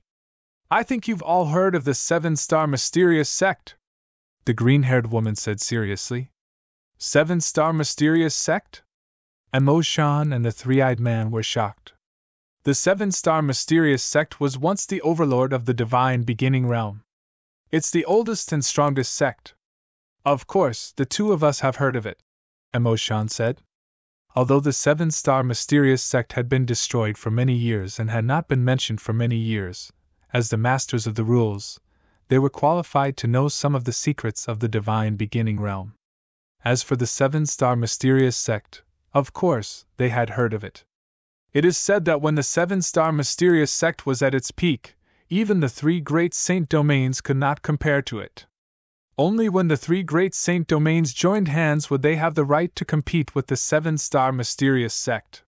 I think you've all heard of the 7-star mysterious sect, the green-haired woman said seriously. 7-star mysterious sect? Mo Shan and the three-eyed man were shocked. The 7-star mysterious sect was once the overlord of the divine beginning realm. It's the oldest and strongest sect. Of course, the two of us have heard of it, Mo Shan said. Although the 7-star mysterious sect had been destroyed for many years and had not been mentioned for many years, as the masters of the rules, they were qualified to know some of the secrets of the divine beginning realm. As for the 7-star mysterious sect, of course, they had heard of it. It is said that when the 7-star mysterious sect was at its peak, even the 3 great saint domains could not compare to it. Only when the 3 great saint domains joined hands would they have the right to compete with the 7-star mysterious sect.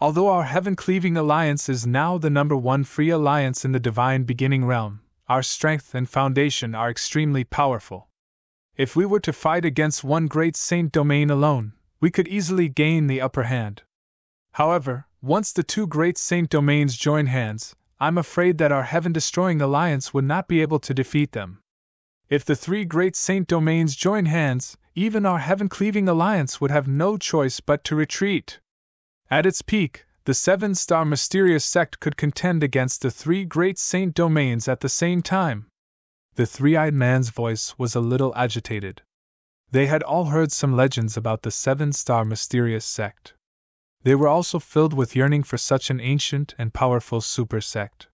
Although our heaven-cleaving alliance is now the #1 free alliance in the divine beginning realm, our strength and foundation are extremely powerful. If we were to fight against one great saint domain alone, we could easily gain the upper hand. However, once the 2 great saint domains join hands, I'm afraid that our heaven-destroying alliance would not be able to defeat them. If the 3 great saint domains join hands, even our heaven-cleaving alliance would have no choice but to retreat. At its peak, the 7-star mysterious sect could contend against the 3 great saint domains at the same time. The three-eyed man's voice was a little agitated. They had all heard some legends about the 7-star mysterious sect. They were also filled with yearning for such an ancient and powerful super sect.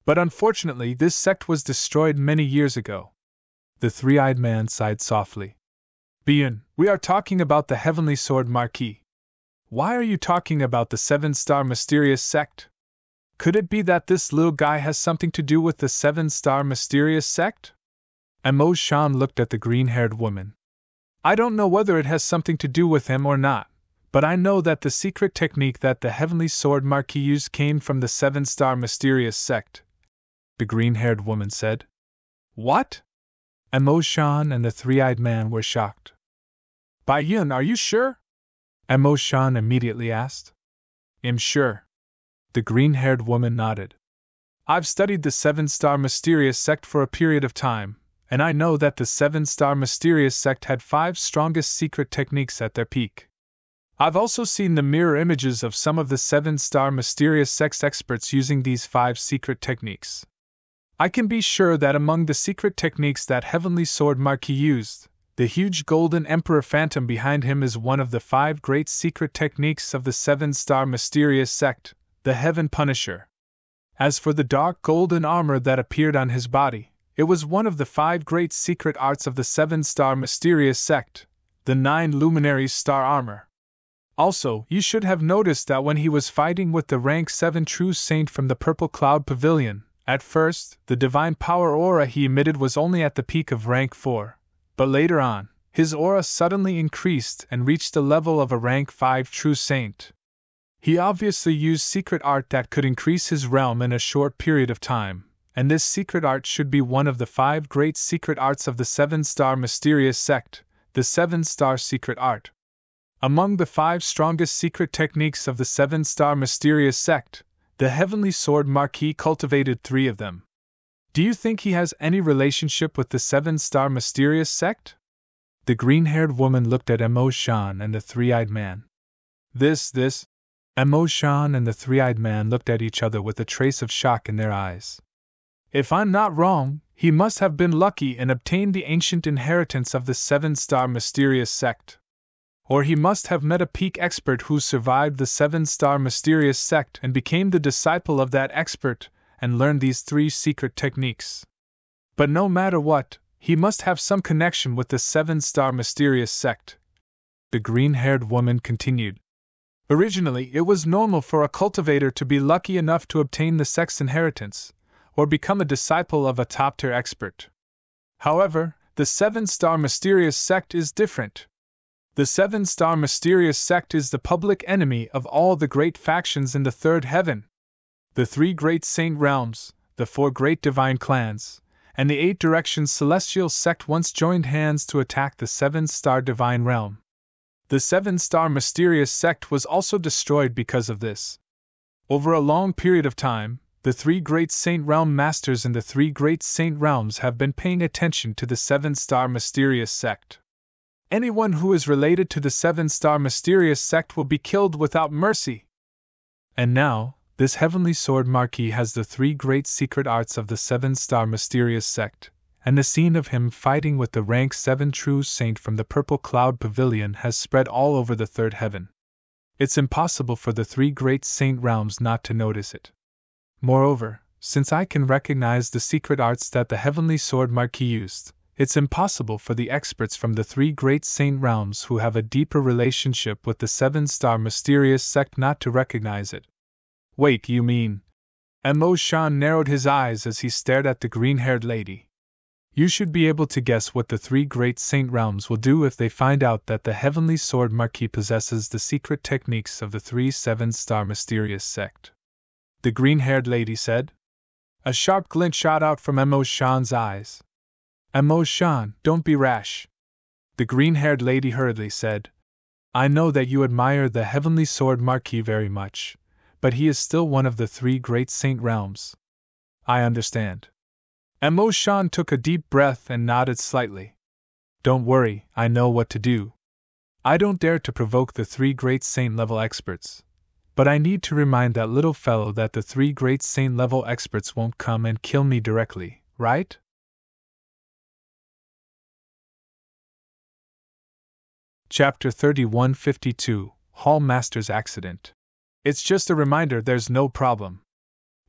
But unfortunately, this sect was destroyed many years ago. The three-eyed man sighed softly. Bien, we are talking about the Heavenly Sword Marquis. Why are you talking about the 7-star mysterious sect? Could it be that this little guy has something to do with the 7-star mysterious sect? Mo Shan looked at the green-haired woman. I don't know whether it has something to do with him or not, but I know that the secret technique that the Heavenly Sword Marquis used came from the 7-star mysterious sect, the green-haired woman said. What? Mo Shan and the three-eyed man were shocked. Bai Yun, are you sure? Mo Shan immediately asked. I'm sure. The green-haired woman nodded. I've studied the 7-star mysterious sect for a period of time, and I know that the 7-star mysterious sect had 5 strongest secret techniques at their peak. I've also seen the mirror images of some of the 7-star mysterious sect's experts using these 5 secret techniques. I can be sure that among the secret techniques that Heavenly Sword Marquis used, the huge golden Emperor Phantom behind him is one of the 5 great secret techniques of the 7-star mysterious sect, the Heaven Punisher. As for the dark golden armor that appeared on his body, it was one of the 5 great secret arts of the 7-star mysterious sect, the 9 luminaries star armor. Also, you should have noticed that when he was fighting with the rank 7 true saint from the Purple Cloud Pavilion, at first, the divine power aura he emitted was only at the peak of rank 4, but later on, his aura suddenly increased and reached the level of a rank 5 true saint. He obviously used secret art that could increase his realm in a short period of time, and this secret art should be one of the 5 great secret arts of the 7-star mysterious sect, the 7-star secret art. Among the 5 strongest secret techniques of the 7-star mysterious sect, the Heavenly Sword Marquis cultivated 3 of them. Do you think he has any relationship with the 7-star mysterious sect? The green-haired woman looked at Mo Shan and the three-eyed man. Mo Shan and the three-eyed man looked at each other with a trace of shock in their eyes. If I'm not wrong, he must have been lucky and obtained the ancient inheritance of the 7-star mysterious sect. Or he must have met a peak expert who survived the 7-star mysterious sect and became the disciple of that expert and learned these 3 secret techniques. But no matter what, he must have some connection with the seven-star mysterious sect, the green-haired woman continued. Originally, it was normal for a cultivator to be lucky enough to obtain the sect's inheritance, or become a disciple of a top-tier expert. However, the seven-star mysterious sect is different. The seven-star mysterious sect is the public enemy of all the great factions in the third heaven. The 3 great saint realms, the 4 great divine clans, and the 8 directions celestial sect once joined hands to attack the seven-star divine realm. The seven-star mysterious sect was also destroyed because of this. Over a long period of time, the 3 great saint realm masters in the 3 great saint realms have been paying attention to the seven-star mysterious sect. Anyone who is related to the seven-star mysterious sect will be killed without mercy. And now, this heavenly sword marquis has the 3 great secret arts of the seven-star mysterious sect, and the scene of him fighting with the rank 7 true saint from the Purple Cloud Pavilion has spread all over the third heaven. It's impossible for the 3 great saint realms not to notice it. Moreover, since I can recognize the secret arts that the heavenly sword marquis used, it's impossible for the experts from the 3 great saint realms who have a deeper relationship with the seven-star mysterious sect not to recognize it. Wait, you mean? Mo Shan narrowed his eyes as he stared at the green-haired lady. You should be able to guess what the 3 great saint realms will do if they find out that the heavenly sword marquis possesses the secret techniques of the 3 seven-star mysterious sect. The green-haired lady said. A sharp glint shot out from Mo Shan's eyes. Mo Shan, don't be rash. The green-haired lady hurriedly said. I know that you admire the heavenly sword marquis very much, but he is still one of the 3 great saint realms. I understand. Mo Shan took a deep breath and nodded slightly. Don't worry, I know what to do. I don't dare to provoke the 3 great saint-level experts, but I need to remind that little fellow that the 3 great saint-level experts won't come and kill me directly, right? Chapter 3152, Hall Master's Accident. It's just a reminder there's no problem.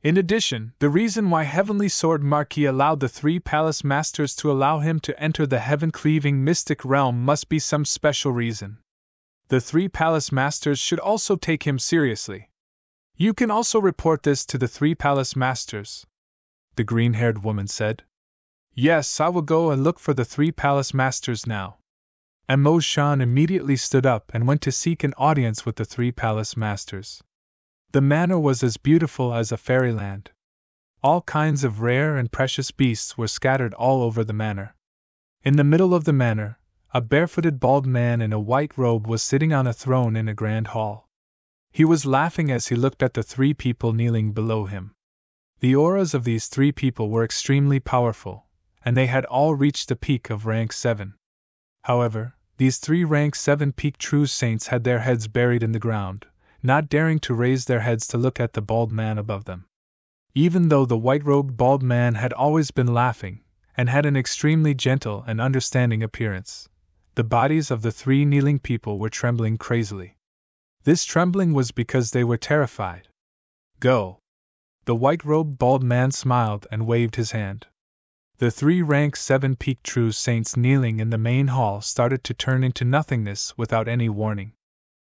In addition, the reason why Heavenly Sword Marquis allowed the 3 palace masters to allow him to enter the heaven-cleaving mystic realm must be some special reason. The 3 palace masters should also take him seriously. You can also report this to the 3 palace masters, the green-haired woman said. Yes, I will go and look for the 3 palace masters now. And Mo Shan immediately stood up and went to seek an audience with the 3 palace masters. The manor was as beautiful as a fairyland. All kinds of rare and precious beasts were scattered all over the manor. In the middle of the manor, a barefooted bald man in a white robe was sitting on a throne in a grand hall. He was laughing as he looked at the 3 people kneeling below him. The auras of these 3 people were extremely powerful, and they had all reached the peak of rank 7. However, these 3 rank 7 peak true saints had their heads buried in the ground, not daring to raise their heads to look at the bald man above them. Even though the white-robed bald man had always been laughing, and had an extremely gentle and understanding appearance, the bodies of the 3 kneeling people were trembling crazily. This trembling was because they were terrified. Go! The white-robed bald man smiled and waved his hand. The 3 rank 7 peak true saints kneeling in the main hall started to turn into nothingness without any warning.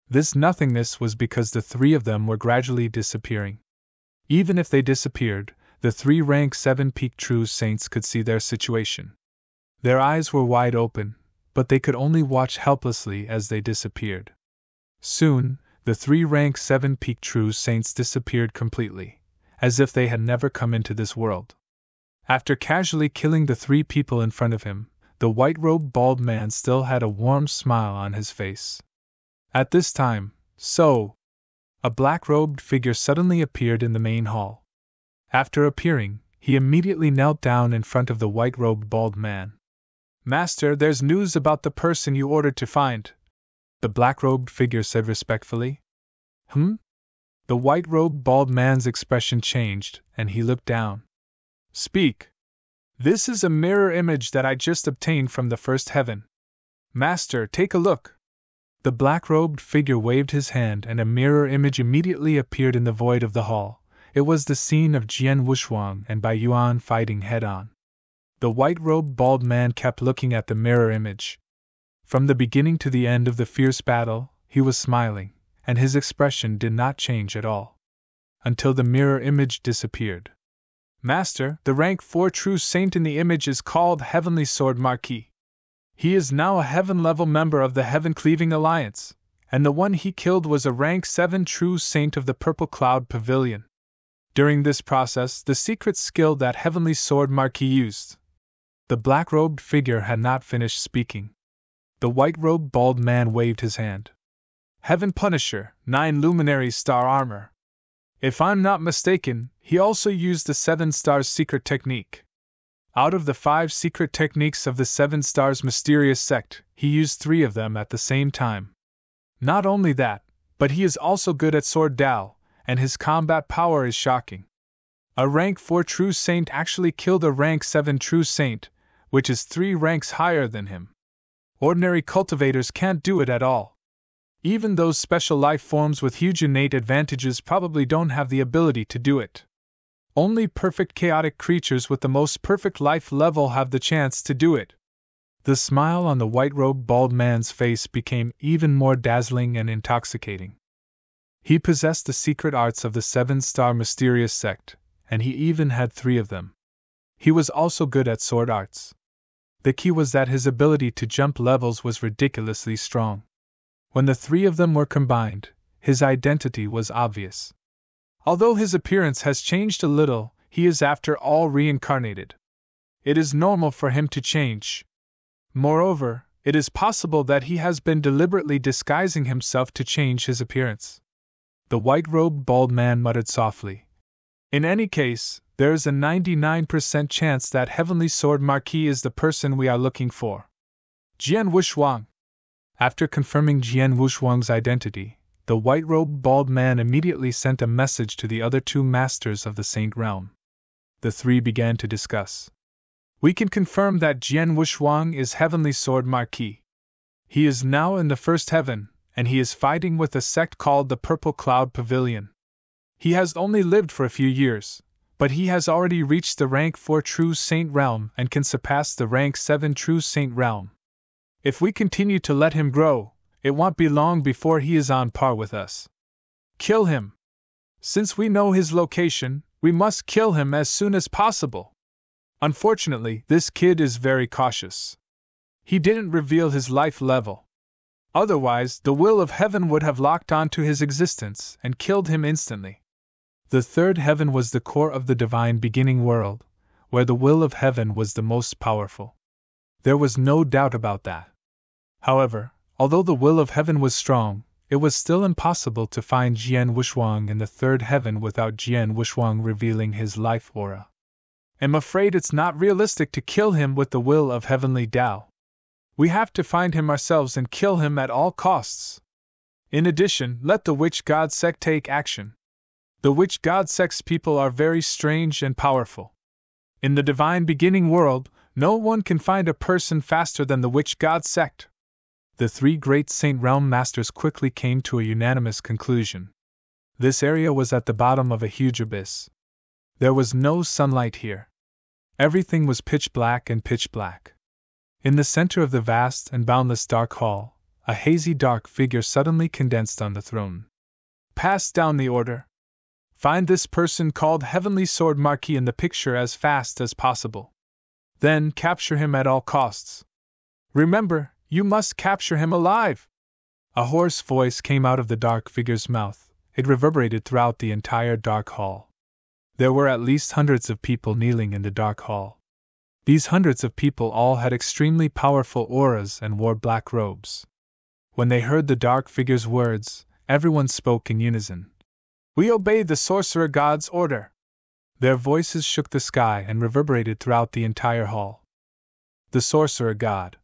This nothingness was because the 3 of them were gradually disappearing. Even if they disappeared, the 3 rank 7 peak true saints could see their situation. Their eyes were wide open, but they could only watch helplessly as they disappeared. Soon, the 3 rank 7 peak true saints disappeared completely, as if they had never come into this world. After casually killing the 3 people in front of him, the white-robed bald man still had a warm smile on his face. At this time, a black-robed figure suddenly appeared in the main hall. After appearing, he immediately knelt down in front of the white-robed bald man. Master, there's news about the person you ordered to find, the black-robed figure said respectfully. The white-robed bald man's expression changed, and he looked down. Speak. This is a mirror image that I just obtained from the first heaven. Master, take a look. The black-robed figure waved his hand and a mirror image immediately appeared in the void of the hall. It was the scene of Jian Wushuang and Bai Yuan fighting head-on. The white-robed bald man kept looking at the mirror image. From the beginning to the end of the fierce battle, he was smiling, and his expression did not change at all. Until the mirror image disappeared. Master, the rank 4 true saint in the image is called Heavenly Sword Marquis. He is now a heaven-level member of the Heaven-Cleaving Alliance, and the one he killed was a rank 7 true saint of the Purple Cloud Pavilion. During this process, the secret skill that Heavenly Sword Marquis used. The black-robed figure had not finished speaking. The white-robed bald man waved his hand. Heaven Punisher, 9 Luminary Star Armor. If I'm not mistaken, he also used the 7 Stars Secret Technique. Out of the 5 secret techniques of the 7 Stars Mysterious Sect, he used 3 of them at the same time. Not only that, but he is also good at Sword Dao, and his combat power is shocking. A rank 4 true saint actually killed a rank 7 true saint, which is 3 ranks higher than him. Ordinary cultivators can't do it at all. Even those special life forms with huge innate advantages probably don't have the ability to do it. Only perfect chaotic creatures with the most perfect life level have the chance to do it. The smile on the white-robed bald man's face became even more dazzling and intoxicating. He possessed the secret arts of the 7-star mysterious sect, and he even had 3 of them. He was also good at sword arts. The key was that his ability to jump levels was ridiculously strong. When the 3 of them were combined, his identity was obvious. Although his appearance has changed a little, he is after all reincarnated. It is normal for him to change. Moreover, it is possible that he has been deliberately disguising himself to change his appearance. The white-robed bald man muttered softly. In any case, there is a 99% chance that Heavenly Sword Marquis is the person we are looking for. Jian Wushuang. After confirming Jian Wushuang's identity, the white-robed bald man immediately sent a message to the other 2 masters of the Saint Realm. The 3 began to discuss. We can confirm that Jian Wushuang is Heavenly Sword Marquis. He is now in the first heaven, and he is fighting with a sect called the Purple Cloud Pavilion. He has only lived for a few years, but he has already reached the rank 4 True Saint Realm and can surpass the rank 7 True Saint Realm. If we continue to let him grow, it won't be long before he is on par with us. Kill him. Since we know his location, we must kill him as soon as possible. Unfortunately, this kid is very cautious. He didn't reveal his life level. Otherwise, the will of heaven would have locked onto his existence and killed him instantly. The 3rd heaven was the core of the divine beginning world, where the will of heaven was the most powerful. There was no doubt about that. However, although the will of heaven was strong, it was still impossible to find Jian Wushuang in the 3rd heaven without Jian Wushuang revealing his life aura. I'm afraid it's not realistic to kill him with the will of heavenly Tao. We have to find him ourselves and kill him at all costs. In addition, let the Witch God sect take action. The Witch God sect's people are very strange and powerful. In the divine beginning world, no one can find a person faster than the Witch God sect. The 3 great Saint Realm Masters quickly came to a unanimous conclusion. This area was at the bottom of a huge abyss. There was no sunlight here. Everything was pitch black and pitch black. In the center of the vast and boundless dark hall, a hazy dark figure suddenly condensed on the throne. Pass down the order. Find this person called Heavenly Sword Marquis in the picture as fast as possible. Then capture him at all costs. Remember, you must capture him alive! A hoarse voice came out of the dark figure's mouth. It reverberated throughout the entire dark hall. There were at least hundreds of people kneeling in the dark hall. These hundreds of people all had extremely powerful auras and wore black robes. When they heard the dark figure's words, everyone spoke in unison. We obey the sorcerer god's order. Their voices shook the sky and reverberated throughout the entire hall. The sorcerer god.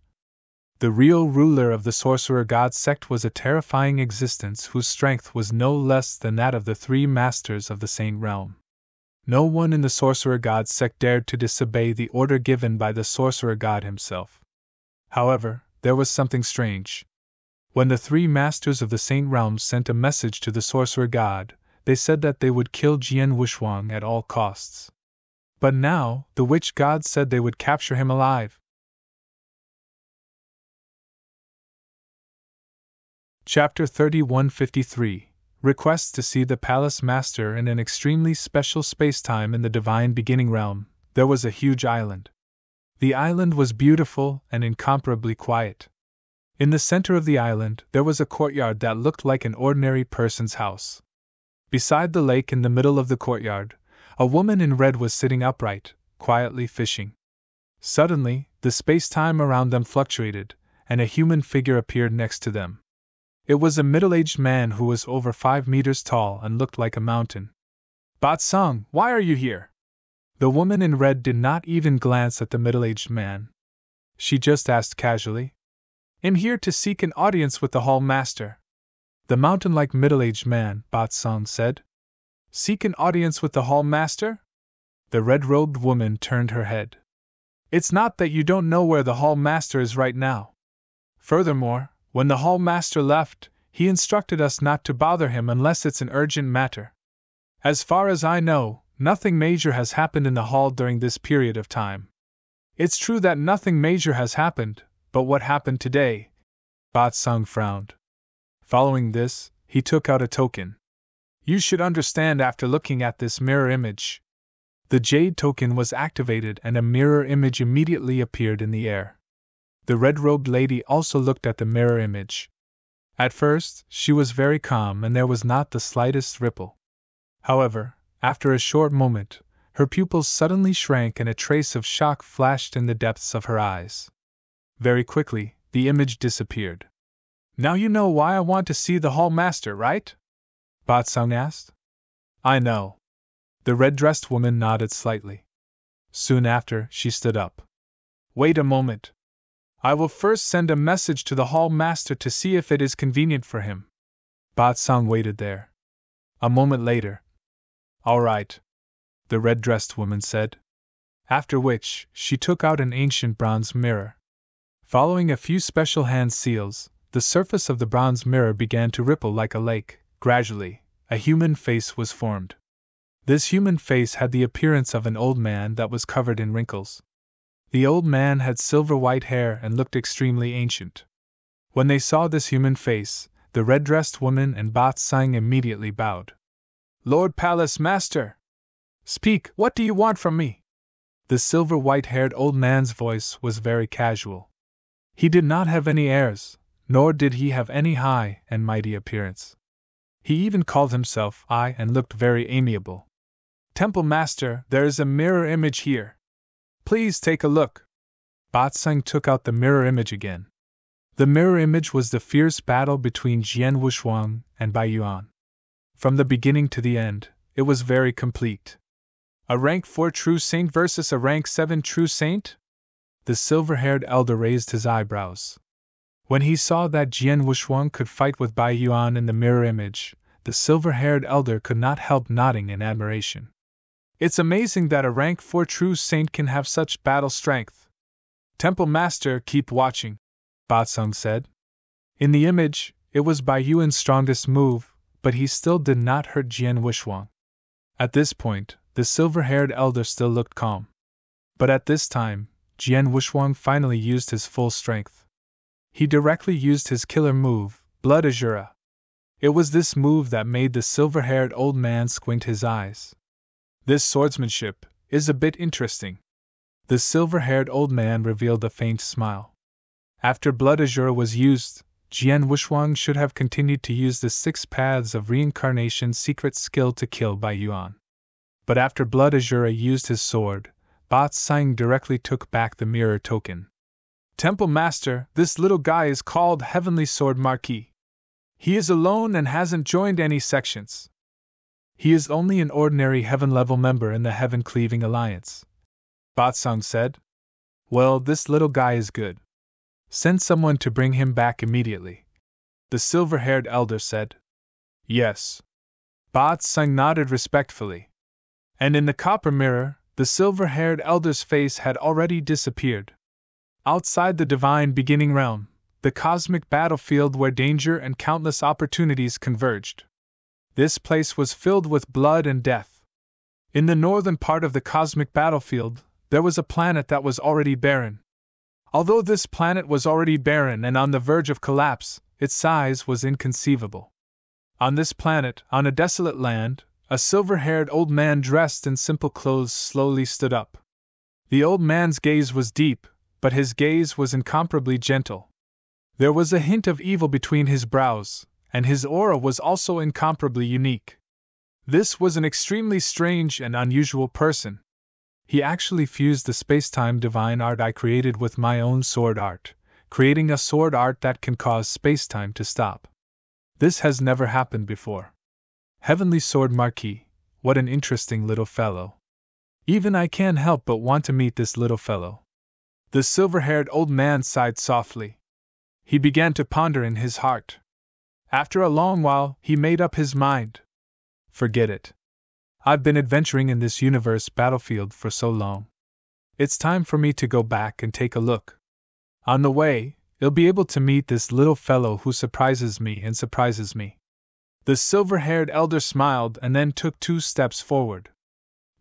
The real ruler of the sorcerer god sect was a terrifying existence whose strength was no less than that of the 3 masters of the Saint Realm. No one in the sorcerer god sect dared to disobey the order given by the sorcerer god himself. However, there was something strange. When the 3 masters of the Saint Realm sent a message to the sorcerer god, they said that they would kill Jian Wushuang at all costs. But now, the witch gods said they would capture him alive. Chapter 3153 Requests to see the Palace Master in an extremely special space-time in the Divine Beginning Realm. There was a huge island. The island was beautiful and incomparably quiet. In the center of the island, there was a courtyard that looked like an ordinary person's house. Beside the lake in the middle of the courtyard, a woman in red was sitting upright, quietly fishing. Suddenly, the space-time around them fluctuated, and a human figure appeared next to them. It was a middle-aged man who was over 5 meters tall and looked like a mountain. "Batsung, why are you here?" The woman in red did not even glance at the middle-aged man. She just asked casually, "I'm here to seek an audience with the Hall Master." The mountain-like middle-aged man, Batsung said. "Seek an audience with the Hall Master?" The red-robed woman turned her head. "It's not that you don't know where the Hall Master is right now. Furthermore, when the Hall Master left, he instructed us not to bother him unless it's an urgent matter. As far as I know, nothing major has happened in the hall during this period of time." "It's true that nothing major has happened, but what happened today?" Batsung frowned. Following this, he took out a token. "You should understand after looking at this mirror image." The jade token was activated and a mirror image immediately appeared in the air. The red-robed lady also looked at the mirror image. At first, she was very calm and there was not the slightest ripple. However, after a short moment, her pupils suddenly shrank and a trace of shock flashed in the depths of her eyes. Very quickly, the image disappeared. "Now you know why I want to see the Hall Master, right?" Batsung asked. "I know." The red-dressed woman nodded slightly. Soon after, she stood up. "Wait a moment. I will first send a message to the Hall Master to see if it is convenient for him." Batsung waited there. A moment later, "All right," the red-dressed woman said. After which, she took out an ancient bronze mirror. Following a few special hand seals, the surface of the bronze mirror began to ripple like a lake. Gradually, a human face was formed. This human face had the appearance of an old man that was covered in wrinkles. The old man had silver-white hair and looked extremely ancient. When they saw this human face, the red-dressed woman and Batsung immediately bowed. "Lord Palace Master! Speak, what do you want from me?" The silver-white-haired old man's voice was very casual. He did not have any airs, nor did he have any high and mighty appearance. He even called himself I and looked very amiable. "Temple Master, there is a mirror image here. Please take a look." Batsung took out the mirror image again. The mirror image was the fierce battle between Jian Wushuang and Bai Yuan. From the beginning to the end, it was very complete. A rank 4 true saint versus a rank 7 true saint? The silver-haired elder raised his eyebrows. When he saw that Jian Wushuang could fight with Bai Yuan in the mirror image, the silver-haired elder could not help nodding in admiration. "It's amazing that a rank 4 true saint can have such battle strength." "Temple Master, keep watching," Batsung said. In the image, it was Bai Yuan's strongest move, but he still did not hurt Jian Wushuang. At this point, the silver-haired elder still looked calm. But at this time, Jian Wushuang finally used his full strength. He directly used his killer move, Blood Azura. It was this move that made the silver-haired old man squint his eyes. "This swordsmanship is a bit interesting." The silver-haired old man revealed a faint smile. After Blood Azura was used, Jian Wushuang should have continued to use the 6 paths of reincarnation secret skill to kill Bai Yuan. But after Blood Azura used his sword, Batsung directly took back the mirror token. "Temple Master, this little guy is called Heavenly Sword Marquis. He is alone and hasn't joined any sections. He is only an ordinary heaven-level member in the Heaven-Cleaving Alliance," Batsung said. "Well, this little guy is good. Send someone to bring him back immediately," the silver-haired elder said. "Yes." Batsung nodded respectfully. And in the copper mirror, the silver-haired elder's face had already disappeared. Outside the divine beginning realm, the cosmic battlefield where danger and countless opportunities converged. This place was filled with blood and death. In the northern part of the cosmic battlefield, there was a planet that was already barren. Although this planet was already barren and on the verge of collapse, its size was inconceivable. On this planet, on a desolate land, a silver-haired old man dressed in simple clothes slowly stood up. The old man's gaze was deep, but his gaze was incomparably gentle. There was a hint of evil between his brows, and his aura was also incomparably unique. This was an extremely strange and unusual person. He actually fused the space-time divine art I created with my own sword art, creating a sword art that can cause space-time to stop. This has never happened before. Heavenly Sword Marquis, what an interesting little fellow. Even I can't help but want to meet this little fellow. The silver-haired old man sighed softly. He began to ponder in his heart. After a long while, he made up his mind. Forget it. I've been adventuring in this universe battlefield for so long. It's time for me to go back and take a look. On the way, I'll be able to meet this little fellow who surprises me and surprises me. The silver-haired elder smiled and then took 2 steps forward.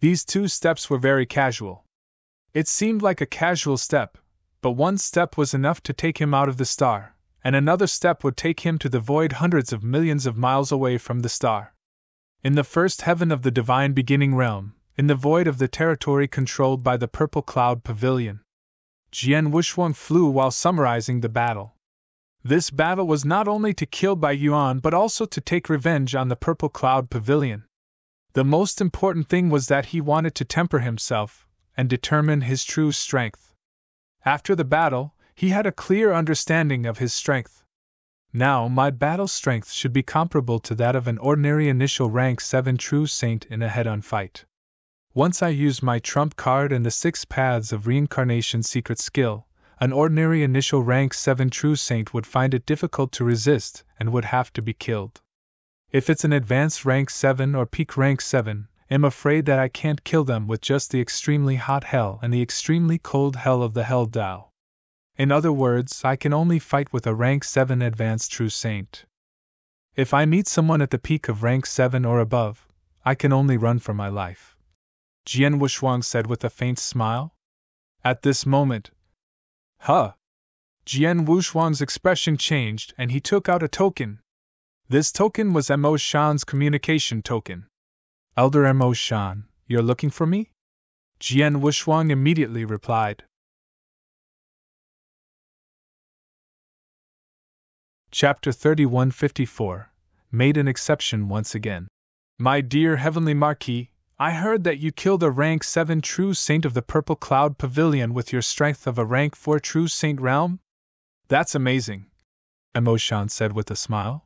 These 2 steps were very casual. It seemed like a casual step, but one step was enough to take him out of the star, and another step would take him to the void hundreds of millions of miles away from the star. In the first heaven of the divine beginning realm, in the void of the territory controlled by the purple cloud pavilion, Jian Wushuang flew while summarizing the battle. This battle was not only to kill Bai Yuan but also to take revenge on the purple cloud pavilion. The most important thing was that he wanted to temper himself and determine his true strength. After the battle, he had a clear understanding of his strength. Now my battle strength should be comparable to that of an ordinary initial rank 7 true saint in a head-on fight. Once I used my trump card and the 6 paths of reincarnation secret skill, an ordinary initial rank 7 true saint would find it difficult to resist and would have to be killed. If it's an advanced rank 7 or peak rank 7, I'm afraid that I can't kill them with just the extremely hot hell and the extremely cold hell of the Hell Dao. In other words, I can only fight with a rank 7 advanced true saint. If I meet someone at the peak of rank 7 or above, I can only run for my life. Jian Wushuang said with a faint smile. At this moment, Jian Wushuang's expression changed and he took out a token. This token was Mo Shan's communication token. Elder Mo Shan, you're looking for me? Jian Wushuang immediately replied. Chapter 3154 Made an Exception Once Again. My dear Heavenly Marquis, I heard that you killed a rank 7 true saint of the Purple Cloud Pavilion with your strength of a rank 4 true saint realm? That's amazing, Mo Shan said with a smile.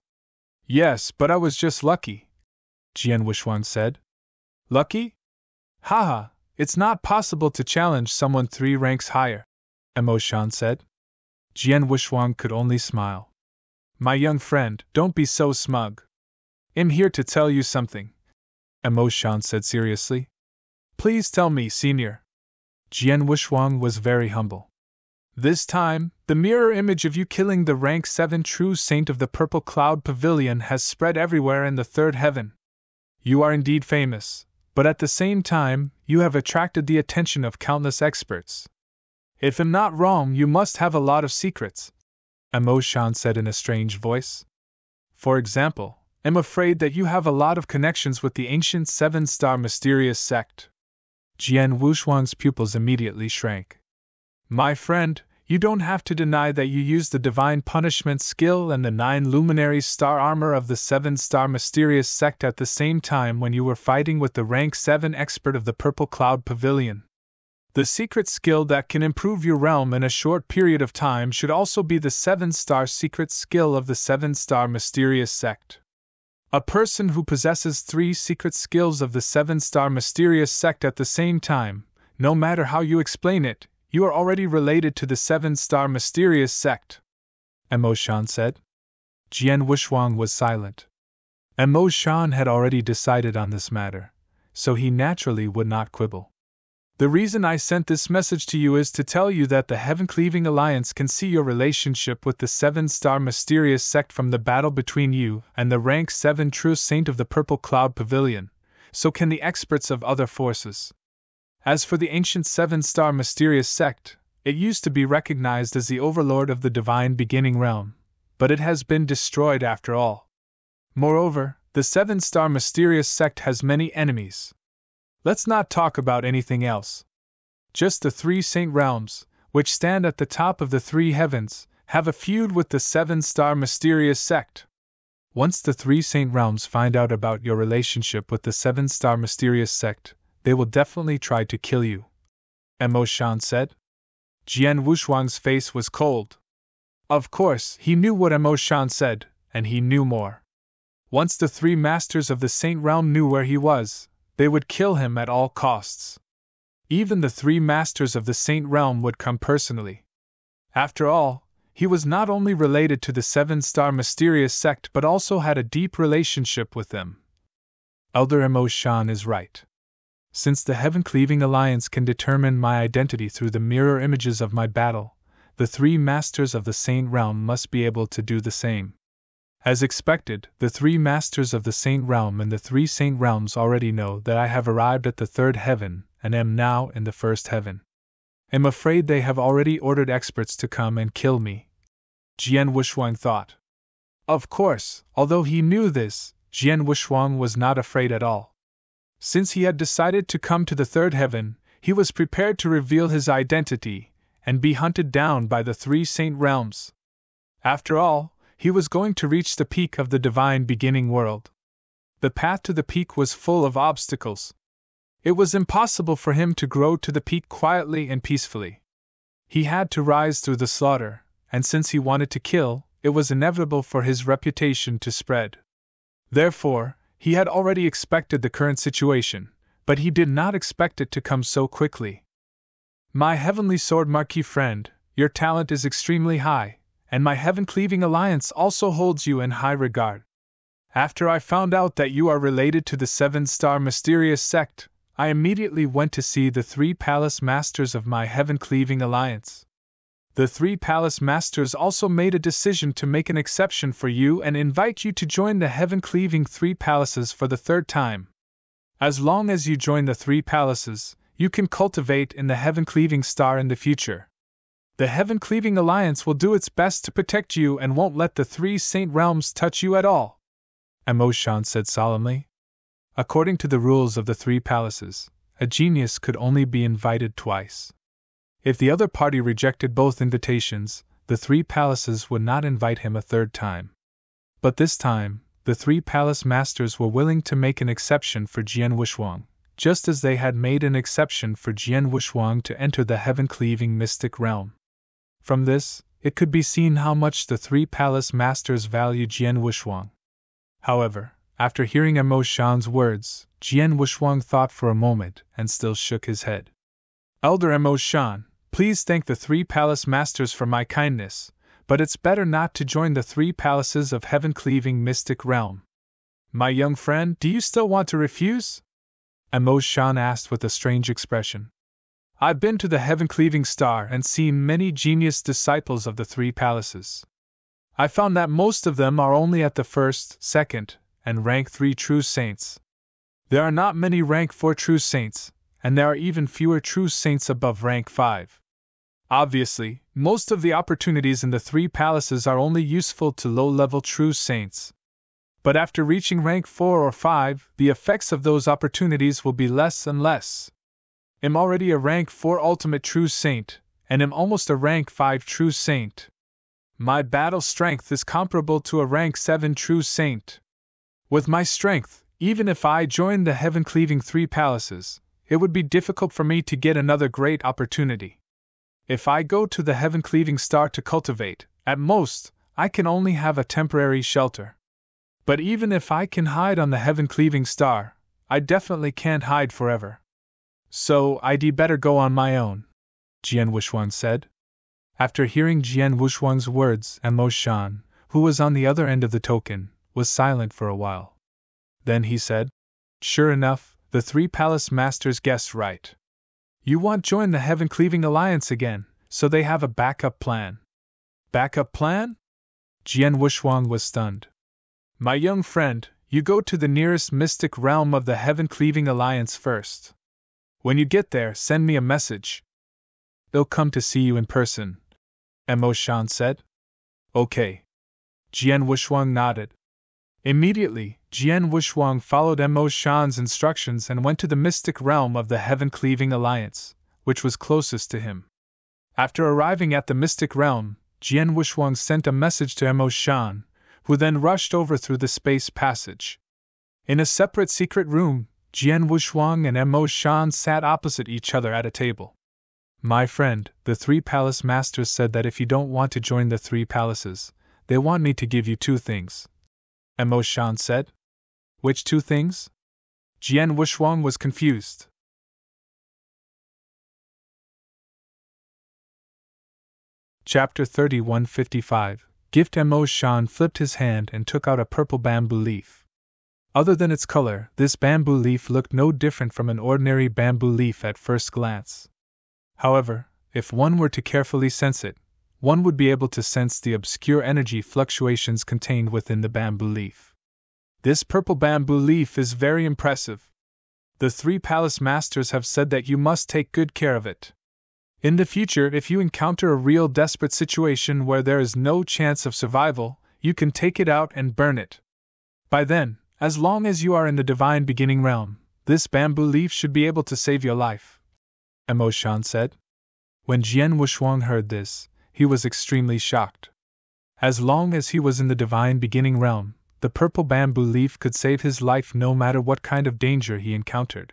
Yes, but I was just lucky, Jian Wushuang said. Lucky? Haha, it's not possible to challenge someone 3 ranks higher, Mo Shan said. Jian Wushuang could only smile. My young friend, don't be so smug. I'm here to tell you something, Mo Shan said seriously. Please tell me, senior. Jian Wushuang was very humble. This time, the mirror image of you killing the rank 7 true saint of the Purple Cloud Pavilion has spread everywhere in the 3rd heaven. You are indeed famous, but at the same time, you have attracted the attention of countless experts. If I'm not wrong, you must have a lot of secrets, Mo Shan said in a strange voice. For example, I'm afraid that you have a lot of connections with the ancient 7-star mysterious sect. Jian Wushuang's pupils immediately shrank. My friend, you don't have to deny that you used the divine punishment skill and the 9 luminary star armor of the 7-star mysterious sect at the same time when you were fighting with the rank 7 expert of the Purple Cloud Pavilion. The secret skill that can improve your realm in a short period of time should also be the 7-star secret skill of the 7-star mysterious sect. A person who possesses 3 secret skills of the 7-star mysterious sect at the same time, no matter how you explain it, you are already related to the 7-star mysterious sect, Mo Shan said. Jian Wushuang was silent. Mo Shan had already decided on this matter, so he naturally would not quibble. The reason I sent this message to you is to tell you that the Heaven-Cleaving Alliance can see your relationship with the 7-star mysterious sect from the battle between you and the rank 7 true saint of the Purple Cloud Pavilion, so can the experts of other forces. As for the ancient seven-star mysterious sect, it used to be recognized as the overlord of the divine beginning realm, but it has been destroyed after all. Moreover, the seven-star mysterious sect has many enemies. Let's not talk about anything else. Just the three saint realms, which stand at the top of the three heavens, have a feud with the seven-star mysterious sect. Once the three saint realms find out about your relationship with the seven-star mysterious sect, they will definitely try to kill you, Mo Shan said. Jian Wushuang's face was cold. Of course, he knew what Mo Shan said, and he knew more. Once the three masters of the saint realm knew where he was, they would kill him at all costs. Even the three masters of the saint realm would come personally. After all, he was not only related to the seven-star mysterious sect but also had a deep relationship with them. Elder Mo Shan is right. Since the Heaven-Cleaving Alliance can determine my identity through the mirror images of my battle, the three masters of the Saint Realm must be able to do the same. As expected, the three masters of the Saint Realm and the three Saint Realms already know that I have arrived at the third heaven and am now in the first heaven. I'm afraid they have already ordered experts to come and kill me, Jian Wushuang thought. Of course, although he knew this, Jian Wushuang was not afraid at all. Since he had decided to come to the third heaven, he was prepared to reveal his identity and be hunted down by the three saint realms. After all, he was going to reach the peak of the divine beginning world. The path to the peak was full of obstacles. It was impossible for him to grow to the peak quietly and peacefully. He had to rise through the slaughter, and since he wanted to kill, it was inevitable for his reputation to spread. Therefore, he had already expected the current situation, but he did not expect it to come so quickly. My heavenly sword marquis friend, your talent is extremely high, and my heaven-cleaving alliance also holds you in high regard. After I found out that you are related to the seven-star mysterious sect, I immediately went to see the three palace masters of my heaven-cleaving alliance. The three palace masters also made a decision to make an exception for you and invite you to join the heaven-cleaving three palaces for the third time. As long as you join the three palaces, you can cultivate in the heaven-cleaving star in the future. The heaven-cleaving alliance will do its best to protect you and won't let the three saint realms touch you at all, Mo Shan said solemnly. According to the rules of the three palaces, a genius could only be invited twice. If the other party rejected both invitations, the three palaces would not invite him a third time. But this time, the three palace masters were willing to make an exception for Jian Wushuang, just as they had made an exception for Jian Wushuang to enter the heaven-cleaving mystic realm. From this, it could be seen how much the three palace masters value Jian Wushuang. However, after hearing Mo Shan's words, Jian Wushuang thought for a moment and still shook his head. Elder Mo Shan, please thank the three palace masters for my kindness, but it's better not to join the three palaces of heaven-cleaving mystic realm. My young friend, do you still want to refuse? Mo Shan asked with a strange expression. I've been to the heaven-cleaving star and seen many genius disciples of the three palaces. I found that most of them are only at the first, second, and rank 3 true saints. There are not many rank 4 true saints, and there are even fewer true saints above rank 5. Obviously, most of the opportunities in the three palaces are only useful to low-level true saints. But after reaching rank 4 or 5, the effects of those opportunities will be less and less. I'm already a rank 4 ultimate true saint, and am almost a rank 5 true saint. My battle strength is comparable to a rank 7 true saint. With my strength, even if I joined the heaven-cleaving three palaces, it would be difficult for me to get another great opportunity. If I go to the heaven-cleaving star to cultivate, at most, I can only have a temporary shelter. But even if I can hide on the heaven-cleaving star, I definitely can't hide forever. So I'd better go on my own, Jian Wushuang said. After hearing Jian Wushuang's words, Mo Shan, who was on the other end of the token, was silent for a while. Then he said, Sure enough, the three palace masters guessed right. You want to join the heaven-cleaving alliance again, so they have a backup plan. Backup plan? Jian Wushuang was stunned. My young friend, you go to the nearest mystic realm of the Heaven-Cleaving Alliance first. When you get there, send me a message. They'll come to see you in person, Mo Shan said. Okay. Jian Wushuang nodded. Immediately, Jian Wushuang followed Mo Shan's instructions and went to the mystic realm of the Heaven-Cleaving Alliance, which was closest to him. After arriving at the mystic realm, Jian Wushuang sent a message to Mo Shan, who then rushed over through the space passage. In a separate secret room, Jian Wushuang and Mo Shan sat opposite each other at a table. My friend, the three palace masters said that if you don't want to join the three palaces, they want me to give you two things, Mo Shan said. Which two things? Jian Wushuang was confused. Chapter 3155. Gift. Mo Shan flipped his hand and took out a purple bamboo leaf. Other than its color, this bamboo leaf looked no different from an ordinary bamboo leaf at first glance. However, if one were to carefully sense it, one would be able to sense the obscure energy fluctuations contained within the bamboo leaf. This purple bamboo leaf is very impressive. The three palace masters have said that you must take good care of it. In the future, if you encounter a real desperate situation where there is no chance of survival, you can take it out and burn it. By then, as long as you are in the divine beginning realm, this bamboo leaf should be able to save your life, Mo Shan said. When Jian Wushuang heard this, he was extremely shocked. As long as he was in the divine beginning realm, the purple bamboo leaf could save his life no matter what kind of danger he encountered.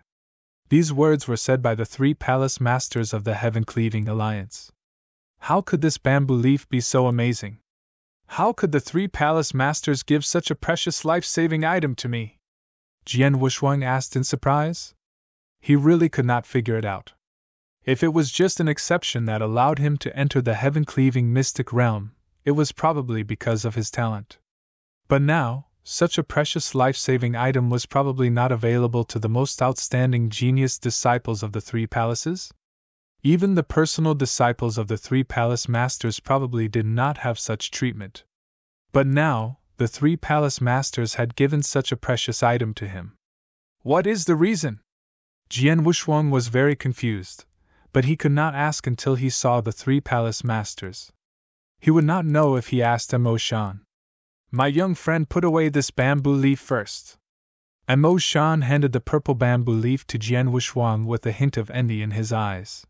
These words were said by the three palace masters of the Heaven-Cleaving Alliance. How could this bamboo leaf be so amazing? How could the three palace masters give such a precious life-saving item to me? Jian Wushuang asked in surprise. He really could not figure it out. If it was just an exception that allowed him to enter the heaven-cleaving mystic realm, it was probably because of his talent. But now, such a precious life-saving item was probably not available to the most outstanding genius disciples of the three palaces? Even the personal disciples of the three palace masters probably did not have such treatment. But now, the three palace masters had given such a precious item to him. What is the reason? Jian Wushuang was very confused, but he could not ask until he saw the three palace masters. He would not know if he asked Mo Shan. My young friend, put away this bamboo leaf first. Mo Shan handed the purple bamboo leaf to Jian Wushuang with a hint of envy in his eyes.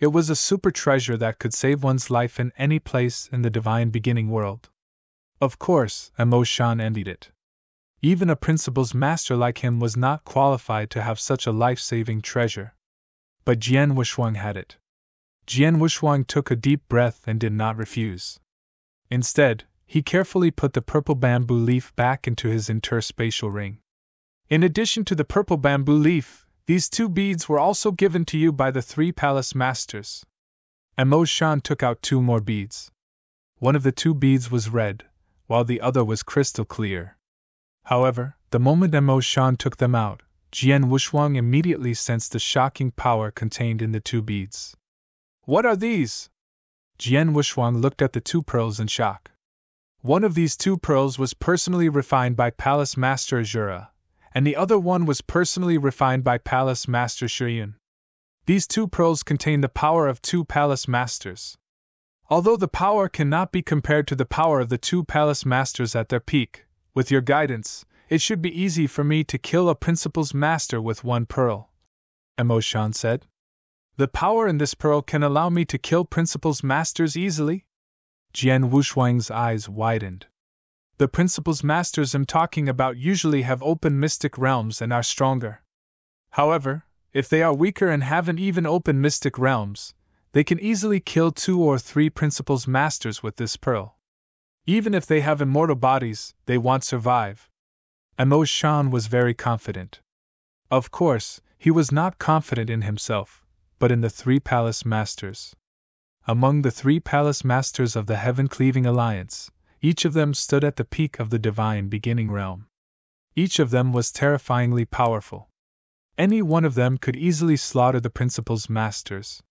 It was a super treasure that could save one's life in any place in the divine beginning world. Of course, Mo Shan envied it. Even a principal's master like him was not qualified to have such a life-saving treasure. But Jian Wushuang had it. Jian Wushuang took a deep breath and did not refuse. Instead, he carefully put the purple bamboo leaf back into his interspatial ring. In addition to the purple bamboo leaf, these two beads were also given to you by the three palace masters. Mo Shan took out two more beads. One of the two beads was red, while the other was crystal clear. However, the moment Mo Shan took them out, Jian Wushuang immediately sensed the shocking power contained in the two beads. What are these? Jian Wushuang looked at the two pearls in shock. One of these two pearls was personally refined by Palace Master Azura, and the other one was personally refined by Palace Master Shiyun. These two pearls contain the power of two Palace Masters. Although the power cannot be compared to the power of the two Palace Masters at their peak, with your guidance, it should be easy for me to kill a Principal's Master with one pearl, Mo Shan said. The power in this pearl can allow me to kill Principal's Masters easily? Jian Wushuang's eyes widened. The Principal's Masters I'm talking about usually have open mystic realms and are stronger. However, if they are weaker and haven't even open mystic realms, they can easily kill 2 or 3 Principal's Masters with this pearl. Even if they have immortal bodies, they won't survive. Mo Shan was very confident. Of course, he was not confident in himself, but in the 3 Palace Masters. Among the 3 Palace Masters of the Heaven-Cleaving Alliance, each of them stood at the peak of the divine beginning realm. Each of them was terrifyingly powerful. Any one of them could easily slaughter the Principal's Masters.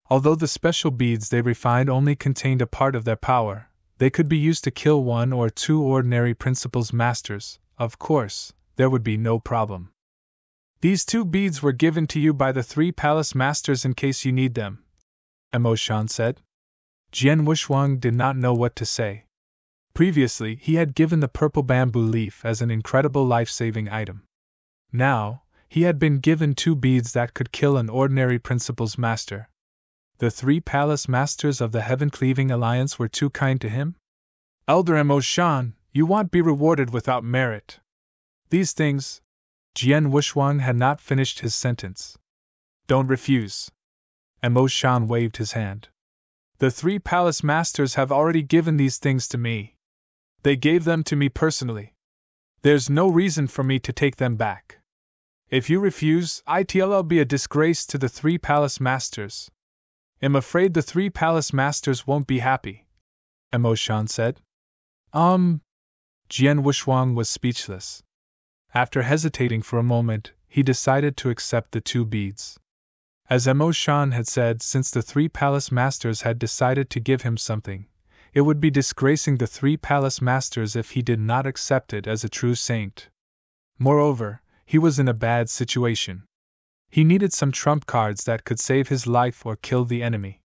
Although the special beads they refined only contained a part of their power, they could be used to kill 1 or 2 ordinary Principal's Masters, of course, there would be no problem. These 2 beads were given to you by the 3 palace masters in case you need them, Emo Shan said. Jian Wushuang did not know what to say. Previously, he had given the purple bamboo leaf as an incredible life-saving item. Now, he had been given 2 beads that could kill an ordinary principal's master. The 3 palace masters of the Heaven-Cleaving Alliance were too kind to him? Elder Emo Shan, you won't be rewarded without merit. These things. Jian Wushuang had not finished his sentence. Don't refuse. Emo Shan waved his hand. The 3 palace masters have already given these things to me. They gave them to me personally. There's no reason for me to take them back. If you refuse, it'll be a disgrace to the 3 palace masters. I'm afraid the 3 palace masters won't be happy, Emo Shan said. Jian Wushuang was speechless. After hesitating for a moment, he decided to accept the 2 beads. As Emo Shan had said, since the 3 palace masters had decided to give him something, it would be disgracing the 3 palace masters if he did not accept it as a true saint. Moreover, he was in a bad situation. He needed some trump cards that could save his life or kill the enemy.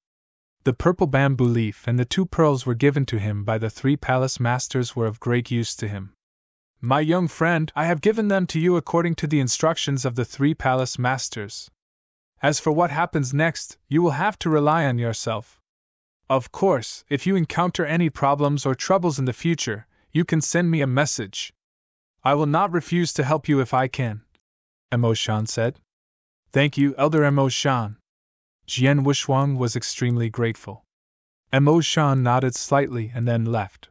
The purple bamboo leaf and the 2 pearls were given to him by the 3 palace masters were of great use to him. My young friend, I have given them to you according to the instructions of the 3 palace masters. As for what happens next, you will have to rely on yourself. Of course, if you encounter any problems or troubles in the future, you can send me a message. I will not refuse to help you if I can, Emo Shan said. Thank you, Elder Emo Shan. Jian Wushuang was extremely grateful. Emo Shan nodded slightly and then left.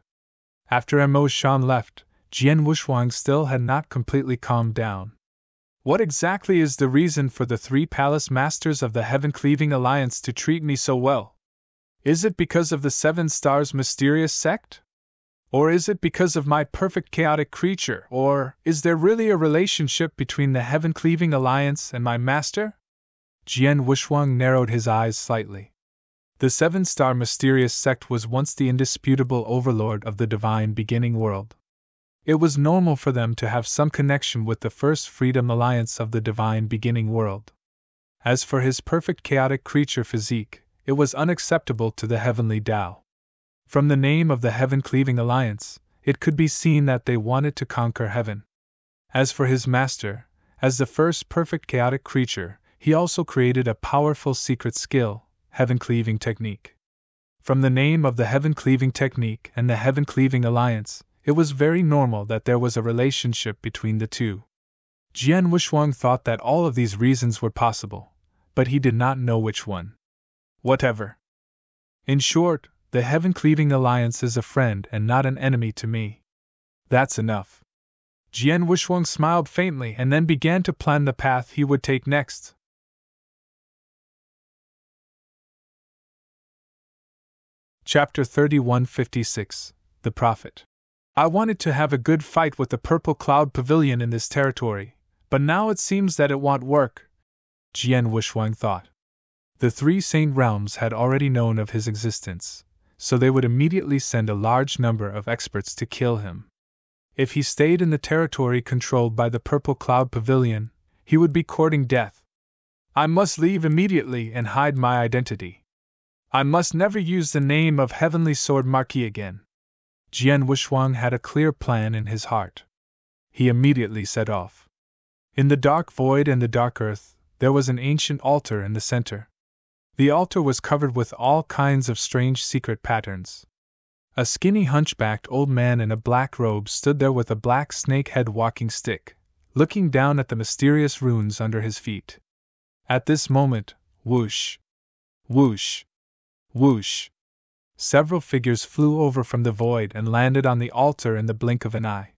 After Emo Shan left, Jian Wushuang still had not completely calmed down. What exactly is the reason for the 3 palace masters of the Heaven-Cleaving Alliance to treat me so well? Is it because of the 7 Stars mysterious sect? Or is it because of my perfect chaotic creature? Or is there really a relationship between the Heaven-Cleaving Alliance and my master? Jian Wushuang narrowed his eyes slightly. The 7-star mysterious sect was once the indisputable overlord of the divine beginning world. It was normal for them to have some connection with the First Freedom Alliance of the divine beginning world. As for his perfect chaotic creature physique, it was unacceptable to the heavenly Tao. From the name of the Heaven-Cleaving Alliance, it could be seen that they wanted to conquer heaven. As for his master, as the first perfect chaotic creature, he also created a powerful secret skill, Heaven-Cleaving Technique. From the name of the Heaven-Cleaving Technique and the Heaven-Cleaving Alliance, it was very normal that there was a relationship between the two. Jian Wushuang thought that all of these reasons were possible, but he did not know which one. Whatever. In short, the Heaven-Cleaving Alliance is a friend and not an enemy to me. That's enough. Jian Wushuang smiled faintly and then began to plan the path he would take next. Chapter 3156 The Prophet. I wanted to have a good fight with the Purple Cloud Pavilion in this territory, but now it seems that it won't work, Jian Wushuang thought. The 3 Saint Realms had already known of his existence, so they would immediately send a large number of experts to kill him. If he stayed in the territory controlled by the Purple Cloud Pavilion, he would be courting death. I must leave immediately and hide my identity. I must never use the name of Heavenly Sword Marquis again. Jian Wushuang had a clear plan in his heart. He immediately set off. In the dark void and the dark earth, there was an ancient altar in the center. The altar was covered with all kinds of strange secret patterns. A skinny hunchbacked old man in a black robe stood there with a black snake-head walking stick, looking down at the mysterious runes under his feet. At this moment, whoosh, whoosh, whoosh, several figures flew over from the void and landed on the altar in the blink of an eye.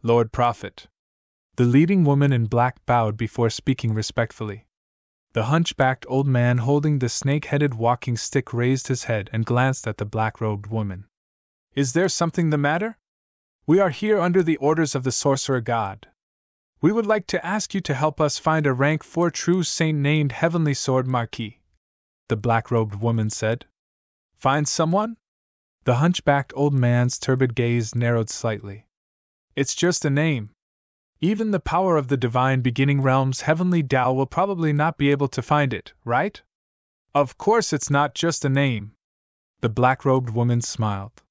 Lord Prophet. The leading woman in black bowed before speaking respectfully. The hunchbacked old man holding the snake-headed walking stick raised his head and glanced at the black-robed woman. Is there something the matter? We are here under the orders of the sorcerer god. We would like to ask you to help us find a rank 4 true saint named Heavenly Sword Marquis, the black-robed woman said. Find someone? The hunchbacked old man's turbid gaze narrowed slightly. It's just a name. Even the power of the divine beginning realm's heavenly Tao will probably not be able to find it, right? Of course it's not just a name. The black-robed woman smiled.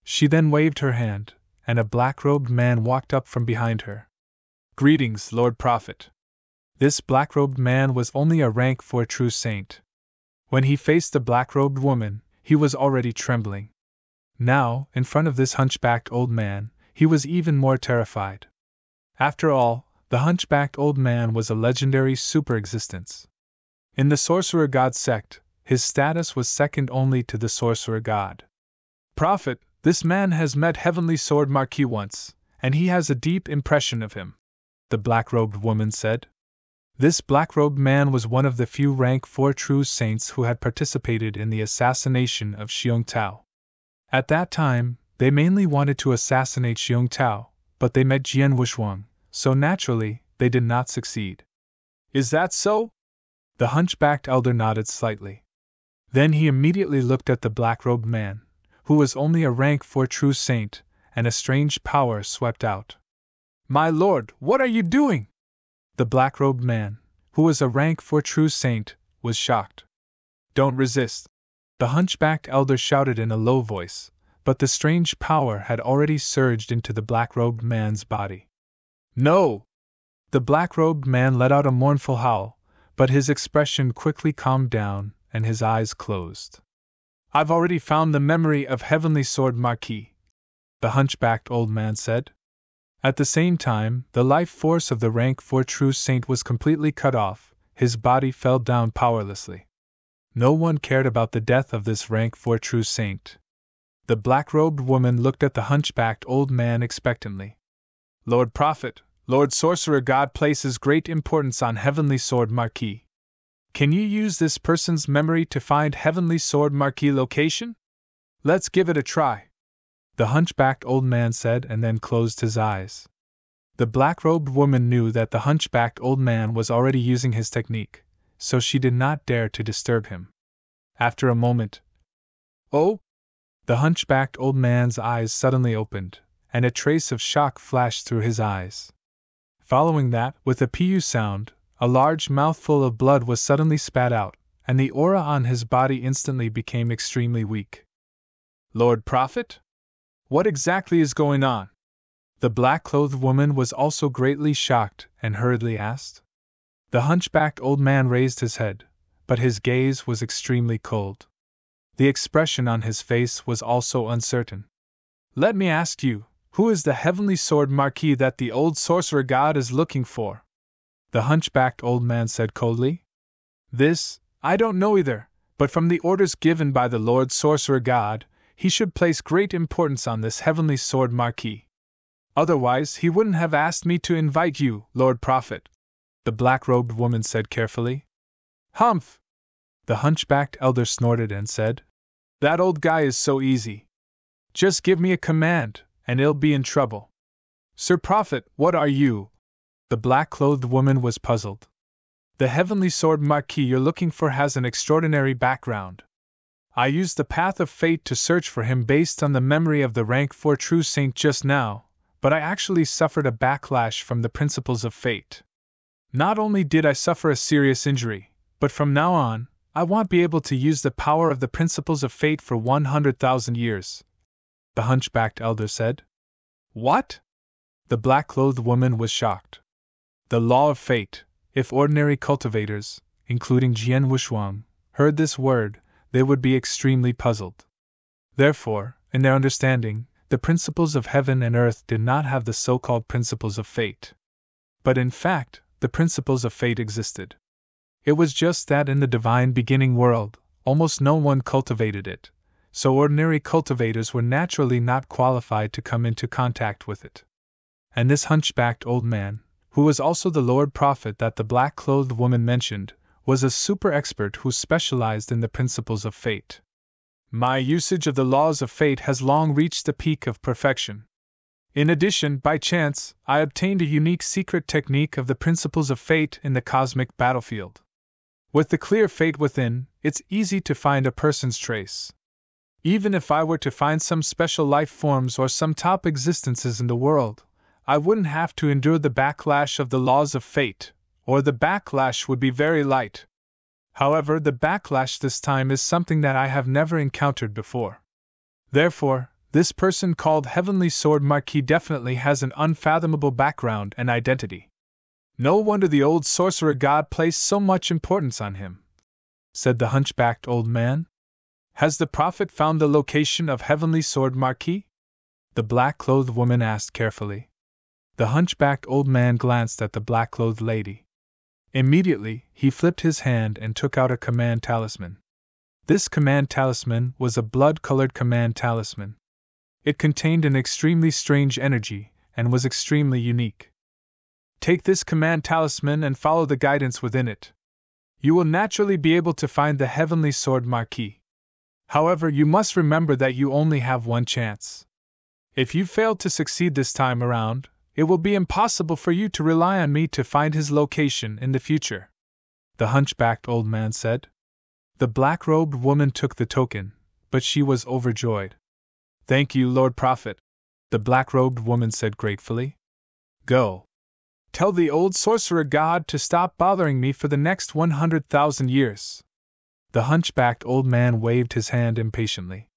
She then waved her hand, and a black-robed man walked up from behind her. Greetings, Lord Prophet. This black-robed man was only a rank for a true saint. When he faced the black-robed woman, he was already trembling. Now, in front of this hunchbacked old man, he was even more terrified. After all, the hunchbacked old man was a legendary super-existence. In the Sorcerer God sect, his status was second only to the Sorcerer God. Prophet, this man has met Heavenly Sword Marquis once, and he has a deep impression of him, the black-robed woman said. This black-robed man was one of the few rank 4 true saints who had participated in the assassination of Xiong Tao. At that time, they mainly wanted to assassinate Xiong Tao, but they met Jian Wushuang, so naturally, they did not succeed. Is that so? The hunchbacked elder nodded slightly. Then he immediately looked at the black-robed man, who was only a rank 4 true saint, and a strange power swept out. My lord, what are you doing? The black-robed man, who was a rank 4 true saint, was shocked. Don't resist, the hunchbacked elder shouted in a low voice, but the strange power had already surged into the black-robed man's body. No! The black-robed man let out a mournful howl, but his expression quickly calmed down and his eyes closed. I've already found the memory of Heavenly Sword Marquis, the hunchbacked old man said. At the same time, the life force of the rank 4 true saint was completely cut off, his body fell down powerlessly. No one cared about the death of this rank 4 true saint. The black-robed woman looked at the hunchbacked old man expectantly. Lord Prophet, Lord Sorcerer God places great importance on Heavenly Sword Marquis. Can you use this person's memory to find Heavenly Sword Marquis location? Let's give it a try, the hunchbacked old man said and then closed his eyes. The black-robed woman knew that the hunchbacked old man was already using his technique, so she did not dare to disturb him. After a moment, oh! The hunchbacked old man's eyes suddenly opened, and a trace of shock flashed through his eyes. Following that, with a pu sound, a large mouthful of blood was suddenly spat out, and the aura on his body instantly became extremely weak. Lord Prophet? What exactly is going on? The black-clothed woman was also greatly shocked and hurriedly asked. The hunchbacked old man raised his head, but his gaze was extremely cold. The expression on his face was also uncertain. Let me ask you, who is the Heavenly Sword Marquis that the old Sorcerer God is looking for? The hunchbacked old man said coldly. This, I don't know either, but from the orders given by the Lord Sorcerer God, he should place great importance on this Heavenly Sword Marquis. Otherwise, he wouldn't have asked me to invite you, Lord Prophet, the black-robed woman said carefully. Humph! The hunchbacked elder snorted and said, That old guy is so easy. Just give me a command, and he'll be in trouble. Sir Prophet, what are you? The black-clothed woman was puzzled. The Heavenly Sword Marquis you're looking for has an extraordinary background. I used the path of fate to search for him based on the memory of the rank 4 true saint just now, but I actually suffered a backlash from the principles of fate. Not only did I suffer a serious injury, but from now on, I won't be able to use the power of the principles of fate for 100,000 years, the hunchbacked elder said. What? The black-clothed woman was shocked. The law of fate, if ordinary cultivators, including Jian Wushuang, heard this word, they would be extremely puzzled. Therefore, in their understanding, the principles of heaven and earth did not have the so-called principles of fate. But in fact, the principles of fate existed. It was just that in the divine beginning world, almost no one cultivated it, so ordinary cultivators were naturally not qualified to come into contact with it. And this hunchbacked old man, who was also the Lord Prophet that the black-clothed woman mentioned, was a super expert who specialized in the principles of fate. My usage of the laws of fate has long reached the peak of perfection. In addition, by chance, I obtained a unique secret technique of the principles of fate in the cosmic battlefield. With the clear fate within, it's easy to find a person's trace. Even if I were to find some special life forms or some top existences in the world, I wouldn't have to endure the backlash of the laws of fate, or the backlash would be very light. However, the backlash this time is something that I have never encountered before. Therefore, this person called Heavenly Sword Marquis definitely has an unfathomable background and identity. No wonder the old sorcerer god placed so much importance on him," said the hunchbacked old man. "Has the prophet found the location of Heavenly Sword Marquis?" the black-clothed woman asked carefully. The hunchbacked old man glanced at the black-clothed lady. Immediately, he flipped his hand and took out a command talisman. This command talisman was a blood-colored command talisman. It contained an extremely strange energy, and was extremely unique. Take this command talisman and follow the guidance within it. You will naturally be able to find the Heavenly Sword Marquis. However, you must remember that you only have one chance. If you fail to succeed this time around, it will be impossible for you to rely on me to find his location in the future," the hunchbacked old man said. The black-robed woman took the token, but she was overjoyed. "Thank you, Lord Prophet," the black-robed woman said gratefully. "Go. Tell the old sorcerer god to stop bothering me for the next 100,000 years." The hunchbacked old man waved his hand impatiently.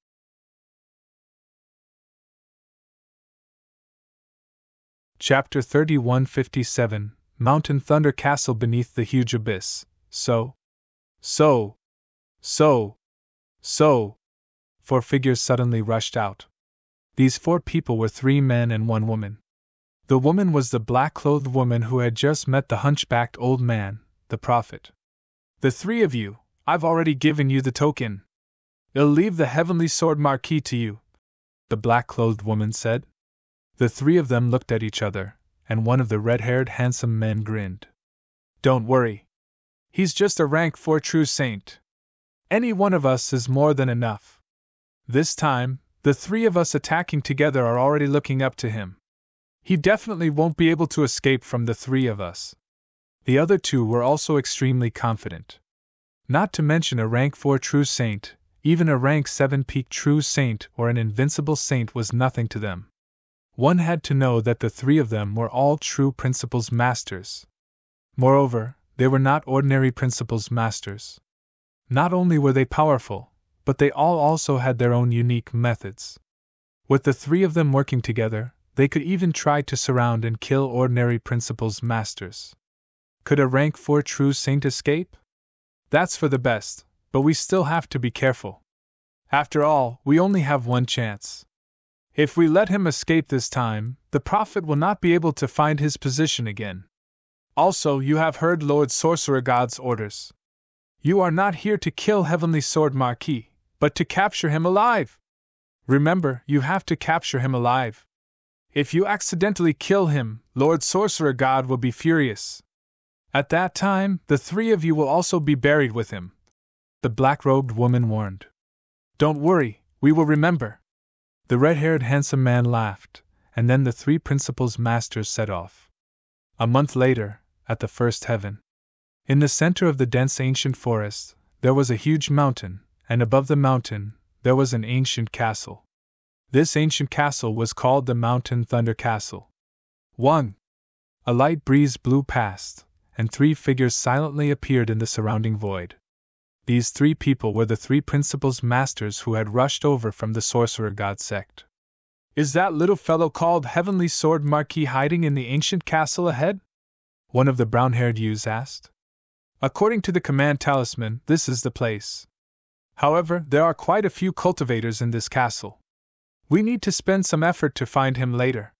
Chapter 3157 Mountain Thunder Castle Beneath the Huge Abyss. So. 4 figures suddenly rushed out. These 4 people were 3 men and 1 woman. The woman was the black-clothed woman who had just met the hunchbacked old man, the prophet. "The 3 of you, I've already given you the token. I'll leave the Heavenly Sword Marquis to you," the black-clothed woman said. The 3 of them looked at each other, and one of the red-haired handsome men grinned. "Don't worry. He's just a rank 4 true saint. Any one of us is more than enough. This time, the 3 of us attacking together are already looking up to him. He definitely won't be able to escape from the 3 of us." The other 2 were also extremely confident. Not to mention a rank 4 true saint, even a rank 7 peak true saint or an invincible saint was nothing to them. One had to know that the 3 of them were all true principles masters. Moreover, they were not ordinary principles masters. Not only were they powerful, but they all also had their own unique methods. With the 3 of them working together, they could even try to surround and kill ordinary principles masters. Could a rank 4 true saint escape? That's for the best, but we still have to be careful. After all, we only have one chance. If we let him escape this time, the prophet will not be able to find his position again. Also, you have heard Lord Sorcerer God's orders. You are not here to kill Heavenly Sword Marquis, but to capture him alive. Remember, you have to capture him alive. If you accidentally kill him, Lord Sorcerer God will be furious. At that time, the 3 of you will also be buried with him," the black-robed woman warned. "Don't worry, we will remember." The red-haired handsome man laughed, and then the 3 principles masters set off. A month later, at the first heaven. In the center of the dense ancient forest, there was a huge mountain, and above the mountain, there was an ancient castle. This ancient castle was called the Mountain Thunder Castle. 1. A light breeze blew past, and 3 figures silently appeared in the surrounding void. These 3 people were the 3 principles masters who had rushed over from the sorcerer god sect. "Is that little fellow called Heavenly Sword Marquis hiding in the ancient castle ahead?" one of the brown-haired youths asked. "According to the command talisman, this is the place. However, there are quite a few cultivators in this castle. We need to spend some effort to find him later."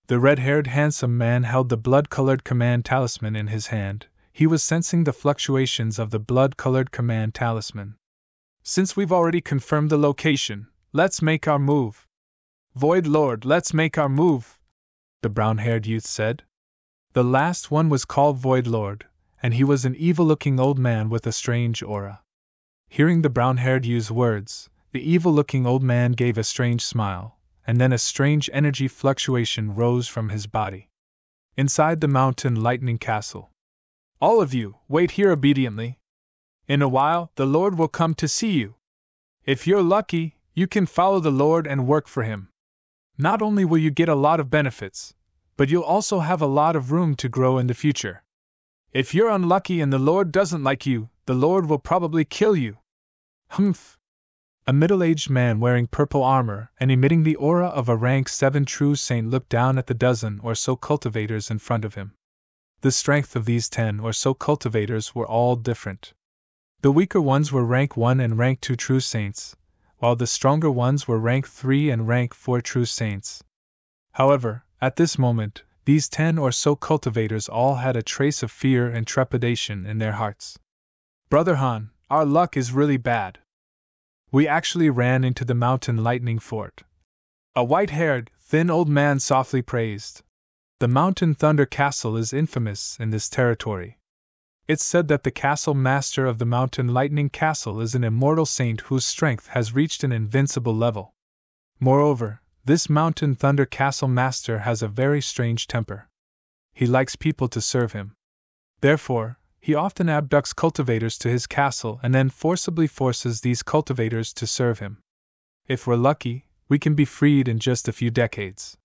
The red-haired handsome man held the blood-colored command talisman in his hand. He was sensing the fluctuations of the blood-colored command talisman. "Since we've already confirmed the location, let's make our move." "Void Lord, let's make our move," the brown-haired youth said. The last one was called Void Lord, and he was an evil-looking old man with a strange aura. Hearing the brown-haired youth's words, the evil-looking old man gave a strange smile, and then a strange energy fluctuation rose from his body. Inside the mountain lightning castle. "All of you, wait here obediently. In a while, the Lord will come to see you. If you're lucky, you can follow the Lord and work for him. Not only will you get a lot of benefits, but you'll also have a lot of room to grow in the future. If you're unlucky and the Lord doesn't like you, the Lord will probably kill you. Humph! A middle-aged man wearing purple armor and emitting the aura of a rank 7 true saint looked down at the dozen or so cultivators in front of him. The strength of these 10 or so cultivators were all different. The weaker ones were rank 1 and rank 2 true saints, while the stronger ones were rank 3 and rank 4 true saints. However, at this moment, these 10 or so cultivators all had a trace of fear and trepidation in their hearts. Brother Han, our luck is really bad. We actually ran into the mountain lightning fort. A white-haired, thin old man softly praised. The Mountain Thunder Castle is infamous in this territory. It's said that the castle master of the Mountain Lightning Castle is an immortal saint whose strength has reached an invincible level. Moreover, this Mountain Thunder Castle master has a very strange temper. He likes people to serve him. Therefore, he often abducts cultivators to his castle and then forcibly forces these cultivators to serve him. If we're lucky, we can be freed in just a few decades.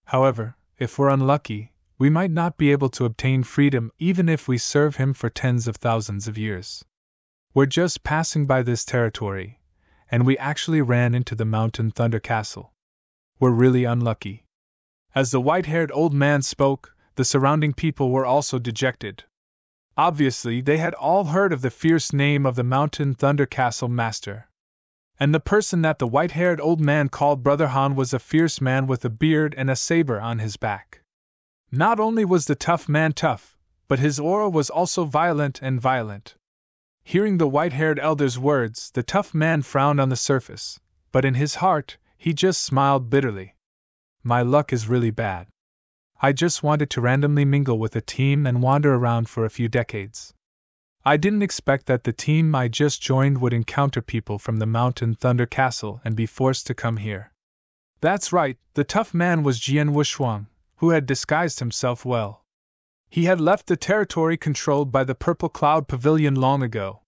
However, if we're unlucky, we might not be able to obtain freedom even if we serve him for tens of thousands of years. We're just passing by this territory, and we actually ran into the Mountain Thunder Castle. We're really unlucky. As the white-haired old man spoke, the surrounding people were also dejected. Obviously, they had all heard of the fierce name of the Mountain Thunder Castle master. And the person that the white-haired old man called Brother Han was a fierce man with a beard and a saber on his back. Not only was the tough man tough, but his aura was also violent and violent. Hearing the white-haired elder's words, the tough man frowned on the surface, but in his heart, he just smiled bitterly. My luck is really bad. I just wanted to randomly mingle with a team and wander around for a few decades. I didn't expect that the team I just joined would encounter people from the Mountain Thunder Castle and be forced to come here. That's right, the tough man was Jian Wushuang, who had disguised himself well. He had left the territory controlled by the Purple Cloud Pavilion long ago.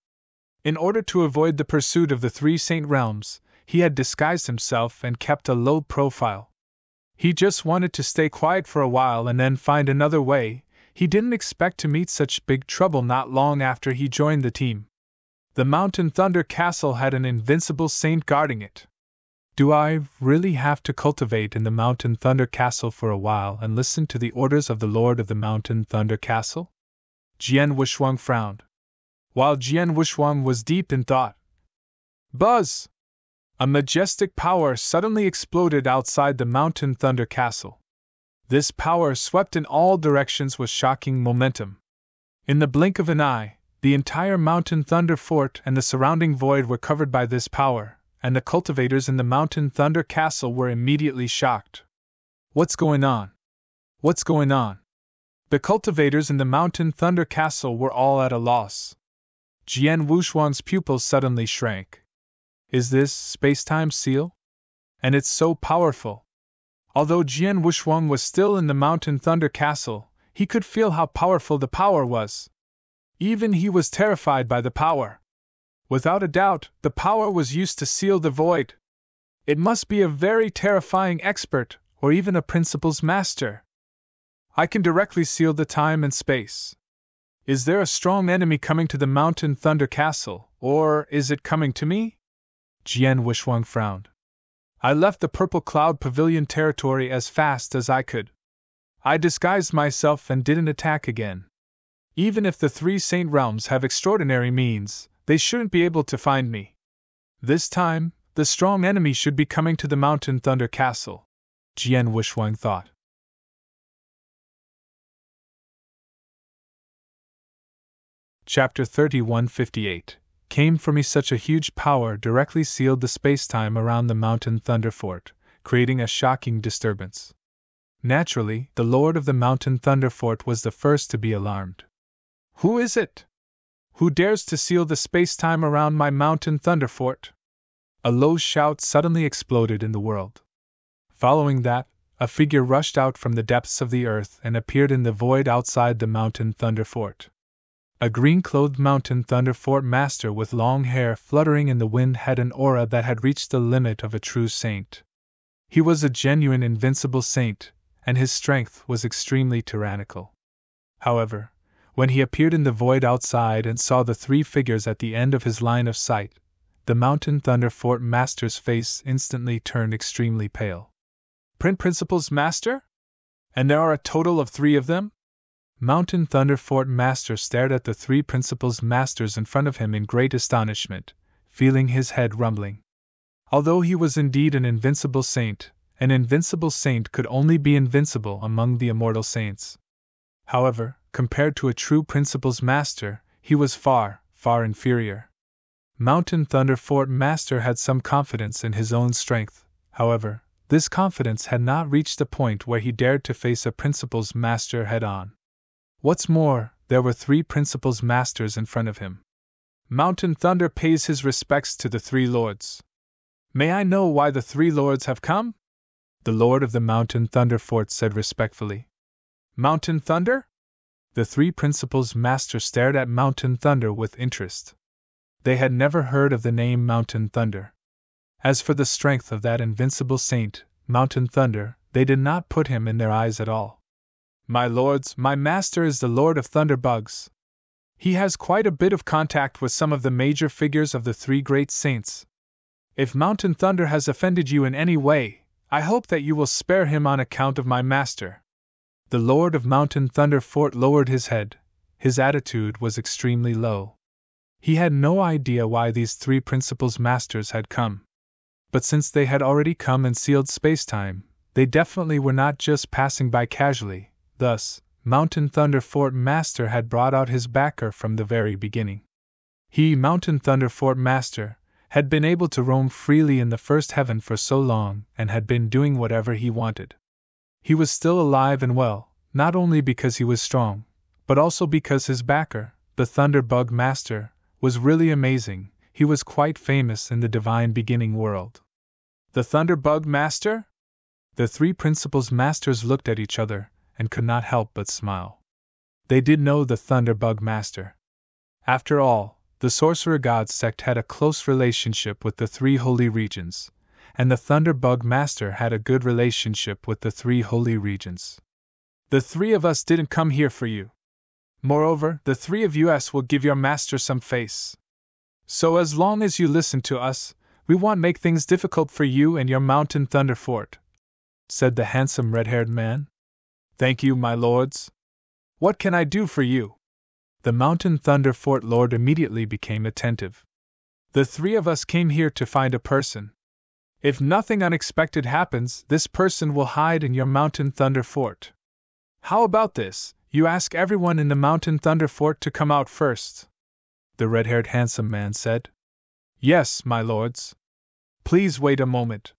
In order to avoid the pursuit of the 3 Saint Realms, he had disguised himself and kept a low profile. He just wanted to stay quiet for a while and then find another way. He didn't expect to meet such big trouble not long after he joined the team. The Mountain Thunder Castle had an invincible saint guarding it. Do I really have to cultivate in the Mountain Thunder Castle for a while and listen to the orders of the Lord of the Mountain Thunder Castle? Jian Wushuang frowned. While Jian Wushuang was deep in thought. Buzz! A majestic power suddenly exploded outside the Mountain Thunder Castle. This power swept in all directions with shocking momentum. In the blink of an eye, the entire Mountain Thunder Fort and the surrounding void were covered by this power, and the cultivators in the Mountain Thunder Castle were immediately shocked. What's going on? What's going on? The cultivators in the Mountain Thunder Castle were all at a loss. Jian Wushuang's pupils suddenly shrank. Is this space-time seal? And it's so powerful. Although Jian Wushuang was still in the Mountain Thunder Castle, he could feel how powerful the power was. Even he was terrified by the power. Without a doubt, the power was used to seal the void. It must be a very terrifying expert, or even a principal's master. I can directly seal the time and space. Is there a strong enemy coming to the Mountain Thunder Castle, or is it coming to me? Jian Wushuang frowned. I left the Purple Cloud Pavilion territory as fast as I could. I disguised myself and didn't attack again. Even if the 3 Saint Realms have extraordinary means, they shouldn't be able to find me. This time, the strong enemy should be coming to the Mountain Thunder Castle, Jian Wushuang thought. Chapter 3158 Came for me such a huge power directly sealed the space-time around the Mountain Thunder Fort, creating a shocking disturbance. Naturally, the Lord of the Mountain Thunder Fort was the first to be alarmed. Who is it? Who dares to seal the space-time around my Mountain Thunder Fort? A low shout suddenly exploded in the world. Following that, a figure rushed out from the depths of the earth and appeared in the void outside the Mountain Thunder Fort. A green-clothed Mountain Thunder Fort master with long hair fluttering in the wind had an aura that had reached the limit of a true saint. He was a genuine invincible saint, and his strength was extremely tyrannical. However, when he appeared in the void outside and saw the three figures at the end of his line of sight, the Mountain Thunder Fort Master's face instantly turned extremely pale. Principal's Master? And there are a total of 3 of them? Mountain Thunder Fort Master stared at the 3 Principal's Masters in front of him in great astonishment, feeling his head rumbling. Although he was indeed an invincible saint could only be invincible among the immortal saints. However, compared to a true Principal's Master, he was far, far inferior. Mountain Thunder Fort Master had some confidence in his own strength. However, this confidence had not reached the point where he dared to face a Principal's Master head-on. What's more, there were 3 Principal's Masters in front of him. Mountain Thunder pays his respects to the 3 lords. May I know why the 3 lords have come? The Lord of the Mountain Thunder Fort said respectfully. Mountain Thunder? The 3 Principal's Masters stared at Mountain Thunder with interest. They had never heard of the name Mountain Thunder. As for the strength of that invincible saint, Mountain Thunder, they did not put him in their eyes at all. My lords, my master is the Lord of Thunderbugs. He has quite a bit of contact with some of the major figures of the 3 great saints. If Mountain Thunder has offended you in any way, I hope that you will spare him on account of my master. The Lord of Mountain Thunder Fort lowered his head. His attitude was extremely low. He had no idea why these 3 Principal's Masters had come. But since they had already come and sealed space-time, they definitely were not just passing by casually. Thus, Mountain Thunder Fort Master had brought out his backer from the very beginning. He, Mountain Thunder Fort Master, had been able to roam freely in the first heaven for so long and had been doing whatever he wanted. He was still alive and well, not only because he was strong, but also because his backer, the Thunderbug Master, was really amazing. He was quite famous in the divine beginning world. The Thunderbug Master? The 3 Principal's Masters looked at each other and could not help but smile. They did know the Thunderbug Master. After all, the Sorcerer God sect had a close relationship with the 3 holy regions, and the Thunderbug Master had a good relationship with the 3 holy regions. The 3 of us didn't come here for you. Moreover, the 3 of us will give your master some face. So as long as you listen to us, we won't make things difficult for you and your Mountain Thunder Fort, said the handsome red-haired man. Thank you, my lords. What can I do for you? The Mountain Thunder Fort Lord immediately became attentive. The 3 of us came here to find a person. If nothing unexpected happens, this person will hide in your Mountain Thunder Fort. How about this? You ask everyone in the Mountain Thunder Fort to come out first, the red-haired handsome man said. Yes, my lords. Please wait a moment.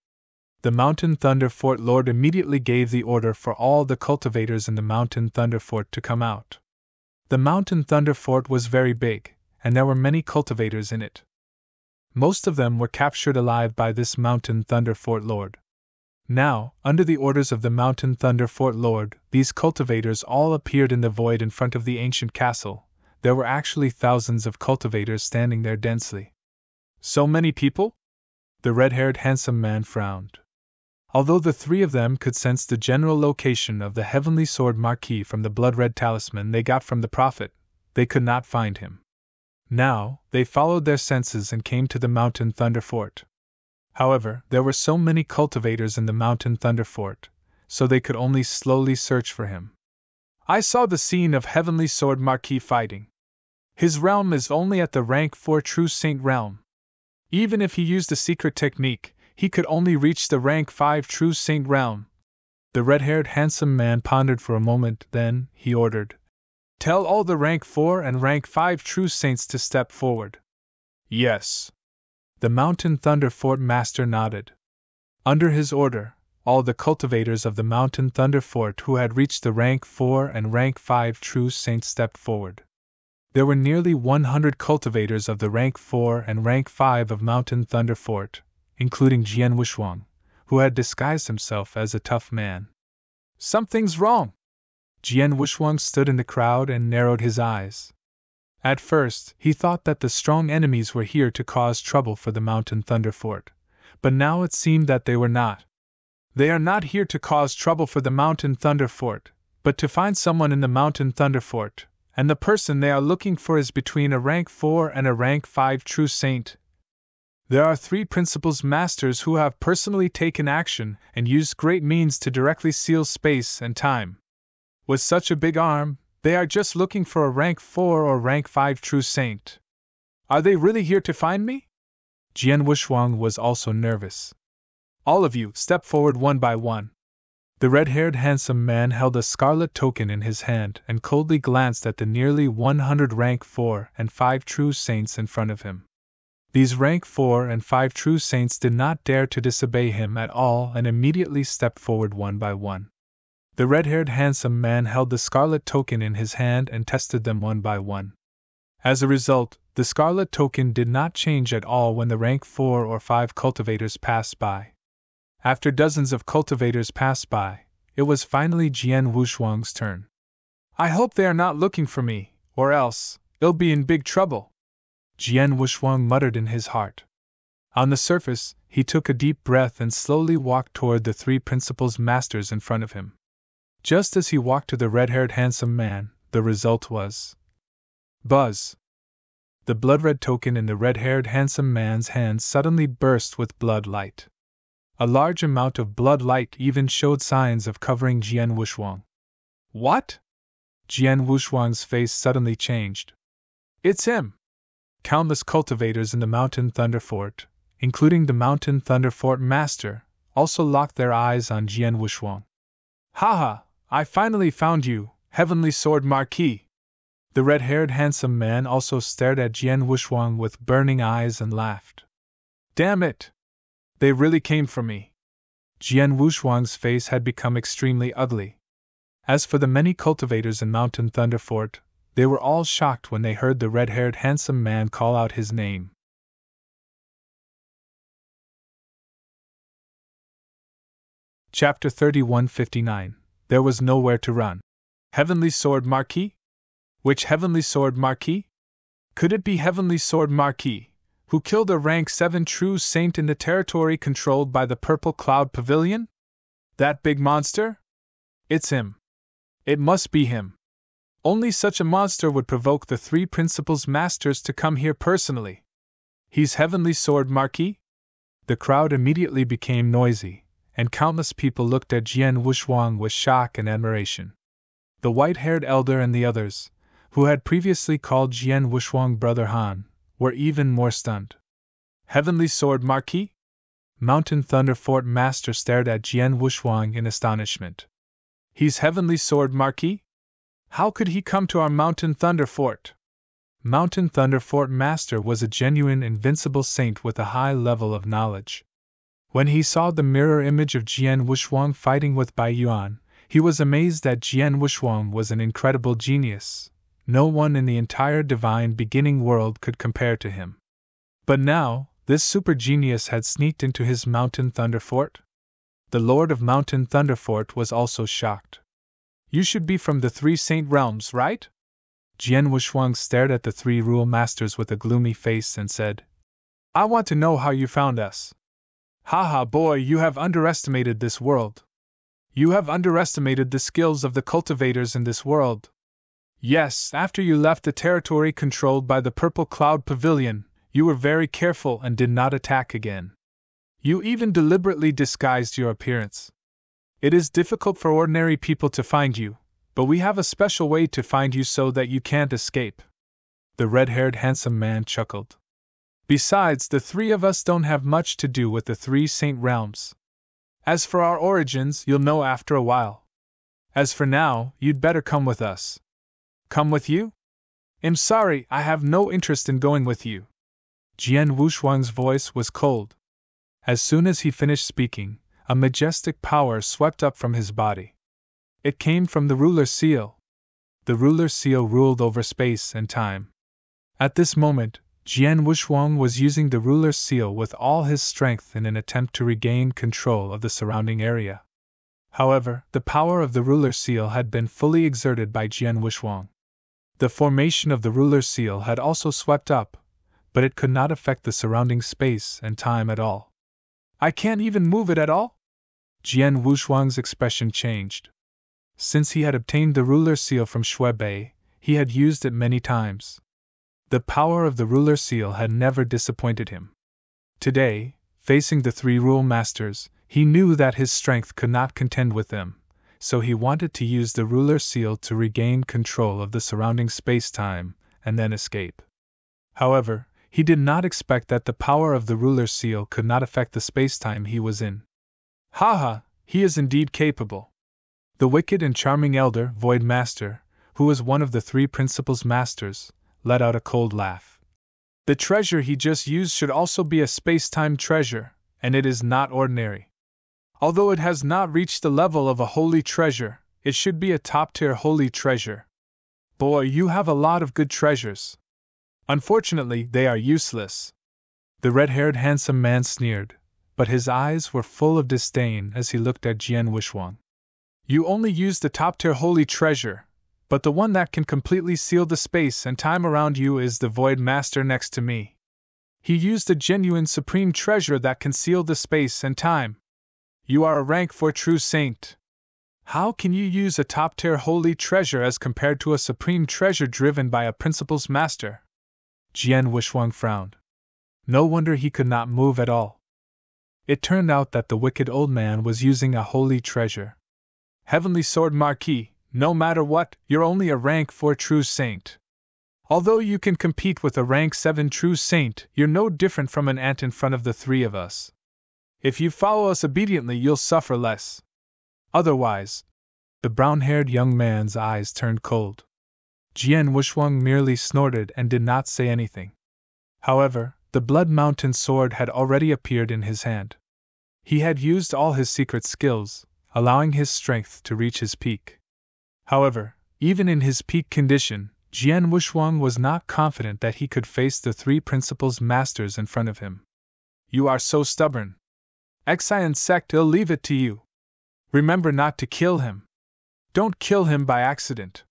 The Mountain Thunder Fort Lord immediately gave the order for all the cultivators in the Mountain Thunder Fort to come out. The Mountain Thunder Fort was very big, and there were many cultivators in it. Most of them were captured alive by this Mountain Thunder Fort Lord. Now, under the orders of the Mountain Thunder Fort Lord, these cultivators all appeared in the void in front of the ancient castle. There were actually thousands of cultivators standing there densely. So many people? The red-haired handsome man frowned. Although the 3 of them could sense the general location of the Heavenly Sword Marquis from the blood-red talisman they got from the Prophet, they could not find him. Now, they followed their senses and came to the Mountain Thunder Fort. However, there were so many cultivators in the Mountain Thunder Fort, so they could only slowly search for him. I saw the scene of Heavenly Sword Marquis fighting. His realm is only at the rank 4 True Saint realm. Even if he used a secret technique, he could only reach the rank 5 True Saint realm. The red-haired handsome man pondered for a moment, then he ordered, Tell all the rank 4 and rank 5 True Saints to step forward. Yes. The Mountain Thunder Fort Master nodded. Under his order, all the cultivators of the Mountain Thunder Fort who had reached the rank 4 and rank 5 True Saints stepped forward. There were nearly 100 cultivators of the rank 4 and rank 5 of Mountain Thunder Fort, including Jian Wushuang, who had disguised himself as a tough man. Something's wrong! Jian Wushuang stood in the crowd and narrowed his eyes. At first, he thought that the strong enemies were here to cause trouble for the Mountain Thunder Fort, but now it seemed that they were not. They are not here to cause trouble for the Mountain Thunder Fort, but to find someone in the Mountain Thunder Fort, and the person they are looking for is between a rank 4 and a rank 5 true saint. There are 3 principals masters who have personally taken action and used great means to directly seal space and time. With such a big arm, they are just looking for a rank 4 or rank 5 true saint. Are they really here to find me? Jian Wushuang was also nervous. All of you, step forward one by one. The red-haired handsome man held a scarlet token in his hand and coldly glanced at the nearly 100 rank 4 and 5 true saints in front of him. These rank 4 and 5 true saints did not dare to disobey him at all and immediately stepped forward one by one. The red-haired handsome man held the scarlet token in his hand and tested them one by one. As a result, the scarlet token did not change at all when the rank 4 or 5 cultivators passed by. After dozens of cultivators passed by, it was finally Jian Wushuang's turn. I hope they are not looking for me, or else, I'll be in big trouble, Jian Wushuang muttered in his heart. On the surface, he took a deep breath and slowly walked toward the 3 principals masters in front of him. Just as he walked to the red-haired handsome man, the result was buzz. The blood-red token in the red-haired handsome man's hand suddenly burst with blood light. A large amount of blood light even showed signs of covering Jian Wushuang. What? Jian Wushuang's face suddenly changed. It's him! Countless cultivators in the Mountain Thunder Fort, including the Mountain Thunder Fort Master, also locked their eyes on Jian Wushuang. Haha, I finally found you, Heavenly Sword Marquis! The red-haired handsome man also stared at Jian Wushuang with burning eyes and laughed. Damn it! They really came for me. Jian Wushuang's face had become extremely ugly. As for the many cultivators in Mountain Thunder Fort, they were all shocked when they heard the red-haired handsome man call out his name. Chapter 3159. There was nowhere to run. Heavenly Sword Marquis? Which Heavenly Sword Marquis? Could it be Heavenly Sword Marquis, who killed a rank 7 true saint in the territory controlled by the Purple Cloud Pavilion? That big monster? It's him. It must be him. Only such a monster would provoke the 3 principals masters to come here personally. He's Heavenly Sword Marquis? The crowd immediately became noisy, and countless people looked at Jian Wushuang with shock and admiration. The white-haired elder and the others, who had previously called Jian Wushuang Brother Han, were even more stunned. Heavenly Sword Marquis? Mountain Thunder Fort Master stared at Jian Wushuang in astonishment. He's Heavenly Sword Marquis? How could he come to our Mountain Thunder Fort? Mountain Thunder Fort Master was a genuine invincible saint with a high level of knowledge. When he saw the mirror image of Jian Wushuang fighting with Bai Yuan, he was amazed that Jian Wushuang was an incredible genius. No one in the entire divine beginning world could compare to him. But now, this super genius had sneaked into his Mountain Thunder Fort? The Lord of Mountain Thunder Fort was also shocked. You should be from the 3 Saint Realms, right? Jian Wushuang stared at the 3 Rule Masters with a gloomy face and said, I want to know how you found us. Haha boy, you have underestimated this world. You have underestimated the skills of the cultivators in this world. Yes, after you left the territory controlled by the Purple Cloud Pavilion, you were very careful and did not attack again. You even deliberately disguised your appearance. It is difficult for ordinary people to find you, but we have a special way to find you so that you can't escape. The red-haired handsome man chuckled. Besides, the 3 of us don't have much to do with the 3 Saint Realms. As for our origins, you'll know after a while. As for now, you'd better come with us. Come with you? I'm sorry, I have no interest in going with you. Jian Wushuang's voice was cold. As soon as he finished speaking, a majestic power swept up from his body. It came from the ruler seal. The ruler seal ruled over space and time. At this moment, Jian Wushuang was using the ruler seal with all his strength in an attempt to regain control of the surrounding area. However, the power of the ruler seal had been fully exerted by Jian Wushuang. The formation of the ruler seal had also swept up, but it could not affect the surrounding space and time at all. I can't even move it at all? Jian Wushuang's expression changed. Since he had obtained the ruler seal from Shui, he had used it many times. The power of the ruler seal had never disappointed him. Today, facing the three rule masters, he knew that his strength could not contend with them, so he wanted to use the ruler seal to regain control of the surrounding space-time and then escape. However, he did not expect that the power of the ruler seal could not affect the space-time he was in. Haha, he is indeed capable. The wicked and charming elder Void Master, who was one of the three principals masters, let out a cold laugh. The treasure he just used should also be a space-time treasure, and it is not ordinary. Although it has not reached the level of a holy treasure, it should be a top-tier holy treasure. Boy, you have a lot of good treasures. Unfortunately, they are useless. The red-haired handsome man sneered, but his eyes were full of disdain as he looked at Jian Wushuang. You only use the top-tier holy treasure, but the one that can completely seal the space and time around you is the Void Master next to me. He used a genuine supreme treasure that can seal the space and time. You are a rank 4 true saint. How can you use a top-tier holy treasure as compared to a supreme treasure driven by a principal's master? Jian Wushuang frowned. No wonder he could not move at all. It turned out that the wicked old man was using a holy treasure. Heavenly Sword Marquis, no matter what, you're only a rank 4 true saint. Although you can compete with a rank 7 true saint, you're no different from an ant in front of the three of us. If you follow us obediently, you'll suffer less. Otherwise, the brown-haired young man's eyes turned cold. Jian Wushuang merely snorted and did not say anything. However, the Blood Mountain sword had already appeared in his hand. He had used all his secret skills, allowing his strength to reach his peak. However, even in his peak condition, Jian Wushuang was not confident that he could face the three principals masters in front of him. You are so stubborn. Xian sect will leave it to you. Remember not to kill him. Don't kill him by accident.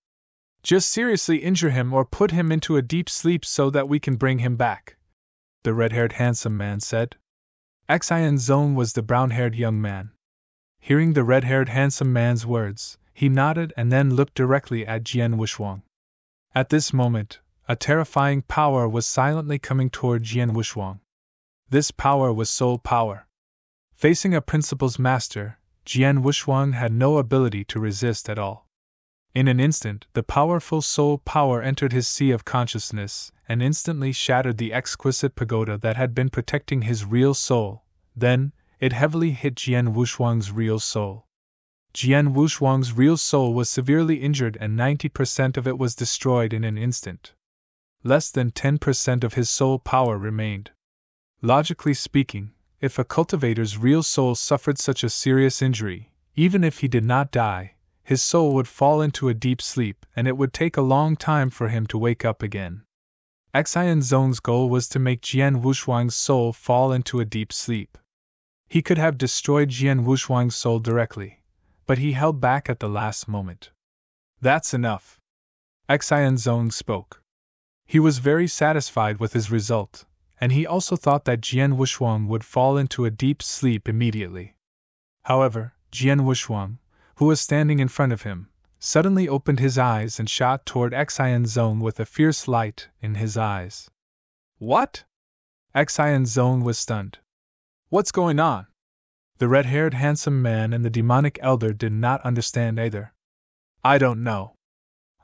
Just seriously injure him or put him into a deep sleep so that we can bring him back, the red-haired handsome man said. Xian Zong was the brown-haired young man. Hearing the red-haired handsome man's words, he nodded and then looked directly at Jian Wushuang. At this moment, a terrifying power was silently coming toward Jian Wushuang. This power was soul power. Facing a principal's master, Jian Wushuang had no ability to resist at all. In an instant, the powerful soul power entered his sea of consciousness and instantly shattered the exquisite pagoda that had been protecting his real soul. Then, it heavily hit Jian Wushuang's real soul. Jian Wushuang's real soul was severely injured and 90% of it was destroyed in an instant. Less than 10% of his soul power remained. Logically speaking, if a cultivator's real soul suffered such a serious injury, even if he did not die, his soul would fall into a deep sleep and it would take a long time for him to wake up again. Xian Zong's goal was to make Jian Wushuang's soul fall into a deep sleep. He could have destroyed Jian Wushuang's soul directly, but he held back at the last moment. That's enough. Xian Zong spoke. He was very satisfied with his result, and he also thought that Jian Wushuang would fall into a deep sleep immediately. However, Jian Wushuang, who was standing in front of him, suddenly opened his eyes and shot toward Xian Zong with a fierce light in his eyes. What? Xian Zong was stunned. What's going on? The red-haired handsome man and the demonic elder did not understand either. I don't know.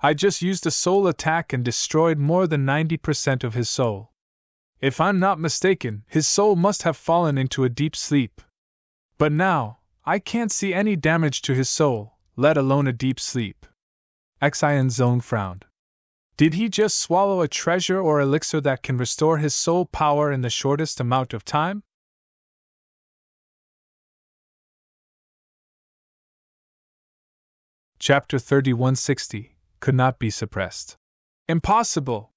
I just used a soul attack and destroyed more than 90% of his soul. If I'm not mistaken, his soul must have fallen into a deep sleep. But now, I can't see any damage to his soul, let alone a deep sleep. Xian Zong frowned. Did he just swallow a treasure or elixir that can restore his soul power in the shortest amount of time? Chapter 3160 could not be suppressed. Impossible!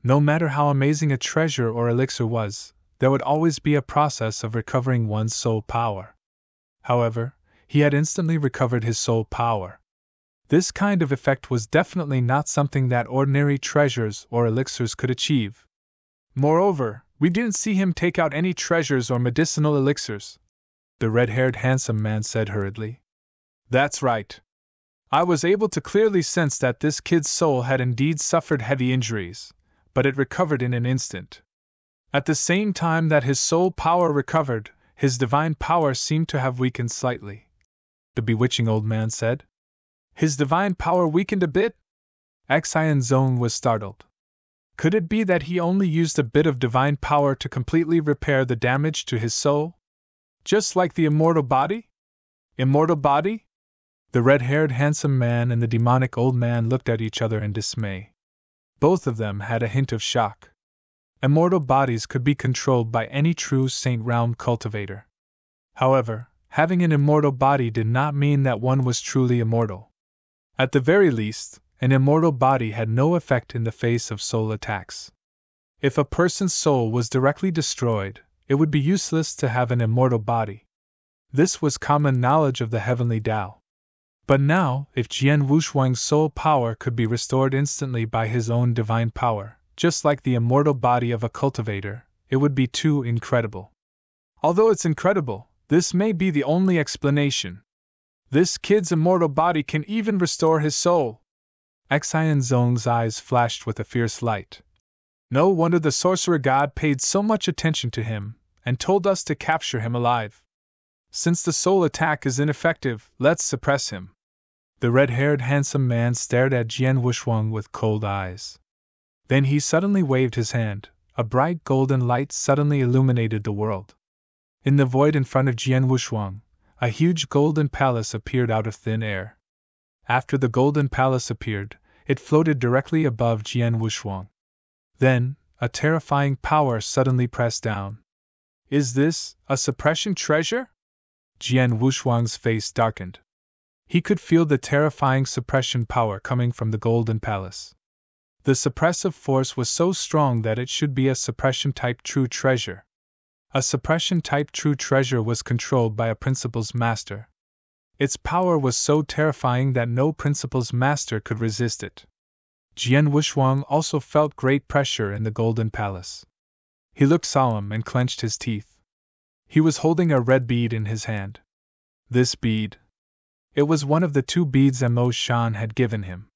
No matter how amazing a treasure or elixir was, there would always be a process of recovering one's soul power. However, he had instantly recovered his soul power. This kind of effect was definitely not something that ordinary treasures or elixirs could achieve. Moreover, we didn't see him take out any treasures or medicinal elixirs. the red-haired handsome man said hurriedly. That's right. I was able to clearly sense that this kid's soul had indeed suffered heavy injuries, but it recovered in an instant. At the same time that his soul power recovered, his divine power seemed to have weakened slightly, the bewitching old man said. His divine power weakened a bit? Xian Zong was startled. Could it be that he only used a bit of divine power to completely repair the damage to his soul? Just like the immortal body? Immortal body? The red-haired handsome man and the demonic old man looked at each other in dismay. Both of them had a hint of shock. Immortal bodies could be controlled by any true Saint Realm cultivator. However, having an immortal body did not mean that one was truly immortal. At the very least, an immortal body had no effect in the face of soul attacks. If a person's soul was directly destroyed, it would be useless to have an immortal body. This was common knowledge of the heavenly Tao. But now, if Jian Wushuang's soul power could be restored instantly by his own divine power, just like the immortal body of a cultivator, it would be too incredible. Although it's incredible, this may be the only explanation. This kid's immortal body can even restore his soul. Xian Zong's eyes flashed with a fierce light. No wonder the sorcerer god paid so much attention to him, and told us to capture him alive. Since the soul attack is ineffective, let's suppress him. The red-haired handsome man stared at Jian Wushuang with cold eyes. Then he suddenly waved his hand. A bright golden light suddenly illuminated the world. In the void in front of Jian Wushuang, a huge golden palace appeared out of thin air. After the golden palace appeared, it floated directly above Jian Wushuang. Then, a terrifying power suddenly pressed down. Is this a suppression treasure? Jian Wushuang's face darkened. He could feel the terrifying suppression power coming from the golden palace. The suppressive force was so strong that it should be a suppression-type true treasure. A suppression-type true treasure was controlled by a principal's master. Its power was so terrifying that no principal's master could resist it. Jian Wushuang also felt great pressure in the golden palace. He looked solemn and clenched his teeth. He was holding a red bead in his hand. This bead. It was one of the 2 beads Mo Shan had given him.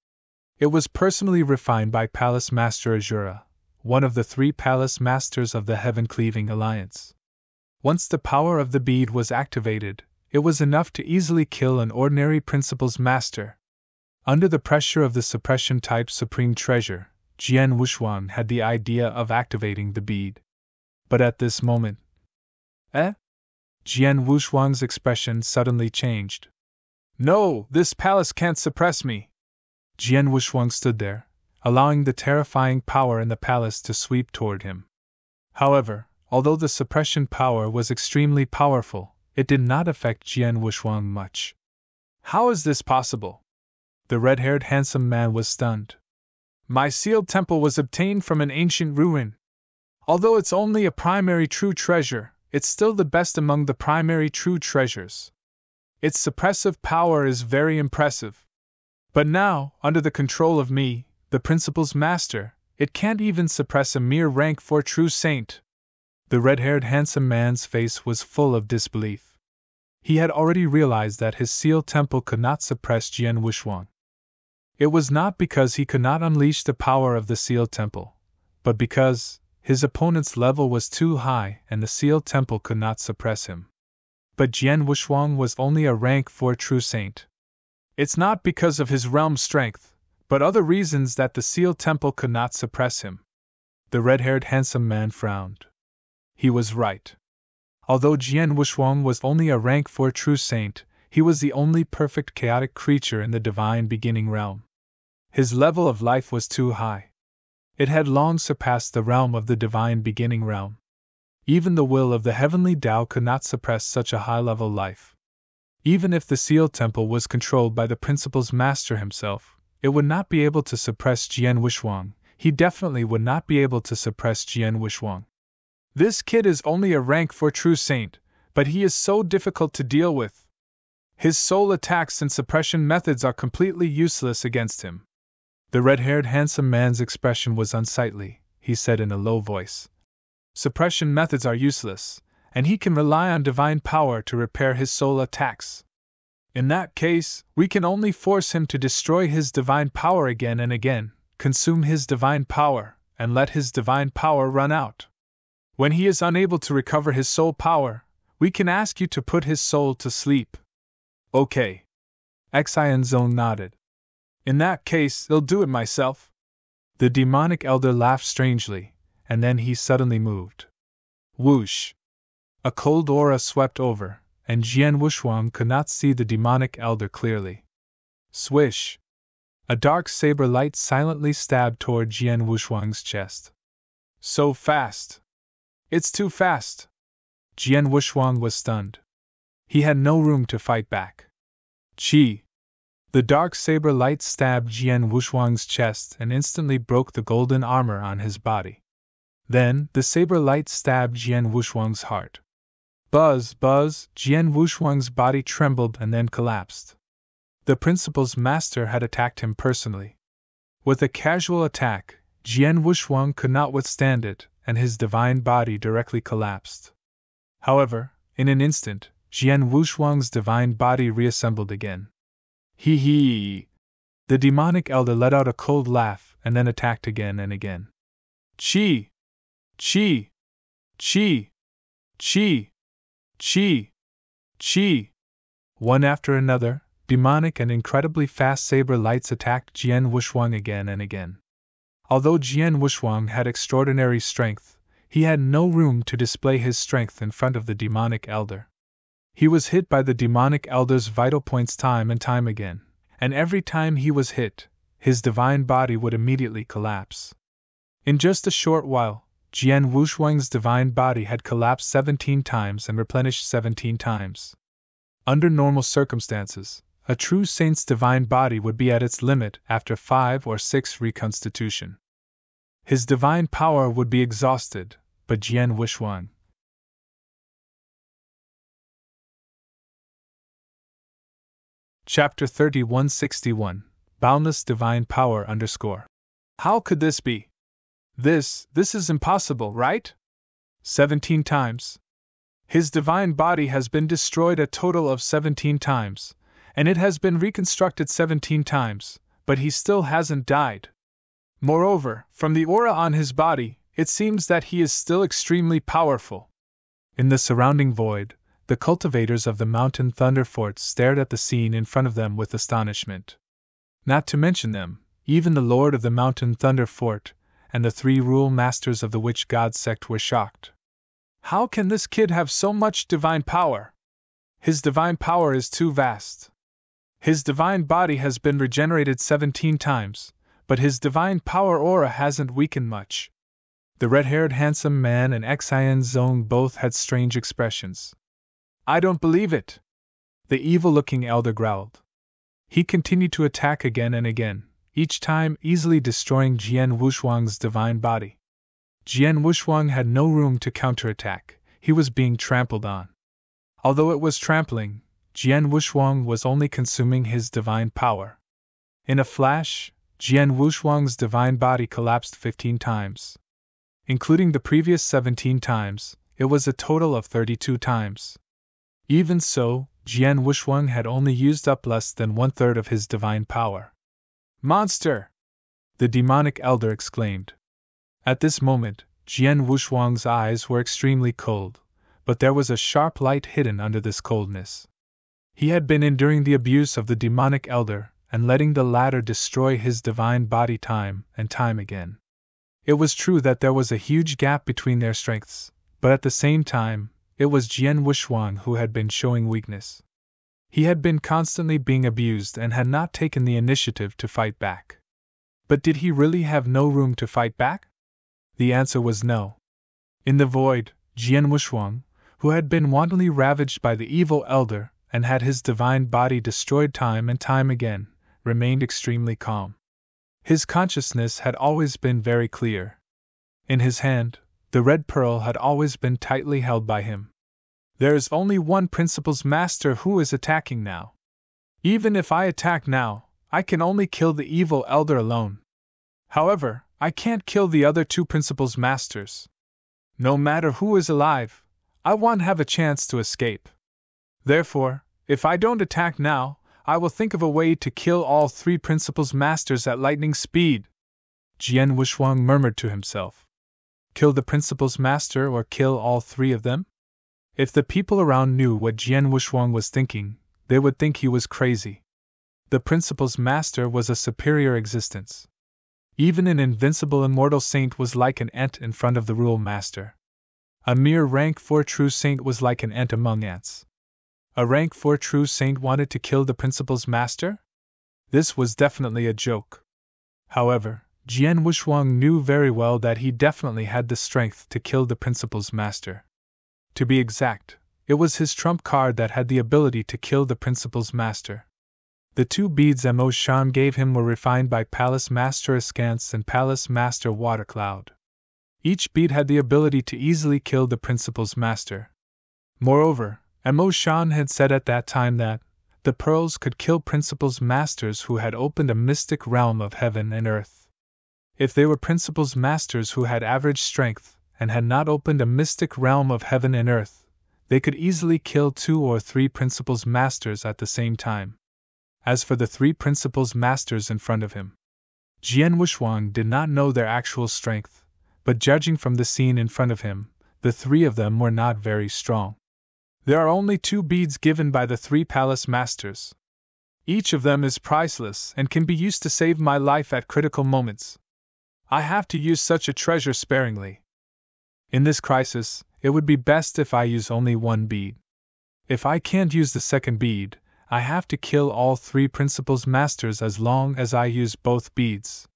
It was personally refined by Palace Master Azura, one of the 3 Palace Masters of the Heaven-Cleaving Alliance. Once the power of the bead was activated, it was enough to easily kill an ordinary principal's master. Under the pressure of the suppression-type supreme treasure, Jian Wushuang had the idea of activating the bead. But at this moment... Jian Wushuang's expression suddenly changed. No, this palace can't suppress me. Jian Wushuang stood there, allowing the terrifying power in the palace to sweep toward him. However, although the suppression power was extremely powerful, it did not affect Jian Wushuang much. How is this possible? The red-haired handsome man was stunned. My sealed temple was obtained from an ancient ruin. Although it's only a primary true treasure, it's still the best among the primary true treasures. Its suppressive power is very impressive. But now, under the control of me, the principal's master, it can't even suppress a mere rank 4 true saint. The red-haired handsome man's face was full of disbelief. He had already realized that his sealed temple could not suppress Jian Wushuang. It was not because he could not unleash the power of the sealed temple, but because his opponent's level was too high and the sealed temple could not suppress him. But Jian Wushuang was only a rank 4 true saint. It's not because of his realm strength, but other reasons that the sealed temple could not suppress him. The red-haired handsome man frowned. He was right. Although Jian Wushuang was only a rank 4 true saint, he was the only perfect chaotic creature in the divine beginning realm. His level of life was too high. It had long surpassed the realm of the divine beginning realm. Even the will of the heavenly Tao could not suppress such a high-level life. Even if the sealed temple was controlled by the principal's master himself, it would not be able to suppress Jian Wushuang. He definitely would not be able to suppress Jian Wushuang. This kid is only a rank 4 true saint, but he is so difficult to deal with. His soul attacks and suppression methods are completely useless against him. The red-haired handsome man's expression was unsightly. He said in a low voice. Suppression methods are useless, and he can rely on divine power to repair his soul attacks. In that case, we can only force him to destroy his divine power again and again, consume his divine power, and let his divine power run out. When he is unable to recover his soul power, we can ask you to put his soul to sleep. Okay. Xianzong nodded. In that case, I'll do it myself. The demonic elder laughed strangely, and then he suddenly moved. Whoosh! A cold aura swept over, and Jian Wushuang could not see the demonic elder clearly. Swish! A dark saber light silently stabbed toward Jian Wushuang's chest. So fast! It's too fast! Jian Wushuang was stunned. He had no room to fight back. Chi! The dark saber light stabbed Jian Wushuang's chest and instantly broke the golden armor on his body. Then, the saber light stabbed Jian Wushuang's heart. Buzz, buzz, Jian Wushuang's body trembled and then collapsed. The principal's master had attacked him personally. With a casual attack, Jian Wushuang could not withstand it, and his divine body directly collapsed. However, in an instant, Jian Wushuang's divine body reassembled again. Hee hee! The demonic elder let out a cold laugh and then attacked again and again. Chi! Chi! Chi! Chi! Chi! Chi! One after another, demonic and incredibly fast saber lights attacked Jian Wushuang again and again. Although Jian Wushuang had extraordinary strength, he had no room to display his strength in front of the demonic elder. He was hit by the demonic elder's vital points time and time again, and every time he was hit, his divine body would immediately collapse. In just a short while, Jian Wushuang's divine body had collapsed 17 times and replenished 17 times. Under normal circumstances, a true saint's divine body would be at its limit after 5 or 6 reconstitution. His divine power would be exhausted, but Jian Wushuang. Chapter 3161, Boundless Divine Power _ How could this be? This is impossible, right? 17 times. His divine body has been destroyed a total of 17 times, and it has been reconstructed 17 times, but he still hasn't died. Moreover, from the aura on his body, it seems that he is still extremely powerful. In the surrounding void, the cultivators of the Mountain Thunder Fort stared at the scene in front of them with astonishment. Not to mention them, even the Lord of the Mountain Thunder Fort and the 3 rule masters of the Witch God sect were shocked. How can this kid have so much divine power? His divine power is too vast. His divine body has been regenerated 17 times, but his divine power aura hasn't weakened much. The red-haired handsome man and Xianzong both had strange expressions. I don't believe it! The evil-looking elder growled. He continued to attack again and again, each time easily destroying Jian Wushuang's divine body. Jian Wushuang had no room to counterattack, he was being trampled on. Although it was trampling, Jian Wushuang was only consuming his divine power. In a flash, Jian Wushuang's divine body collapsed 15 times. Including the previous 17 times, it was a total of 32 times. Even so, Jian Wushuang had only used up less than 1/3 of his divine power. Monster! The demonic elder exclaimed. At this moment, Jian Wushuang's eyes were extremely cold, but there was a sharp light hidden under this coldness. He had been enduring the abuse of the demonic elder and letting the latter destroy his divine body time and time again. It was true that there was a huge gap between their strengths, but at the same time, it was Jian Wushuang who had been showing weakness. He had been constantly being abused and had not taken the initiative to fight back. But did he really have no room to fight back? The answer was no. In the void, Jian Wushuang, who had been wantonly ravaged by the evil elder and had his divine body destroyed time and time again, remained extremely calm. His consciousness had always been very clear. In his hand, the red pearl had always been tightly held by him. There is only one principal's master who is attacking now. Even if I attack now, I can only kill the evil elder alone. However, I can't kill the other 2 principal's masters. No matter who is alive, I want to have a chance to escape. Therefore, if I don't attack now, I will think of a way to kill all three principal's masters at lightning speed. Jian Wuxuang murmured to himself. Kill the principal's master or kill all three of them? If the people around knew what Jian Wuxuang was thinking, they would think he was crazy. The principal's master was a superior existence. Even an invincible immortal saint was like an ant in front of the rule master. A mere rank 4 true saint was like an ant among ants. A rank 4 true saint wanted to kill the principal's master? This was definitely a joke. However, Jian Wuxuang knew very well that he definitely had the strength to kill the principal's master. To be exact, it was his trump card that had the ability to kill the principal's master. The 2 beads Mo Shan gave him were refined by Palace Master Askance and Palace Master Watercloud. Each bead had the ability to easily kill the principal's master. Moreover, Mo Shan had said at that time that the pearls could kill principal's masters who had opened a mystic realm of heaven and earth. If they were principal's masters who had average strength and had not opened a mystic realm of heaven and earth, they could easily kill 2 or 3 principal's masters at the same time. As for the 3 principal's masters in front of him, Jian Wuxuang did not know their actual strength, but judging from the scene in front of him, the 3 of them were not very strong. There are only 2 beads given by the 3 palace masters. Each of them is priceless and can be used to save my life at critical moments. I have to use such a treasure sparingly. In this crisis, it would be best if I use only 1 bead. If I can't use the second bead, I have to kill all 3 principal's masters as long as I use both beads.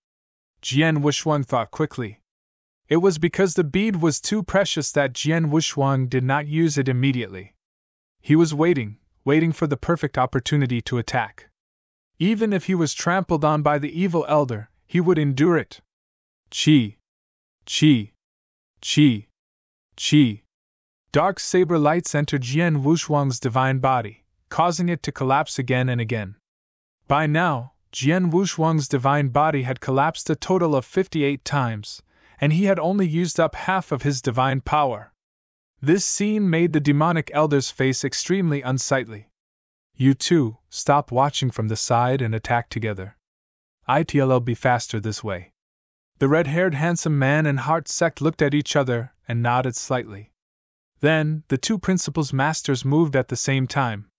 Jian Wuxuang thought quickly. It was because the bead was too precious that Jian Wuxuang did not use it immediately. He was waiting for the perfect opportunity to attack. Even if he was trampled on by the evil elder, he would endure it. Chi! Chi! Chi! Chi! Dark saber lights entered Jian Wuxuang's divine body, causing it to collapse again and again. By now, Jian Wuxuang's divine body had collapsed a total of 58 times, and he had only used up half of his divine power. This scene made the demonic elder's face extremely unsightly. You two, stop watching from the side and attack together. It'll be faster this way. The red-haired handsome man and Heart Sect looked at each other and nodded slightly. Then, the 2 principal's masters moved at the same time.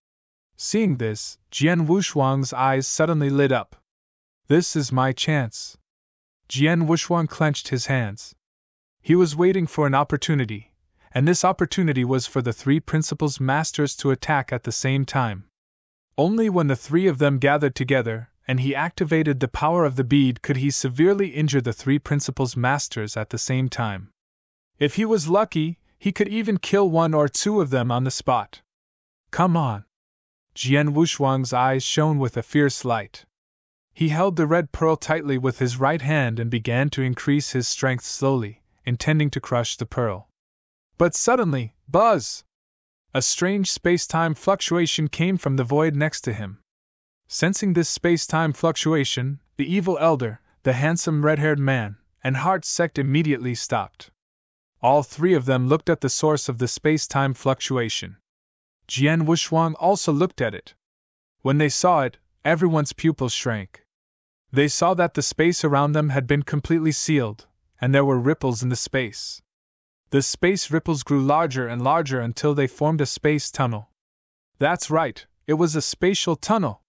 Seeing this, Jian Wuxuang's eyes suddenly lit up. This is my chance. Jian Wuxuang clenched his hands. He was waiting for an opportunity, and this opportunity was for the 3 principal's masters to attack at the same time. Only when the 3 of them gathered together, and he activated the power of the bead, could he severely injure the 3 principal's masters at the same time. If he was lucky, he could even kill 1 or 2 of them on the spot. Come on. Jian Wuxuang's eyes shone with a fierce light. He held the red pearl tightly with his right hand and began to increase his strength slowly, intending to crush the pearl. But suddenly, buzz! A strange space-time fluctuation came from the void next to him. Sensing this space-time fluctuation, the evil elder, the handsome red-haired man, and Heart Sect immediately stopped. All 3 of them looked at the source of the space-time fluctuation. Jian Wuxuang also looked at it. When they saw it, everyone's pupils shrank. They saw that the space around them had been completely sealed, and there were ripples in the space. The space ripples grew larger and larger until they formed a space tunnel. That's right, it was a spatial tunnel.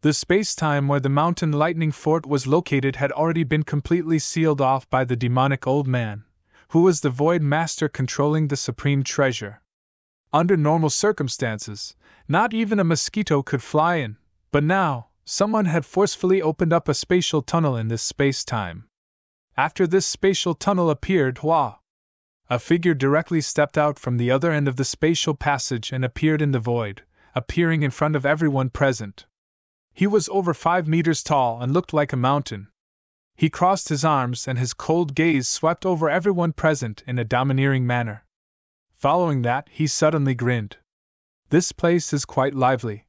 The space-time where the mountain lightning fort was located had already been completely sealed off by the demonic old man, who was the void master controlling the supreme treasure. Under normal circumstances, not even a mosquito could fly in, but now, someone had forcefully opened up a spatial tunnel in this space-time. After this spatial tunnel appeared, a figure directly stepped out from the other end of the spatial passage and appeared in the void, appearing in front of everyone present. He was over 5 meters tall and looked like a mountain. He crossed his arms and his cold gaze swept over everyone present in a domineering manner. Following that, he suddenly grinned. This place is quite lively.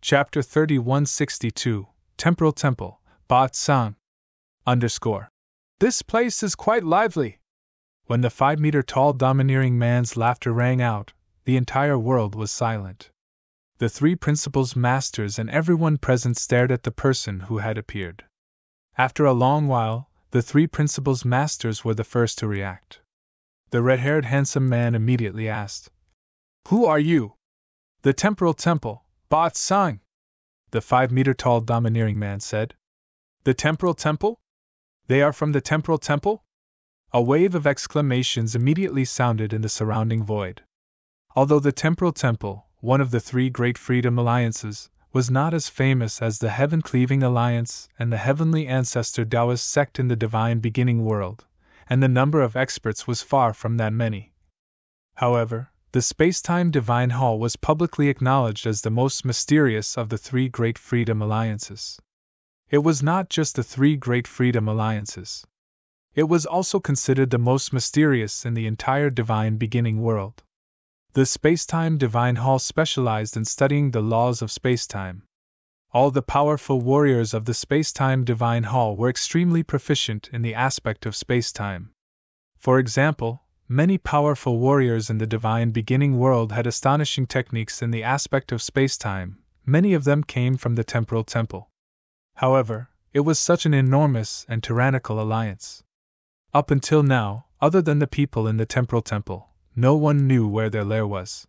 Chapter 3162, Temporal Temple, Ba Tsang. _ This place is quite lively. When the 5-meter-tall domineering man's laughter rang out, the entire world was silent. The three principals masters and everyone present stared at the person who had appeared. After a long while, the three principals masters were the first to react. The red-haired handsome man immediately asked, "Who are you?" "The Temporal Temple, Ba Tsang," the 5-meter-tall domineering man said. "The Temporal Temple? They are from the Temporal Temple?" A wave of exclamations immediately sounded in the surrounding void. Although the Temporal Temple, one of the three great freedom alliances, was not as famous as the Heaven-Cleaving Alliance and the Heavenly Ancestor Taoist sect in the Divine Beginning world, and the number of experts was far from that many. However, the Space-Time Divine Hall was publicly acknowledged as the most mysterious of the three great freedom alliances. It was not just the three great freedom alliances. It was also considered the most mysterious in the entire Divine Beginning world. The Space-Time Divine Hall specialized in studying the laws of space-time. All the powerful warriors of the Space-Time Divine Hall were extremely proficient in the aspect of space-time. For example, many powerful warriors in the Divine Beginning world had astonishing techniques in the aspect of space-time. Many of them came from the Temporal Temple. However, it was such an enormous and tyrannical alliance. Up until now, other than the people in the Temporal Temple, no one knew where their lair was.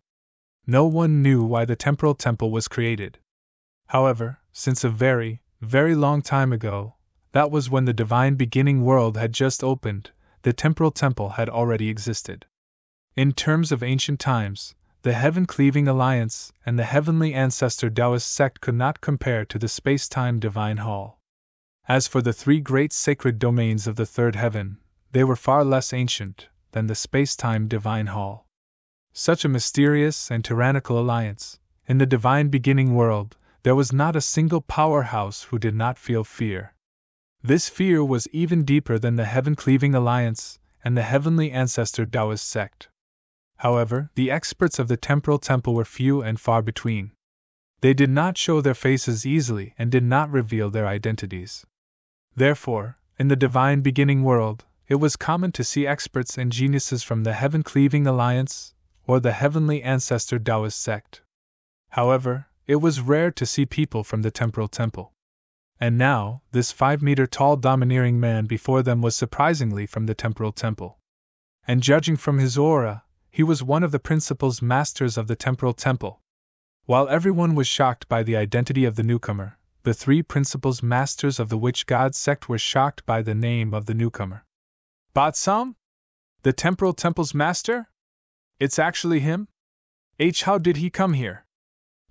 No one knew why the Temporal Temple was created. However, since a very, very long time ago, that was when the Divine Beginning world had just opened, the Temporal Temple had already existed. In terms of ancient times, the Heaven-Cleaving Alliance and the Heavenly Ancestor Taoist sect could not compare to the Space-Time Divine Hall. As for the three great sacred domains of the Third Heaven, they were far less ancient than the Space-Time Divine Hall. Such a mysterious and tyrannical alliance, in the Divine Beginning world, there was not a single powerhouse who did not feel fear. This fear was even deeper than the Heaven-Cleaving Alliance and the Heavenly Ancestor Taoist sect. However, the experts of the Temporal Temple were few and far between. They did not show their faces easily and did not reveal their identities. Therefore, in the Divine Beginning world, it was common to see experts and geniuses from the Heaven-Cleaving Alliance or the Heavenly Ancestor Taoist sect. However, it was rare to see people from the Temporal Temple. And now, this 5-meter-tall domineering man before them was surprisingly from the Temporal Temple. And judging from his aura, he was one of the principals masters of the Temporal Temple. While everyone was shocked by the identity of the newcomer, the three principals masters of the Witch God sect were shocked by the name of the newcomer. Ba Tsang? The Temporal Temple's master? It's actually him? How did he come here?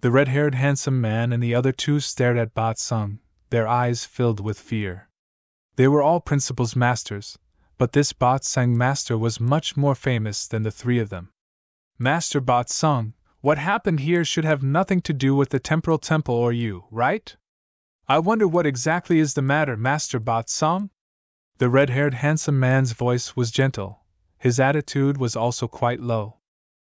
The red-haired handsome man and the other two stared at Ba Tsang, their eyes filled with fear. They were all principals masters, but this Ba Tsang master was much more famous than the three of them. Master Ba Tsang, what happened here should have nothing to do with the Temporal Temple or you, right? I wonder what exactly is the matter, Master Ba Tsang? The red-haired handsome man's voice was gentle. His attitude was also quite low.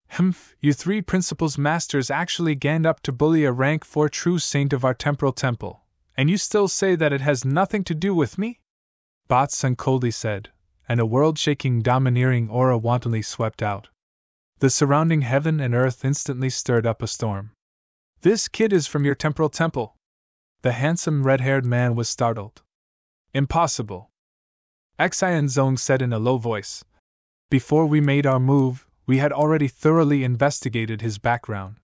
Humph, you three principals masters actually ganged up to bully a rank 4 true saint of our Temporal Temple, and you still say that it has nothing to do with me? Ba Tsang coldly said, and a world-shaking domineering aura wantonly swept out. The surrounding heaven and earth instantly stirred up a storm. This kid is from your Temporal Temple? The handsome red-haired man was startled. Impossible. Xian Zong said in a low voice. Before we made our move, we had already thoroughly investigated his background.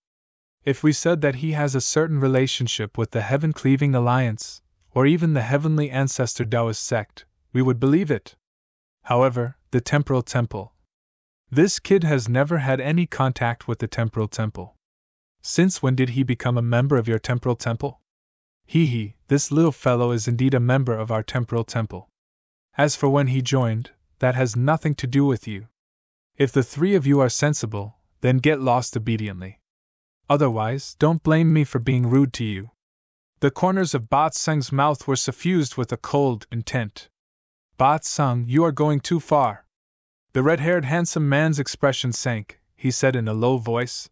If we said that he has a certain relationship with the Heaven-Cleaving Alliance, or even the Heavenly Ancestor Taoist sect, we would believe it. However, the Temporal Temple. This kid has never had any contact with the Temporal Temple. Since when did he become a member of your Temporal Temple? This little fellow is indeed a member of our Temporal Temple. As for when he joined, that has nothing to do with you. If the three of you are sensible, then get lost obediently. Otherwise, don't blame me for being rude to you. The corners of Ba Tsang's mouth were suffused with a cold intent. Ba Tsang, you are going too far. The red-haired handsome man's expression sank. He said in a low voice,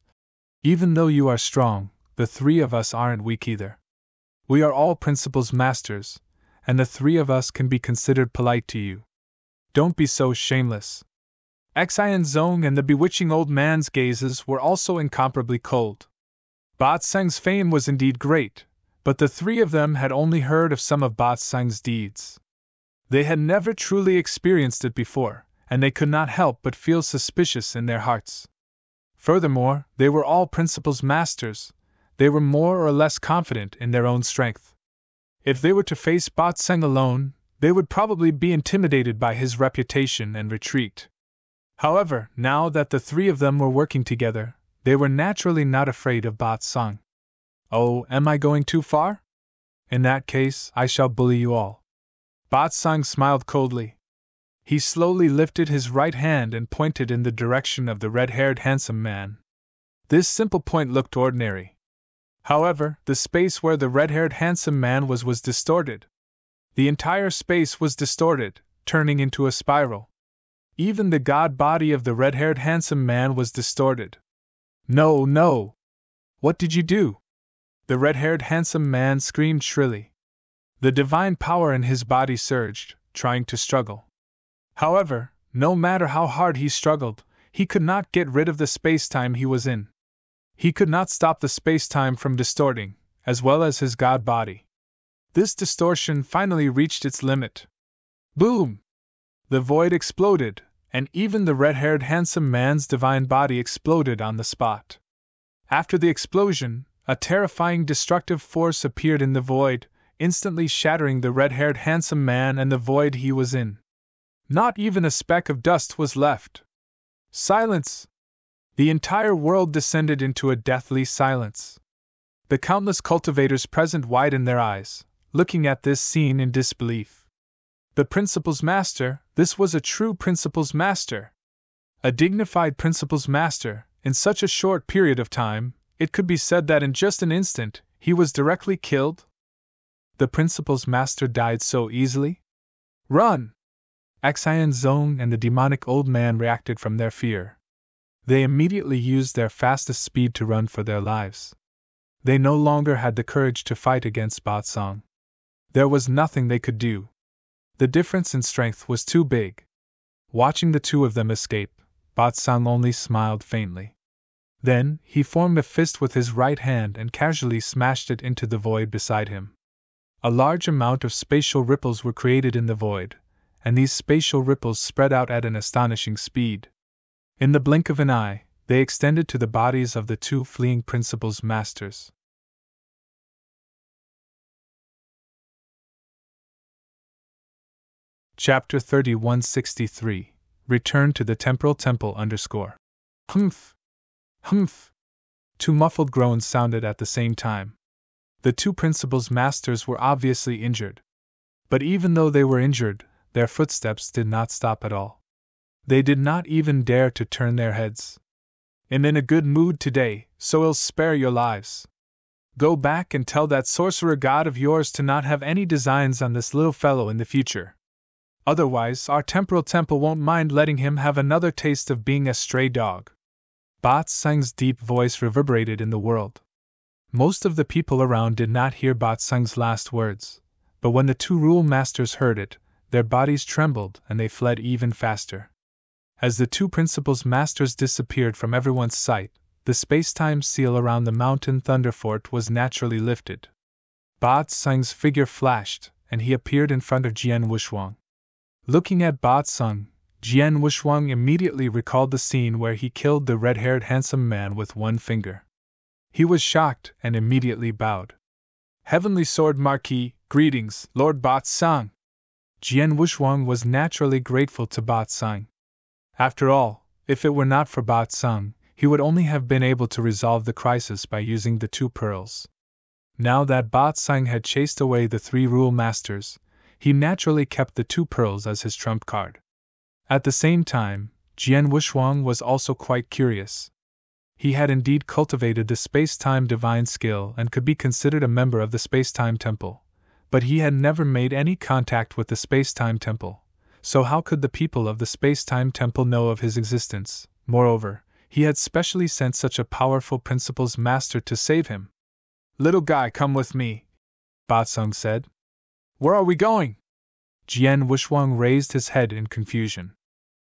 Even though you are strong, the three of us aren't weak either. We are all principals masters, and the three of us can be considered polite to you. Don't be so shameless. Xian Zong and the bewitching old man's gazes were also incomparably cold. Ba Tsang's fame was indeed great, but the three of them had only heard of some of Ba Tsang's deeds. They had never truly experienced it before, and they could not help but feel suspicious in their hearts. Furthermore, they were all principal's masters. They were more or less confident in their own strength. If they were to face Ba Tsang alone, they would probably be intimidated by his reputation and retreat. However, now that the three of them were working together, they were naturally not afraid of Ba Tsang. Oh, am I going too far? In that case, I shall bully you all. Ba Tsang smiled coldly. He slowly lifted his right hand and pointed in the direction of the red-haired handsome man. This simple point looked ordinary. However, the space where the red-haired handsome man was distorted. The entire space was distorted, turning into a spiral. Even the god body of the red-haired handsome man was distorted. No, no! What did you do? The red-haired handsome man screamed shrilly. The divine power in his body surged, trying to struggle. However, no matter how hard he struggled, he could not get rid of the space-time he was in. He could not stop the space-time from distorting, as well as his god body. This distortion finally reached its limit. Boom! The void exploded, and even the red-haired handsome man's divine body exploded on the spot. After the explosion, a terrifying destructive force appeared in the void, instantly shattering the red-haired handsome man and the void he was in. Not even a speck of dust was left. Silence! The entire world descended into a deathly silence. The countless cultivators present widened their eyes, looking at this scene in disbelief. The principal's master, this was a true principal's master. A dignified principal's master, in such a short period of time, it could be said that in just an instant, he was directly killed. The principal's master died so easily? Run! Xian Zong and the demonic old man reacted from their fear. They immediately used their fastest speed to run for their lives. They no longer had the courage to fight against Ba Tsang. There was nothing they could do. The difference in strength was too big. Watching the two of them escape, Ba Tsang only smiled faintly. Then, he formed a fist with his right hand and casually smashed it into the void beside him. A large amount of spatial ripples were created in the void, and these spatial ripples spread out at an astonishing speed. In the blink of an eye, they extended to the bodies of the two fleeing principal's masters. Chapter 3163 Return to the Temporal Temple _ Humph! Humph! Two muffled groans sounded at the same time. The two principal's masters were obviously injured. But even though they were injured, their footsteps did not stop at all. They did not even dare to turn their heads. I'm in a good mood today, so I'll spare your lives. Go back and tell that sorcerer god of yours to not have any designs on this little fellow in the future. Otherwise, our temporal temple won't mind letting him have another taste of being a stray dog. Ba Tsang's deep voice reverberated in the world. Most of the people around did not hear Ba Tsang's last words, but when the two rule masters heard it, their bodies trembled and they fled even faster. As the two principal's masters disappeared from everyone's sight, the space-time seal around the mountain thunder fort was naturally lifted. Ba Tsang's figure flashed, and he appeared in front of Jian Wushuang. Looking at Ba Tsang, Jian Wushuang immediately recalled the scene where he killed the red-haired handsome man with one finger. He was shocked and immediately bowed. Heavenly Sword Marquis, greetings, Lord Ba Tsang. Jian Wushuang was naturally grateful to Ba Tsang. After all, if it were not for Ba Tsang, he would only have been able to resolve the crisis by using the two pearls. Now that Ba Tsang had chased away the three rule masters, he naturally kept the two pearls as his trump card. At the same time, Jian Wushuang was also quite curious. He had indeed cultivated the space-time divine skill and could be considered a member of the space-time temple, but he had never made any contact with the space-time temple, so how could the people of the space-time temple know of his existence? Moreover, he had specially sent such a powerful principal's master to save him. Little guy, come with me, Ba Tsang said. Where are we going? Jian Wushuang raised his head in confusion.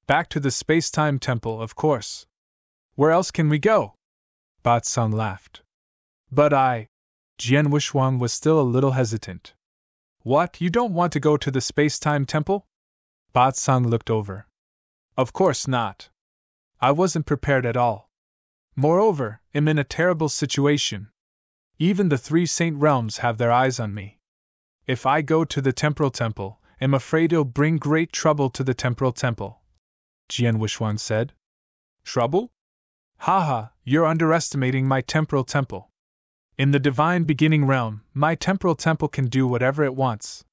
Back to the space-time temple, of course. Where else can we go? Bat Sung laughed. But Jian Wushuang was still a little hesitant. What, you don't want to go to the space-time temple? Bat Sung looked over. Of course not. I wasn't prepared at all. Moreover, I'm in a terrible situation. Even the three Saint Realms have their eyes on me. If I go to the temporal temple, I'm afraid it'll bring great trouble to the temporal temple, Jian Wushuang said. Trouble? Haha, you're underestimating my temporal temple. In the divine beginning realm, my temporal temple can do whatever it wants.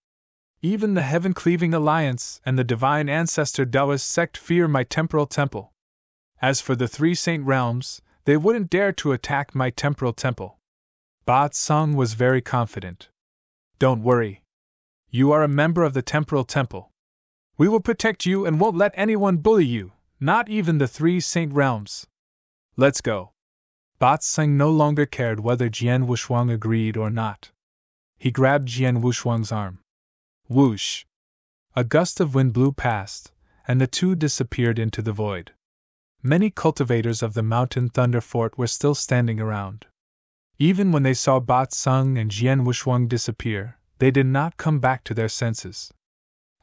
Even the heaven-cleaving alliance and the divine ancestor Taoist sect fear my temporal temple. As for the three Saint Realms, they wouldn't dare to attack my temporal temple. Bat Sung was very confident. Don't worry. You are a member of the temporal temple. We will protect you and won't let anyone bully you, not even the three Saint Realms. Let's go. Bat Sung no longer cared whether Jian Wushuang agreed or not. He grabbed Jian Wushuang's arm. Whoosh! A gust of wind blew past, and the two disappeared into the void. Many cultivators of the Mountain Thunder Fort were still standing around. Even when they saw Bat Sung and Jian Wushuang disappear, they did not come back to their senses.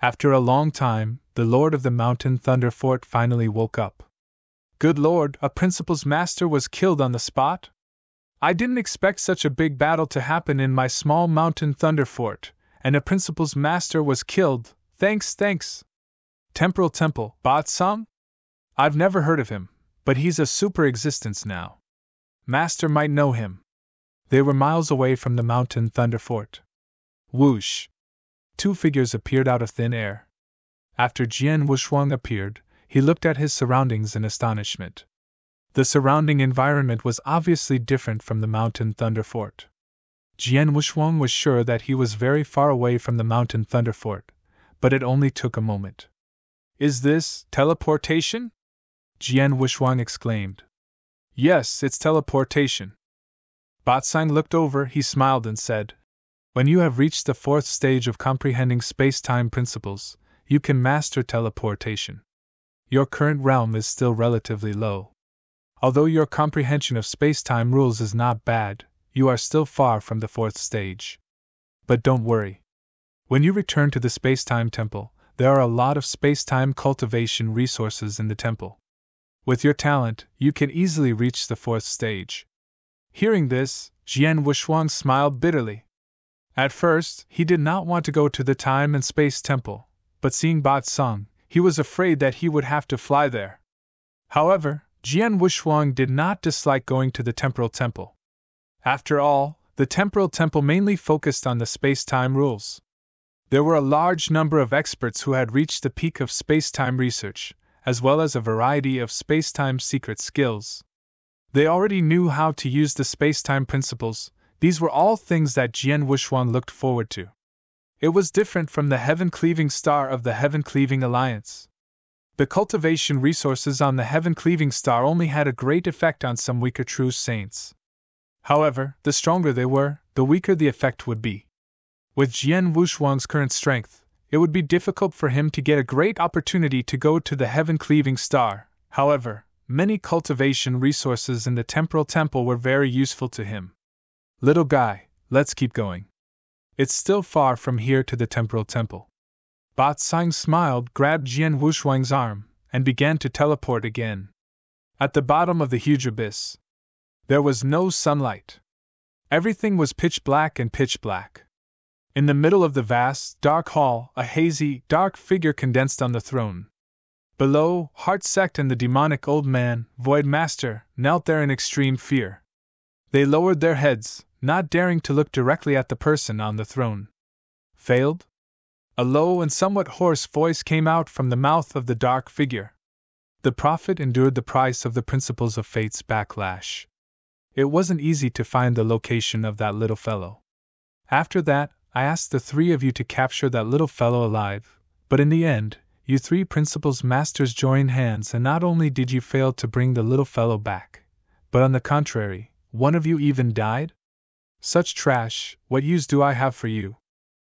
After a long time, the Lord of the Mountain Thunder Fort finally woke up. Good Lord, a Principal's Master was killed on the spot? I didn't expect such a big battle to happen in my small Mountain Thunder Fort, and a Principal's Master was killed, thanks. Temporal Temple, Bat Sung? I've never heard of him, but he's a super existence now. Master might know him. They were miles away from the Mountain Thunder Fort. Whoosh! Two figures appeared out of thin air. After Jian Wushuang appeared, he looked at his surroundings in astonishment. The surrounding environment was obviously different from the Mountain Thunder Fort. Jian Wushuang was sure that he was very far away from the Mountain Thunder Fort, but it only took a moment. Is this teleportation? Jian Wushuang exclaimed. Yes, it's teleportation. Bat Sung looked over, he smiled and said, When you have reached the fourth stage of comprehending space-time principles, you can master teleportation. Your current realm is still relatively low. Although your comprehension of space-time rules is not bad, you are still far from the fourth stage. But don't worry. When you return to the space-time temple, there are a lot of space-time cultivation resources in the temple. With your talent, you can easily reach the fourth stage. Hearing this, Jian Wushuang smiled bitterly. At first, he did not want to go to the Time and Space Temple, but seeing Bat Sung, he was afraid that he would have to fly there. However, Jian Wushuang did not dislike going to the Temporal Temple. After all, the Temporal Temple mainly focused on the space-time rules. There were a large number of experts who had reached the peak of space-time research, as well as a variety of space-time secret skills. They already knew how to use the space-time principles. These were all things that Jian Wushuang looked forward to. It was different from the heaven-cleaving star of the heaven-cleaving alliance. The cultivation resources on the heaven-cleaving star only had a great effect on some weaker true saints. However, the stronger they were, the weaker the effect would be. With Jian Wushuang's current strength, it would be difficult for him to get a great opportunity to go to the heaven-cleaving star. However, many cultivation resources in the temporal temple were very useful to him. Little guy, let's keep going. It's still far from here to the temporal temple. Bat Sung smiled, grabbed Jian Wushuang's arm, and began to teleport again. At the bottom of the huge abyss, there was no sunlight. Everything was pitch black and pitch black. In the middle of the vast, dark hall, a hazy, dark figure condensed on the throne. Below, Heart Sect and the demonic old man, Void Master, knelt there in extreme fear. They lowered their heads, not daring to look directly at the person on the throne. Failed? A low and somewhat hoarse voice came out from the mouth of the dark figure. The prophet endured the price of the principles of fate's backlash. It wasn't easy to find the location of that little fellow. After that, I asked the three of you to capture that little fellow alive, but in the end, you three principles masters joined hands, and not only did you fail to bring the little fellow back, but on the contrary, one of you even died? Such trash, what use do I have for you?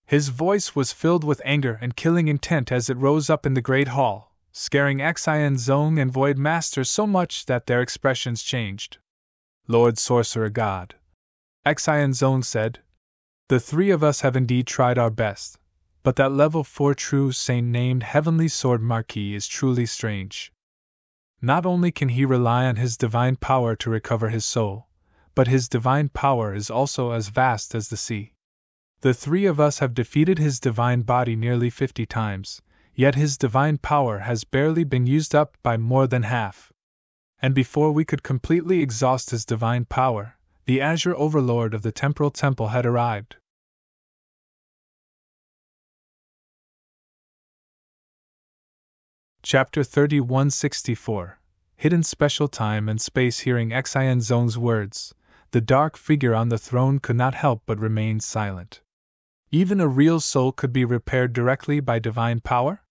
His voice was filled with anger and killing intent as it rose up in the great hall, scaring Xian Zong and Void Master so much that their expressions changed. Lord Sorcerer God, Xian Zong said, the three of us have indeed tried our best, but that level 4 true saint named Heavenly Sword Marquis is truly strange. Not only can he rely on his divine power to recover his soul, but his divine power is also as vast as the sea. The three of us have defeated his divine body nearly 50 times, yet his divine power has barely been used up by more than half. And before we could completely exhaust his divine power, the Azure Overlord of the Temporal Temple had arrived. Chapter 3164 Hidden Special Time and Space. Hearing Xian Zong's words, the dark figure on the throne could not help but remain silent. Even a real soul could be repaired directly by divine power?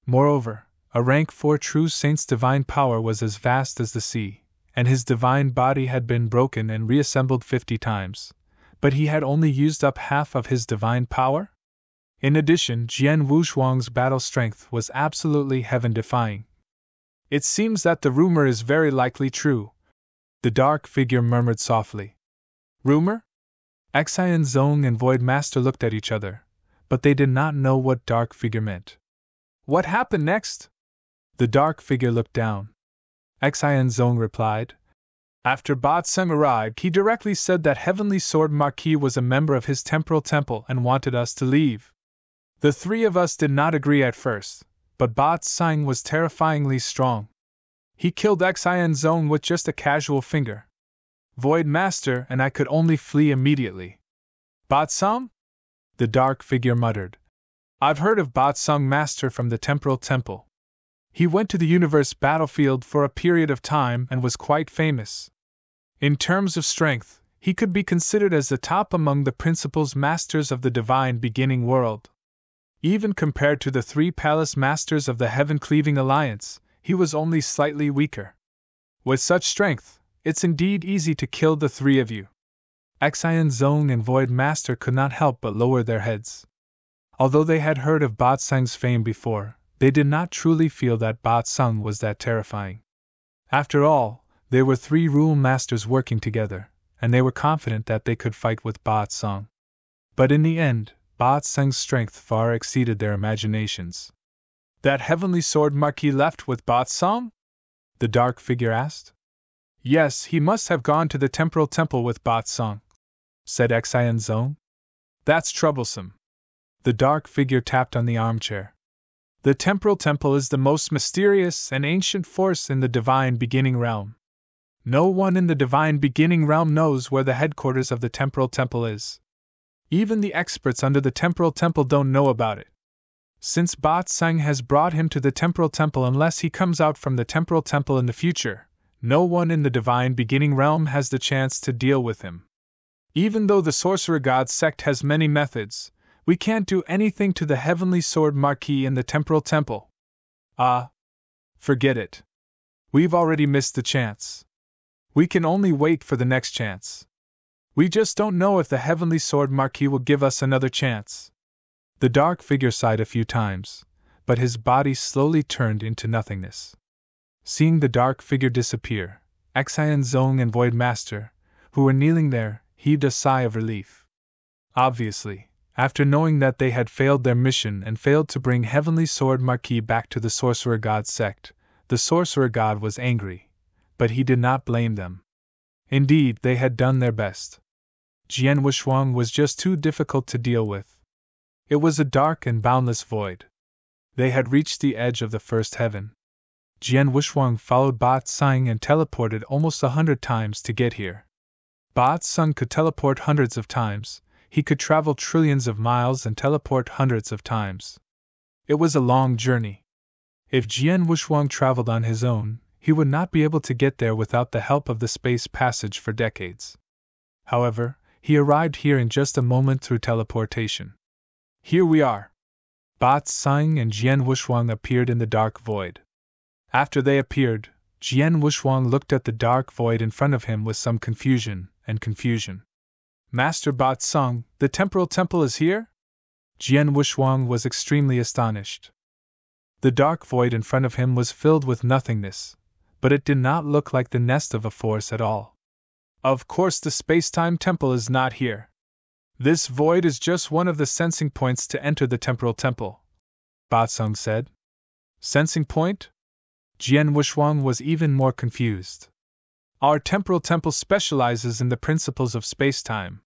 Moreover, a rank 4 true saint's divine power was as vast as the sea, and his divine body had been broken and reassembled 50 times, but he had only used up half of his divine power? In addition, Jian Wushuang's battle strength was absolutely heaven-defying. It seems that the rumor is very likely true, the dark figure murmured softly. Rumor? Xian Zong and Void Master looked at each other, but they did not know what dark figure meant. What happened next? The dark figure looked down. Xian Zong replied. After Ba Tseng arrived, he directly said that Heavenly Sword Marquis was a member of his temporal temple and wanted us to leave. The three of us did not agree at first, but Ba Tseng was terrifyingly strong. He killed Xian Zong with just a casual finger. Void Master and I could only flee immediately. Ba Tseng? The dark figure muttered. I've heard of Ba Tseng Master from the temporal temple. He went to the universe battlefield for a period of time and was quite famous. In terms of strength, he could be considered as the top among the principals masters of the divine beginning world. Even compared to the 3 palace masters of the Heaven-Cleaving Alliance, he was only slightly weaker. With such strength, it's indeed easy to kill the 3 of you. Xian Zong and Void Master could not help but lower their heads. Although they had heard of Ba Tseng's fame before, they did not truly feel that Ba Tseng was that terrifying. After all, they were 3 rule masters working together, and they were confident that they could fight with Ba Tseng. But in the end, Ba Tseng's strength far exceeded their imaginations. That Heavenly Sword Marquis left with Ba Tseng? The dark figure asked. Yes, he must have gone to the temporal temple with Ba Tseng, said Xian Zong. That's troublesome. The dark figure tapped on the armchair. The temporal temple is the most mysterious and ancient force in the divine beginning realm. No one in the divine beginning realm knows where the headquarters of the temporal temple is. Even the experts under the temporal temple don't know about it. Since Ba Tseng has brought him to the temporal temple, unless he comes out from the temporal temple in the future, no one in the divine beginning realm has the chance to deal with him. Even though the Sorcerer God sect has many methods, we can't do anything to the Heavenly Sword Marquis in the temporal temple. Forget it. We've already missed the chance. We can only wait for the next chance. We just don't know if the Heavenly Sword Marquis will give us another chance. The dark figure sighed a few times, but his body slowly turned into nothingness. Seeing the dark figure disappear, Xian Zong and Void Master, who were kneeling there, heaved a sigh of relief. Obviously, after knowing that they had failed their mission and failed to bring Heavenly Sword Marquis back to the Sorcerer God sect, the Sorcerer God was angry, but he did not blame them. Indeed, they had done their best. Jian Wushuang was just too difficult to deal with. It was a dark and boundless void. They had reached the edge of the first heaven. Jian Wushuang followed Ba Tseng and teleported almost 100 times to get here. Ba Tseng could teleport hundreds of times, he could travel trillions of miles and teleport hundreds of times. It was a long journey. If Jian Wushuang traveled on his own, he would not be able to get there without the help of the space passage for decades. However, he arrived here in just a moment through teleportation. Here we are. Ba Tseng and Jian Wushuang appeared in the dark void. After they appeared, Jian Wushuang looked at the dark void in front of him with some confusion. Master Ba Tseng, the temporal temple is here? Jian Wushuang was extremely astonished. The dark void in front of him was filled with nothingness, but it did not look like the nest of a force at all. Of course, the space-time temple is not here. This void is just one of the sensing points to enter the temporal temple, Ba Sung said. Sensing point? Jian Wushuang was even more confused. Our temporal temple specializes in the principles of space-time.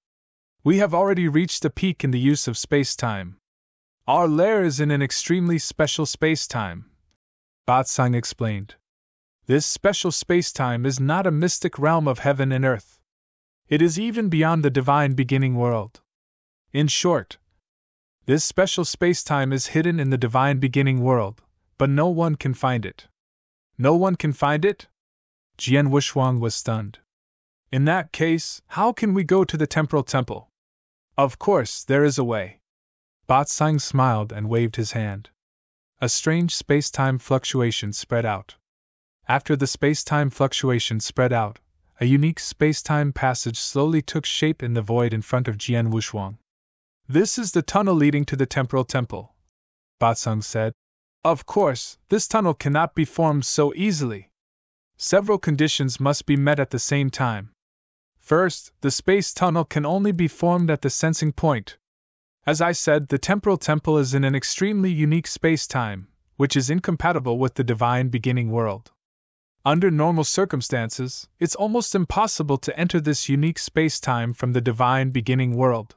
We have already reached a peak in the use of space-time. Our lair is in an extremely special space-time, Ba Sung explained. This special space-time is not a mystic realm of heaven and earth. It is even beyond the divine beginning world. In short, this special space-time is hidden in the divine beginning world, but no one can find it. No one can find it? Jian Wushuang was stunned. In that case, how can we go to the temporal temple? Of course, there is a way. Ba Sung smiled and waved his hand. A strange space-time fluctuation spread out. After the space-time fluctuation spread out, a unique space-time passage slowly took shape in the void in front of Jian Wushuang. This is the tunnel leading to the temporal temple, Ba Sung said. Of course, this tunnel cannot be formed so easily. Several conditions must be met at the same time. First, the space tunnel can only be formed at the sensing point. As I said, the temporal temple is in an extremely unique space-time, which is incompatible with the divine beginning world. Under normal circumstances, it's almost impossible to enter this unique space-time from the divine beginning world.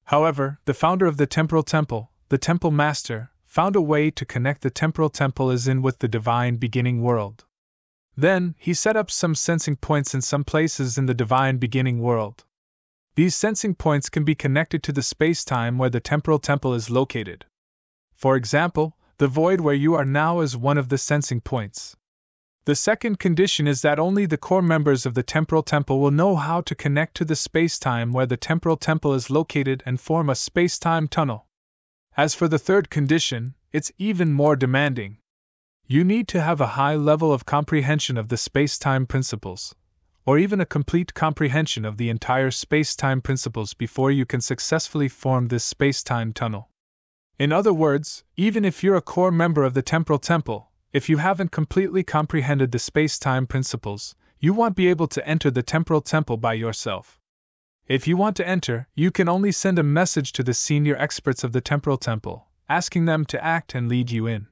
However, the founder of the temporal temple, the temple master, found a way to connect the temporal temple as in with the divine beginning world. Then, he set up some sensing points in some places in the divine beginning world. These sensing points can be connected to the space-time where the temporal temple is located. For example, the void where you are now is one of the sensing points. The second condition is that only the core members of the temporal temple will know how to connect to the space-time where the temporal temple is located and form a space-time tunnel. As for the third condition, it's even more demanding. You need to have a high level of comprehension of the space-time principles, or even a complete comprehension of the entire space-time principles before you can successfully form this space-time tunnel. In other words, even if you're a core member of the temporal temple, if you haven't completely comprehended the space-time principles, you won't be able to enter the temporal temple by yourself. If you want to enter, you can only send a message to the senior experts of the temporal temple, asking them to act and lead you in.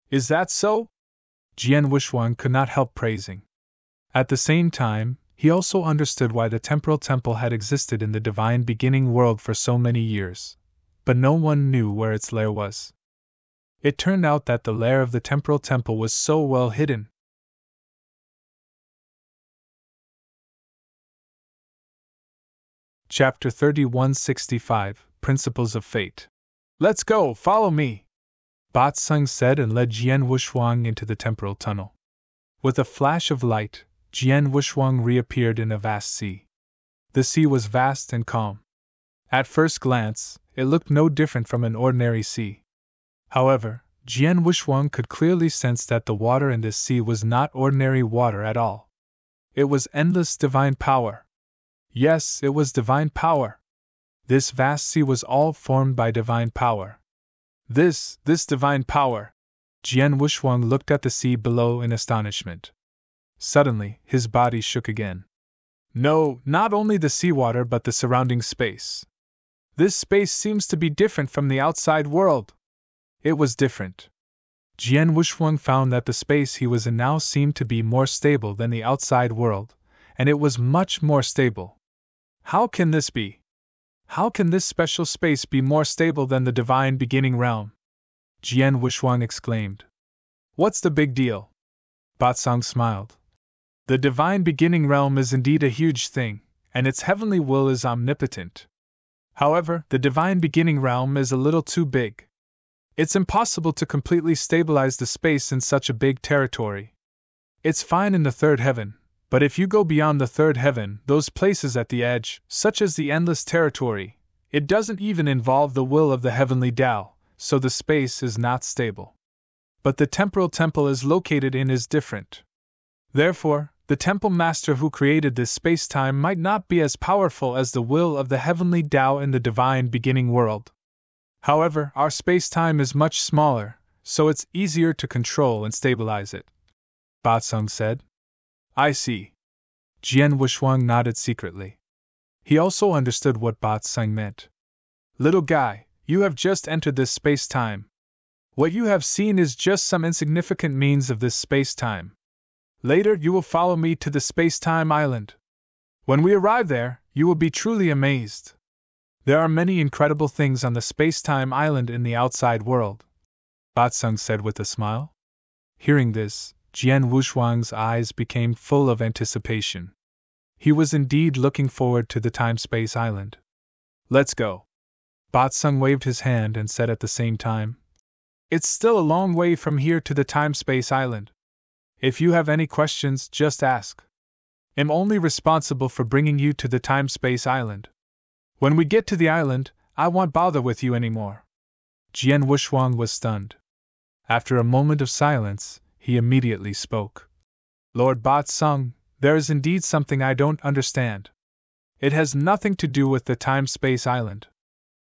Is that so? Jian Wushuang could not help praising. At the same time, he also understood why the temporal temple had existed in the divine beginning world for so many years, but no one knew where its lair was. It turned out that the lair of the temporal temple was so well hidden. Chapter 3165, Principles of Fate. Let's go, follow me! Ba Sung said and led Jian Wushuang into the temporal tunnel. With a flash of light, Jian Wushuang reappeared in a vast sea. The sea was vast and calm. At first glance, it looked no different from an ordinary sea. However, Jian Wushuang could clearly sense that the water in this sea was not ordinary water at all. It was endless divine power. Yes, it was divine power. This vast sea was all formed by divine power. This divine power. Jian Wushuang looked at the sea below in astonishment. Suddenly, his body shook again. No, not only the seawater but the surrounding space. This space seems to be different from the outside world. It was different. Jian Wushuang found that the space he was in now seemed to be more stable than the outside world, and it was much more stable. How can this be? How can this special space be more stable than the divine beginning realm? Jian Wushuang exclaimed. What's the big deal? Ba Sung smiled. The divine beginning realm is indeed a huge thing, and its heavenly will is omnipotent. However, the divine beginning realm is a little too big. It's impossible to completely stabilize the space in such a big territory. It's fine in the third heaven, but if you go beyond the third heaven, those places at the edge, such as the endless territory, it doesn't even involve the will of the heavenly Tao, so the space is not stable. But the temporal temple is located in is different. Therefore, the temple master who created this space-time might not be as powerful as the will of the heavenly Tao in the divine beginning world. However, our space-time is much smaller, so it's easier to control and stabilize it, Batsung said. I see. Jian Wushuang nodded secretly. He also understood what Batsung meant. Little guy, you have just entered this space-time. What you have seen is just some insignificant means of this space-time. Later you will follow me to the space-time island. When we arrive there, you will be truly amazed. There are many incredible things on the space-time island in the outside world, Batsung said with a smile. Hearing this, Jian Wushuang's eyes became full of anticipation. He was indeed looking forward to the time-space island. Let's go. Batsung waved his hand and said at the same time, It's still a long way from here to the time-space island. If you have any questions, just ask. I'm only responsible for bringing you to the time-space island. When we get to the island, I won't bother with you anymore. Jian Wushuang was stunned. After a moment of silence, he immediately spoke. Lord Batsung, there is indeed something I don't understand. It has nothing to do with the time-space island.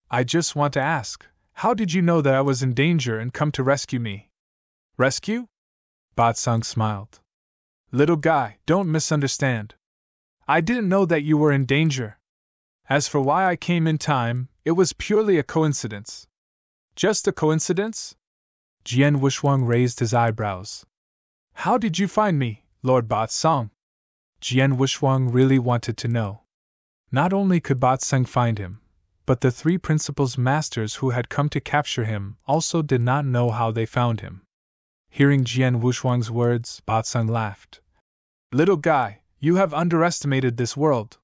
I just want to ask, how did you know that I was in danger and come to rescue me? Rescue? Batsung smiled. Little guy, don't misunderstand. I didn't know that you were in danger. As for why I came in time, it was purely a coincidence. Just a coincidence? Jian Wushuang raised his eyebrows. How did you find me, Lord Batsung? Jian Wushuang really wanted to know. Not only could Batsung find him, but the three principal's masters who had come to capture him also did not know how they found him. Hearing Jian Wushuang's words, Batsung laughed. Little guy, you have underestimated this world.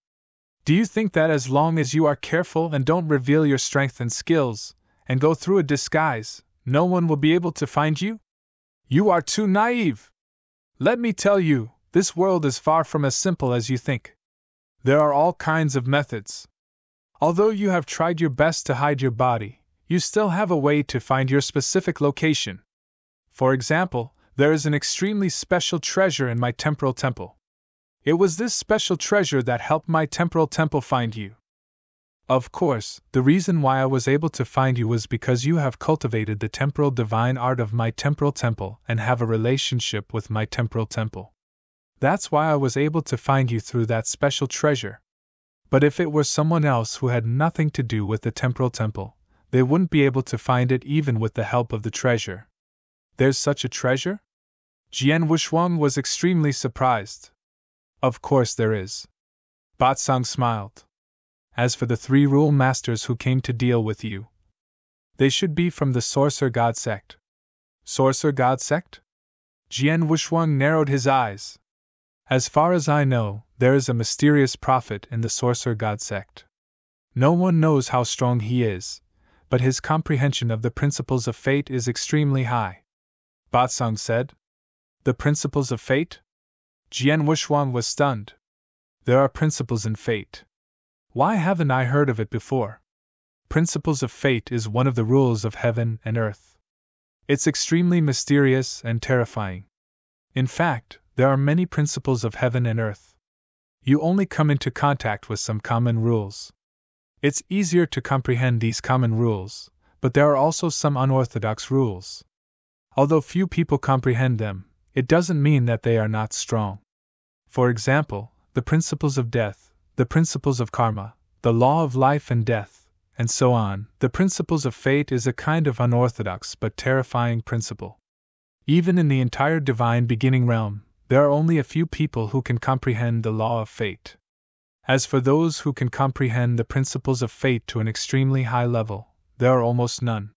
Do you think that as long as you are careful and don't reveal your strength and skills, and go through a disguise, no one will be able to find you? You are too naive. Let me tell you, this world is far from as simple as you think. There are all kinds of methods. Although you have tried your best to hide your body, you still have a way to find your specific location. For example, there is an extremely special treasure in my temporal temple. It was this special treasure that helped my temporal temple find you. Of course, the reason why I was able to find you was because you have cultivated the temporal divine art of my temporal temple and have a relationship with my temporal temple. That's why I was able to find you through that special treasure. But if it were someone else who had nothing to do with the temporal temple, they wouldn't be able to find it even with the help of the treasure. There's such a treasure? Jian Wushuang was extremely surprised. Of course there is. Batsung smiled. As for the three rule masters who came to deal with you, they should be from the Sorcerer God sect. Sorcerer God sect? Jian Wushuang narrowed his eyes. As far as I know, there is a mysterious prophet in the Sorcerer God sect. No one knows how strong he is, but his comprehension of the principles of fate is extremely high. Batsung said. The principles of fate? Jian Wushuang was stunned. There are principles in fate. Why haven't I heard of it before? Principles of fate is one of the rules of heaven and earth. It's extremely mysterious and terrifying. In fact, there are many principles of heaven and earth. You only come into contact with some common rules. It's easier to comprehend these common rules, but there are also some unorthodox rules. Although few people comprehend them, it doesn't mean that they are not strong. For example, the principles of death, the principles of karma, the law of life and death, and so on. The principles of fate is a kind of unorthodox but terrifying principle. Even in the entire divine beginning realm, there are only a few people who can comprehend the law of fate. As for those who can comprehend the principles of fate to an extremely high level, there are almost none.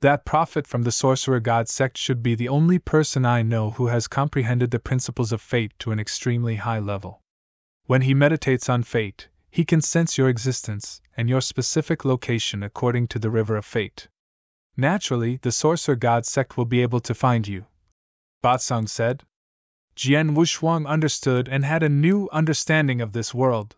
That prophet from the Sorcerer God sect should be the only person I know who has comprehended the principles of fate to an extremely high level. When he meditates on fate, he can sense your existence and your specific location according to the river of fate. Naturally, the Sorcerer God sect will be able to find you. Batsung said. Jian Wushuang understood and had a new understanding of this world.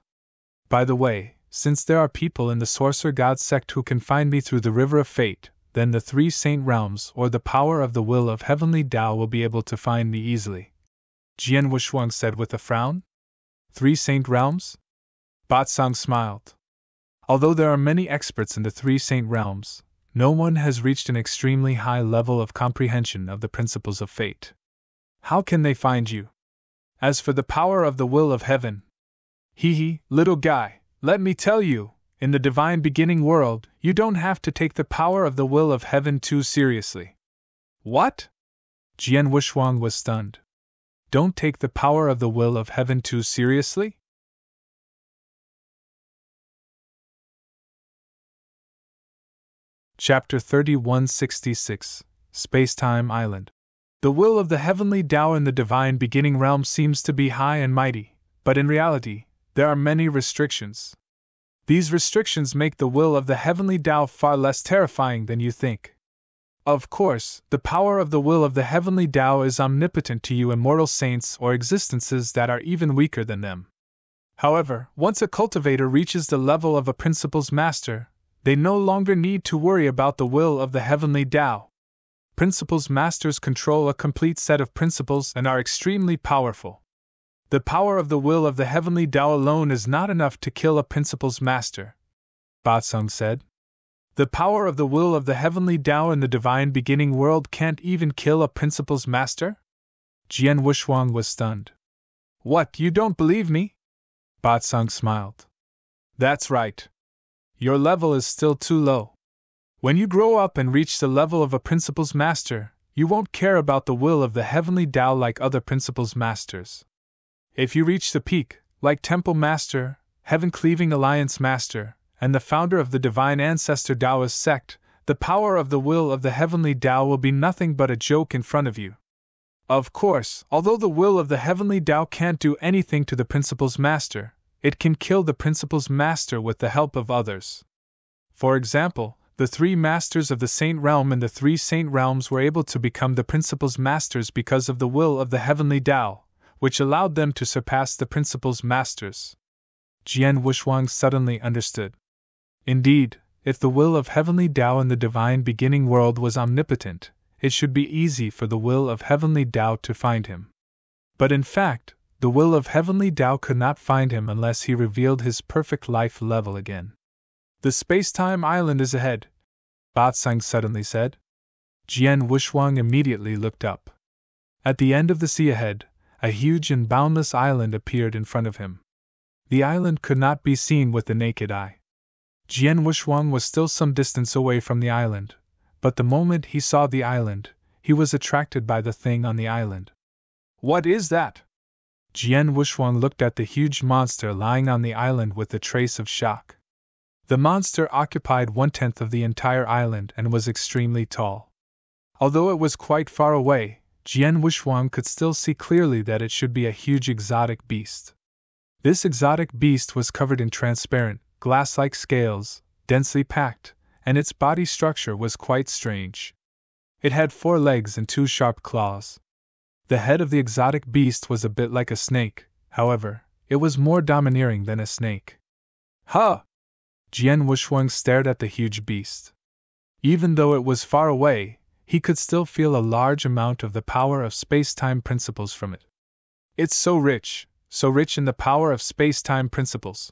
By the way, since there are people in the Sorcerer God sect who can find me through the river of fate, then the three saint realms or the power of the will of heavenly Tao will be able to find me easily. Jian Wushuang said with a frown. 3 saint realms? Batsung smiled. Although there are many experts in the 3 saint realms, No one has reached an extremely high level of comprehension of the principles of fate. How can they find you? As for the power of the will of heaven, little guy, let me tell you, in the divine beginning world, you don't have to take the power of the will of heaven too seriously. What? Jian Wushuang was stunned. Don't take the power of the will of heaven too seriously? Chapter 3166, Spacetime Island. The will of the heavenly Tao in the divine beginning realm seems to be high and mighty, but in reality, there are many restrictions. These restrictions make the will of the heavenly Tao far less terrifying than you think. Of course, the power of the will of the heavenly Tao is omnipotent to you immortal saints or existences that are even weaker than them. However, once a cultivator reaches the level of a principles master, they no longer need to worry about the will of the heavenly Tao. Principles masters control a complete set of principles and are extremely powerful. The power of the will of the heavenly Tao alone is not enough to kill a principles master, Batsung said. The power of the will of the heavenly Tao in the divine beginning world can't even kill a principles master? Jian Wushuang was stunned. What, you don't believe me? Batsung smiled. That's right. Your level is still too low. When you grow up and reach the level of a principles master, you won't care about the will of the heavenly Tao like other principles masters. If you reach the peak, like Temple Master, Heaven Cleaving Alliance Master, and the founder of the Divine Ancestor Taoist sect, the power of the will of the heavenly Tao will be nothing but a joke in front of you. Of course, although the will of the heavenly Tao can't do anything to the principles master, it can kill the principles master with the help of others. For example, the three masters of the Saint Realm and the three Saint Realms were able to become the principles masters because of the will of the heavenly Tao, which allowed them to surpass the principles masters. Jian Wushuang suddenly understood. Indeed, if the will of heavenly Tao in the divine beginning world was omnipotent, it should be easy for the will of heavenly Tao to find him. But in fact, the will of heavenly Tao could not find him unless he revealed his perfect life level again. The Spacetime Island is ahead, Batsung suddenly said. Jian Wushuang immediately looked up. At the end of the sea ahead, a huge and boundless island appeared in front of him. The island could not be seen with the naked eye. Jian Wushuang was still some distance away from the island, but the moment he saw the island, he was attracted by the thing on the island. What is that? Jian Wushuang looked at the huge monster lying on the island with a trace of shock. The monster occupied 1/10 of the entire island and was extremely tall. Although it was quite far away, Jian Wushuang could still see clearly that it should be a huge exotic beast. This exotic beast was covered in transparent, glass-like scales, densely packed, and its body structure was quite strange. It had 4 legs and 2 sharp claws. The head of the exotic beast was a bit like a snake, however, it was more domineering than a snake. Huh! Jian Wushuang stared at the huge beast. Even though it was far away, he could still feel a large amount of the power of space-time principles from it. It's so rich in the power of space-time principles.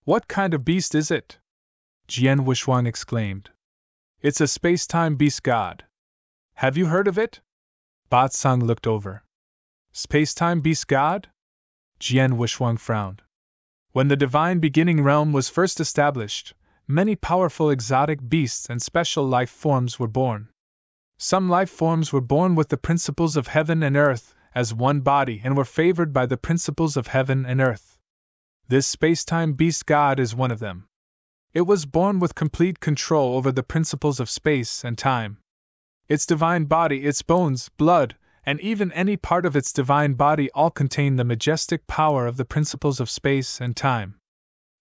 What kind of beast is it? Jian Wushuang exclaimed. It's a space-time beast god. Have you heard of it? Batsung looked over. Space-time beast god? Jian Wushuang frowned. When the divine beginning realm was first established, many powerful exotic beasts and special life forms were born. Some life forms were born with the principles of heaven and earth as one body and were favored by the principles of heaven and earth. This space-time beast god is one of them. It was born with complete control over the principles of space and time. Its divine body, its bones, blood, and even any part of its divine body all contain the majestic power of the principles of space and time.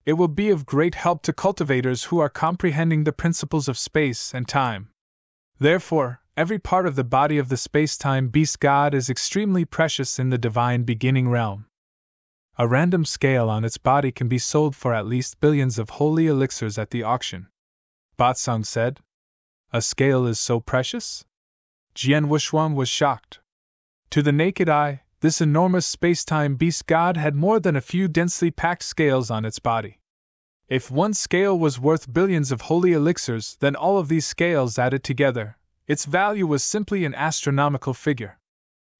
It will be of great help to cultivators who are comprehending the principles of space and time. Therefore, every part of the body of the space-time beast god is extremely precious in the divine beginning realm. A random scale on its body can be sold for at least billions of holy elixirs at the auction. Batsung said. A scale is so precious? Jian Wushuang was shocked. To the naked eye, this enormous space-time beast god had more than a few densely packed scales on its body. If one scale was worth billions of holy elixirs, then all of these scales added together, its value was simply an astronomical figure.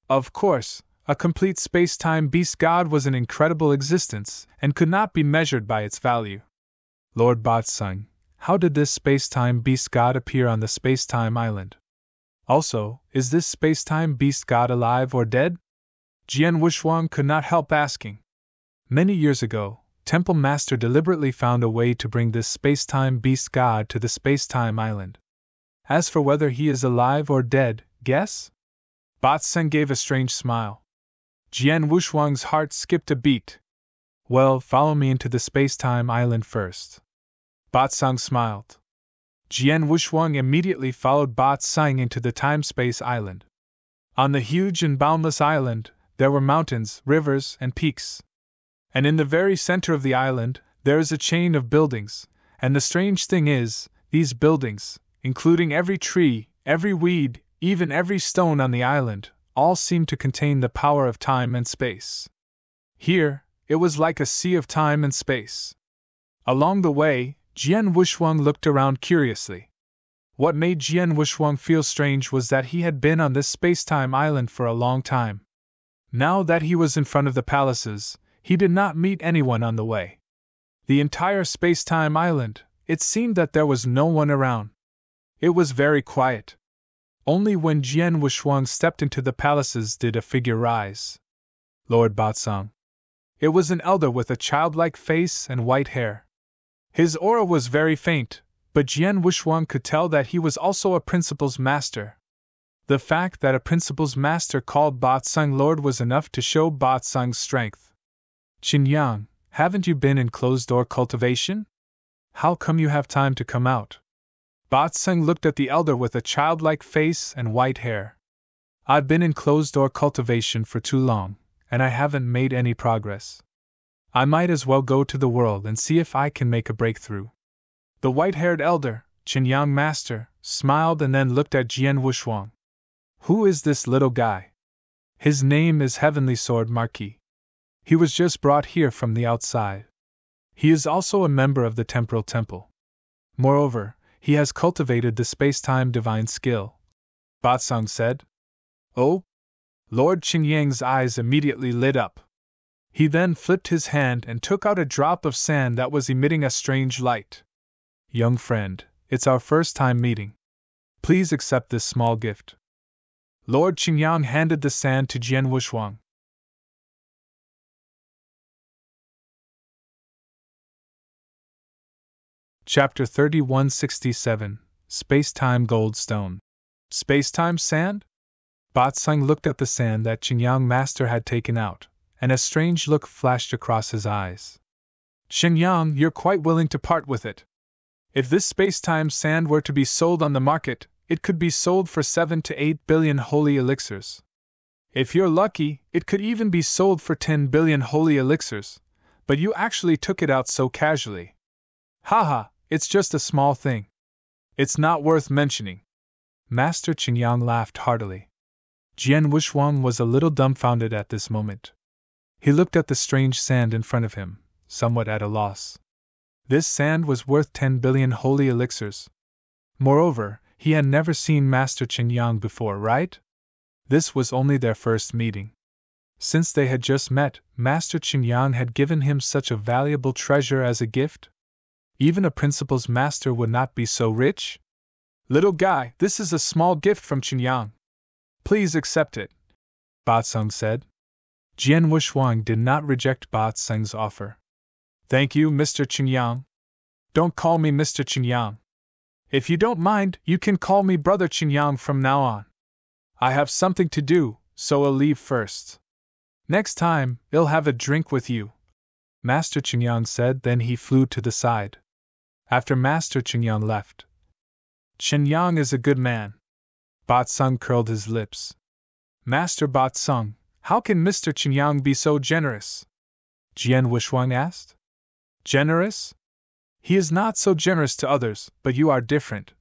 Of course, a complete space-time beast god was an incredible existence and could not be measured by its value. Lord Botsung, how did this space-time beast god appear on the space-time island? Also, is this space-time beast god alive or dead? Jian Wushuang could not help asking. Many years ago, Temple Master deliberately found a way to bring this space-time beast god to the space-time island. As for whether he is alive or dead, guess? Botsung gave a strange smile. Jian Wushuang's heart skipped a beat. Well, follow me into the space-time island first. Botsung smiled. Jian Wushuang immediately followed Botsung into the time-space island. On the huge and boundless island, there were mountains, rivers, and peaks. And in the very center of the island, there is a chain of buildings, and the strange thing is, these buildings, including every tree, every weed, even every stone on the island, all seem to contain the power of time and space. Here, it was like a sea of time and space. Along the way, Jian Wushuang looked around curiously. What made Jian Wushuang feel strange was that he had been on this space-time island for a long time. Now that he was in front of the palaces, he did not meet anyone on the way. The entire space-time island, it seemed that there was no one around. It was very quiet. Only when Jian Wushuang stepped into the palaces did a figure rise. Lord Botsung. It was an elder with a childlike face and white hair. His aura was very faint, but Jian Wushuang could tell that he was also a principal's master. The fact that a principal's master called Botsung Lord was enough to show Botsung's strength. Qinyang, haven't you been in closed-door cultivation? How come you have time to come out? Botsung looked at the elder with a childlike face and white hair. I've been in closed-door cultivation for too long, and I haven't made any progress. I might as well go to the world and see if I can make a breakthrough. The white-haired elder, Qinyang Master, smiled and then looked at Jian Wushuang. Who is this little guy? His name is Heavenly Sword Marquis. He was just brought here from the outside. He is also a member of the Temporal Temple. Moreover, he has cultivated the space-time divine skill. Botsung said. Oh? Lord Qinyang's eyes immediately lit up. He then flipped his hand and took out a drop of sand that was emitting a strange light. Young friend, it's our first time meeting. Please accept this small gift. Lord Qinyang handed the sand to Jian Wushuang. Chapter 3167, Space-Time Gold Stone. Space-time sand? Botsung looked at the sand that Qinyang Master had taken out, and a strange look flashed across his eyes. Qinyang, you're quite willing to part with it. If this space-time sand were to be sold on the market, it could be sold for 7 to 8 billion holy elixirs. If you're lucky, it could even be sold for 10 billion holy elixirs, but you actually took it out so casually. Haha, it's just a small thing. It's not worth mentioning. Master Qinyang laughed heartily. Jian Wushuang was a little dumbfounded at this moment. He looked at the strange sand in front of him, somewhat at a loss. This sand was worth 10 billion holy elixirs. Moreover, he had never seen Master Qinyang before, right? This was only their first meeting. Since they had just met, Master Qinyang had given him such a valuable treasure as a gift? Even a principal's master would not be so rich? Little guy, this is a small gift from Qinyang. Please accept it, Botsung said. Jian Wushuang did not reject Botsung's offer. Thank you, Mr. Qinyang. Don't call me Mr. Qinyang. If you don't mind, you can call me Brother Qinyang from now on. I have something to do, so I'll leave first. Next time, I'll have a drink with you, Master Qinyang said, then he flew to the side. After Master Qinyang left, Qinyang is a good man. Botsung curled his lips. Master Botsung, how can Mr. Qinyang be so generous? Jian Wushuang asked. Generous? He is not so generous to others, but you are different,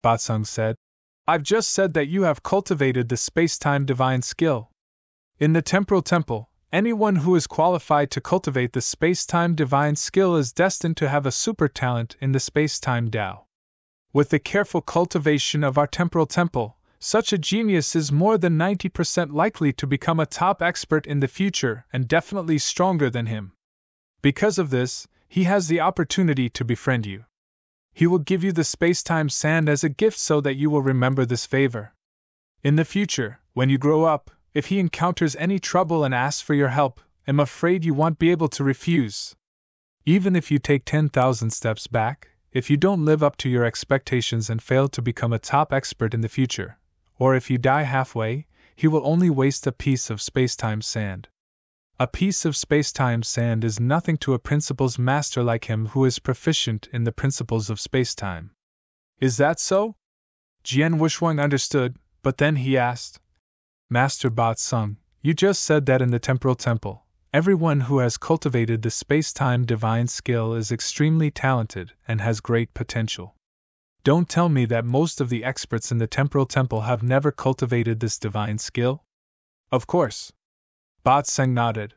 Botsung said. I've just said that you have cultivated the space-time divine skill. In the Temporal Temple, Anyone who is qualified to cultivate the space-time divine skill is destined to have a super talent in the space-time Tao. With the careful cultivation of our temporal temple, such a genius is more than 90% likely to become a top expert in the future and definitely stronger than him. Because of this, he has the opportunity to befriend you. He will give you the space-time sand as a gift so that you will remember this favor. In the future, when you grow up, if he encounters any trouble and asks for your help, I'm afraid you won't be able to refuse. Even if you take 10,000 steps back, if you don't live up to your expectations and fail to become a top expert in the future, or if you die halfway, he will only waste a piece of space-time sand. A piece of space-time sand is nothing to a principles master like him who is proficient in the principles of space-time. Is that so? Jian Wushuang understood, but then he asked, Master Ba Sung, you just said that in the temporal temple, everyone who has cultivated the space-time divine skill is extremely talented and has great potential. Don't tell me that most of the experts in the temporal temple have never cultivated this divine skill? Of course. Ba Sung nodded.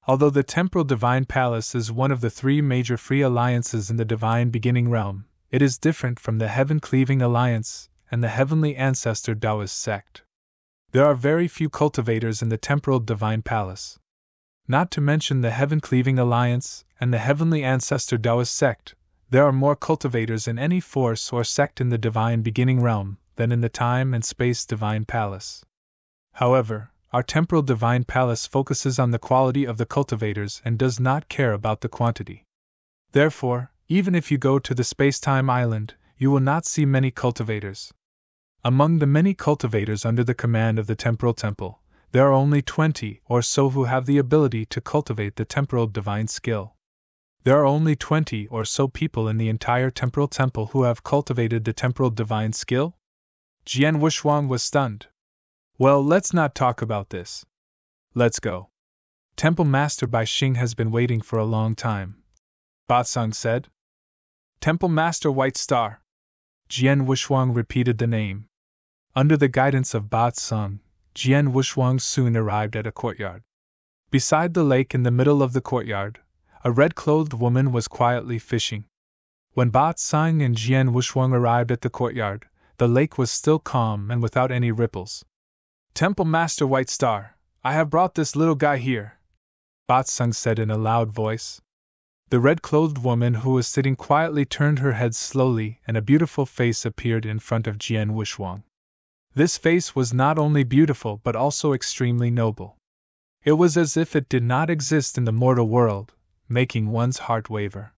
Although the temporal divine palace is one of the three major free alliances in the divine beginning realm, it is different from the heaven-cleaving alliance and the heavenly ancestor Taoist sect. There are very few cultivators in the temporal divine palace. Not to mention the heaven-cleaving alliance and the heavenly ancestor Taoist sect, there are more cultivators in any force or sect in the divine beginning realm than in the time and space divine palace. However, our temporal divine palace focuses on the quality of the cultivators and does not care about the quantity. Therefore, even if you go to the space-time island, you will not see many cultivators. Among the many cultivators under the command of the temporal temple, there are only 20 or so who have the ability to cultivate the temporal divine skill. There are only 20 or so people in the entire temporal temple who have cultivated the temporal divine skill? Jian Wushuang was stunned. Well, let's not talk about this. Let's go. Temple Master Bai Xing has been waiting for a long time, Ba Sung said. Temple Master White Star. Jian Wushuang repeated the name. Under the guidance of Ba Sung, Jian Wushuang soon arrived at a courtyard. Beside the lake in the middle of the courtyard, a red-clothed woman was quietly fishing. When Ba Sung and Jian Wushuang arrived at the courtyard, the lake was still calm and without any ripples. Temple Master White Star, I have brought this little guy here, Ba Sung said in a loud voice. The red-clothed woman who was sitting quietly turned her head slowly and a beautiful face appeared in front of Jian Wushuang. This face was not only beautiful but also extremely noble. It was as if it did not exist in the mortal world, making one's heart waver.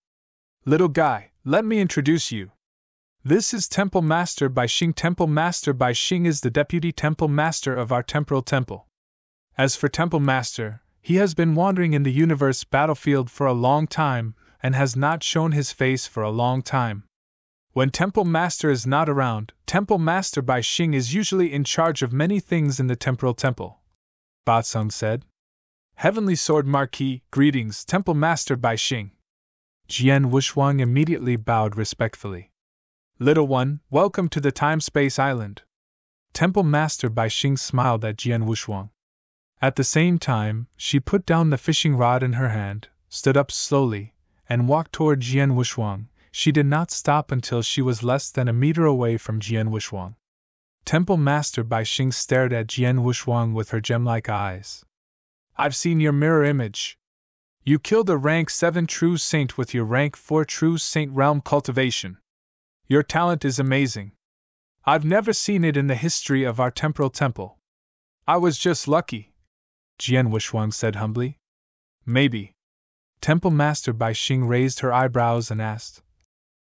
Little guy, let me introduce you. This is Temple Master Bai Xing. Temple Master Bai Xing is the deputy temple master of our temporal temple. As for Temple Master, he has been wandering in the universe battlefield for a long time and has not shown his face for a long time. When Temple Master is not around, Temple Master Bai Xing is usually in charge of many things in the temporal temple, Ba Sung said. Heavenly Sword Marquis, greetings, Temple Master Bai Xing. Jian Wushuang immediately bowed respectfully. Little one, welcome to the Time-Space Island. Temple Master Bai Xing smiled at Jian Wushuang. At the same time, she put down the fishing rod in her hand, stood up slowly, and walked toward Jian Wushuang. She did not stop until she was less than a meter away from Jian Wushuang. Temple Master Bai Xing stared at Jian Wushuang with her gem-like eyes. I've seen your mirror image. You killed a rank 7 true saint with your rank 4 true saint realm cultivation. Your talent is amazing. I've never seen it in the history of our temporal temple. I was just lucky, Jian Wushuang said humbly. Maybe. Temple Master Bai Xing raised her eyebrows and asked,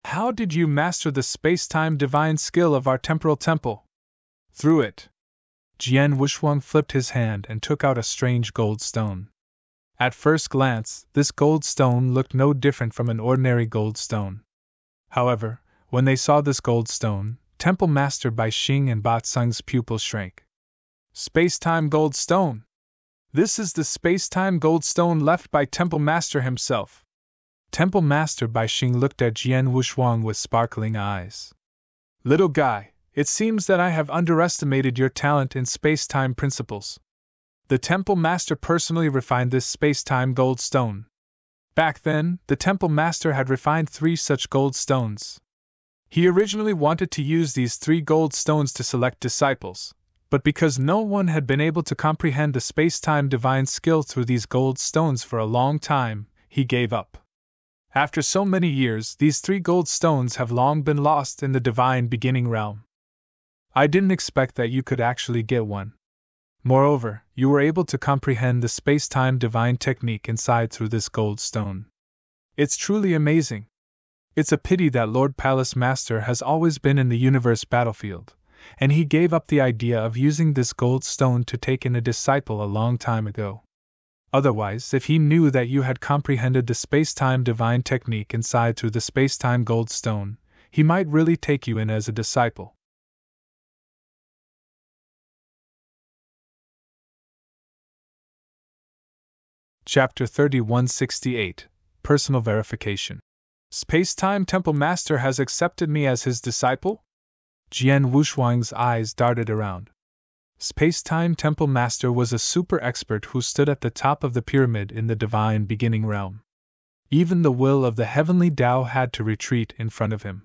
how did you master the space-time divine skill of our temporal temple? Through it. Jian Wushuang flipped his hand and took out a strange gold stone. At first glance, this gold stone looked no different from an ordinary gold stone. However, when they saw this gold stone, Temple Master Bai Xing and Ba Sung's pupils shrank. Space-time gold stone! This is the space-time gold stone left by Temple Master himself. Temple Master Bai Xing looked at Jian Wushuang with sparkling eyes. Little guy, it seems that I have underestimated your talent in space-time principles. The Temple Master personally refined this space-time gold stone. Back then, the Temple Master had refined 3 such gold stones. He originally wanted to use these 3 gold stones to select disciples, but because no one had been able to comprehend the space-time divine skill through these gold stones for a long time, he gave up. After so many years, these 3 gold stones have long been lost in the divine beginning realm. I didn't expect that you could actually get one. Moreover, you were able to comprehend the space-time divine technique inside through this gold stone. It's truly amazing. It's a pity that Lord Palace Master has always been in the universe battlefield, and he gave up the idea of using this gold stone to take in a disciple a long time ago. Otherwise, if he knew that you had comprehended the space-time divine technique inside through the space-time gold stone, he might really take you in as a disciple. Chapter 3168 Personal Verification. Space-Time Temple Master has accepted me as his disciple? Jian Wushuang's eyes darted around. Space-Time Temple Master was a super expert who stood at the top of the pyramid in the divine beginning realm. Even the will of the heavenly Tao had to retreat in front of him.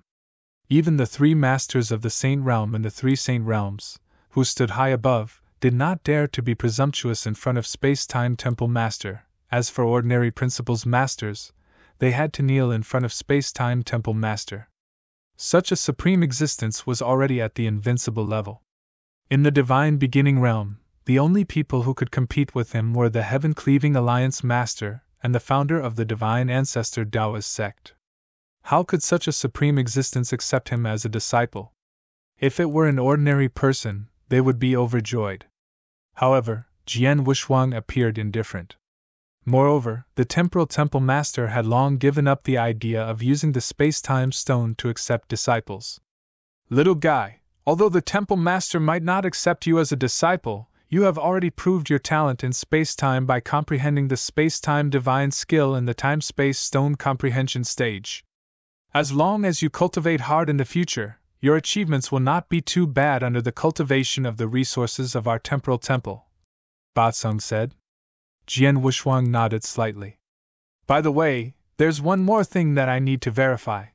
Even the 3 masters of the Saint Realm and the 3 Saint Realms, who stood high above, did not dare to be presumptuous in front of Space-Time Temple Master. As for ordinary Principles Masters, they had to kneel in front of Space-Time Temple Master. Such a supreme existence was already at the invincible level. In the divine beginning realm, the only people who could compete with him were the Heaven-Cleaving Alliance Master and the founder of the Divine Ancestor Taoist sect. How could such a supreme existence accept him as a disciple? If it were an ordinary person, they would be overjoyed. However, Jian Wushuang appeared indifferent. Moreover, the Temporal Temple Master had long given up the idea of using the space-time stone to accept disciples. Little guy, although the Temple Master might not accept you as a disciple, you have already proved your talent in space-time by comprehending the space-time divine skill in the time-space stone comprehension stage. As long as you cultivate hard in the future, your achievements will not be too bad under the cultivation of the resources of our temporal temple, Ba Sung said. Jian Wushuang nodded slightly. By the way, there's one more thing that I need to verify,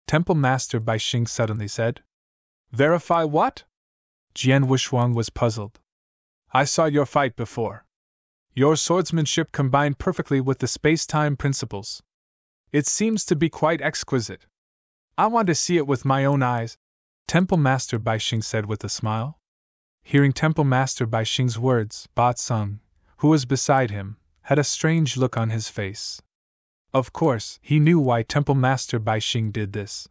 Temple Master Bai Xing suddenly said. Verify what? Jian Wushuang was puzzled. I saw your fight before. Your swordsmanship combined perfectly with the space-time principles. It seems to be quite exquisite. I want to see it with my own eyes, Temple Master Bai Xing said with a smile. Hearing Temple Master Bai Xing's words, Ba Sung, who was beside him, had a strange look on his face. Of course, he knew why Temple Master Bai Xing did this.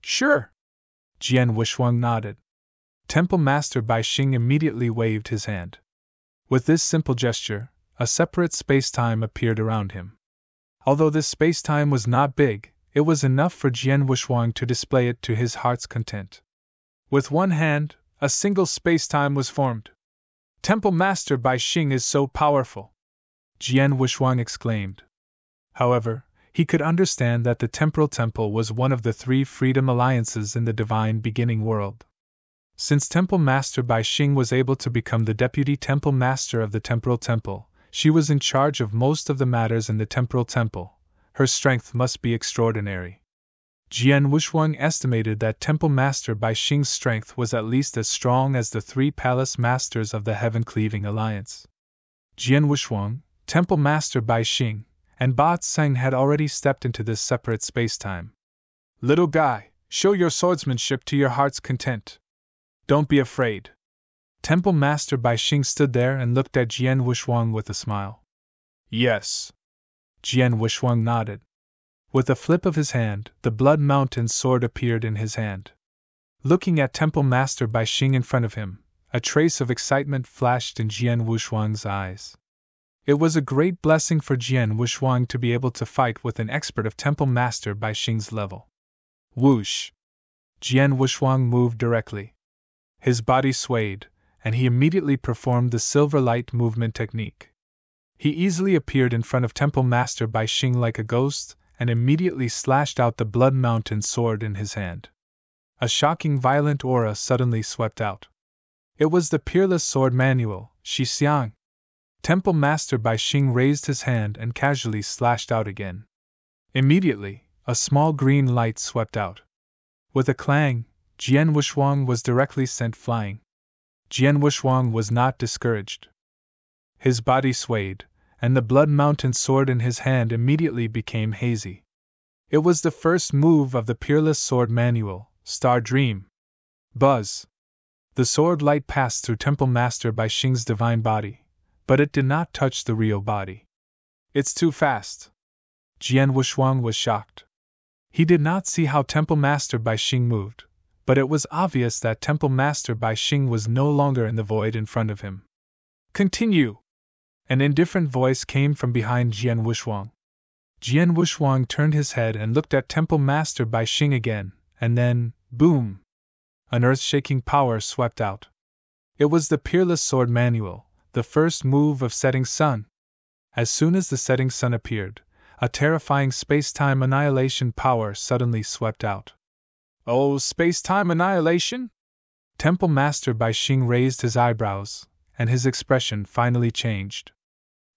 Sure. Jian Wushuang nodded. Temple Master Bai Xing immediately waved his hand. With this simple gesture, a separate space-time appeared around him. Although this space-time was not big, it was enough for Jian Wushuang to display it to his heart's content. With one hand, a single space-time was formed. Temple Master Bai Xing is so powerful, Jian Wushuang exclaimed. However, he could understand that the Temporal Temple was one of the 3 freedom alliances in the divine beginning world. Since Temple Master Bai Xing was able to become the Deputy Temple Master of the Temporal Temple, she was in charge of most of the matters in the Temporal Temple. Her strength must be extraordinary. Jian Wushuang estimated that Temple Master Bai Xing's strength was at least as strong as the 3 Palace Masters of the Heaven-Cleaving Alliance. Jian Wushuang, Temple Master Bai Xing, and Ba Sung had already stepped into this separate space-time. Little guy, show your swordsmanship to your heart's content. Don't be afraid. Temple Master Bai Xing stood there and looked at Jian Wushuang with a smile. Yes. Jian Wushuang nodded. With a flip of his hand, the Blood Mountain sword appeared in his hand. Looking at Temple Master Bai Xing in front of him, a trace of excitement flashed in Jian Wushuang's eyes. It was a great blessing for Jian Wushuang to be able to fight with an expert of Temple Master Bai Xing's level. Whoosh! Jian Wushuang moved directly. His body swayed, and he immediately performed the silver light movement technique. He easily appeared in front of Temple Master Bai Xing like a ghost, and immediately slashed out the Blood Mountain sword in his hand. A shocking violent aura suddenly swept out. It was the peerless sword manual, Shi Xiang. Temple Master Bai Xing raised his hand and casually slashed out again. Immediately, a small green light swept out. With a clang, Jian Wushuang was directly sent flying. Jian Wushuang was not discouraged. His body swayed, and the Blood Mountain sword in his hand immediately became hazy. It was the first move of the Peerless Sword Manual, Star Dream. Buzz! The sword light passed through Temple Master Bai Xing's divine body, but it did not touch the real body. It's too fast. Jian Wushuang was shocked. He did not see how Temple Master Bai Xing moved, but it was obvious that Temple Master Bai Xing was no longer in the void in front of him. Continue! An indifferent voice came from behind Jian Wushuang. Jian Wushuang turned his head and looked at Temple Master Bai Xing again, and then, boom! An earth-shaking power swept out. It was the Peerless Sword Manual, the first move of Setting Sun. As soon as the Setting Sun appeared, a terrifying space-time annihilation power suddenly swept out. Oh, space-time annihilation? Temple Master Bai Xing raised his eyebrows, and his expression finally changed.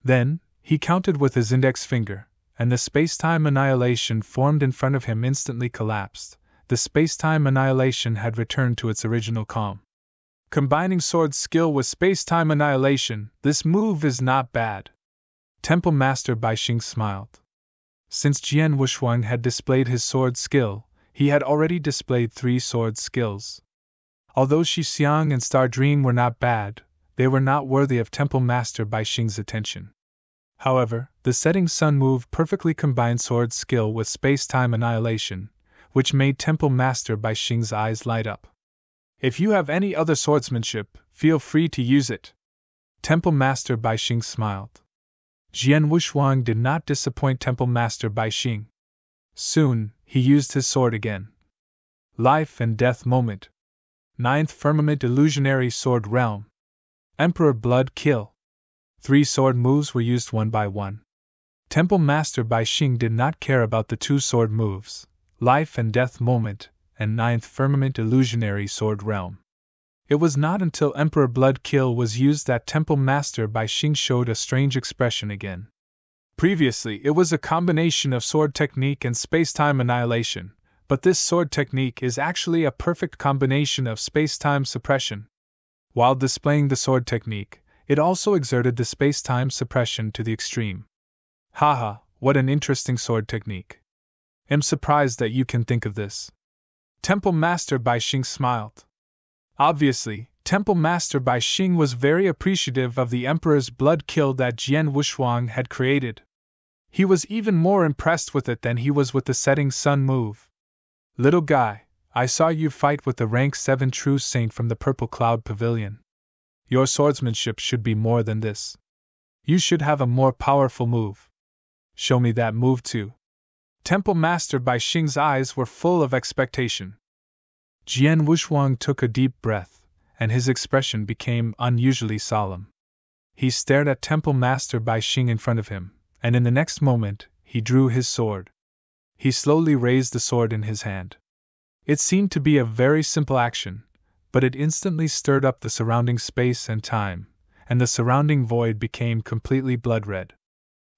Then, he counted with his index finger, and the space-time annihilation formed in front of him instantly collapsed. The space-time annihilation had returned to its original calm. Combining sword skill with space-time annihilation, this move is not bad. Temple Master Bai Xing smiled. Since Jian Wushuang had displayed his sword skill, he had already displayed 3 sword skills. Although Shi Xiang and Star Dream were not bad, they were not worthy of Temple Master Bai Xing's attention. However, the Setting Sun move perfectly combined sword skill with space-time annihilation, which made Temple Master Bai Xing's eyes light up. If you have any other swordsmanship, feel free to use it. Temple Master Bai Xing smiled. Jian Wushuang did not disappoint Temple Master Bai Xing. Soon, he used his sword again. Life and Death Moment. 9th Firmament Illusionary Sword Realm. Emperor Blood Kill. 3 sword moves were used one by one. Temple Master Bai Xing did not care about the 2 sword moves, Life and Death Moment, and 9th Firmament Illusionary Sword Realm. It was not until Emperor Blood Kill was used that Temple Master Bai Xing showed a strange expression again. Previously, it was a combination of sword technique and space-time annihilation, but this sword technique is actually a perfect combination of space-time suppression. While displaying the sword technique, it also exerted the space-time suppression to the extreme. Haha, what an interesting sword technique. I'm surprised that you can think of this. Temple Master Bai Xing smiled. Obviously, Temple Master Bai Xing was very appreciative of the Emperor's blood kill that Jian Wushuang had created. He was even more impressed with it than he was with the Setting Sun move. Little guy, I saw you fight with the rank 7 true saint from the Purple Cloud Pavilion. Your swordsmanship should be more than this. You should have a more powerful move. Show me that move too. Temple Master Bai Xing's eyes were full of expectation. Jian Wushuang took a deep breath, and his expression became unusually solemn. He stared at Temple Master Bai Xing in front of him, and in the next moment, he drew his sword. He slowly raised the sword in his hand. It seemed to be a very simple action, but it instantly stirred up the surrounding space and time, and the surrounding void became completely blood-red.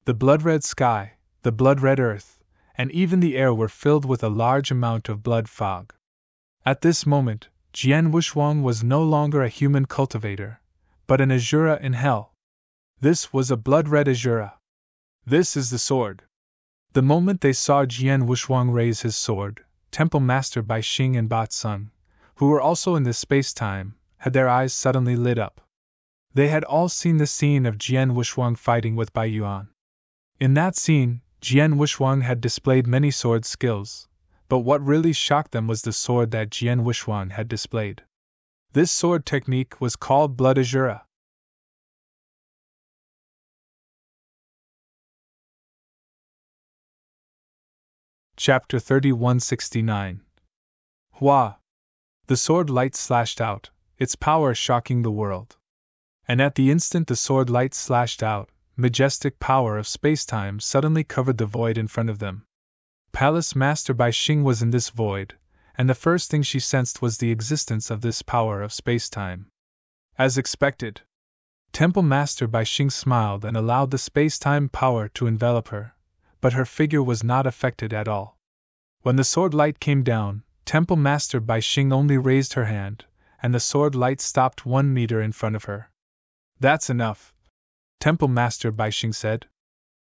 The blood-red sky, the blood-red earth, and even the air were filled with a large amount of blood fog. At this moment, Jian Wushuang was no longer a human cultivator, but an Azura in hell. This was a blood-red Azura. This is the sword. The moment they saw Jian Wushuang raise his sword, Temple Master Bai Xing and Bat Sung, who were also in this space-time, had their eyes suddenly lit up. They had all seen the scene of Jian Wushuang fighting with Bai Yuan. In that scene, Jian Wushuang had displayed many sword skills, but what really shocked them was the sword that Jian Wushuang had displayed. This sword technique was called Blood Azura. Chapter 3169. Hua! The sword light slashed out, its power shocking the world. And at the instant the sword light slashed out, majestic power of space-time suddenly covered the void in front of them. Palace Master Bai Xing was in this void, and the first thing she sensed was the existence of this power of space-time. As expected, Temple Master Bai Xing smiled and allowed the space-time power to envelop her, but her figure was not affected at all. When the sword light came down, Temple Master Bai Xing only raised her hand, and the sword light stopped 1 meter in front of her. "That's enough," Temple Master Bai Xing said.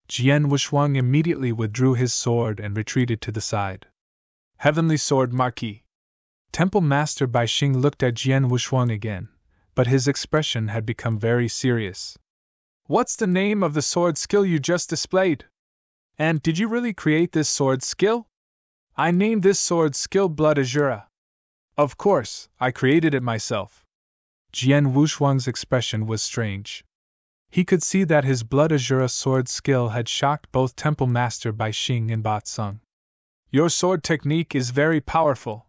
Jian Wushuang immediately withdrew his sword and retreated to the side. "Heavenly Sword Marquis." Temple Master Bai Xing looked at Jian Wushuang again, but his expression had become very serious. "What's the name of the sword skill you just displayed? And did you really create this sword skill?" "I named this sword skill Blood Azura." "Of course, I created it myself." Jian Wushuang's expression was strange. He could see that his Blood Azura sword skill had shocked both Temple Master Bai Xing and Bat Sung. "Your sword technique is very powerful,"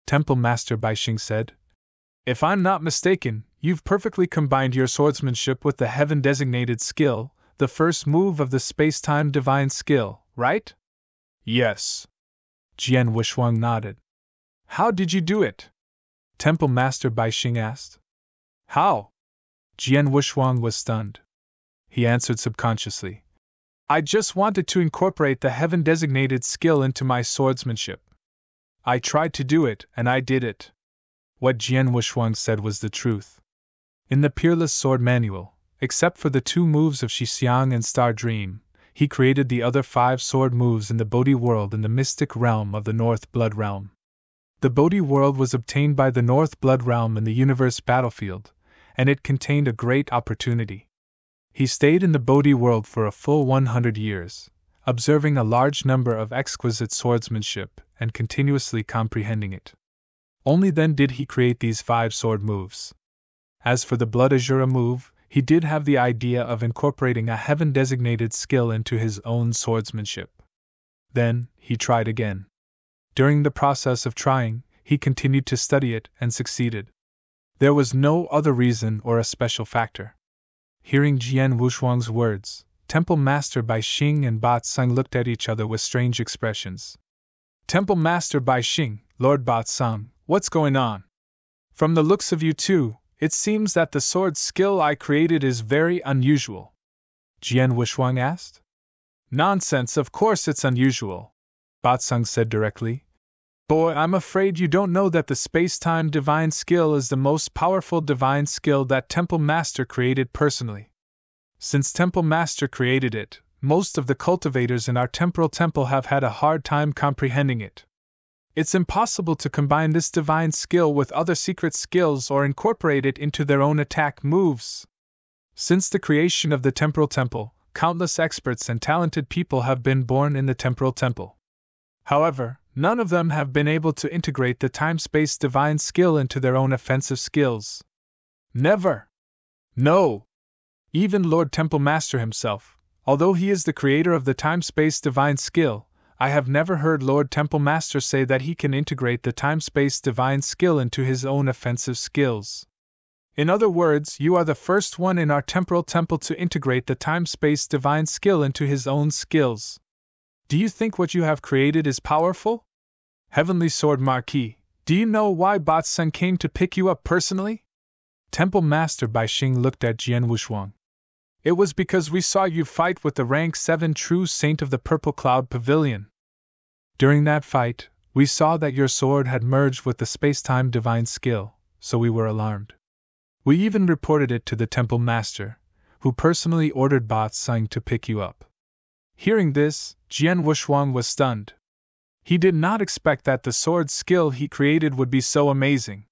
Temple Master Bai Xing said. "If I'm not mistaken, you've perfectly combined your swordsmanship with the heaven-designated skill, the first move of the space-time divine skill, right?" "Yes." Jian Wushuang nodded. "How did you do it?" Temple Master Bai Xing asked. "How?" Jian Wushuang was stunned. He answered subconsciously. "I just wanted to incorporate the heaven-designated skill into my swordsmanship. I tried to do it, and I did it." What Jian Wushuang said was the truth. In the Peerless Sword Manual, except for the 2 moves of Xixiang and Star Dream, he created the other 5 sword moves in the Bodhi world in the mystic realm of the North Blood Realm. The Bodhi world was obtained by the North Blood Realm in the universe battlefield, and it contained a great opportunity. He stayed in the Bodhi world for a full 100 years, observing a large number of exquisite swordsmanship and continuously comprehending it. Only then did he create these 5 sword moves. As for the Blood Azura move, he did have the idea of incorporating a heaven-designated skill into his own swordsmanship. Then, he tried again. During the process of trying, he continued to study it and succeeded. There was no other reason or a special factor. Hearing Jian Wushuang's words, Temple Master Bai Xing and Bat Sung looked at each other with strange expressions. "Temple Master Bai Xing, Lord Bat Sung, what's going on? From the looks of you two, it seems that the sword skill I created is very unusual," Jian Wushuang asked. "Nonsense, of course it's unusual," Bat Sung said directly. "Boy, I'm afraid you don't know that the space-time divine skill is the most powerful divine skill that Temple Master created personally. Since Temple Master created it, most of the cultivators in our temporal temple have had a hard time comprehending it. It's impossible to combine this divine skill with other secret skills or incorporate it into their own attack moves. Since the creation of the temporal temple, countless experts and talented people have been born in the temporal temple. However, none of them have been able to integrate the time-space divine skill into their own offensive skills. Never! No! Even Lord Temple Master himself, although he is the creator of the time-space divine skill, I have never heard Lord Temple Master say that he can integrate the time-space divine skill into his own offensive skills. In other words, you are the first one in our temporal temple to integrate the time-space divine skill into his own skills. Do you think what you have created is powerful? Heavenly Sword Marquis, do you know why Bat Sung came to pick you up personally?" Temple Master Bai Xing looked at Jian Wushuang. "It was because we saw you fight with the rank 7 true saint of the Purple Cloud Pavilion. During that fight, we saw that your sword had merged with the space-time divine skill, so we were alarmed. We even reported it to the Temple Master, who personally ordered Bat Sung to pick you up." Hearing this, Jian Wushuang was stunned. He did not expect that the sword skill he created would be so amazing.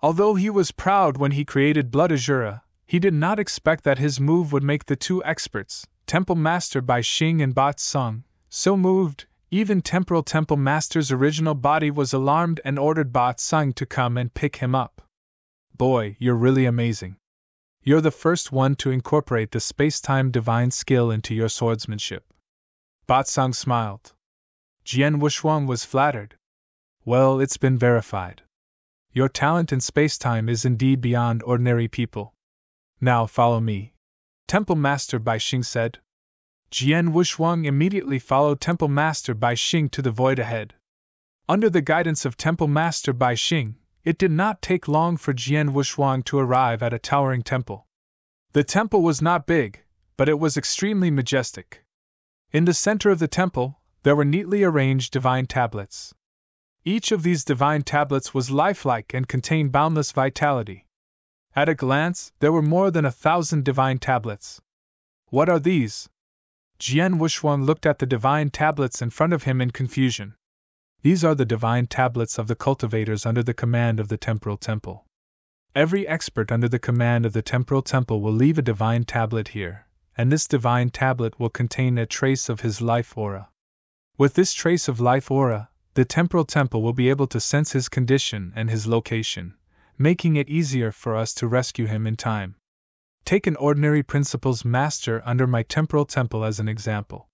Although he was proud when he created Blood Azura, he did not expect that his move would make the 2 experts, Temple Master Bai Xing and Bat Sung, so moved. Even Temporal Temple Master's original body was alarmed and ordered Bat Sung to come and pick him up. "Boy, you're really amazing. You're the first one to incorporate the space-time divine skill into your swordsmanship." Bat Sung smiled. Jian Wushuang was flattered. "Well, it's been verified. Your talent in space-time is indeed beyond ordinary people. Now follow me," Temple Master Bai Xing said. Jian Wushuang immediately followed Temple Master Bai Xing to the void ahead. Under the guidance of Temple Master Bai Xing, it did not take long for Jian Wushuang to arrive at a towering temple. The temple was not big, but it was extremely majestic. In the center of the temple, there were neatly arranged divine tablets. Each of these divine tablets was lifelike and contained boundless vitality. At a glance, there were more than 1,000 divine tablets. What are these? Jian Wushuang looked at the divine tablets in front of him in confusion. These are the divine tablets of the cultivators under the command of the temporal temple. Every expert under the command of the temporal temple will leave a divine tablet here, and this divine tablet will contain a trace of his life aura. With this trace of life aura, the temporal temple will be able to sense his condition and his location, making it easier for us to rescue him in time. Take an ordinary principal's master under my temporal temple as an example.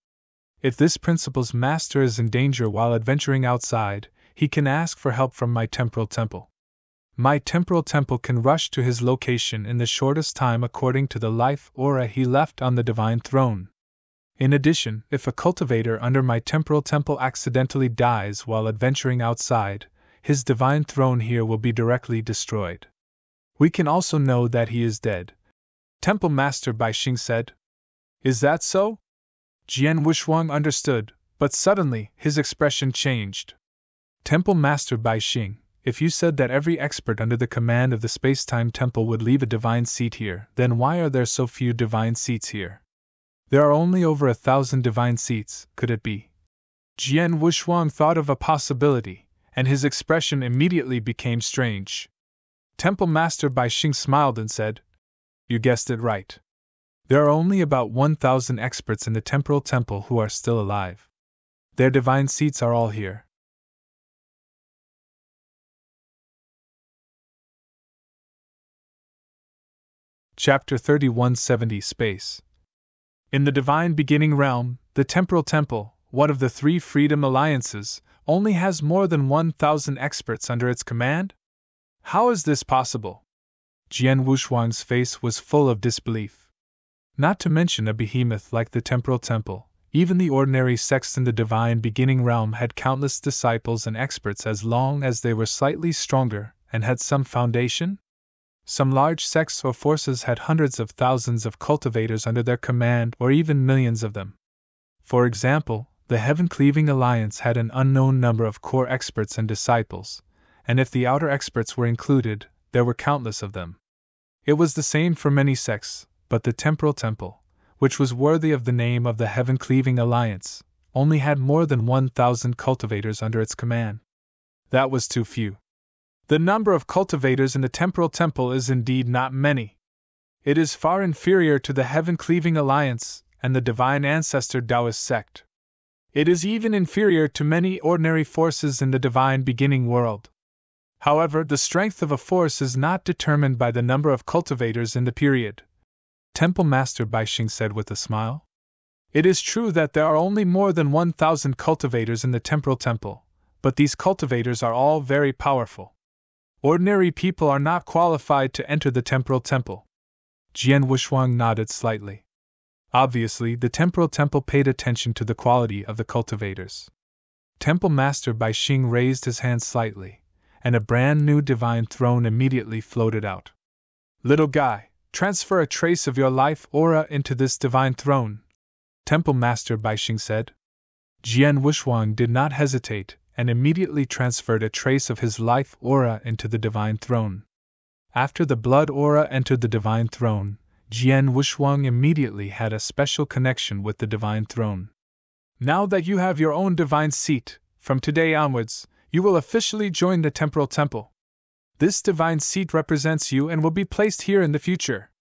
If this principal's master is in danger while adventuring outside, he can ask for help from my temporal temple. My temporal temple can rush to his location in the shortest time according to the life aura he left on the divine throne. In addition, if a cultivator under my temporal temple accidentally dies while adventuring outside, his divine throne here will be directly destroyed. We can also know that he is dead. Temple Master Bai Xing said. Is that so? Jian Wushuang understood, but suddenly his expression changed. Temple Master Bai Xing, if you said that every expert under the command of the space-time temple would leave a divine seat here, then why are there so few divine seats here? There are only over 1,000 divine seats, could it be? Jian Wushuang thought of a possibility, and his expression immediately became strange. Temple Master Bai Xing smiled and said, You guessed it right. There are only about 1,000 experts in the temporal temple who are still alive. Their divine seats are all here. Chapter 3170 Space. In the divine beginning realm, the temporal temple, one of the 3 freedom alliances, only has more than 1,000 experts under its command? How is this possible? Jian Wushuang's face was full of disbelief. Not to mention a behemoth like the temporal temple, even the ordinary sects in the divine beginning realm had countless disciples and experts as long as they were slightly stronger and had some foundation. Some large sects or forces had hundreds of thousands of cultivators under their command or even millions of them. For example, the Heaven-Cleaving Alliance had an unknown number of core experts and disciples, and if the outer experts were included, there were countless of them. It was the same for many sects, but the temporal temple, which was worthy of the name of the Heaven-Cleaving Alliance, only had more than 1,000 cultivators under its command. That was too few. The number of cultivators in the temporal temple is indeed not many. It is far inferior to the Heaven-Cleaving Alliance and the Divine Ancestor Taoist sect. It is even inferior to many ordinary forces in the divine beginning world. However, the strength of a force is not determined by the number of cultivators in the period. Temple Master Bai Xing said with a smile. It is true that there are only more than 1,000 cultivators in the temporal temple, but these cultivators are all very powerful. Ordinary people are not qualified to enter the temporal temple. Jian Wushuang nodded slightly. Obviously, the temporal temple paid attention to the quality of the cultivators. Temple Master Bai Xing raised his hand slightly, and a brand new divine throne immediately floated out. Little guy, transfer a trace of your life aura into this divine throne, Temple Master Bai Xing said. Jian Wushuang did not hesitate and immediately transferred a trace of his life aura into the divine throne. After the blood aura entered the divine throne, Jian Wushuang immediately had a special connection with the divine throne. Now that you have your own divine seat, from today onwards, you will officially join the temporal temple. This divine seat represents you and will be placed here in the future.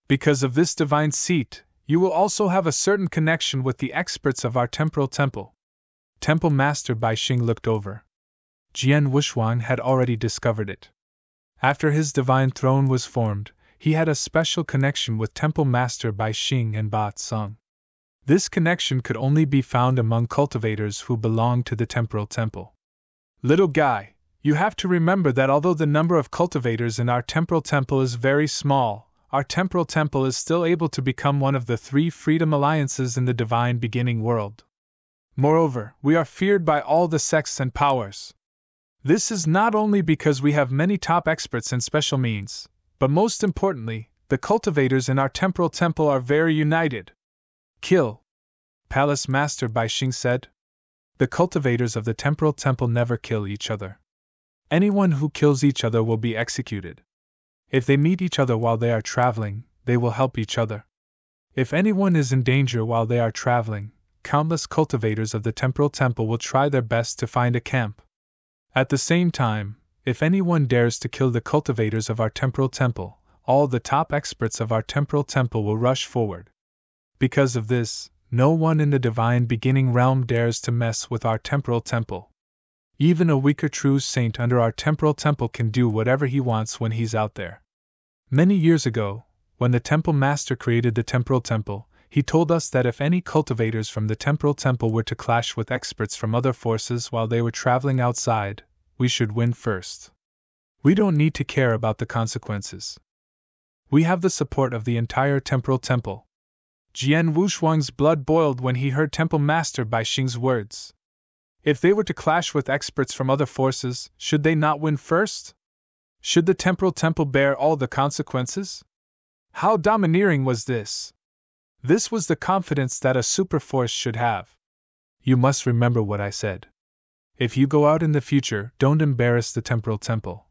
Because of this divine seat, you will also have a certain connection with the experts of our temporal temple. Temple Master Bai Xing looked over. Jian Wushuang had already discovered it. After his divine throne was formed, he had a special connection with Temple Master Bai Xing and Ba Tsung. This connection could only be found among cultivators who belonged to the temporal temple. Little guy, you have to remember that although the number of cultivators in our temporal temple is very small, our temporal temple is still able to become one of the 3 freedom alliances in the divine beginning world. Moreover, we are feared by all the sects and powers. This is not only because we have many top experts and special means, but most importantly, the cultivators in our temporal temple are very united. Kill, Palace Master Bai Xing said. The cultivators of the temporal temple never kill each other. Anyone who kills each other will be executed. If they meet each other while they are traveling, they will help each other. If anyone is in danger while they are traveling, countless cultivators of the temporal temple will try their best to find a camp. At the same time, if anyone dares to kill the cultivators of our temporal temple, all the top experts of our temporal temple will rush forward. Because of this, no one in the divine beginning realm dares to mess with our temporal temple. Even a weaker true saint under our temporal temple can do whatever he wants when he's out there. Many years ago, when the temple master created the temporal temple, he told us that if any cultivators from the temporal temple were to clash with experts from other forces while they were traveling outside, we should win first. We don't need to care about the consequences. We have the support of the entire temporal temple. Jian Wushuang's blood boiled when he heard Temple Master Bai Xing's words. If they were to clash with experts from other forces, should they not win first? Should the temporal temple bear all the consequences? How domineering was this? This was the confidence that a superforce should have. You must remember what I said. If you go out in the future, don't embarrass the temporal temple.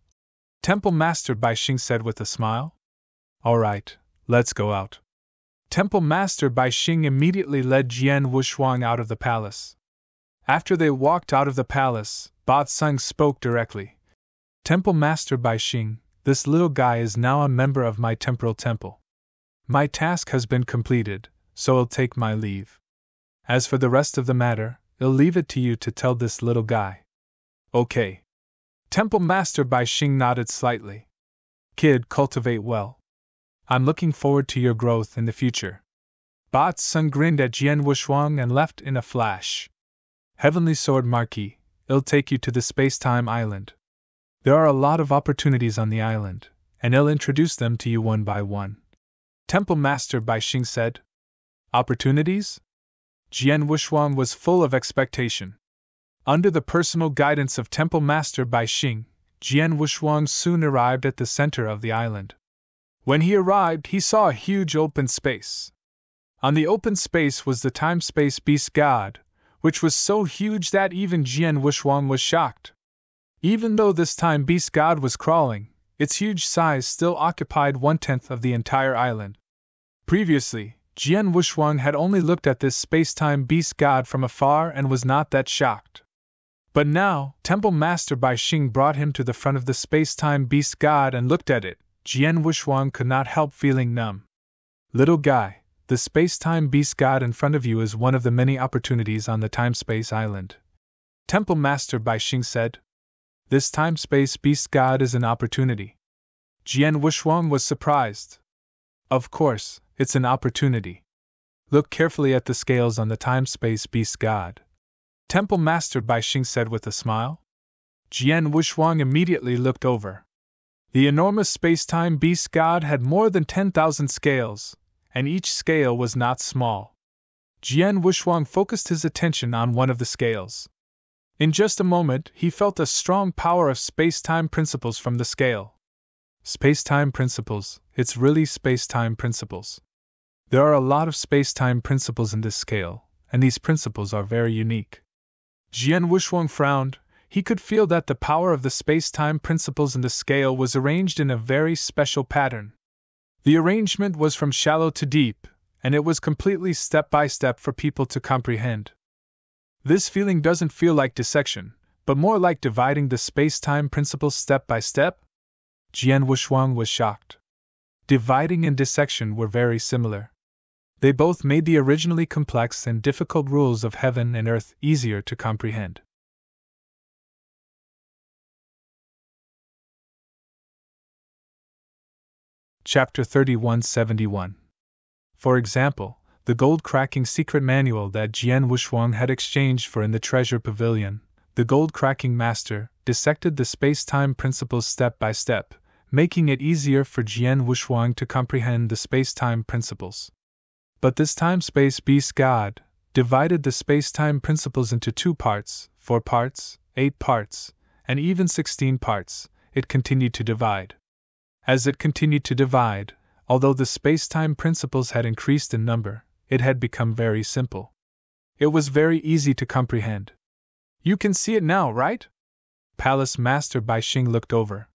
Temple Master Bai Xing said with a smile. All right, let's go out. Temple Master Bai Xing immediately led Jian Wushuang out of the palace. After they walked out of the palace, Ba Tseng spoke directly. Temple Master Bai Xing, this little guy is now a member of my temporal temple. My task has been completed, so I'll take my leave. As for the rest of the matter, I'll leave it to you to tell this little guy. Okay. Temple Master Bai Xing nodded slightly. Kid, cultivate well. I'm looking forward to your growth in the future. Ba Tseng grinned at Jian Wushuang and left in a flash. Heavenly Sword Marquis, I'll take you to the Space-Time Island. There are a lot of opportunities on the island, and I'll introduce them to you one by one. Temple Master Bai Xing said. Opportunities? Jian Wushuang was full of expectation. Under the personal guidance of Temple Master Bai Xing, Jian Wushuang soon arrived at the center of the island. When he arrived, he saw a huge open space. On the open space was the time-space beast god, which was so huge that even Jian Wushuang was shocked. Even though this time beast god was crawling, its huge size still occupied 1/10 of the entire island. Previously, Jian Wushuang had only looked at this space-time beast god from afar and was not that shocked. But now, Temple Master Bai Xing brought him to the front of the space-time beast god and looked at it. Jian Wushuang could not help feeling numb. Little guy, the space-time beast god in front of you is one of the many opportunities on the time-space island. Temple Master Bai Xing said. This time-space beast god is an opportunity. Jian Wushuang was surprised. Of course, it's an opportunity. Look carefully at the scales on the time-space beast god. Temple Master Bai Xing said with a smile. Jian Wushuang immediately looked over. The enormous space-time beast god had more than 10,000 scales, and each scale was not small. Jian Wushuang focused his attention on one of the scales. In just a moment, he felt a strong power of space-time principles from the scale. Space-time principles, it's really space-time principles. There are a lot of space-time principles in this scale, and these principles are very unique. Jian Wushuang frowned. He could feel that the power of the space-time principles in the scale was arranged in a very special pattern. The arrangement was from shallow to deep, and it was completely step-by-step for people to comprehend. This feeling doesn't feel like dissection, but more like dividing the space-time principles step by step? Jian Wushuang was shocked. Dividing and dissection were very similar. They both made the originally complex and difficult rules of heaven and earth easier to comprehend. Chapter 3171. For example, the gold-cracking secret manual that Jian Wushuang had exchanged for in the treasure pavilion, the gold-cracking master dissected the space-time principles step by step, making it easier for Jian Wushuang to comprehend the space-time principles. But this time-space beast god divided the space-time principles into 2 parts, 4 parts, 8 parts, and even 16 parts. It continued to divide. As it continued to divide, although the space-time principles had increased in number, it had become very simple. It was very easy to comprehend. You can see it now, right? Palace Master Bai Xing looked over.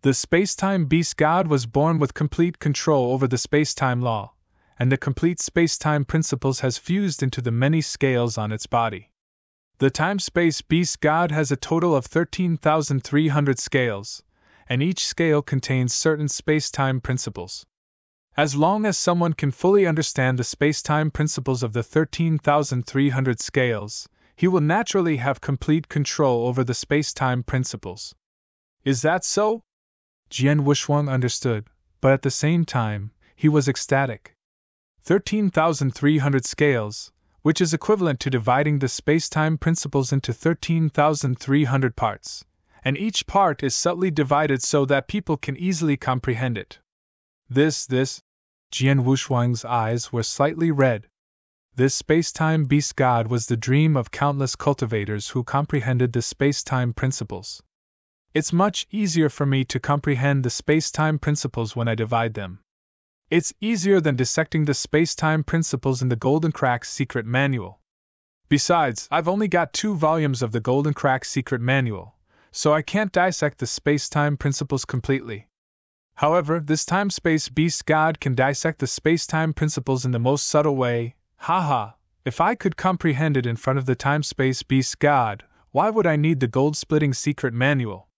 The space-time beast god was born with complete control over the space-time law, and the complete space-time principles has fused into the many scales on its body. The time-space beast god has a total of 13,300 scales, and each scale contains certain space-time principles. As long as someone can fully understand the space-time principles of the 13,300 scales, he will naturally have complete control over the space-time principles. Is that so? Jian Wushuang understood, but at the same time, he was ecstatic. 13,300 scales, which is equivalent to dividing the space-time principles into 13,300 parts, and each part is subtly divided so that people can easily comprehend it. This, Jian Wushuang's eyes were slightly red. This space-time beast god was the dream of countless cultivators who comprehended the space-time principles. It's much easier for me to comprehend the space-time principles when I divide them. It's easier than dissecting the space-time principles in the Golden Crack Secret Manual. Besides, I've only got 2 volumes of the Golden Crack Secret Manual, so I can't dissect the space-time principles completely. However, this time-space beast god can dissect the space-time principles in the most subtle way. Haha, if I could comprehend it in front of the time-space beast god, why would I need the gold-splitting secret manual?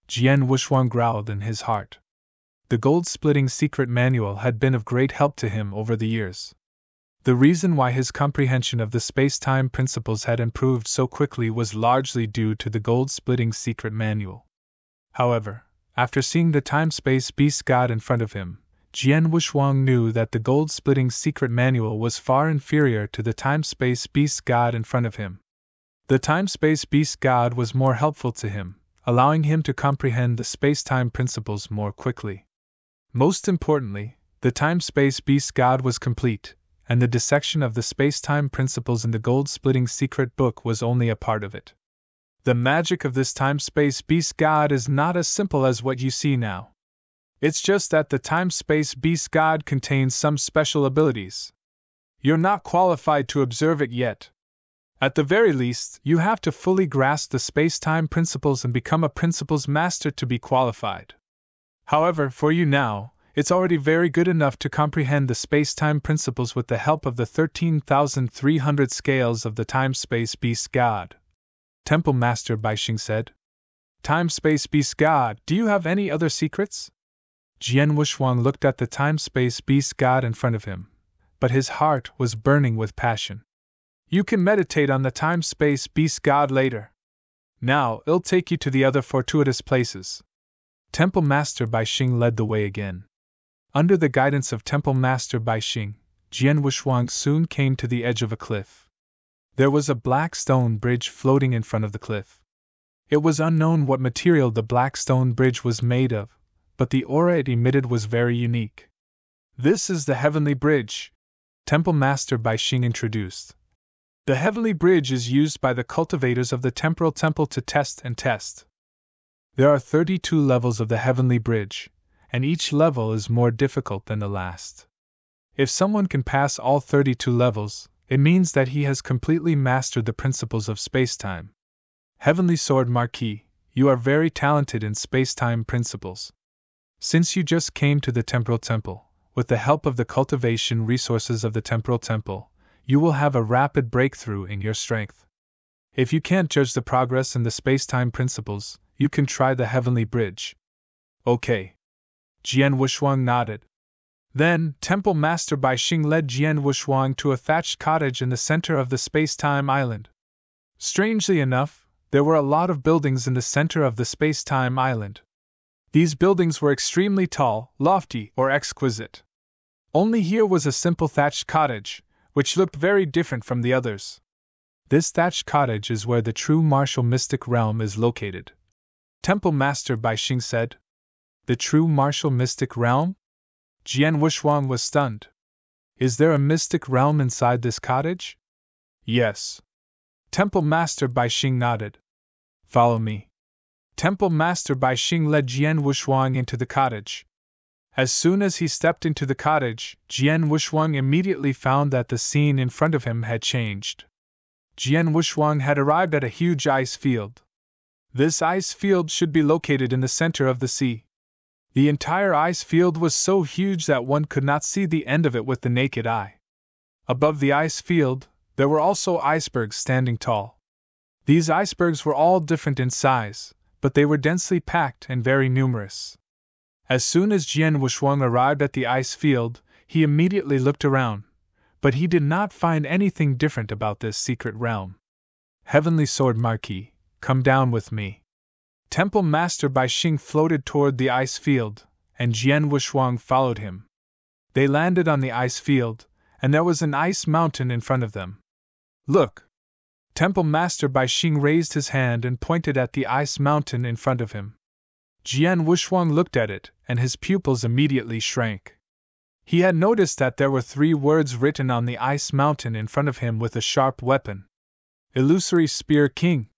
Jian Wushuang growled in his heart. The gold-splitting secret manual had been of great help to him over the years. The reason why his comprehension of the space-time principles had improved so quickly was largely due to the gold-splitting secret manual. However, after seeing the time-space beast god in front of him, Jian Wushuang knew that the gold-splitting secret manual was far inferior to the time-space beast god in front of him. The time-space beast god was more helpful to him, allowing him to comprehend the space-time principles more quickly. Most importantly, the time-space beast god was complete, and the dissection of the space-time principles in the gold-splitting secret book was only a part of it. The magic of this time-space beast god is not as simple as what you see now. It's just that the time-space beast god contains some special abilities. You're not qualified to observe it yet. At the very least, you have to fully grasp the space-time principles and become a principles master to be qualified. However, for you now, it's already very good enough to comprehend the space-time principles with the help of the 13,300 scales of the time-space beast god. Temple Master Bai Xing said. Time-space beast god, do you have any other secrets? Jian Wushuang looked at the time-space beast god in front of him, but his heart was burning with passion. You can meditate on the time-space beast god later. Now, it'll take you to the other fortuitous places. Temple Master Bai Xing led the way again. Under the guidance of Temple Master Bai Xing, Jian Wushuang soon came to the edge of a cliff. There was a black stone bridge floating in front of the cliff. It was unknown what material the black stone bridge was made of, but the aura it emitted was very unique. This is the Heavenly Bridge, Temple Master Bai Xing introduced. The Heavenly Bridge is used by the cultivators of the Temporal Temple to test and test. There are 32 levels of the Heavenly Bridge, and each level is more difficult than the last. If someone can pass all 32 levels, it means that he has completely mastered the principles of space-time. Heavenly Sword Marquis, you are very talented in space-time principles. Since you just came to the Temporal Temple, with the help of the cultivation resources of the Temporal Temple, you will have a rapid breakthrough in your strength. If you can't judge the progress in the space-time principles, you can try the Heavenly Bridge. Okay. Jian Wushuang nodded. Then, Temple Master Bai Xing led Jian Wushuang to a thatched cottage in the center of the space-time island. Strangely enough, there were a lot of buildings in the center of the space-time island. These buildings were extremely tall, lofty, or exquisite. Only here was a simple thatched cottage, which looked very different from the others. This thatched cottage is where the true martial mystic realm is located. Temple Master Bai Xing said. The true martial mystic realm? Jian Wushuang was stunned. Is there a mystic realm inside this cottage? Yes. Temple Master Bai Xing nodded. Follow me. Temple Master Bai Xing led Jian Wushuang into the cottage. As soon as he stepped into the cottage, Jian Wushuang immediately found that the scene in front of him had changed. Jian Wushuang had arrived at a huge ice field. This ice field should be located in the center of the sea. The entire ice field was so huge that one could not see the end of it with the naked eye. Above the ice field, there were also icebergs standing tall. These icebergs were all different in size, but they were densely packed and very numerous. As soon as Jian Wushuang arrived at the ice field, he immediately looked around, but he did not find anything different about this secret realm. Heavenly Sword Marquis, come down with me. Temple Master Bai Xing floated toward the ice field, and Jian Wushuang followed him. They landed on the ice field, and there was an ice mountain in front of them. Look! Temple Master Bai Xing raised his hand and pointed at the ice mountain in front of him. Jian Wushuang looked at it, and his pupils immediately shrank. He had noticed that there were 3 words written on the ice mountain in front of him with a sharp weapon. Illusory Spear King.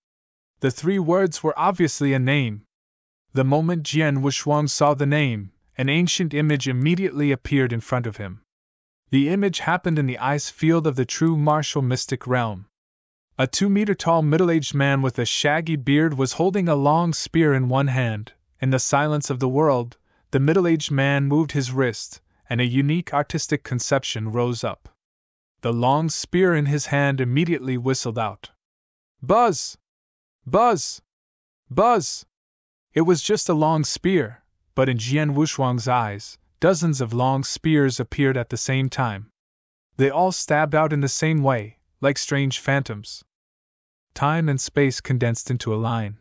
The 3 words were obviously a name. The moment Jian Wushuang saw the name, an ancient image immediately appeared in front of him. The image happened in the ice field of the true martial mystic realm. A 2-meter-tall middle-aged man with a shaggy beard was holding a long spear in one hand. In the silence of the world, the middle-aged man moved his wrist, and a unique artistic conception rose up. The long spear in his hand immediately whistled out. Buzz! Buzz! Buzz! It was just a long spear, but in Jian Wushuang's eyes, dozens of long spears appeared at the same time. They all stabbed out in the same way, like strange phantoms. Time and space condensed into a line.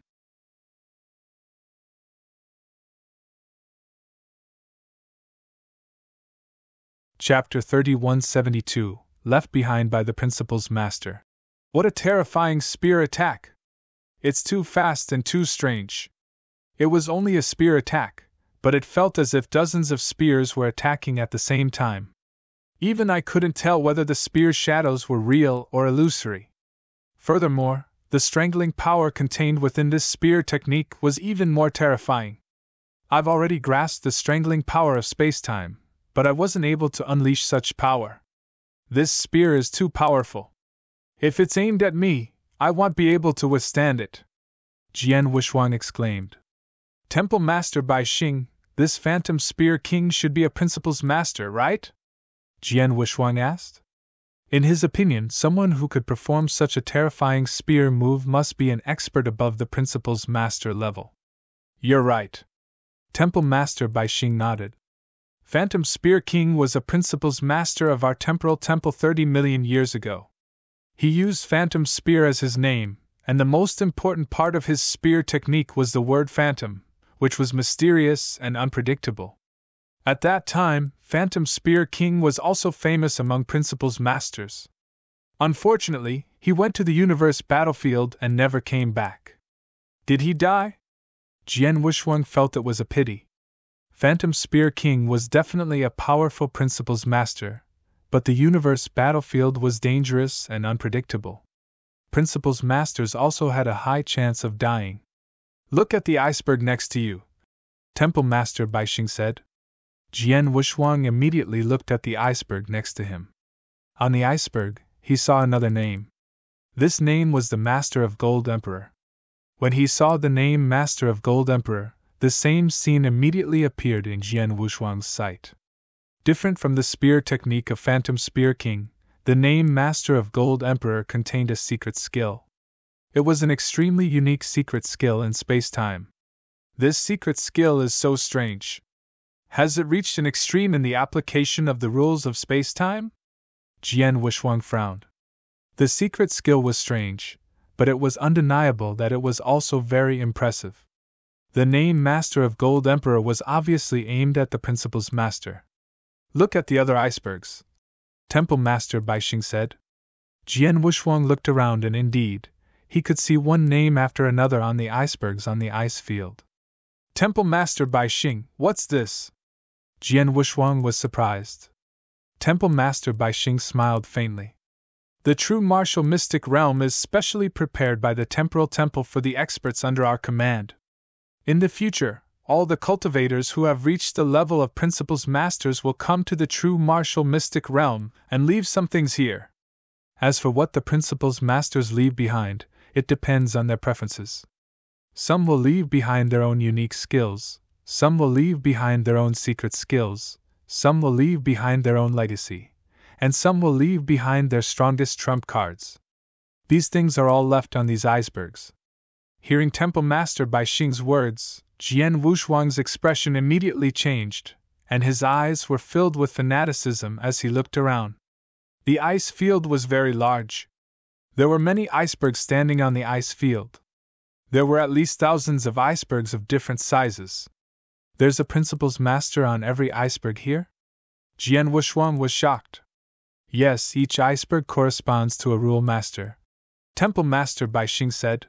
Chapter 3172, Left Behind by the Principal's Master. What a terrifying spear attack! It's too fast and too strange. It was only a spear attack, but it felt as if dozens of spears were attacking at the same time. Even I couldn't tell whether the spear shadows were real or illusory. Furthermore, the strangling power contained within this spear technique was even more terrifying. I've already grasped the strangling power of space-time, but I wasn't able to unleash such power. This spear is too powerful. If it's aimed at me, I won't be able to withstand it. Jian Wushuang exclaimed. Temple Master Bai Xing, this Phantom Spear King should be a principal's master, right? Jian Wushuang asked. In his opinion, someone who could perform such a terrifying spear move must be an expert above the principal's master level. You're right. Temple Master Bai Xing nodded. Phantom Spear King was a principal's master of our temporal temple 30 million years ago. He used Phantom Spear as his name, and the most important part of his spear technique was the word phantom, which was mysterious and unpredictable. At that time, Phantom Spear King was also famous among principal's masters. Unfortunately, he went to the universe battlefield and never came back. Did he die? Jian Wushuang felt it was a pity. Phantom Spear King was definitely a powerful principal's master, but the universe battlefield was dangerous and unpredictable. Principal's masters also had a high chance of dying. Look at the iceberg next to you, Temple Master Bai Xing said. Jian Wushuang immediately looked at the iceberg next to him. On the iceberg, he saw another name. This name was the Master of Gold Emperor. When he saw the name Master of Gold Emperor, the same scene immediately appeared in Jian Wushuang's sight. Different from the spear technique of Phantom Spear King, the name Master of Gold Emperor contained a secret skill. It was an extremely unique secret skill in space-time. This secret skill is so strange. Has it reached an extreme in the application of the rules of space-time? Jian Wushuang frowned. The secret skill was strange, but it was undeniable that it was also very impressive. The name Master of Gold Emperor was obviously aimed at the principal's master. Look at the other icebergs, Temple Master Bai Xing said. Jian Wushuang looked around and indeed, he could see one name after another on the icebergs on the ice field. Temple Master Bai Xing, what's this? Jian Wushuang was surprised. Temple Master Bai Xing smiled faintly. The true martial mystic realm is specially prepared by the temporal temple for the experts under our command. In the future, all the cultivators who have reached the level of Principles Masters will come to the true martial mystic realm and leave some things here. As for what the Principles Masters leave behind, it depends on their preferences. Some will leave behind their own unique skills, some will leave behind their own secret skills, some will leave behind their own legacy, and some will leave behind their strongest trump cards. These things are all left on these icebergs. Hearing Temple Master Bai Xing's words, Jian Wushuang's expression immediately changed, and his eyes were filled with fanaticism as he looked around. The ice field was very large. There were many icebergs standing on the ice field. There were at least thousands of icebergs of different sizes. There's a Principles Master on every iceberg here? Jian Wushuang was shocked. Yes, each iceberg corresponds to a rule master. Temple Master Bai Xing said.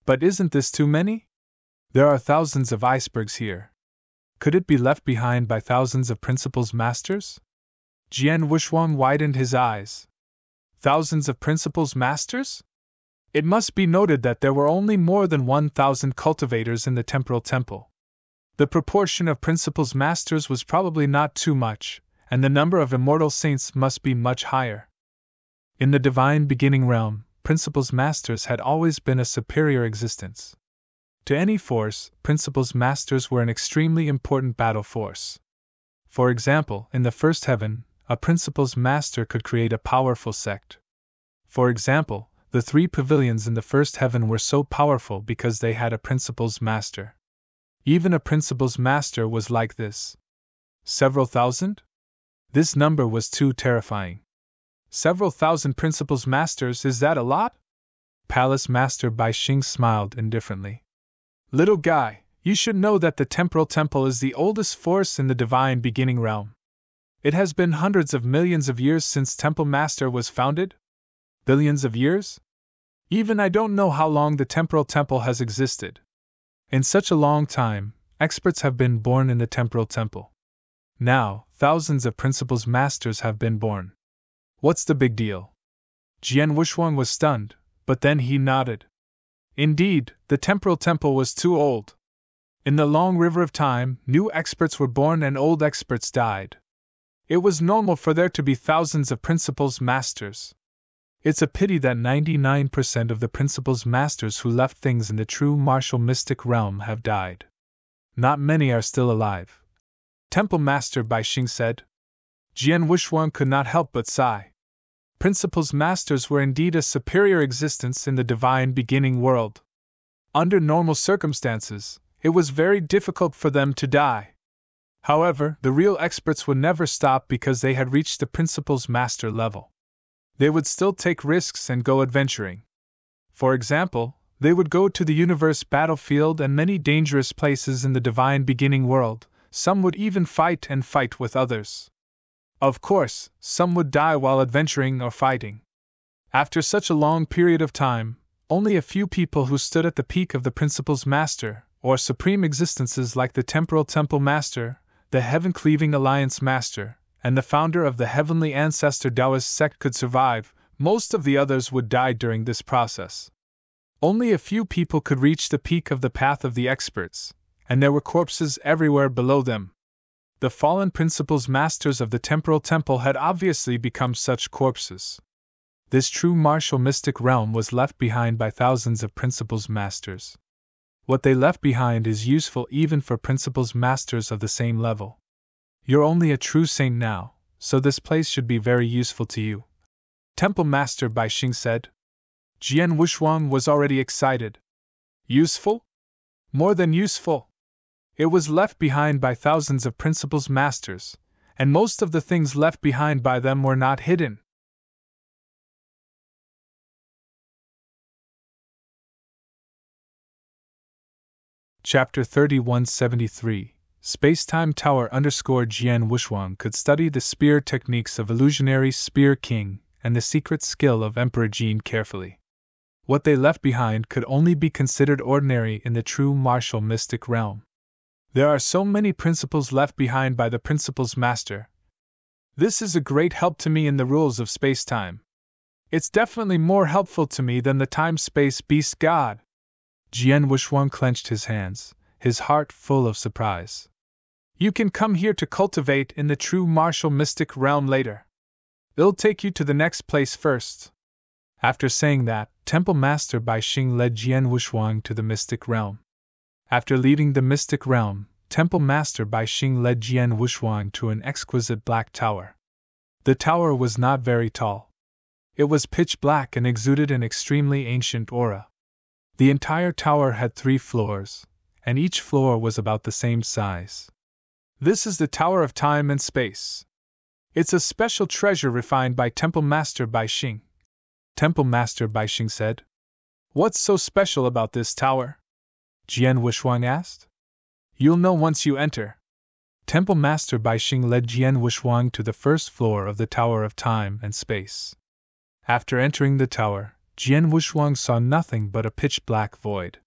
But isn't this too many? There are thousands of icebergs here. Could it be left behind by thousands of Principles Masters? Jian Wushuang widened his eyes. Thousands of Principles Masters? It must be noted that there were only more than 1,000 cultivators in the Temporal Temple. The proportion of Principles Masters was probably not too much, and the number of immortal saints must be much higher. In the divine beginning realm, Principles Masters had always been a superior existence. To any force, Principles Masters were an extremely important battle force. For example, in the first heaven, a Principles Master could create a powerful sect. For example, the 3 pavilions in the first heaven were so powerful because they had a Principles Master. Even a Principles Master was like this. Several thousand? This number was too terrifying. Several thousand Principles Masters, is that a lot? Palace Master Bai Xing smiled indifferently. Little guy, you should know that the Temporal Temple is the oldest force in the divine beginning realm. It has been hundreds of millions of years since Temple Master was founded? Billions of years? Even I don't know how long the Temporal Temple has existed. In such a long time, experts have been born in the Temporal Temple. Now, thousands of Principles Masters have been born. What's the big deal? Jian Wushuang was stunned, but then he nodded. Indeed, the Temporal Temple was too old. In the long river of time, new experts were born and old experts died. It was normal for there to be thousands of Principles Masters. It's a pity that 99% of the Principles Masters who left things in the true martial mystic realm have died. Not many are still alive. Temple Master Bai Xing said. Jian Wushuang could not help but sigh. Principles Masters were indeed a superior existence in the divine beginning world. Under normal circumstances, it was very difficult for them to die. However, the real experts would never stop because they had reached the Principles Master level. They would still take risks and go adventuring. For example, they would go to the universe battlefield and many dangerous places in the divine beginning world. Some would even fight with others. Of course, some would die while adventuring or fighting. After such a long period of time, only a few people who stood at the peak of the Principles Master, or supreme existences like the Temporal Temple Master, the Heaven-Cleaving Alliance Master, and the founder of the Heavenly Ancestor Taoist sect could survive. Most of the others would die during this process. Only a few people could reach the peak of the path of the experts, and there were corpses everywhere below them. The fallen Principles Masters of the Temporal Temple had obviously become such corpses. This true martial mystic realm was left behind by thousands of Principles Masters. What they left behind is useful even for Principles Masters of the same level. You're only a true saint now, so this place should be very useful to you. Temple Master Bai Xing said. Jian Wushuang was already excited. Useful? More than useful. It was left behind by thousands of Principles Masters, and most of the things left behind by them were not hidden. Chapter 3173 Space-Time Tower Jian Wushuang could study the spear techniques of Illusionary Spear King and the secret skill of Emperor Jin carefully. What they left behind could only be considered ordinary in the true martial mystic realm. There are so many principles left behind by the Principles Master. This is a great help to me in the rules of space-time. It's definitely more helpful to me than the time-space beast god. Jian Wushuang clenched his hands. his heart full of surprise. You can come here to cultivate in the true martial mystic realm later. It'll take you to the next place first. After saying that, Temple Master Bai Xing led Jian Wushuang to the mystic realm. After leaving the mystic realm, Temple Master Bai Xing led Jian Wushuang to an exquisite black tower. The tower was not very tall. It was pitch black and exuded an extremely ancient aura. The entire tower had 3 floors, and each floor was about the same size. This is the Tower of Time and Space. It's a special treasure refined by Temple Master Bai Xing. Temple Master Bai Xing said. What's so special about this tower? Jian Wushuang asked. You'll know once you enter. Temple Master Bai Xing led Jian Wushuang to the first floor of the Tower of Time and Space. After entering the tower, Jian Wushuang saw nothing but a pitch-black void.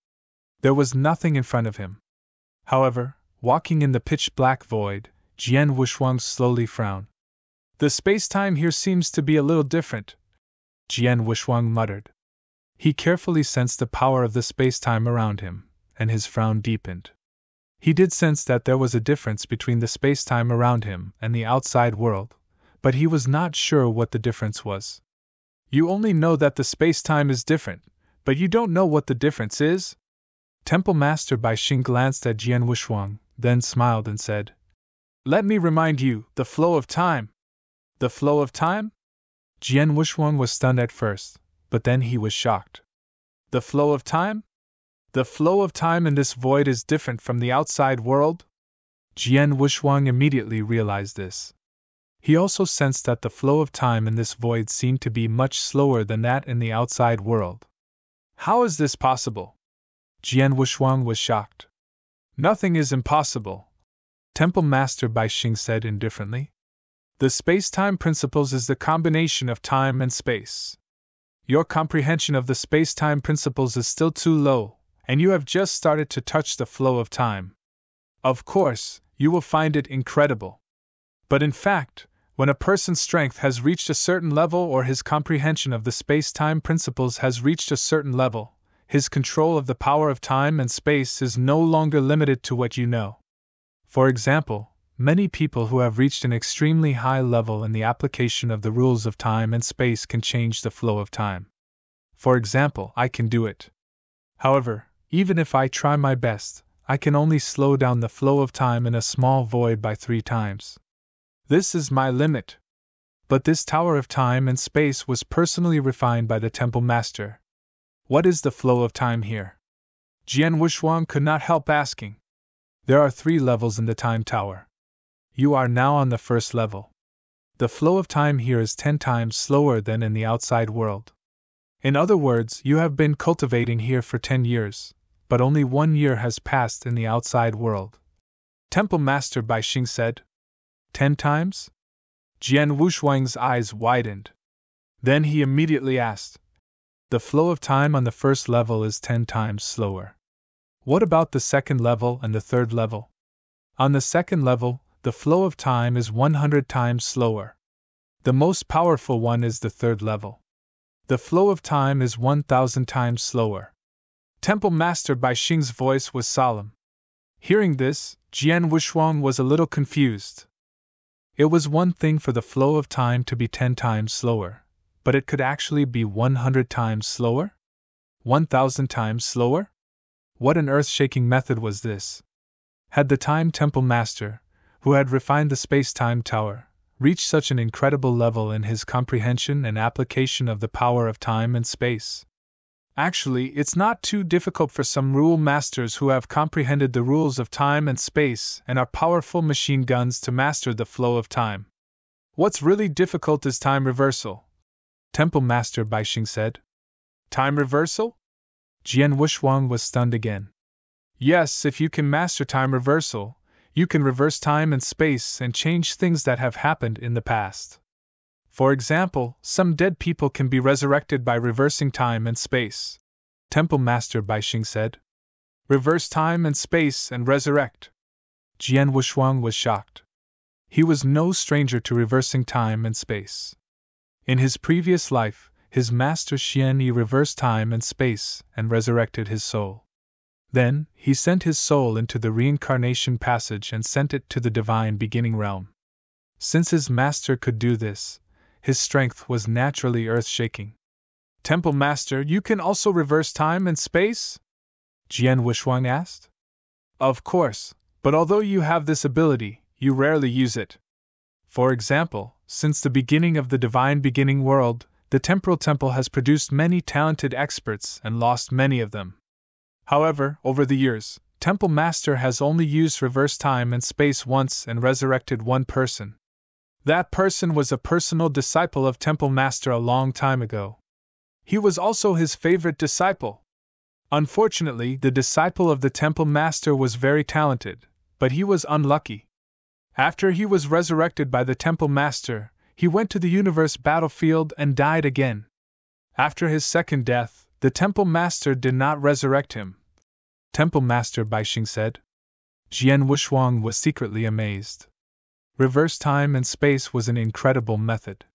There was nothing in front of him. However, walking in the pitch-black void, Jian Wushuang slowly frowned. The space-time here seems to be a little different, Jian Wushuang muttered. He carefully sensed the power of the space-time around him, and his frown deepened. He did sense that there was a difference between the space-time around him and the outside world, but he was not sure what the difference was. You only know that the space-time is different, but you don't know what the difference is? Temple Master Bai Xing glanced at Jian Wushuang, then smiled and said, Let me remind you, the flow of time. The flow of time? Jian Wushuang was stunned at first, but then he was shocked. The flow of time? The flow of time in this void is different from the outside world? Jian Wushuang immediately realized this. He also sensed that the flow of time in this void seemed to be much slower than that in the outside world. How is this possible? Jian Wushuang was shocked. Nothing is impossible, Temple Master Bai Xing said indifferently. The space-time principles is the combination of time and space. Your comprehension of the space-time principles is still too low, and you have just started to touch the flow of time. Of course, you will find it incredible. But in fact, when a person's strength has reached a certain level or his comprehension of the space-time principles has reached a certain level, his control of the power of time and space is no longer limited to what you know. For example, many people who have reached an extremely high level in the application of the rules of time and space can change the flow of time. For example, I can do it. However, even if I try my best, I can only slow down the flow of time in a small void by 3 times. This is my limit. But this Tower of Time and Space was personally refined by the Temple Master. What is the flow of time here? Jian Wushuang could not help asking. There are 3 levels in the Time Tower. You are now on the first level. The flow of time here is 10 times slower than in the outside world. In other words, you have been cultivating here for 10 years, but only 1 year has passed in the outside world. Temple Master Bai Xing said. 10 times? Jian Wushuang's eyes widened. Then he immediately asked. The flow of time on the first level is 10 times slower. What about the second level and the third level? On the second level, the flow of time is 100 times slower. The most powerful one is the third level. The flow of time is 1,000 times slower. Temple Master Bai Xing's voice was solemn. Hearing this, Jian Wushuang was a little confused. It was one thing for the flow of time to be 10 times slower, but it could actually be 100 times slower? 1,000 times slower? What an earth-shaking method was this! Had the Time Temple Master, who had refined the space-time tower, reached such an incredible level in his comprehension and application of the power of time and space? Actually, it's not too difficult for some rule masters who have comprehended the rules of time and space and are powerful machine guns to master the flow of time. What's really difficult is time reversal, Temple Master Bai Xing said. Time reversal? Jian Wushuang was stunned again. Yes, if you can master time reversal, you can reverse time and space and change things that have happened in the past. For example, some dead people can be resurrected by reversing time and space, Temple Master Bai Xing said. Reverse time and space and resurrect. Jian Wushuang was shocked. He was no stranger to reversing time and space. In his previous life, his master Xian Yi reversed time and space and resurrected his soul. Then, he sent his soul into the reincarnation passage and sent it to the divine beginning realm. Since his master could do this, his strength was naturally earth-shaking. Temple Master, you can also reverse time and space? Jian Wushuang asked. Of course, but although you have this ability, you rarely use it. For example, since the beginning of the divine beginning world, the Temporal Temple has produced many talented experts and lost many of them. However, over the years, Temple Master has only used reverse time and space once and resurrected one person. That person was a personal disciple of Temple Master a long time ago. He was also his favorite disciple. Unfortunately, the disciple of the Temple Master was very talented, but he was unlucky. After he was resurrected by the Temple Master, he went to the universe battlefield and died again. After his second death, the Temple Master did not resurrect him. Temple Master Baixing said. Jian Wushuang was secretly amazed. Reverse time and space was an incredible method.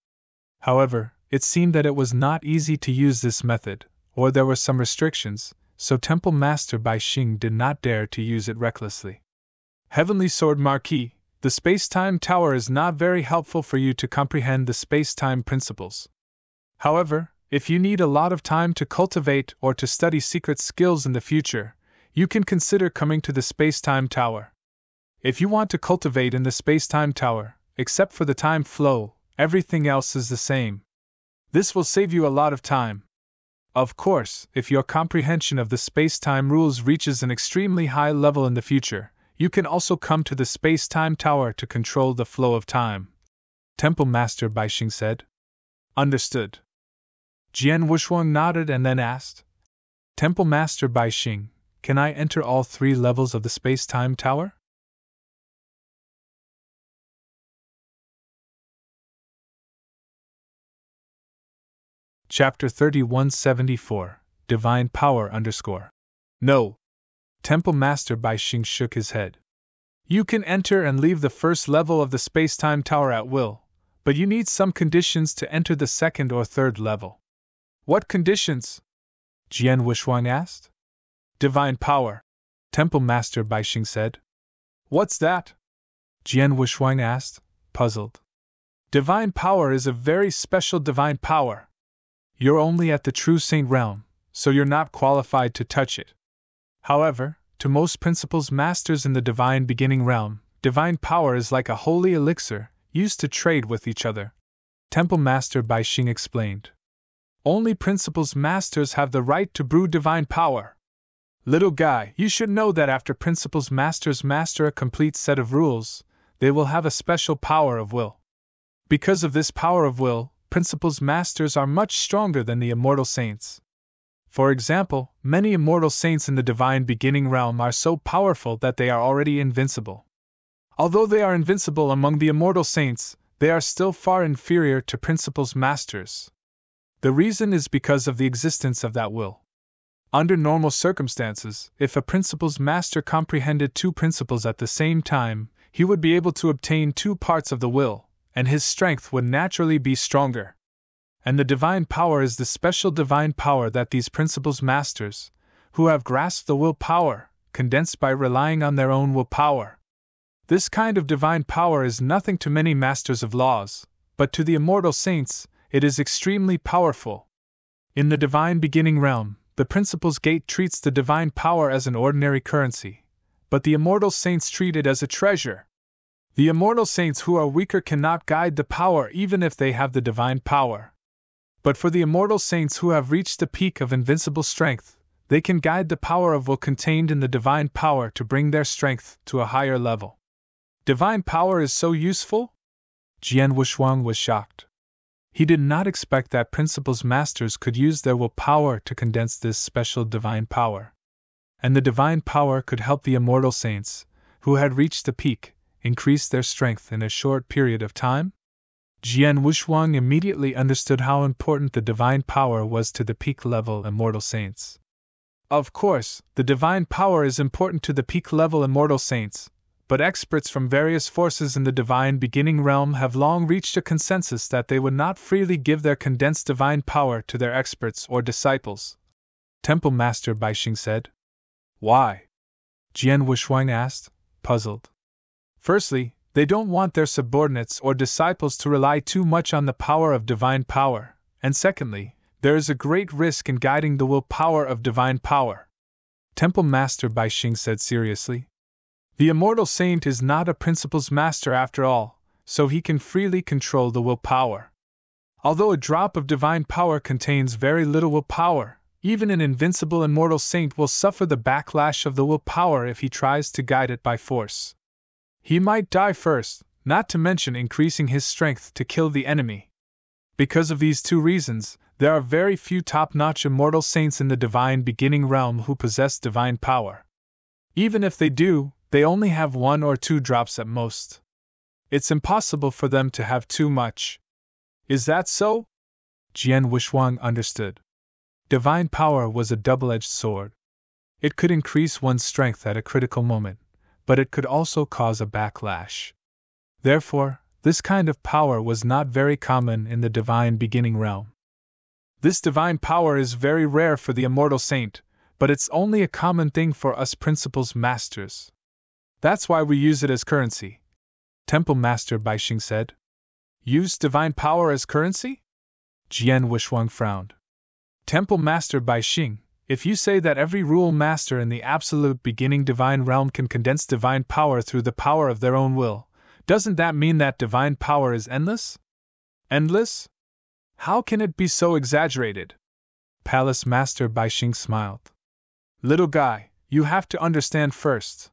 However, it seemed that it was not easy to use this method, or there were some restrictions, so Temple Master Baixing did not dare to use it recklessly. Heavenly Sword Marquis, the space-time tower is not very helpful for you to comprehend the space-time principles. However, if you need a lot of time to cultivate or to study secret skills in the future, you can consider coming to the space-time tower. If you want to cultivate in the space-time tower, except for the time flow, everything else is the same. This will save you a lot of time. Of course, if your comprehension of the space-time rules reaches an extremely high level in the future, you can also come to the space-time tower to control the flow of time. Temple Master Baixing said. Understood. Jian Wushuang nodded and then asked, Temple Master Baixing, can I enter all 3 levels of the space-time tower? Chapter 3174, Divine Power _ No. Temple Master Baixing shook his head. You can enter and leave the first level of the space-time tower at will, but you need some conditions to enter the second or third level. What conditions? Jian Wushuang asked. Divine power, Temple Master Baixing said. What's that? Jian Wushuang asked, puzzled. Divine power is a very special divine power. You're only at the true saint realm, so you're not qualified to touch it. However, to most principles masters in the divine beginning realm, divine power is like a holy elixir, used to trade with each other. Temple Master Baixing explained. Only principles masters have the right to brew divine power. Little guy, you should know that after principles masters master a complete set of rules, they will have a special power of will. Because of this power of will, principles masters are much stronger than the immortal saints. For example, many immortal saints in the divine beginning realm are so powerful that they are already invincible. Although they are invincible among the immortal saints, they are still far inferior to principles masters. The reason is because of the existence of that will. Under normal circumstances, if a principles master comprehended 2 principles at the same time, he would be able to obtain 2 parts of the will, and his strength would naturally be stronger. And the divine power is the special divine power that these principles masters, who have grasped the will power, condense by relying on their own will power. This kind of divine power is nothing to many masters of laws, but to the immortal saints, it is extremely powerful. In the divine beginning realm, the principles gate treats the divine power as an ordinary currency, but the immortal saints treat it as a treasure. The immortal saints who are weaker cannot guide the power even if they have the divine power. But for the immortal saints who have reached the peak of invincible strength, they can guide the power of will contained in the divine power to bring their strength to a higher level. Divine power is so useful? Jian Wushuang was shocked. He did not expect that principles masters could use their will power to condense this special divine power. And the divine power could help the immortal saints, who had reached the peak, increase their strength in a short period of time? Jian Wushuang immediately understood how important the divine power was to the peak-level immortal saints. Of course, the divine power is important to the peak-level immortal saints, but experts from various forces in the divine beginning realm have long reached a consensus that they would not freely give their condensed divine power to their experts or disciples. Temple Master Baixing said. Why? Jian Wushuang asked, puzzled. Firstly, they don't want their subordinates or disciples to rely too much on the power of divine power, and secondly, there is a great risk in guiding the will power of divine power. Temple Master Bai Xing said seriously. The immortal saint is not a principles master after all, so he can freely control the will power. Although a drop of divine power contains very little will power, even an invincible immortal saint will suffer the backlash of the will power if he tries to guide it by force. He might die first, not to mention increasing his strength to kill the enemy. Because of these two reasons, there are very few top-notch immortal saints in the divine beginning realm who possess divine power. Even if they do, they only have 1 or 2 drops at most. It's impossible for them to have too much. Is that so? Jian Wushuang understood. Divine power was a double-edged sword. It could increase one's strength at a critical moment, but it could also cause a backlash. Therefore, this kind of power was not very common in the divine beginning realm. This divine power is very rare for the immortal saint, but it's only a common thing for us principles masters. That's why we use it as currency. Temple Master Bai Xing said. Use divine power as currency? Jian Wushuang frowned. Temple Master Bai Xing, if you say that every rule master in the absolute beginning divine realm can condense divine power through the power of their own will, doesn't that mean that divine power is endless? Endless? How can it be so exaggerated? Palace Master Bai Xing smiled. Little guy, you have to understand first.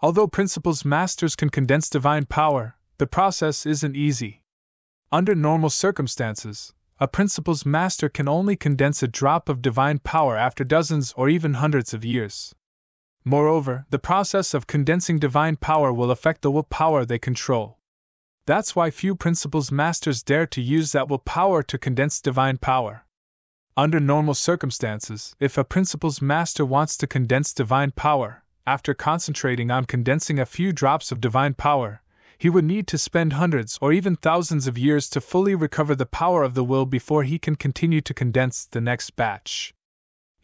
Although principles masters can condense divine power, the process isn't easy. Under normal circumstances, a principles master can only condense a drop of divine power after dozens or even hundreds of years. Moreover, the process of condensing divine power will affect the will power they control. That's why few principles masters dare to use that will power to condense divine power. Under normal circumstances, if a principles master wants to condense divine power, after concentrating on condensing a few drops of divine power, he would need to spend hundreds or even thousands of years to fully recover the power of the will before he can continue to condense the next batch.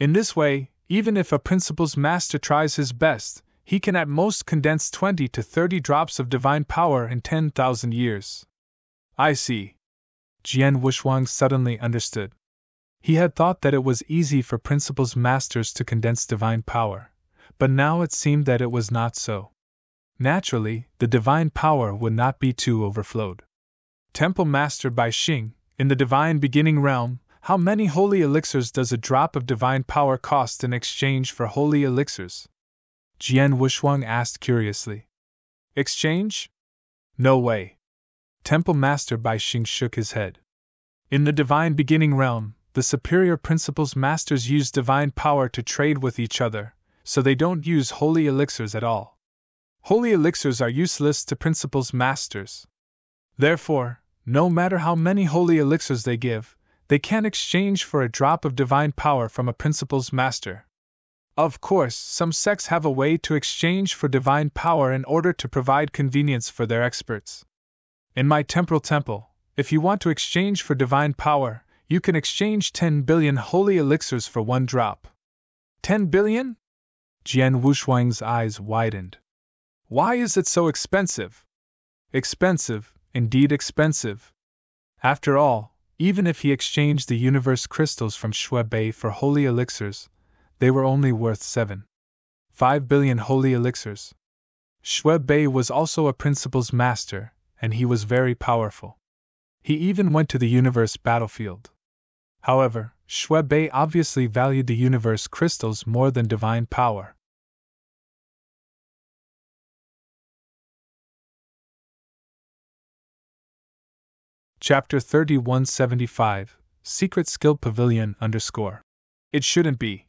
In this way, even if a principles master tries his best, he can at most condense 20 to 30 drops of divine power in 10,000 years. I see. Jian Wushuang suddenly understood. He had thought that it was easy for principles masters to condense divine power, but now it seemed that it was not so. Naturally, the divine power would not be too overflowed. Temple Master Bai Xing, in the divine beginning realm, how many holy elixirs does a drop of divine power cost in exchange for holy elixirs? Jian Wushuang asked curiously. Exchange? No way. Temple Master Bai Xing shook his head. In the divine beginning realm, the superior principles masters use divine power to trade with each other, so they don't use holy elixirs at all. Holy elixirs are useless to principles masters. Therefore, no matter how many holy elixirs they give, they can't exchange for a drop of divine power from a principles master. Of course, some sects have a way to exchange for divine power in order to provide convenience for their experts. In my temporal temple, if you want to exchange for divine power, you can exchange 10 billion holy elixirs for 1 drop. 10 billion? Jian Wushuang's eyes widened. Why is it so expensive? Expensive, indeed expensive. After all, even if he exchanged the universe crystals from Shui for holy elixirs, they were only worth 7.5 billion holy elixirs. Shui was also a principles master, and he was very powerful. He even went to the universe battlefield. However, Shui obviously valued the universe crystals more than divine power. Chapter 3175, Secret Skill Pavilion _ It shouldn't be.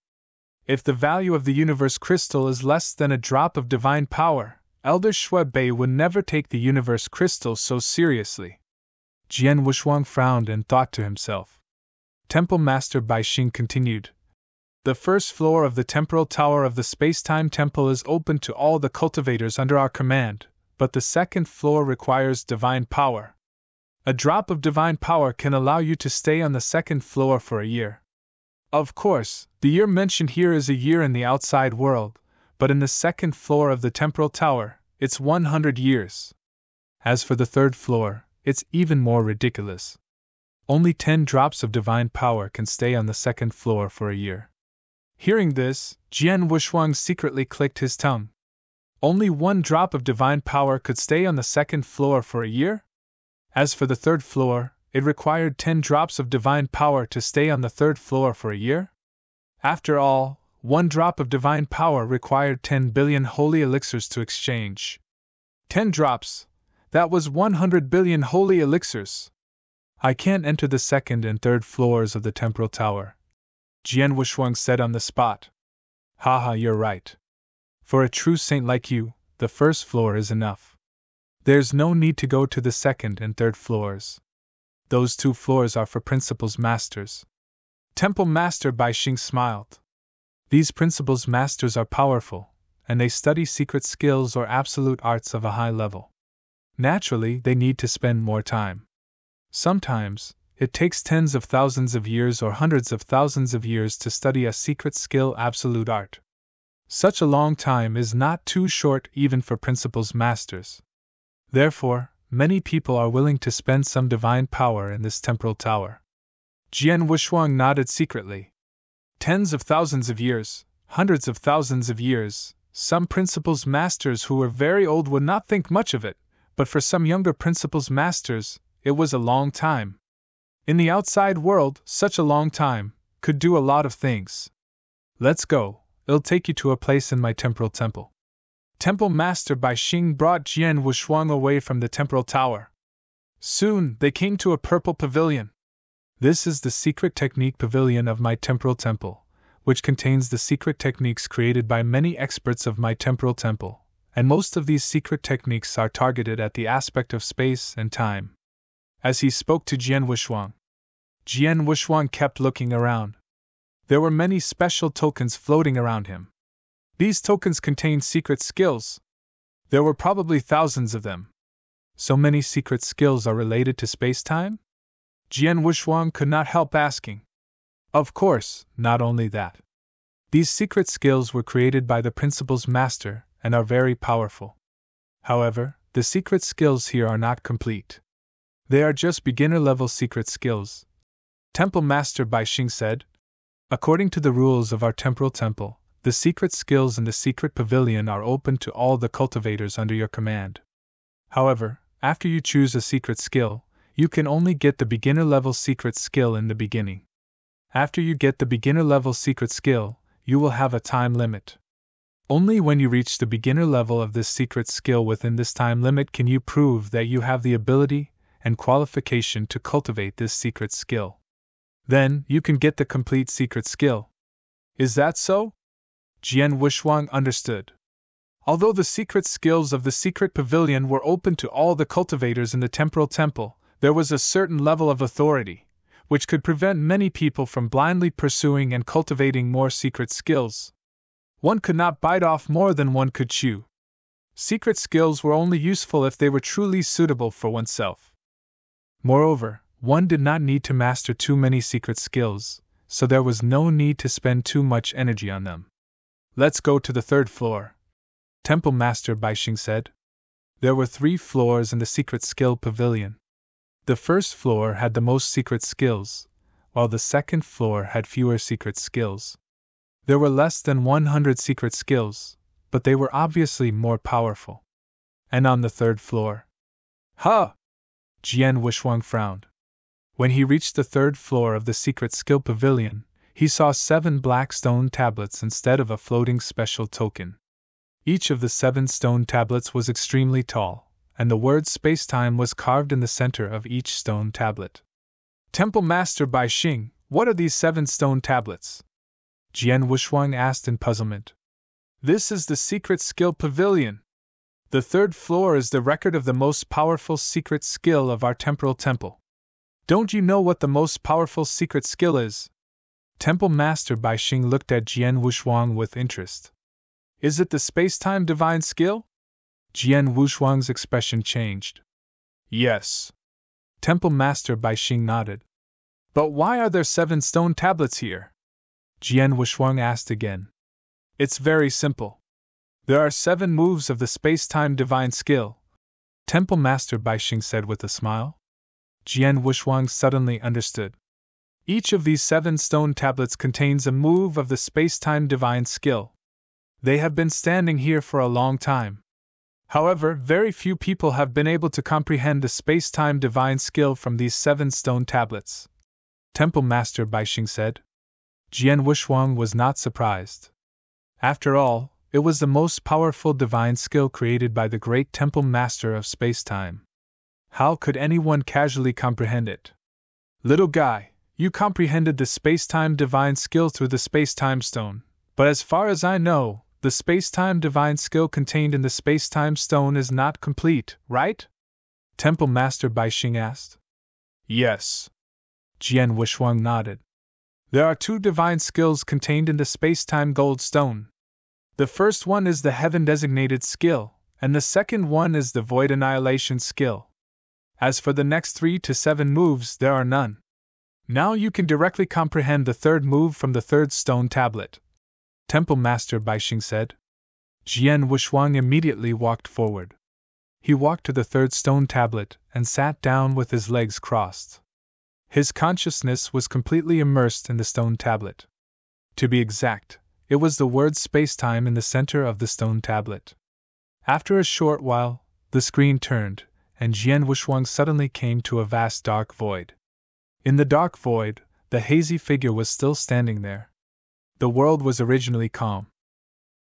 If the value of the universe crystal is less than a drop of divine power, Elder Shui would never take the universe crystal so seriously. Jian Wushuang frowned and thought to himself. Temple Master Bai Xing continued. The first floor of the temporal tower of the space-time temple is open to all the cultivators under our command, but the second floor requires divine power. A drop of divine power can allow you to stay on the second floor for a year. Of course, the year mentioned here is a year in the outside world, but in the second floor of the temporal tower, it's 100 years. As for the third floor, it's even more ridiculous. Only 10 drops of divine power can stay on the second floor for a year. Hearing this, Jian Wushuang secretly clicked his tongue. Only 1 drop of divine power could stay on the second floor for a year? As for the third floor, it required 10 drops of divine power to stay on the third floor for a year? After all, 1 drop of divine power required 10 billion holy elixirs to exchange. 10 drops. That was 100 billion holy elixirs. I can't enter the second and third floors of the temporal tower, Jian Wushuang said on the spot. Haha, you're right. For a true saint like you, the first floor is enough. There's no need to go to the second and third floors. Those 2 floors are for principals masters. Temple Master Bai Xing smiled. These principals masters are powerful, and they study secret skills or absolute arts of a high level. Naturally, they need to spend more time. Sometimes, it takes tens of thousands of years or hundreds of thousands of years to study a secret skill absolute art. Such a long time is not too short even for principals masters. Therefore, many people are willing to spend some divine power in this temporal tower. Jian Wushuang nodded secretly. Tens of thousands of years, hundreds of thousands of years, some principals masters who were very old would not think much of it, but for some younger principals masters, it was a long time. In the outside world, such a long time could do a lot of things. Let's go, it'll take you to a place in my temporal temple. Temple Master Bai Xing brought Jian Wushuang away from the temporal tower. Soon, they came to a purple pavilion. This is the secret technique pavilion of my temporal temple, which contains the secret techniques created by many experts of my temporal temple, and most of these secret techniques are targeted at the aspect of space and time. As he spoke to Jian Wushuang kept looking around. There were many special tokens floating around him. These tokens contained secret skills. There were probably thousands of them. So many secret skills are related to space-time? Jian Wushuang could not help asking. Of course, not only that. These secret skills were created by the principal's master and are very powerful. However, the secret skills here are not complete. They are just beginner-level secret skills. Temple Master Bai Xing said. According to the rules of our temporal temple, the secret skills in the secret pavilion are open to all the cultivators under your command. However, after you choose a secret skill, you can only get the beginner-level secret skill in the beginning. After you get the beginner-level secret skill, you will have a time limit. Only when you reach the beginner level of this secret skill within this time limit can you prove that you have the ability and qualification to cultivate this secret skill. Then, you can get the complete secret skill. Is that so? Jian Wushuang understood. Although the secret skills of the secret pavilion were open to all the cultivators in the temporal temple, there was a certain level of authority, which could prevent many people from blindly pursuing and cultivating more secret skills. One could not bite off more than one could chew. Secret skills were only useful if they were truly suitable for oneself. Moreover, one did not need to master too many secret skills, so there was no need to spend too much energy on them. Let's go to the third floor, Temple Master Bai Xing said. There were 3 floors in the secret skill pavilion. The first floor had the most secret skills, while the second floor had fewer secret skills. There were less than 100 secret skills, but they were obviously more powerful. And on the third floor? Huh! Jian Wushuang frowned. When he reached the third floor of the secret skill pavilion, he saw 7 black stone tablets instead of a floating special token. Each of the 7 stone tablets was extremely tall, and the word space-time was carved in the center of each stone tablet. Temple Master Bai Xing, what are these 7 stone tablets? Jian Wushuang asked in puzzlement. This is the secret skill pavilion. The third floor is the record of the most powerful secret skill of our temporal temple. Don't you know what the most powerful secret skill is? Temple Master Bai Xing looked at Jian Wushuang with interest. Is it the space-time divine skill? Jian Wushuang's expression changed. Yes. Temple Master Bai Xing nodded. But why are there 7 stone tablets here? Jian Wushuang asked again. It's very simple. There are 7 moves of the space-time divine skill, Temple Master Baixing said with a smile. Jian Wushuang suddenly understood. Each of these 7 stone tablets contains a move of the space-time divine skill. They have been standing here for a long time. However, very few people have been able to comprehend the space-time divine skill from these 7 stone tablets, Temple Master Baixing said. Jian Wushuang was not surprised. After all, it was the most powerful divine skill created by the great Temple Master of space-time. How could anyone casually comprehend it? Little guy, you comprehended the space-time divine skill through the space-time stone, but as far as I know, the space-time divine skill contained in the space-time stone is not complete, right? Temple Master Baixing asked. Yes. Jian Wushuang nodded. There are 2 divine skills contained in the space-time gold stone. The first one is the heaven-designated skill, and the second one is the void annihilation skill. As for the next 3 to 7 moves, there are none. Now you can directly comprehend the 3rd move from the 3rd stone tablet, Temple Master Baixing said. Jian Wushuang immediately walked forward. He walked to the 3rd stone tablet and sat down with his legs crossed. His consciousness was completely immersed in the stone tablet. To be exact, it was the word space-time in the center of the stone tablet. After a short while, the screen turned, and Jian Wushuang suddenly came to a vast dark void. In the dark void, the hazy figure was still standing there. The world was originally calm.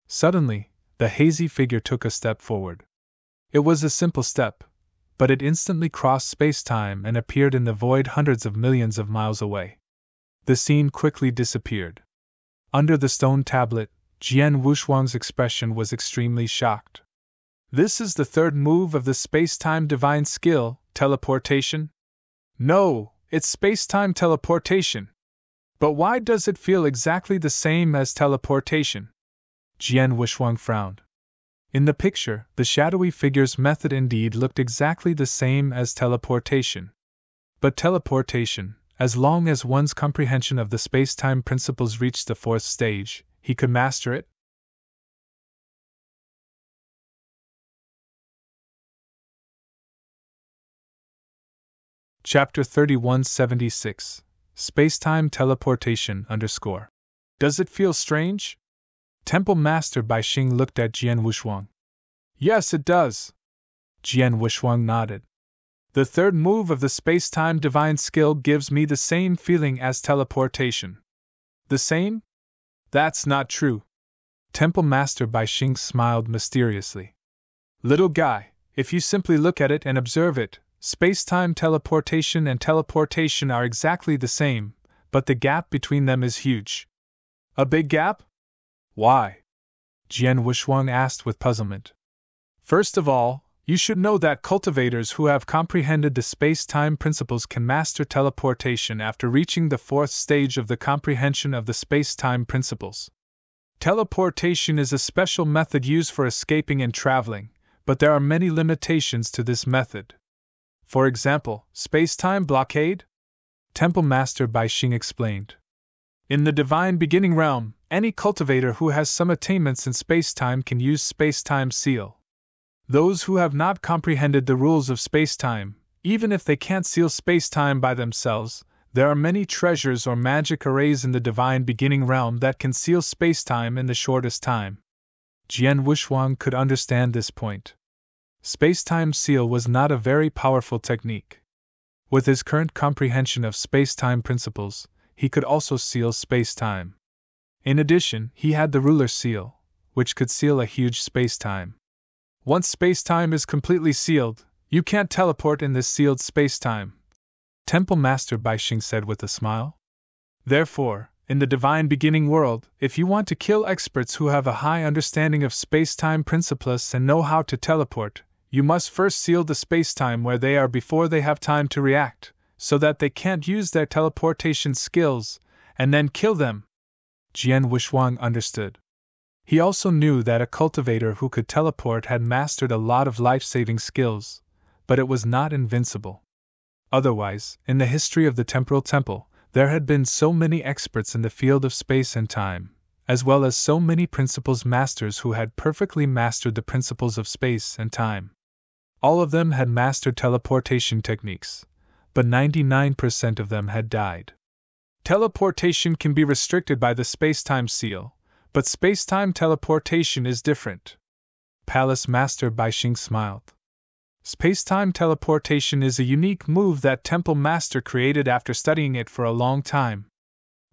Suddenly, the hazy figure took a step forward. It was a simple step, but it instantly crossed space-time and appeared in the void hundreds of millions of miles away. The scene quickly disappeared. Under the stone tablet, Jian Wushuang's expression was extremely shocked. This is the 3rd move of the space-time divine skill, teleportation? No, it's space-time teleportation. But why does it feel exactly the same as teleportation? Jian Wushuang frowned. In the picture, the shadowy figure's method indeed looked exactly the same as teleportation. But teleportation, as long as one's comprehension of the space-time principles reached the 4th stage, he could master it? Chapter 3176 Spacetime Teleportation _ Does it feel strange? Temple Master Baixing looked at Jian Wushuang. Yes, it does. Jian Wushuang nodded. The 3rd move of the space-time divine skill gives me the same feeling as teleportation. The same? That's not true. Temple Master Baixing smiled mysteriously. Little guy, if you simply look at it and observe it, space-time teleportation and teleportation are exactly the same, but the gap between them is huge. A big gap? Why? Jian Wushuang asked with puzzlement. First of all, you should know that cultivators who have comprehended the space-time principles can master teleportation after reaching the 4th stage of the comprehension of the space-time principles. Teleportation is a special method used for escaping and traveling, but there are many limitations to this method. For example, space-time blockade? Temple Master Baixing explained. In the divine beginning realm, any cultivator who has some attainments in space-time can use space-time seal. Those who have not comprehended the rules of space-time, even if they can't seal space-time by themselves, there are many treasures or magic arrays in the divine beginning realm that can seal space-time in the shortest time. Jian Wushuang could understand this point. Space-time seal was not a very powerful technique. With his current comprehension of space-time principles, he could also seal space-time. In addition, he had the ruler seal, which could seal a huge space-time. Once space-time is completely sealed, you can't teleport in this sealed space-time, Temple Master Baixing said with a smile. Therefore, in the divine beginning world, if you want to kill experts who have a high understanding of space-time principles and know how to teleport, you must first seal the space-time where they are before they have time to react, so that they can't use their teleportation skills, and then kill them. Jian Wushuang understood. He also knew that a cultivator who could teleport had mastered a lot of life-saving skills, but it was not invincible. Otherwise, in the history of the Temporal Temple, There had been so many experts in the field of space and time, as well as so many principles masters who had perfectly mastered the principles of space and time. All of them had mastered teleportation techniques, but 99% of them had died. Teleportation can be restricted by the space-time seal, but space-time teleportation is different. Palace Master Baixing smiled. Space-time teleportation is a unique move that Temple Master created after studying it for a long time.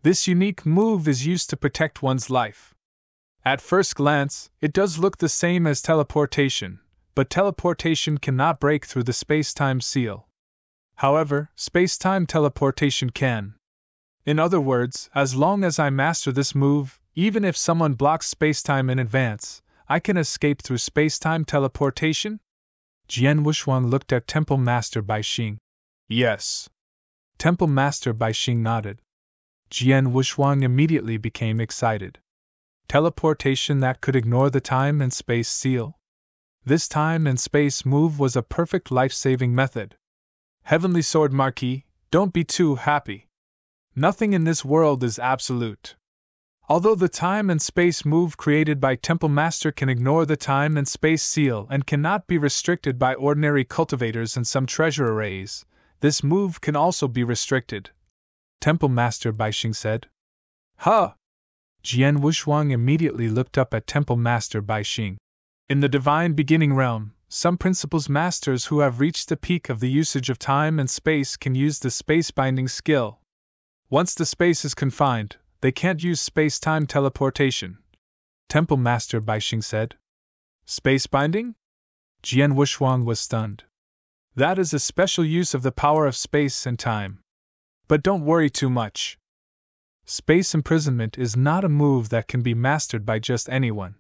This unique move is used to protect one's life. At first glance, it does look the same as teleportation, but teleportation cannot break through the space-time seal. However, space-time teleportation can. In other words, as long as I master this move, even if someone blocks space-time in advance, I can escape through space-time teleportation? Jian Wushuang looked at Temple Master Baixing. Yes. Temple Master Baixing nodded. Jian Wushuang immediately became excited. Teleportation that could ignore the time and space seal? This time and space move was a perfect life-saving method. Heavenly Sword Marquis, don't be too happy. Nothing in this world is absolute. Although the time and space move created by Temple Master can ignore the time and space seal and cannot be restricted by ordinary cultivators and some treasure arrays, this move can also be restricted. Temple Master Baixing said. Huh! Jian Wushuang immediately looked up at Temple Master Baixing. In the Divine Beginning Realm, some Principles Masters who have reached the peak of the usage of time and space can use the space-binding skill. Once the space is confined, they can't use space-time teleportation. Temple Master Baixing said. Space binding? Jian Wushuang was stunned. That is a special use of the power of space and time. But don't worry too much. Space imprisonment is not a move that can be mastered by just anyone.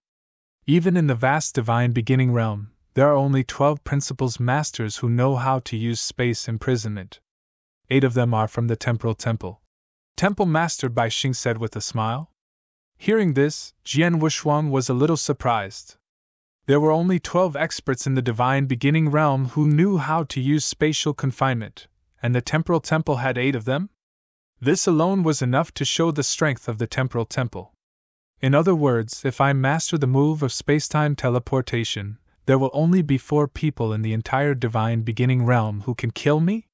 Even in the vast Divine Beginning Realm, there are only 12 Principles Masters who know how to use space imprisonment. 8 of them are from the Temporal Temple. Temple Master Baixing said with a smile. Hearing this, Jian Wushuang was a little surprised. There were only 12 experts in the Divine Beginning Realm who knew how to use spatial confinement, and the Temporal Temple had 8 of them? This alone was enough to show the strength of the Temporal Temple. In other words, if I master the move of space-time teleportation, there will only be 4 people in the entire Divine Beginning Realm who can kill me?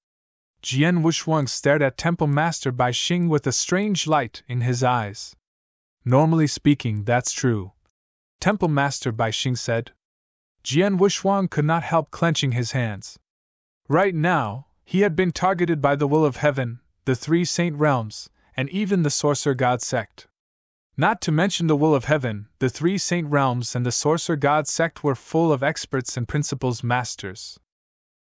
Jian Wushuang stared at Temple Master Baixing with a strange light in his eyes. Normally speaking, that's true. Temple Master Baixing said. Jian Wushuang could not help clenching his hands. Right now, he had been targeted by the will of heaven, the 3 saint realms, and even the Sorcerer God sect. Not to mention the will of heaven, the 3 saint realms and the Sorcerer God sect were full of experts and Principles Masters.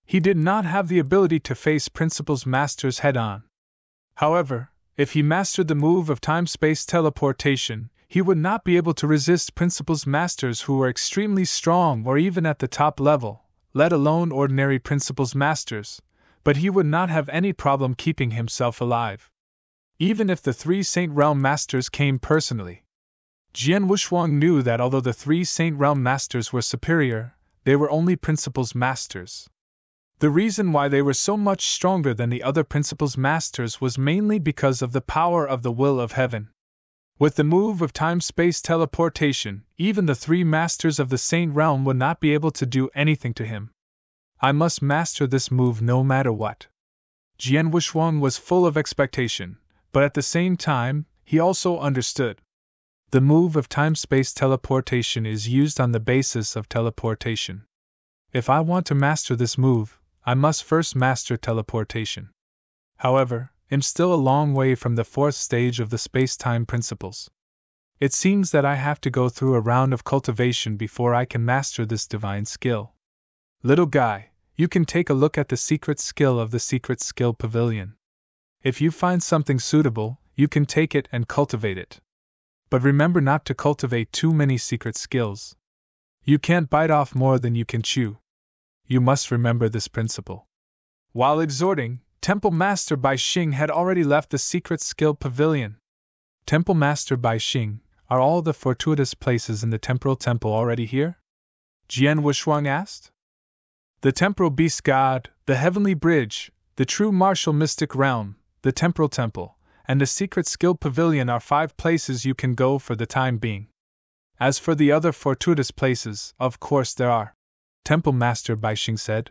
He did not have the ability to face Principles Masters head-on. However, if he mastered the move of time-space teleportation, he would not be able to resist Principles Masters who were extremely strong or even at the top level, let alone ordinary Principles Masters, but he would not have any problem keeping himself alive. Even if the 3 Saint Realm Masters came personally. Jian Wushuang knew that although the 3 Saint Realm Masters were superior, they were only Principles Masters. The reason why they were so much stronger than the other Principles Masters was mainly because of the power of the will of heaven. With the move of time-space teleportation, even the 3 Masters of the Saint Realm would not be able to do anything to him. I must master this move no matter what. Jian Wushuang was full of expectation, but at the same time, he also understood. The move of time-space teleportation is used on the basis of teleportation. If I want to master this move, I must first master teleportation. However, I'm still a long way from the 4th stage of the space-time principles. It seems that I have to go through a round of cultivation before I can master this divine skill. Little guy, you can take a look at the secret skill of the Secret Skill Pavilion. If you find something suitable, you can take it and cultivate it. But remember not to cultivate too many secret skills. You can't bite off more than you can chew. You must remember this principle. While exhorting, Temple Master Baixing had already left the Secret Skill Pavilion. Temple Master Baixing, are all the fortuitous places in the Temporal Temple already here? Jian Wushuang asked. The Temporal Beast God, the Heavenly Bridge, the True Martial Mystic Realm, the Temporal Temple, and the Secret Skill Pavilion are 5 places you can go for the time being. As for the other fortuitous places, of course there are, Temple Master Baixing said.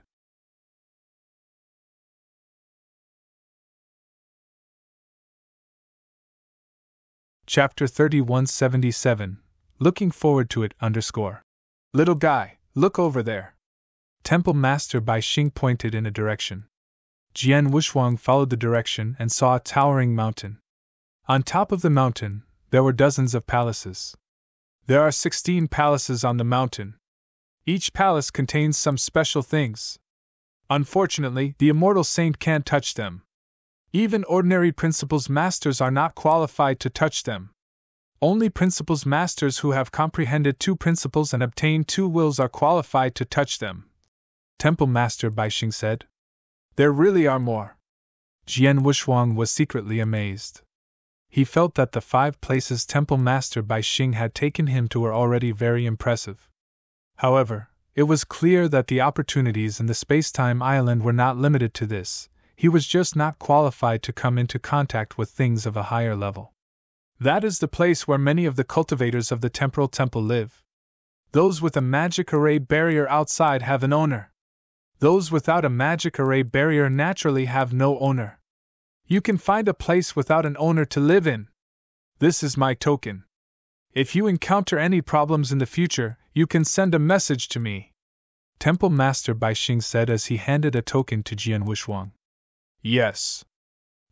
Chapter 3177, Looking Forward to It _ Little guy, look over there. Temple Master Baixing pointed in a direction. Jian Wushuang followed the direction and saw a towering mountain. On top of the mountain, there were dozens of palaces. There are 16 palaces on the mountain. Each palace contains some special things. Unfortunately, the immortal saint can't touch them. Even ordinary principles masters are not qualified to touch them. Only principles masters who have comprehended 2 principles and obtained 2 wills are qualified to touch them, Temple Master Baixing said. There really are more. Jian Wushuang was secretly amazed. He felt that the 5 places Temple Master Baixing had taken him to were already very impressive. However, it was clear that the opportunities in the space-time island were not limited to this. He was just not qualified to come into contact with things of a higher level. That is the place where many of the cultivators of the temporal temple live. Those with a magic array barrier outside have an owner. Those without a magic array barrier naturally have no owner. You can find a place without an owner to live in. This is my token. If you encounter any problems in the future, you can send a message to me, Temple Master Baixing said as he handed a token to Jian Wushuang. Yes.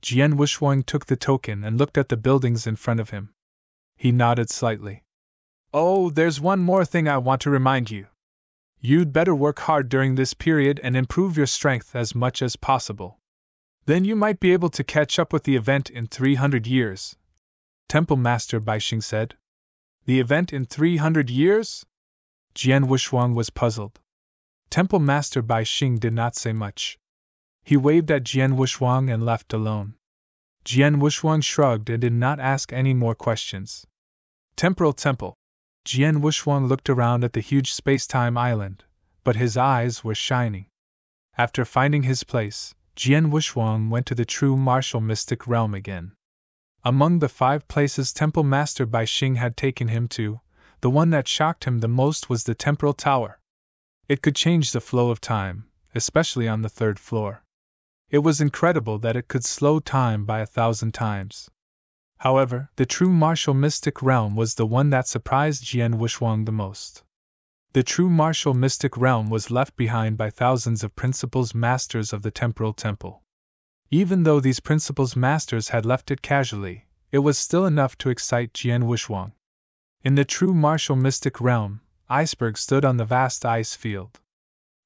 Jian Wushuang took the token and looked at the buildings in front of him. He nodded slightly. Oh, there's one more thing I want to remind you. You'd better work hard during this period and improve your strength as much as possible. Then you might be able to catch up with the event in 300 years, Temple Master Baixing said. The event in 300 years? Jian Wushuang was puzzled. Temple Master Baixing did not say much. He waved at Jian Wushuang and left alone. Jian Wushuang shrugged and did not ask any more questions. Temporal Temple. Jian Wushuang looked around at the huge space-time island, but his eyes were shining. After finding his place, Jian Wushuang went to the true martial mystic realm again. Among the 5 places Temple Master Baixing had taken him to, the one that shocked him the most was the Temporal Tower. It could change the flow of time, especially on the 3rd floor. It was incredible that it could slow time by 1,000 times. However, the true martial mystic realm was the one that surprised Jian Wushuang the most. The true martial mystic realm was left behind by thousands of principles masters of the temporal temple. Even though these principles masters had left it casually, it was still enough to excite Jian Wushuang. In the true martial mystic realm, icebergs stood on the vast ice field.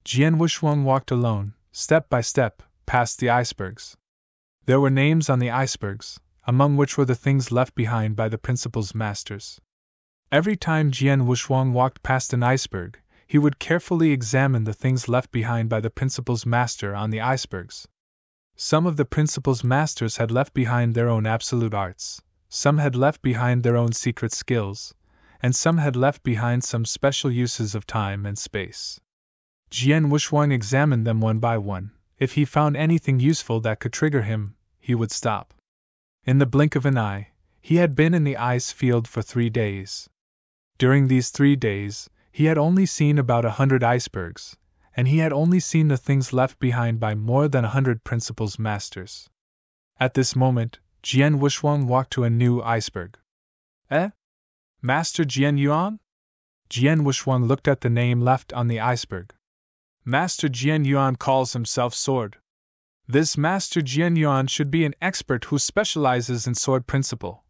Jian Wushuang walked alone, step by step, past the icebergs. There were names on the icebergs, among which were the things left behind by the principles masters. Every time Jian Wushuang walked past an iceberg, he would carefully examine the things left behind by the principles master on the icebergs. Some of the principles masters had left behind their own absolute arts, some had left behind their own secret skills, and some had left behind some special uses of time and space. Jian Wushuang examined them one by one. If he found anything useful that could trigger him, he would stop. In the blink of an eye, he had been in the ice field for 3 days. During these 3 days, he had only seen about 100 icebergs, and he had only seen the things left behind by more than 100 principles masters. At this moment, Jian Wushuang walked to a new iceberg. Eh? Master Jian Yuan? Jian Wushuang looked at the name left on the iceberg. Master Jian Yuan calls himself Sword. This Master Jian Yuan should be an expert who specializes in sword principle.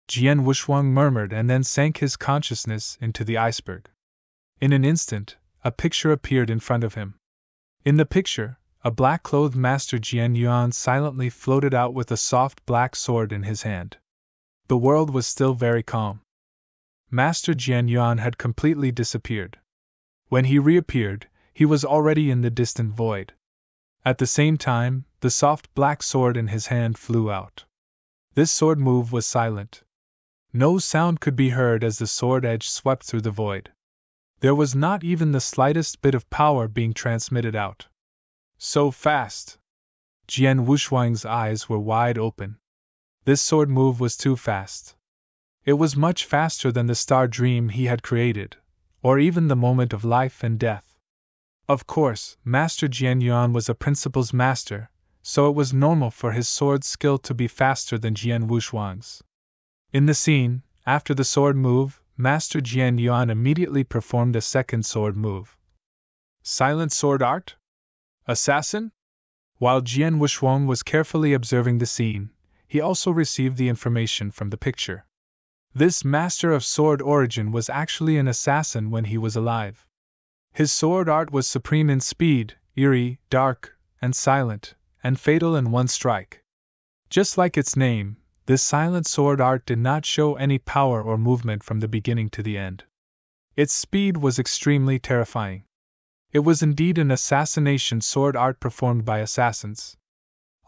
Jian Wushuang murmured and then sank his consciousness into the iceberg. In an instant, a picture appeared in front of him. In the picture, a black-clothed Master Jian Yuan silently floated out with a soft black sword in his hand. The world was still very calm. Master Jian Yuan had completely disappeared. When he reappeared, he was already in the distant void. At the same time, the soft black sword in his hand flew out. This sword move was silent. No sound could be heard as the sword edge swept through the void. There was not even the slightest bit of power being transmitted out. So fast! Jian Wushuang's eyes were wide open. This sword move was too fast. It was much faster than the star dream he had created, or even the moment of life and death. Of course, Master Jian Yuan was a principal's master, so it was normal for his sword skill to be faster than Jian Wushuang's. In the scene, after the sword move, Master Jian Yuan immediately performed a second sword move. Silent sword art? Assassin? While Jian Wushuang was carefully observing the scene, he also received the information from the picture. This master of sword origin was actually an assassin when he was alive. His sword art was supreme in speed, eerie, dark, and silent, and fatal in one strike. Just like its name, this silent sword art did not show any power or movement from the beginning to the end. Its speed was extremely terrifying. It was indeed an assassination sword art performed by assassins.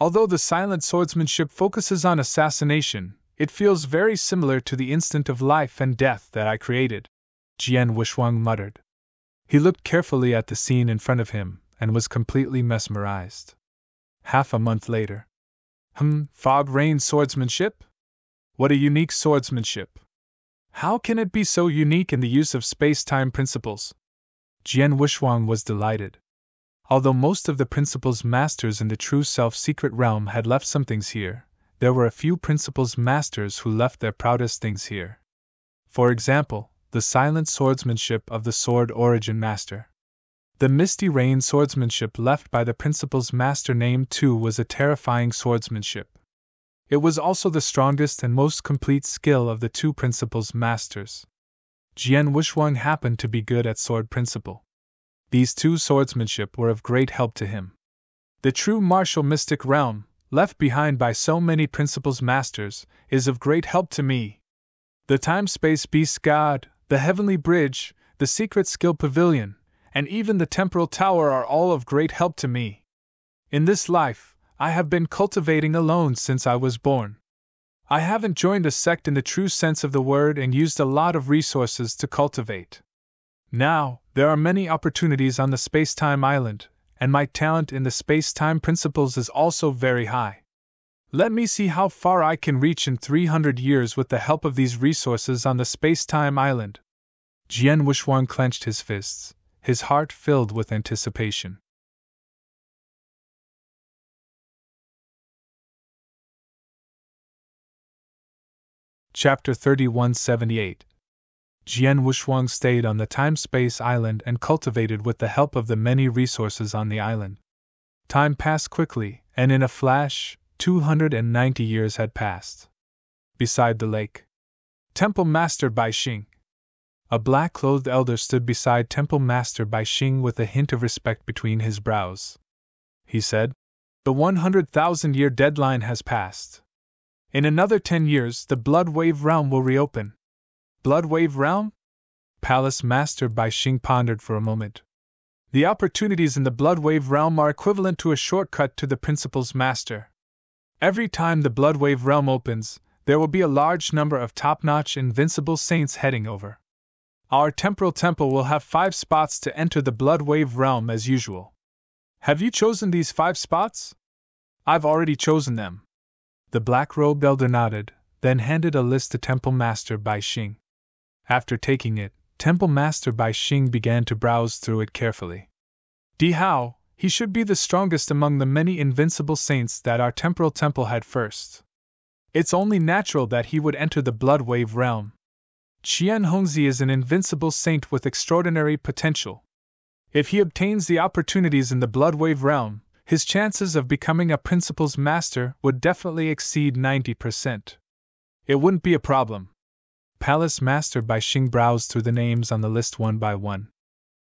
Although the silent swordsmanship focuses on assassination, it feels very similar to the instant of life and death that I created, Jian Wushuang muttered. He looked carefully at the scene in front of him, and was completely mesmerized. Half a month later. Fog rain swordsmanship? What a unique swordsmanship! How can it be so unique in the use of space-time principles? Jian Wushuang was delighted. Although most of the principles masters in the true self-secret realm had left some things here, there were a few principles masters who left their proudest things here. For example, the silent swordsmanship of the sword origin master. The misty rain swordsmanship left by the principles master named Tu was a terrifying swordsmanship. It was also the strongest and most complete skill of the two principles masters. Jian Wushuang happened to be good at sword principle. These two swordsmanship were of great help to him. The true martial mystic realm, left behind by so many principles masters, is of great help to me. The time-space beast god, the heavenly bridge, the secret skill pavilion, and even the temporal tower are all of great help to me. In this life, I have been cultivating alone since I was born. I haven't joined a sect in the true sense of the word and used a lot of resources to cultivate. Now, there are many opportunities on the space-time island, and my talent in the space-time principles is also very high. Let me see how far I can reach in 300 years with the help of these resources on the space-time island. Jian Wushuang clenched his fists, his heart filled with anticipation. Chapter 3178. Jian Wushuang stayed on the time-space island and cultivated with the help of the many resources on the island. Time passed quickly, and in a flash, 290 years had passed. Beside the lake, Temple Master Bai Xing. A black-clothed elder stood beside Temple Master Bai Xing with a hint of respect between his brows. He said, "The 100,000-year deadline has passed. In another 10 years, the Blood Wave Realm will reopen." Blood Wave Realm? Palace Master Bai Xing pondered for a moment. The opportunities in the Blood Wave Realm are equivalent to a shortcut to the Principal's Master. Every time the Blood Wave Realm opens, there will be a large number of top-notch invincible saints heading over. Our temporal temple will have 5 spots to enter the Blood Wave Realm as usual. Have you chosen these 5 spots? I've already chosen them. The black-robed elder nodded, then handed a list to Temple Master Bai Xing. After taking it, Temple Master Bai Xing began to browse through it carefully. Di Hao, he should be the strongest among the many invincible saints that our temporal temple had first. It's only natural that he would enter the Blood Wave Realm. Qian Hongzi is an invincible saint with extraordinary potential. If he obtains the opportunities in the Blood Wave Realm, his chances of becoming a Principal's Master would definitely exceed 90%. It wouldn't be a problem. Palace Master Bai Xing browsed through the names on the list one by one.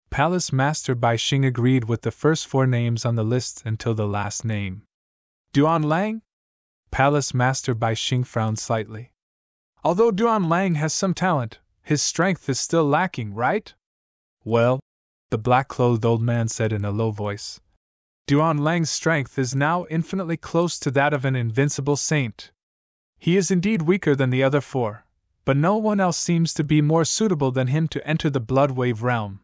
Palace Master Bai Xing agreed with the first 4 names on the list until the last name. Duan Lang? Palace Master Bai Xing frowned slightly. Although Duan Lang has some talent, his strength is still lacking, right? Well, the black-clothed old man said in a low voice. Duan Lang's strength is now infinitely close to that of an invincible saint. He is indeed weaker than the other 4, but no one else seems to be more suitable than him to enter the Blood Wave Realm.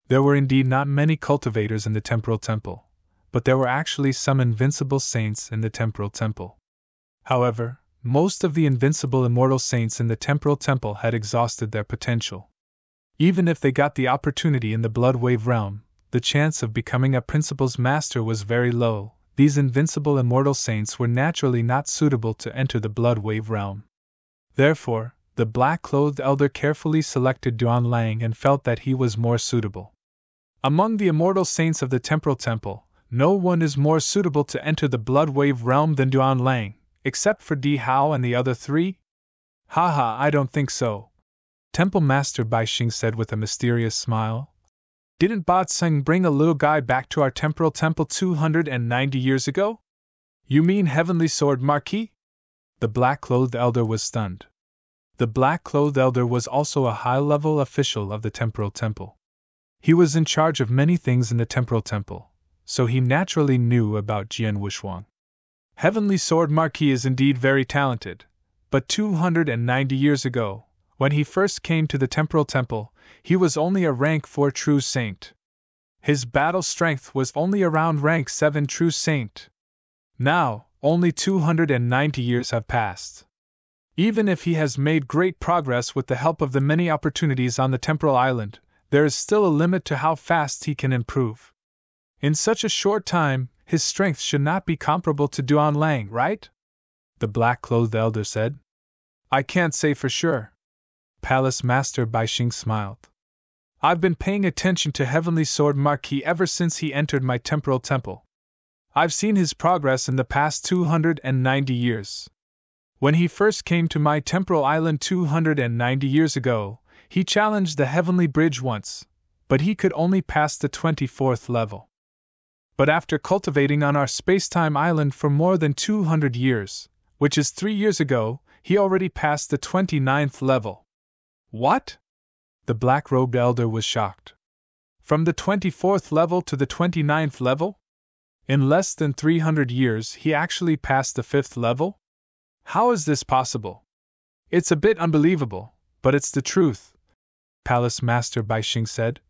There were indeed not many cultivators in the Temporal Temple, but there were actually some invincible saints in the Temporal Temple. However, most of the invincible immortal saints in the temporal temple had exhausted their potential. Even if they got the opportunity in the Blood Wave realm, the chance of becoming a principal's master was very low. These invincible immortal saints were naturally not suitable to enter the Blood Wave realm. Therefore, the black-clothed elder carefully selected Duan Lang and felt that he was more suitable. Among the immortal saints of the temporal temple, no one is more suitable to enter the Blood Wave realm than Duan Lang, except for Di Hao and the other three? Haha, I don't think so, Temple Master Bai Xing said with a mysterious smile. Didn't Ba Tseng bring a little guy back to our temporal temple 290 years ago? You mean Heavenly Sword Marquis? The black-clothed elder was stunned. The black-clothed elder was also a high-level official of the temporal temple. He was in charge of many things in the temporal temple, so he naturally knew about Jian Wushuang. Heavenly Sword Marquis is indeed very talented, but 290 years ago, when he first came to the temporal temple, he was only a rank 4 true saint. His battle strength was only around rank 7 true saint. Now, only 290 years have passed. Even if he has made great progress with the help of the many opportunities on the temporal island, there is still a limit to how fast he can improve. In such a short time, his strength should not be comparable to Duan Lang, right? The black-clothed elder said. I can't say for sure. Palace Master Bai Xing smiled. I've been paying attention to Heavenly Sword Marquis ever since he entered my temporal temple. I've seen his progress in the past 290 years. When he first came to my temporal island 290 years ago, he challenged the Heavenly Bridge once, but he could only pass the 24th level. But after cultivating on our space-time island for more than 200 years, which is 3 years ago, he already passed the 29th level. What? The black-robed elder was shocked. From the 24th level to the 29th level? In less than 300 years he actually passed the 5th level? How is this possible? It's a bit unbelievable, but it's the truth, Palace Master Bai Xing said.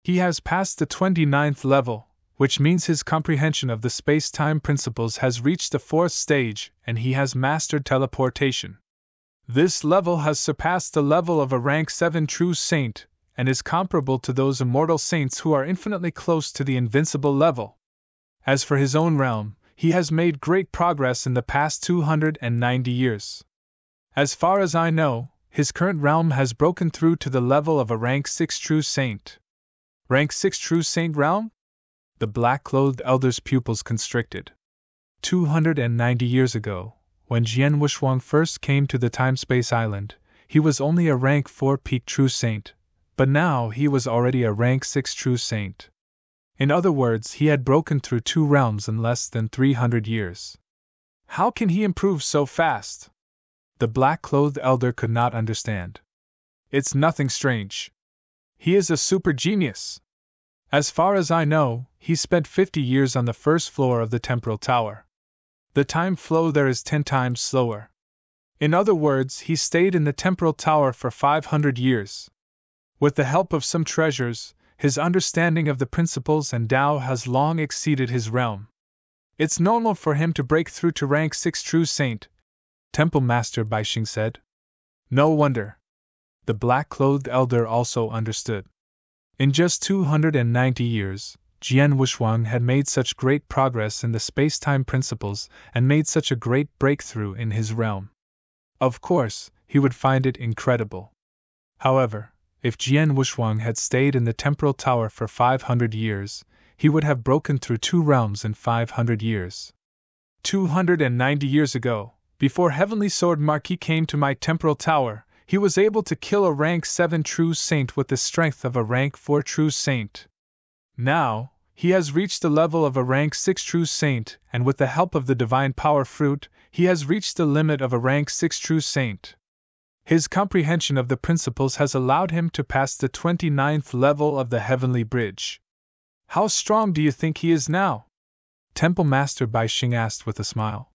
He has passed the 29th level, which means his comprehension of the space-time principles has reached the 4th stage and he has mastered teleportation. This level has surpassed the level of a rank 7 true saint, and is comparable to those immortal saints who are infinitely close to the invincible level. As for his own realm, he has made great progress in the past 290 years. As far as I know, his current realm has broken through to the level of a rank 6 true saint. Rank 6 true saint realm? The black-clothed elder's pupils constricted. 290 years ago, when Jian Wushuang first came to the time-space island, he was only a rank 4 peak true saint, but now he was already a rank 6 true saint. In other words, he had broken through 2 realms in less than 300 years. How can he improve so fast? The black-clothed elder could not understand. It's nothing strange. He is a super genius. As far as I know, he spent 50 years on the first floor of the temporal tower. The time flow there is 10 times slower. In other words, he stayed in the temporal tower for 500 years. With the help of some treasures, his understanding of the principles and Tao has long exceeded his realm. It's normal for him to break through to rank 6 true saint, Temple Master Bai Xing said. No wonder. The black-clothed elder also understood. In just 290 years, Jian Wushuang had made such great progress in the space-time principles and made such a great breakthrough in his realm. Of course, he would find it incredible. However, if Jian Wushuang had stayed in the temporal tower for 500 years, he would have broken through 2 realms in 500 years. 290 years ago, before Heavenly Sword Marquis came to my temporal tower, he was able to kill a rank 7 true saint with the strength of a rank 4 true saint. Now, he has reached the level of a rank 6 true saint, and with the help of the Divine Power Fruit, he has reached the limit of a rank 6 true saint. His comprehension of the principles has allowed him to pass the 29th level of the Heavenly Bridge. How strong do you think he is now? Temple Master Bai Xing asked with a smile.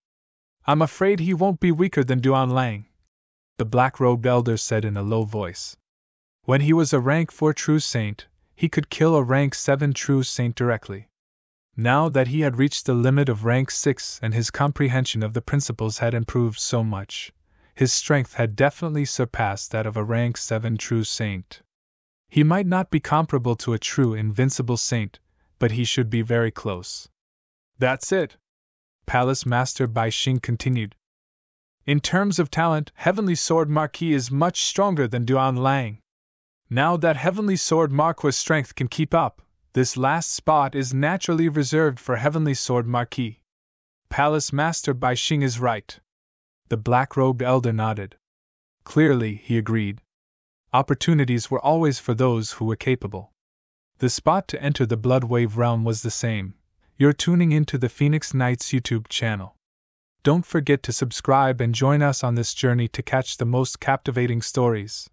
I'm afraid he won't be weaker than Duan Lang, the black-robed elder said in a low voice. When he was a rank 4 true saint, he could kill a rank 7 true saint directly. Now that he had reached the limit of rank 6 and his comprehension of the principles had improved so much, his strength had definitely surpassed that of a rank 7 true saint. He might not be comparable to a true invincible saint, but he should be very close. That's it, Palace Master Bai Xing continued. In terms of talent, Heavenly Sword Marquis is much stronger than Duan Lang. Now that Heavenly Sword Marquis' strength can keep up, this last spot is naturally reserved for Heavenly Sword Marquis. Palace Master Bai Xing is right. The black-robed elder nodded. Clearly, he agreed. Opportunities were always for those who were capable. The spot to enter the Bloodwave realm was the same. You're tuning into the Phoenix Knights YouTube channel. Don't forget to subscribe and join us on this journey to catch the most captivating stories.